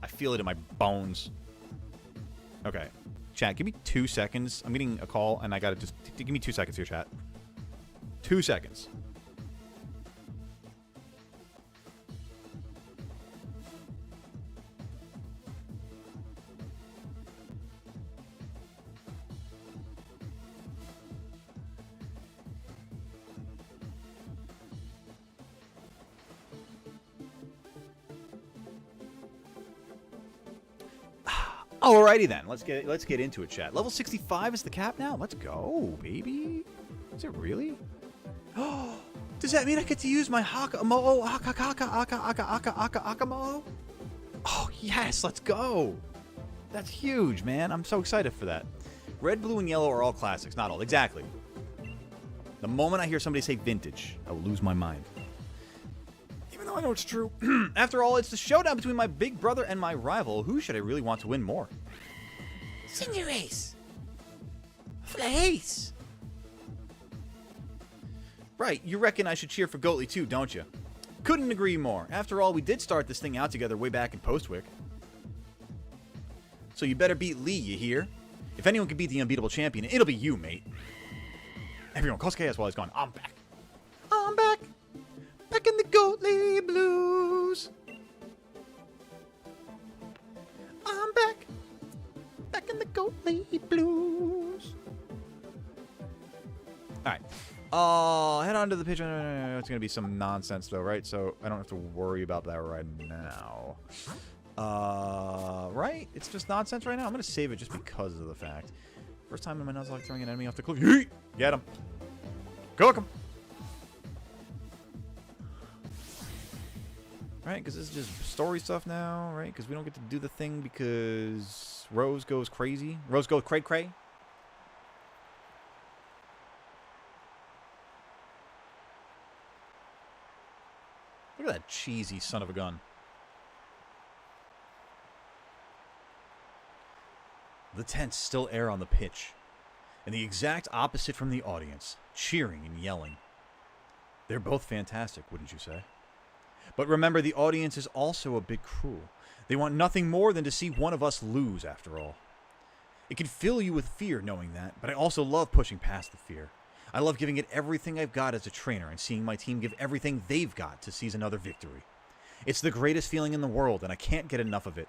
I feel it in my bones. Okay. Chat, give me 2 seconds. I'm getting a call, and I gotta just... Give me 2 seconds here, chat. 2 seconds. Alrighty then, let's get into it, chat. Level 65 is the cap now. Let's go, baby. Is it really? Oh, does that mean I get to use my Hakamo? Hakamo? Oh yes, let's go. That's huge, man. I'm so excited for that. Red, blue, and yellow are all classics. Not all, exactly. The moment I hear somebody say vintage, I will lose my mind. Even though I know it's true. After all, it's the showdown between my big brother and my rival. Who should I really want to win more? Cinderace! Flace! Right, you reckon I should cheer for Goatly too, don't you? Couldn't agree more. After all, we did start this thing out together way back in Postwick. So you better beat Lee, you hear? If anyone can beat the unbeatable champion, it'll be you, mate. Everyone, cause chaos while he's gone. I'm back. I'm back. Back in the Goatly blues. I'm back. Back in the Goatly blues. Alright. Head on to the pitch. It's going to be some nonsense, though, right? So I don't have to worry about that right now. Right? It's just nonsense right now? I'm going to save it just because of the fact. First time in my Nuzlocke throwing an enemy off the cliff. Yeet! Get him. Cook him. Right? Because this is just story stuff now, right? Because we don't get to do the thing because Rose goes crazy. Rose goes cray-cray. Look at that cheesy son of a gun. The tents still air on the pitch, and the exact opposite from the audience, cheering and yelling. They're both fantastic, wouldn't you say? But remember, the audience is also a bit cruel. They want nothing more than to see one of us lose, after all. It can fill you with fear knowing that, but I also love pushing past the fear. I love giving it everything I've got as a trainer and seeing my team give everything they've got to seize another victory. It's the greatest feeling in the world, and I can't get enough of it.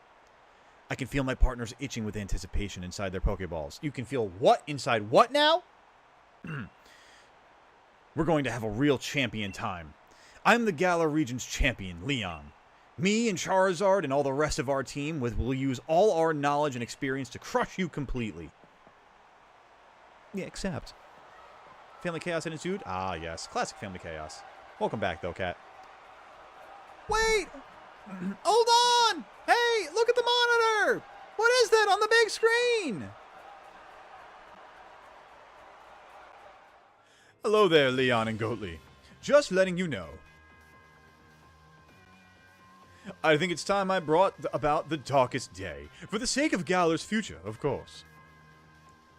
I can feel my partners itching with anticipation inside their Pokeballs. You can feel what inside what now? We're going to have a real champion time. I'm the Galar region's champion, Leon. Me and Charizard and all the rest of our team will use all our knowledge and experience to crush you completely. Yeah, except... Family chaos had ensued? Ah, yes. Classic family chaos. Welcome back, though, Cat. Wait! Hold on! Hey, look at the monitor! What is that on the big screen? Hello there, Leon and Goatly. Just letting you know. I think it's time I brought about the darkest day. For the sake of Galar's future, of course.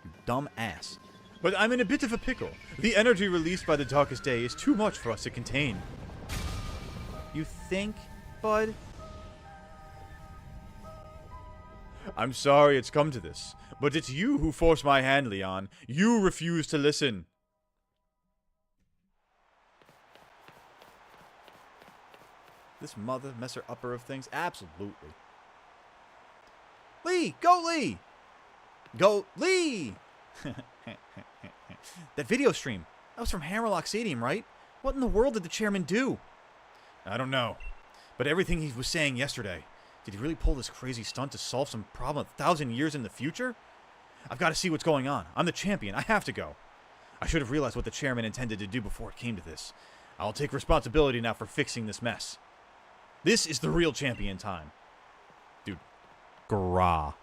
You dumb ass. But I'm in a bit of a pickle. The energy released by the darkest day is too much for us to contain. You think, bud? I'm sorry it's come to this, but it's you who forced my hand, Leon. You refuse to listen. This mother messer upper of things? Absolutely. Lee! Go Lee! Go Lee! That video stream. That was from Hammerlock Stadium, right? What in the world did the chairman do? I don't know. But everything he was saying yesterday. Did he really pull this crazy stunt to solve some problem 1,000 years in the future? I've got to see what's going on. I'm the champion. I have to go. I should have realized what the chairman intended to do before it came to this. I'll take responsibility now for fixing this mess. This is the real champion time. Dude. Grah.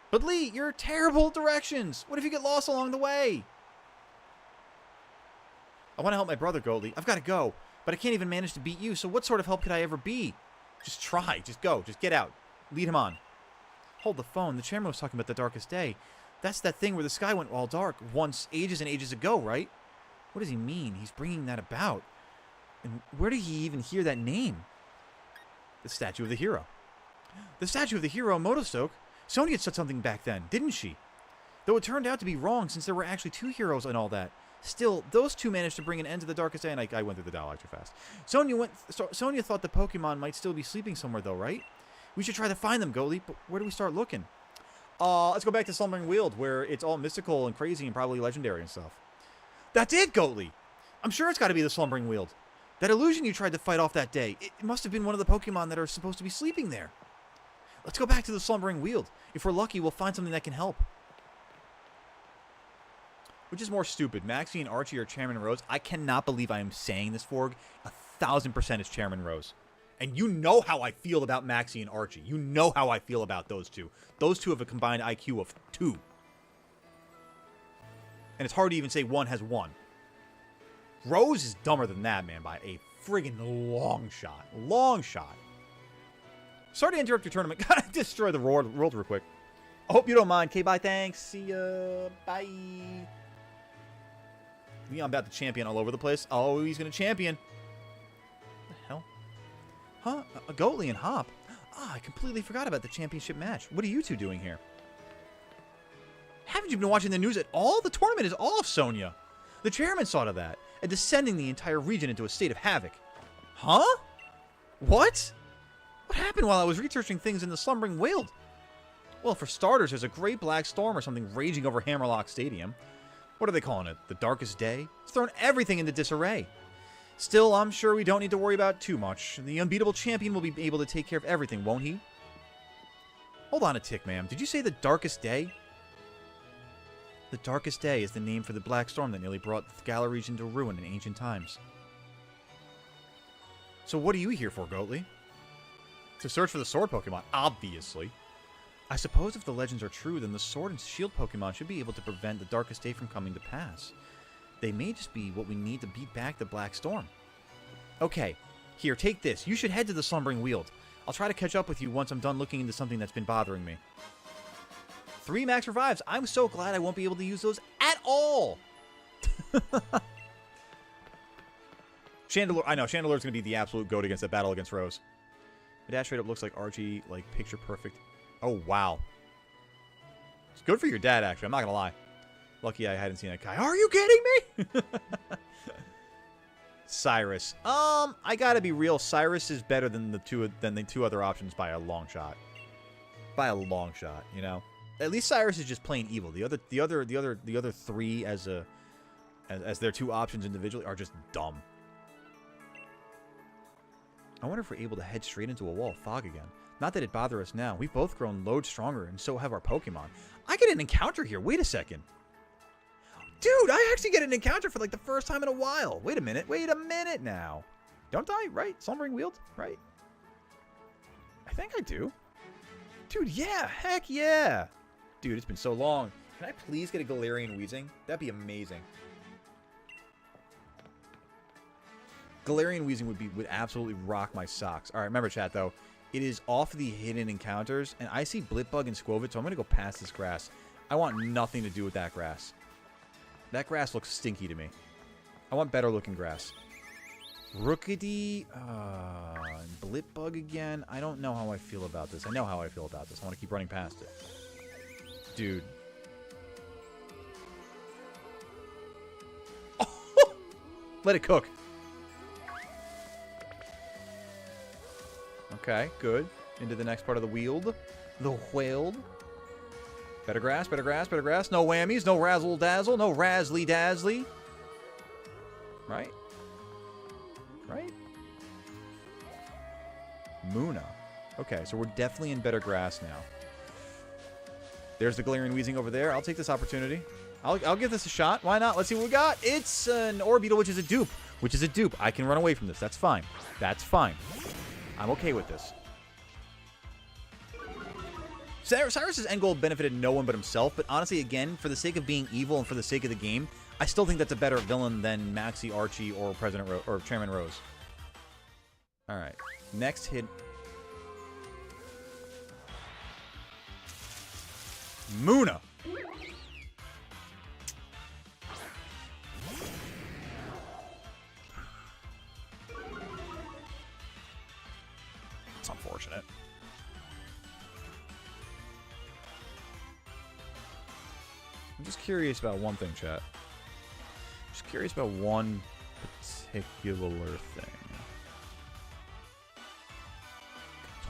But Lee, you're terrible at directions. What if you get lost along the way? I want to help my brother go, Lee. I've got to go. But I can't even manage to beat you, so what sort of help could I ever be? Just try. Just go. Just get out. Lead him on. Hold the phone. The chairman was talking about the darkest day. That's that thing where the sky went all dark once ages and ages ago, right? What does he mean? He's bringing that about. And where did he even hear that name? The statue of the hero. The statue of the hero, Motostoke. Sonya said something back then, didn't she? Though it turned out to be wrong since there were actually 2 heroes and all that. Still, those 2 managed to bring an end to the darkest day, and I went through the dialogue too fast. Sonya thought the Pokemon might still be sleeping somewhere, though, right? We should try to find them, Goalie, but where do we start looking? Let's go back to Slumbering Weald, where it's all mystical and crazy and probably legendary and stuff. That's it, Goalie! I'm sure it's got to be the Slumbering Weald. That illusion you tried to fight off that day, it must have been one of the Pokemon that are supposed to be sleeping there. Let's go back to the Slumbering Weald. If we're lucky, we'll find something that can help. Which is more stupid, Maxie and Archie or Chairman Rose? I cannot believe I am saying this, Forg. 1,000% it's Chairman Rose. And you know how I feel about Maxie and Archie. You know how I feel about those two. Those two have a combined IQ of 2. And it's hard to even say one has 1. Rose is dumber than that, man, by a friggin' long shot. Long shot. Sorry to interrupt your tournament. Gotta destroy the world real quick. I hope you don't mind. Okay, bye, thanks. See ya. Bye. Leon about to champion all over the place. Oh, he's gonna champion. What the hell? Huh? A Goatley and Hop? Ah, I completely forgot about the championship match. What are you two doing here? Haven't you been watching the news at all? The tournament is off, Sonya. The chairman saw to that, and descending the entire region into a state of havoc. Huh? What? What happened while I was researching things in the Slumbering Weald? Well, for starters, there's a great black storm or something raging over Hammerlock Stadium. What are they calling it? The darkest day? It's thrown everything into disarray. Still, I'm sure we don't need to worry about too much. The unbeatable champion will be able to take care of everything, won't he? Hold on a tick, ma'am. Did you say the darkest day? The darkest day is the name for the black storm that nearly brought the Galar region to ruin in ancient times. So what are you here for, Goatley? To search for the sword Pokemon, obviously. I suppose if the legends are true, then the sword and shield Pokemon should be able to prevent the darkest day from coming to pass. They may just be what we need to beat back the Black Storm. Okay, here, take this. You should head to the Slumbering Weald. I'll try to catch up with you once I'm done looking into something that's been bothering me. 3 max revives. I'm so glad I won't be able to use those at all. Chandelure, I know, Chandelure's going to be the absolute goat against that battle against Rose. My dad straight up looks like Archie, like picture perfect. Oh, wow. It's good for your dad, actually. I'm not going to lie. Lucky I hadn't seen that guy. Are you kidding me? Cyrus. I got to be real. Cyrus is better than the two other options by a long shot. By a long shot, you know. At least Cyrus is just plain evil. The other 3 as their 2 options individually are just dumb. I wonder if we're able to head straight into a wall of fog again. Not that it'd bother us now. We've both grown loads stronger, and so have our Pokemon. I get an encounter here. Wait a second. Dude, I actually get an encounter for like the first time in a while. Wait a minute. Wait a minute now. Don't I? Right? Slumbering Weald? Right? I think I do. Dude, yeah. Heck yeah. Dude, it's been so long. Can I please get a Galarian Weezing? That'd be amazing. Galarian Weezing would absolutely rock my socks. All right, remember, chat, though. It is off the hidden encounters, and I see Blipbug and Squovit, so I'm going to go past this grass. I want nothing to do with that grass. That grass looks stinky to me. I want better-looking grass. Rookity, and Blipbug again. I don't know how I feel about this. I know how I feel about this. I want to keep running past it. Dude. Oh! Let it cook. Okay, good. Into the next part of the Weald. The Whaled. Better grass, better grass, better grass. No whammies, no razzle-dazzle, no razzly-dazzly. Right? Right? Muna. Okay, so we're definitely in better grass now. There's the Galarian Weezing over there. I'll take this opportunity. I'll give this a shot. Why not? Let's see what we got. It's an Orbeetle, which is a dupe. Which is a dupe. I can run away from this. That's fine. That's fine. I'm okay with this. Cyrus's end goal benefited no one but himself, but honestly, again, for the sake of being evil and for the sake of the game, I still think that's a better villain than Maxie, Archie, or Chairman Rose. Alright. Next hit. Muna! It's unfortunate. I'm just curious about one thing, chat. Just curious about one particular thing.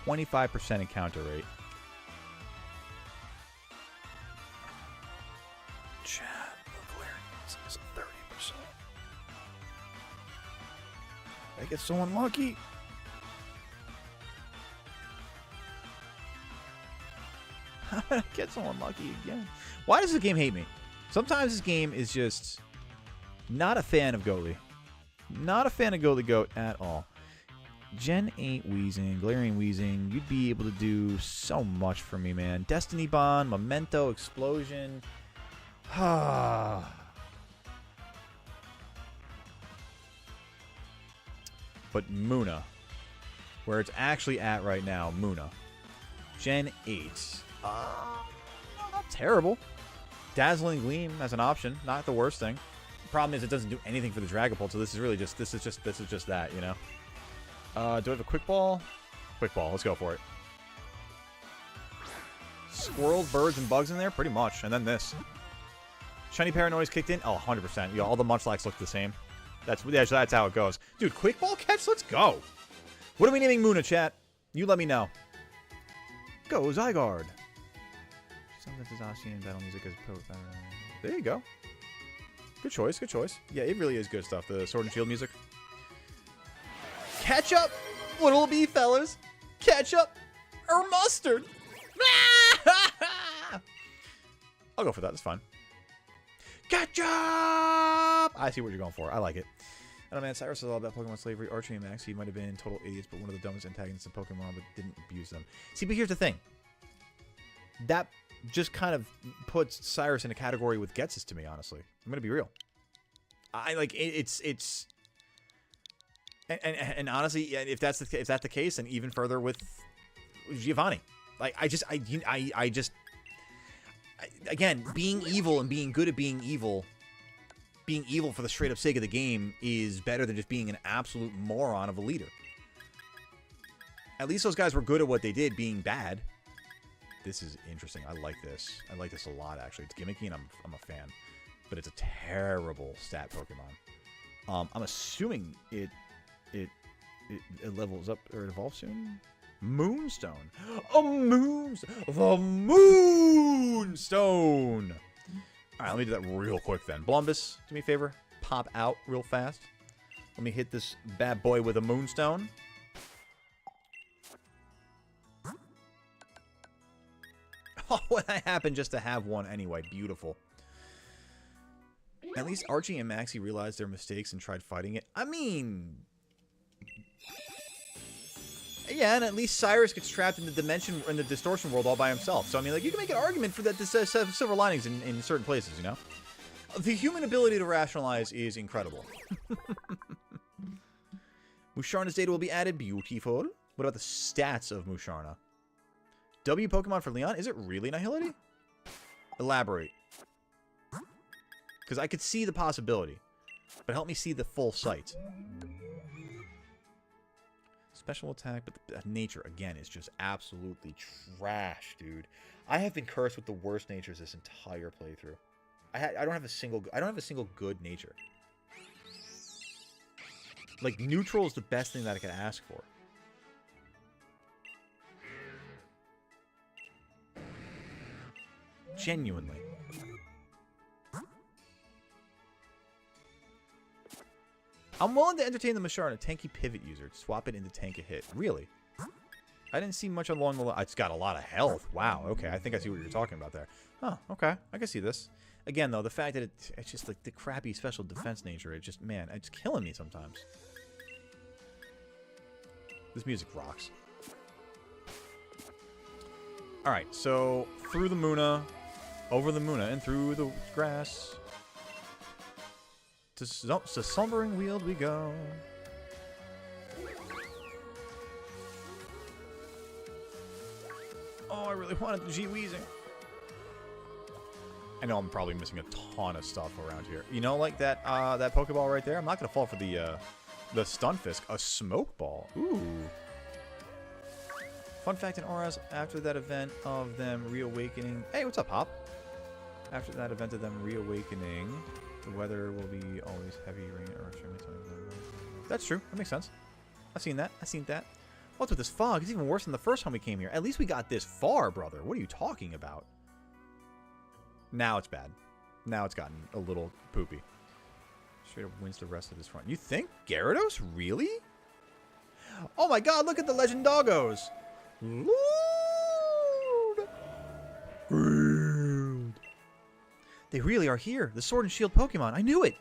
25% encounter rate. Chat, the Galarian is 30%. I get so unlucky. How did I get so unlucky again? Why does this game hate me? Sometimes this game is just not a fan of Goalie. Not a fan of Goalie Goat at all. Gen 8 Weezing, Galarian Weezing, you'd be able to do so much for me, man. Destiny Bond, Memento, Explosion. But Muna, where it's actually at right now, Muna. Gen 8. Not terrible. Dazzling Gleam as an option, not the worst thing. The problem is it doesn't do anything for the Dragapult, so this is really just this is just that, you know. Do I have a Quick Ball? Quick Ball, let's go for it. Squirrels, birds, and bugs in there, pretty much, and then this. Shiny Paranoia's kicked in. Oh, 100%. Yeah, all the Munchlax look the same. That's how it goes, dude. Quick Ball catch, let's go. What are we naming Muna, chat? You let me know. Go Zygarde. Sometimes Zacian battle music is there you go. Good choice, good choice. Yeah, it really is good stuff, the Sword and Shield music. Ketchup! What'll it be, fellas? Ketchup or mustard? I'll go for that, that's fine. Ketchup! I see what you're going for. I like it. I don't know, man. Cyrus is all about Pokemon slavery. Archie and Maxie might have been total idiots, but one of the dumbest antagonists in Pokemon, but didn't abuse them. See, but here's the thing. That just kind of puts Cyrus in a category with Getsus to me, honestly. I'm gonna be real. I like it's and honestly, if that's the case, and even further with Giovanni, like again, being evil and being good at being evil for the straight up sake of the game is better than just being an absolute moron of a leader. At least those guys were good at what they did, being bad. This is interesting. I like this. I like this a lot, actually. It's gimmicky, and I'm a fan. But it's a terrible stat Pokemon. I'm assuming it levels up or it evolves soon. Moonstone. A Moonstone. The Moonstone. All right, let me do that real quick then. Blumbus, do me a favor. Pop out real fast. Let me hit this bad boy with a Moonstone. Oh, I happen just to have one anyway. Beautiful. At least Archie and Maxie realized their mistakes and tried fighting it. I mean... yeah, and at least Cyrus gets trapped in the dimension, in the distortion world all by himself. So, I mean, like, you can make an argument for that. This silver linings in certain places, you know? The human ability to rationalize is incredible. Musharna's data will be added. Beautiful. What about the stats of Musharna? W Pokemon for Leon? Is it really Nihility? Elaborate. Because I could see the possibility. But help me see the full sight. Special attack, but the nature, again, is just absolutely trash, dude. I have been cursed with the worst natures this entire playthrough. I don't have a single good nature. Like, neutral is the best thing that I could ask for. Genuinely. I'm willing to entertain the Musharna, tanky pivot user. Swap it into tank a hit. Really? I didn't see much along the line. It's got a lot of health. Wow, okay. I think I see what you're talking about there. Oh, okay. I can see this. Again, though, the fact that it's just like the crappy special defense nature, it just, man, it's killing me sometimes. This music rocks. Alright, so through the Muna, over the Muna, and through the grass. To slumbering weald we go. Oh, I really wanted the G-Weezing. I know I'm probably missing a ton of stuff around here. You know, like that that Pokeball right there? I'm not going to fall for the Stunfisk. A Smoke Ball. Ooh. Fun fact in Auras, after that event of them reawakening... Hey, what's up, Hop? After that event of them reawakening, the weather will be always heavy rain or extremely sunny. That's true. That makes sense. I've seen that. I've seen that. What's with this fog? It's even worse than the first time we came here. At least we got this far, brother. What are you talking about? Now it's bad. Now it's gotten a little poopy. Straight up wins the rest of this front. You think? Gyarados? Really? Oh my god, look at the legend doggos! Lord! They really are here. The Sword and Shield Pokemon. I knew it!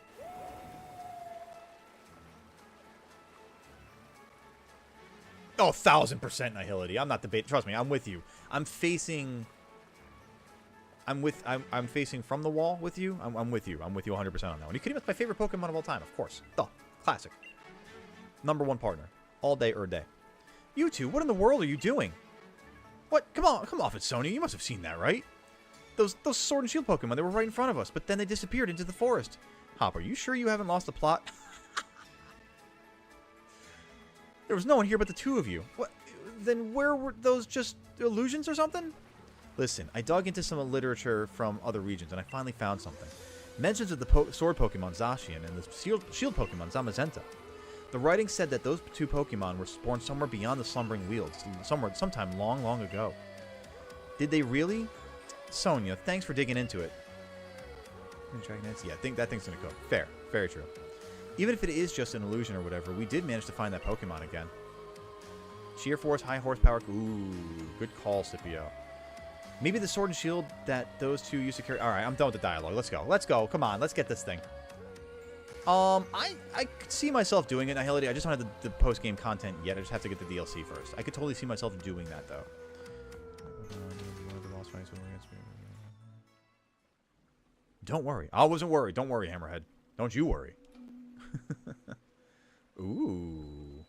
Oh, 1000% Nihility. I'm not debating. Trust me, I'm with you. I'm facing from the wall with you. I'm with you. I'm with you 100% on that one. You could even my favorite Pokemon of all time, of course. Duh. Classic. #1 partner. All day or day. You two, what in the world are you doing? What? Come on, come off it, Sony. You must have seen that, right? Those Sword and Shield Pokemon, they were right in front of us, but then they disappeared into the forest. Hop, are you sure you haven't lost the plot? There was no one here but the two of you. What? Then where were those just illusions or something? Listen, I dug into some literature from other regions, and I finally found something. Mentions of the Sword Pokemon Zacian and the Shield Pokemon Zamazenta. The writing said that those two Pokemon were born somewhere beyond the Slumbering Wealds, sometime long, long ago. Did they really? Sonia, thanks for digging into it. Yeah, I think that thing's gonna go. Fair. Very true. Even if it is just an illusion or whatever, we did manage to find that Pokemon again. Sheer Force, High Horsepower. Ooh, good call, Scipio. Maybe the Sword and Shield that those two used to carry... Alright, I'm done with the dialogue. Let's go. Let's go. Come on, let's get this thing. I could see myself doing it, Nihility. I just don't have the post-game content yet. I just have to get the DLC first. I could totally see myself doing that, though. Don't worry. I wasn't worried. Don't worry, Hammerhead. Don't you worry. Ooh.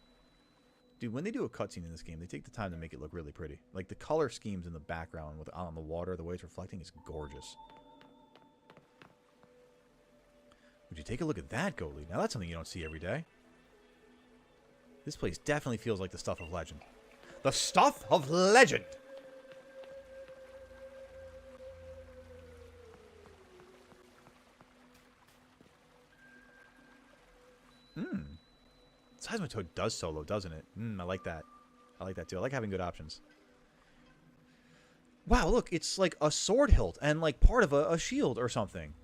Dude, when they do a cutscene in this game, they take the time to make it look really pretty. Like, the color schemes in the background with on the water, the way it's reflecting is gorgeous. Would you take a look at that, Goalie? Now, that's something you don't see every day. This place definitely feels like the stuff of legend. The stuff of legend! Seismitoad does solo, doesn't it? I like that. I like that too. I like having good options. Wow, look, it's like a sword hilt and like part of a shield or something.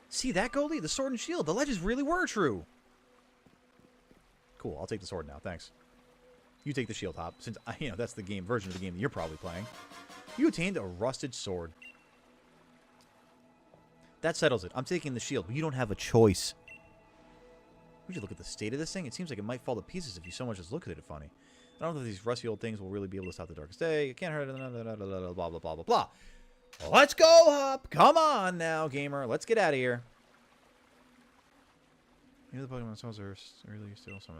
See that, Goldie? The sword and shield. The legends really were true. Cool, I'll take the sword now. Thanks. You take the shield, Hop, since that's the game version of the game that you're probably playing. You attained a rusted sword. That settles it. I'm taking the shield, but you don't have a choice. Would you look at the state of this thing? It seems like it might fall to pieces if you so much as look at it funny. I don't know if these rusty old things will really be able to stop the darkest day. It can't hurt. Blah, blah, blah, blah, blah. Let's go, Hop. Come on now, gamer. Let's get out of here. Either Pokemon cells are really still some.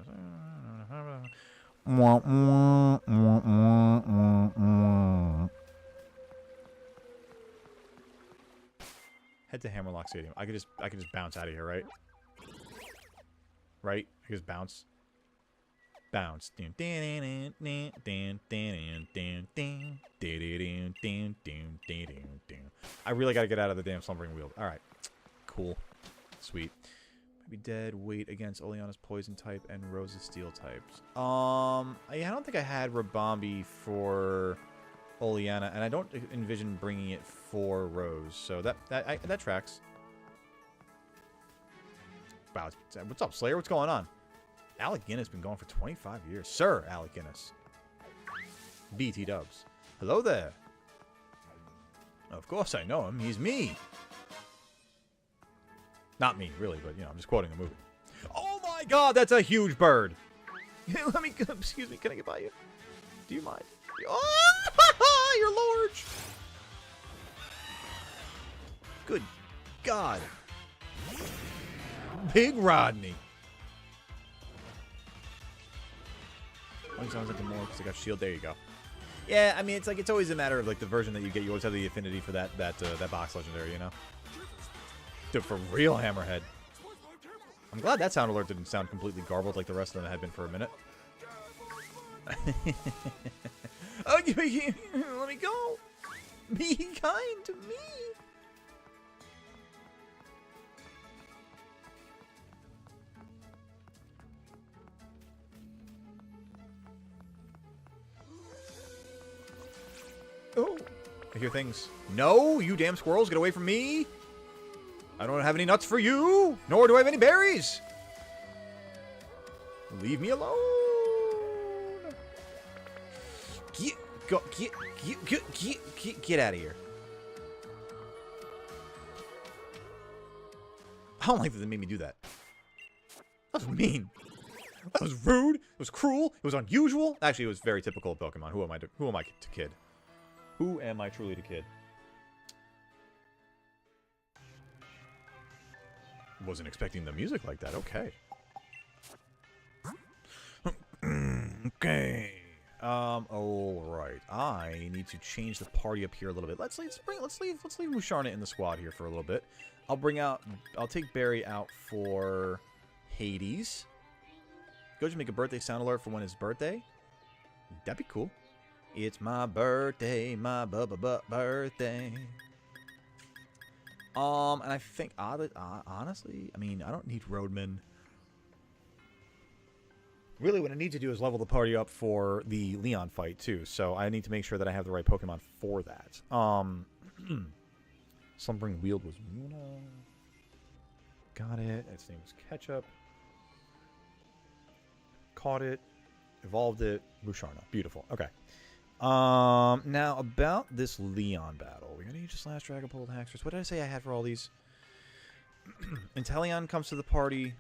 Head to Hammerlock Stadium. I could just bounce out of here, right? Right? I just bounce. Bounce. I really gotta get out of the damn slumbering wheel. Alright. Cool. Sweet. Maybe dead. Wait against Oleana's poison type and Rose's steel types. I don't think I had Rabombi for Oleana, and I don't envision bringing it for Rose, so that tracks. Wow, what's up, Slayer? What's going on? Alec Guinness been going for 25 years. Sir Alec Guinness. BT dubs. Hello there. Of course I know him. He's me. Not me, really, but, you know, I'm just quoting a movie. Oh my god, that's a huge bird. Let me, excuse me, can I get by you? Do you mind? Oh, you're large. Good god. Big Rodney. Sounds like the more because I got shield. There you go. Yeah, I mean, it's like it's always a matter of like the version that you get. You always have the affinity for that box legendary, you know. Dude, for real, Hammerhead. I'm glad that sound alert didn't sound completely garbled like the rest of them had been for a minute. Oh, let me go. Be kind to me. Oh, I hear things. No, you damn squirrels, get away from me. I don't have any nuts for you, nor do I have any berries. Leave me alone. Get out of here. I don't like that they made me do that. That was mean. That was rude. It was cruel. It was unusual. Actually, it was very typical of Pokemon. Who am I to kid? Who am I truly to kid? Wasn't expecting the music like that. Okay. Okay. All right. I need to change the party up here a little bit. Let's leave Musharna in the squad here for a little bit. I'll take Barry out for Hades. Gojo make a birthday sound alert for when it's birthday. That'd be cool. It's my birthday, my birthday. And I think, honestly, I mean, I don't need Roadman. Really, what I need to do is level the party up for the Leon fight, too. So I need to make sure that I have the right Pokemon for that. Slumbering Wield was Muna. Got it. Its name was Ketchup. Caught it. Evolved it. Musharna. Beautiful. Okay. Now about this Leon battle. We're gonna use Slash Dragapult Haxorus. What did I say I had for all these? Inteleon comes to the party.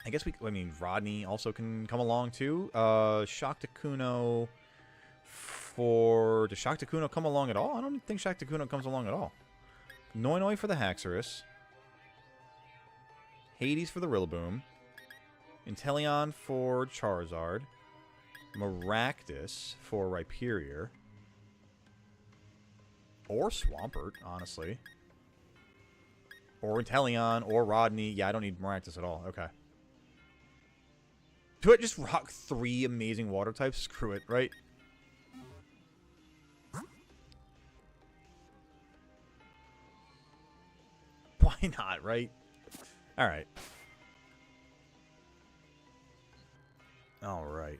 I guess I mean, Rodney also can come along too. Shaktakuno does Shaktakuno come along at all? I don't think Shaktakuno comes along at all. Noi for the Haxorus. Hades for the Rillaboom. Inteleon for Charizard. Maractus for Rhyperior. Or Swampert, honestly. Or Inteleon, or Rodney. Yeah, I don't need Maractus at all. Okay. Do I just rock 3 amazing water types? Screw it, right? Why not, right? Alright. Alright.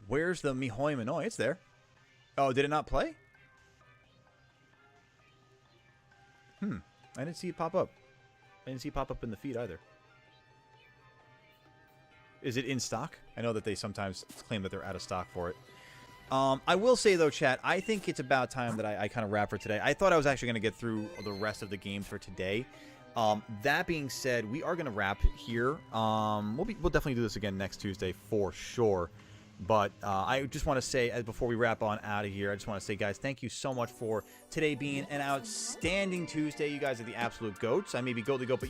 Where's the Mihoi Minoi? It's there. Oh, did it not play? I didn't see it pop up. I didn't see it pop up in the feed either. Is it in stock? I know that they sometimes claim that they're out of stock for it. I will say, though, chat, I think it's about time that I kind of wrap for today. I thought I was actually going to get through the rest of the games for today. That being said, we are going to wrap here. We'll definitely do this again next Tuesday for sure. But I just want to say, before we wrap on out of here, I just want to say, guys, thank you so much for today being an outstanding Tuesday. You guys are the absolute goats. I may be Goat the Goat, but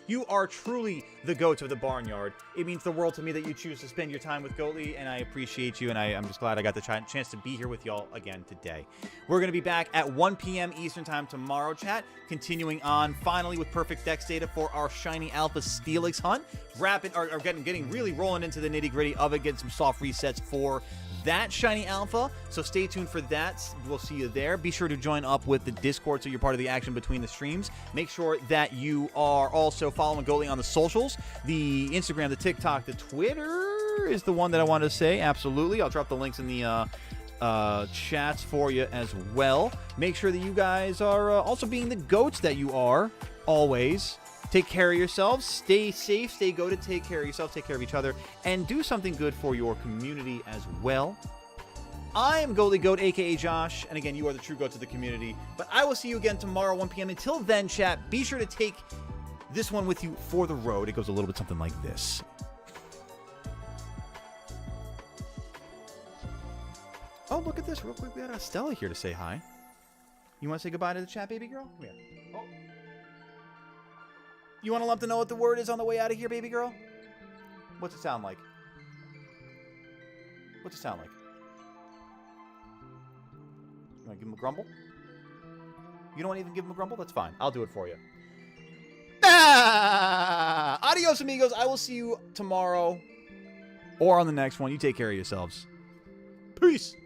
you are truly the goats of the barnyard. It means the world to me that you choose to spend your time with Goatly, and I appreciate you, and I'm just glad I got the chance to be here with y'all again today. We're going to be back at 1 p.m. Eastern Time tomorrow, chat, continuing on finally with perfect dex data for our Shiny Alpha Steelix hunt. Getting really rolling into the nitty-gritty of it, getting some soft resets for that Shiny Alpha, so stay tuned for that. We'll see you there. Be sure to join up with the Discord so you're part of the action between the streams. Make sure that you are also following Goatly on the socials. The Instagram, the TikTok, the Twitter is the one that I wanted to say. Absolutely. I'll drop the links in the chats for you as well. Make sure that you guys are also being the goats that you are always. Take care of yourselves, stay safe, stay goated, take care of yourself, take care of each other, and do something good for your community as well. I am Goatly Goat, aka Josh, and again, you are the true goats of the community. But I will see you again tomorrow, 1 p.m. Until then, chat, be sure to take this one with you for the road. It goes a little bit something like this. Oh, look at this real quick. We got Stella here to say hi. You want to say goodbye to the chat, baby girl? Come here. Oh. You want to let them know what the word is on the way out of here, baby girl? What's it sound like? What's it sound like? You want to give him a grumble? You don't want to even give him a grumble? That's fine. I'll do it for you. Ah! Adios, amigos. I will see you tomorrow or on the next one. You take care of yourselves. Peace.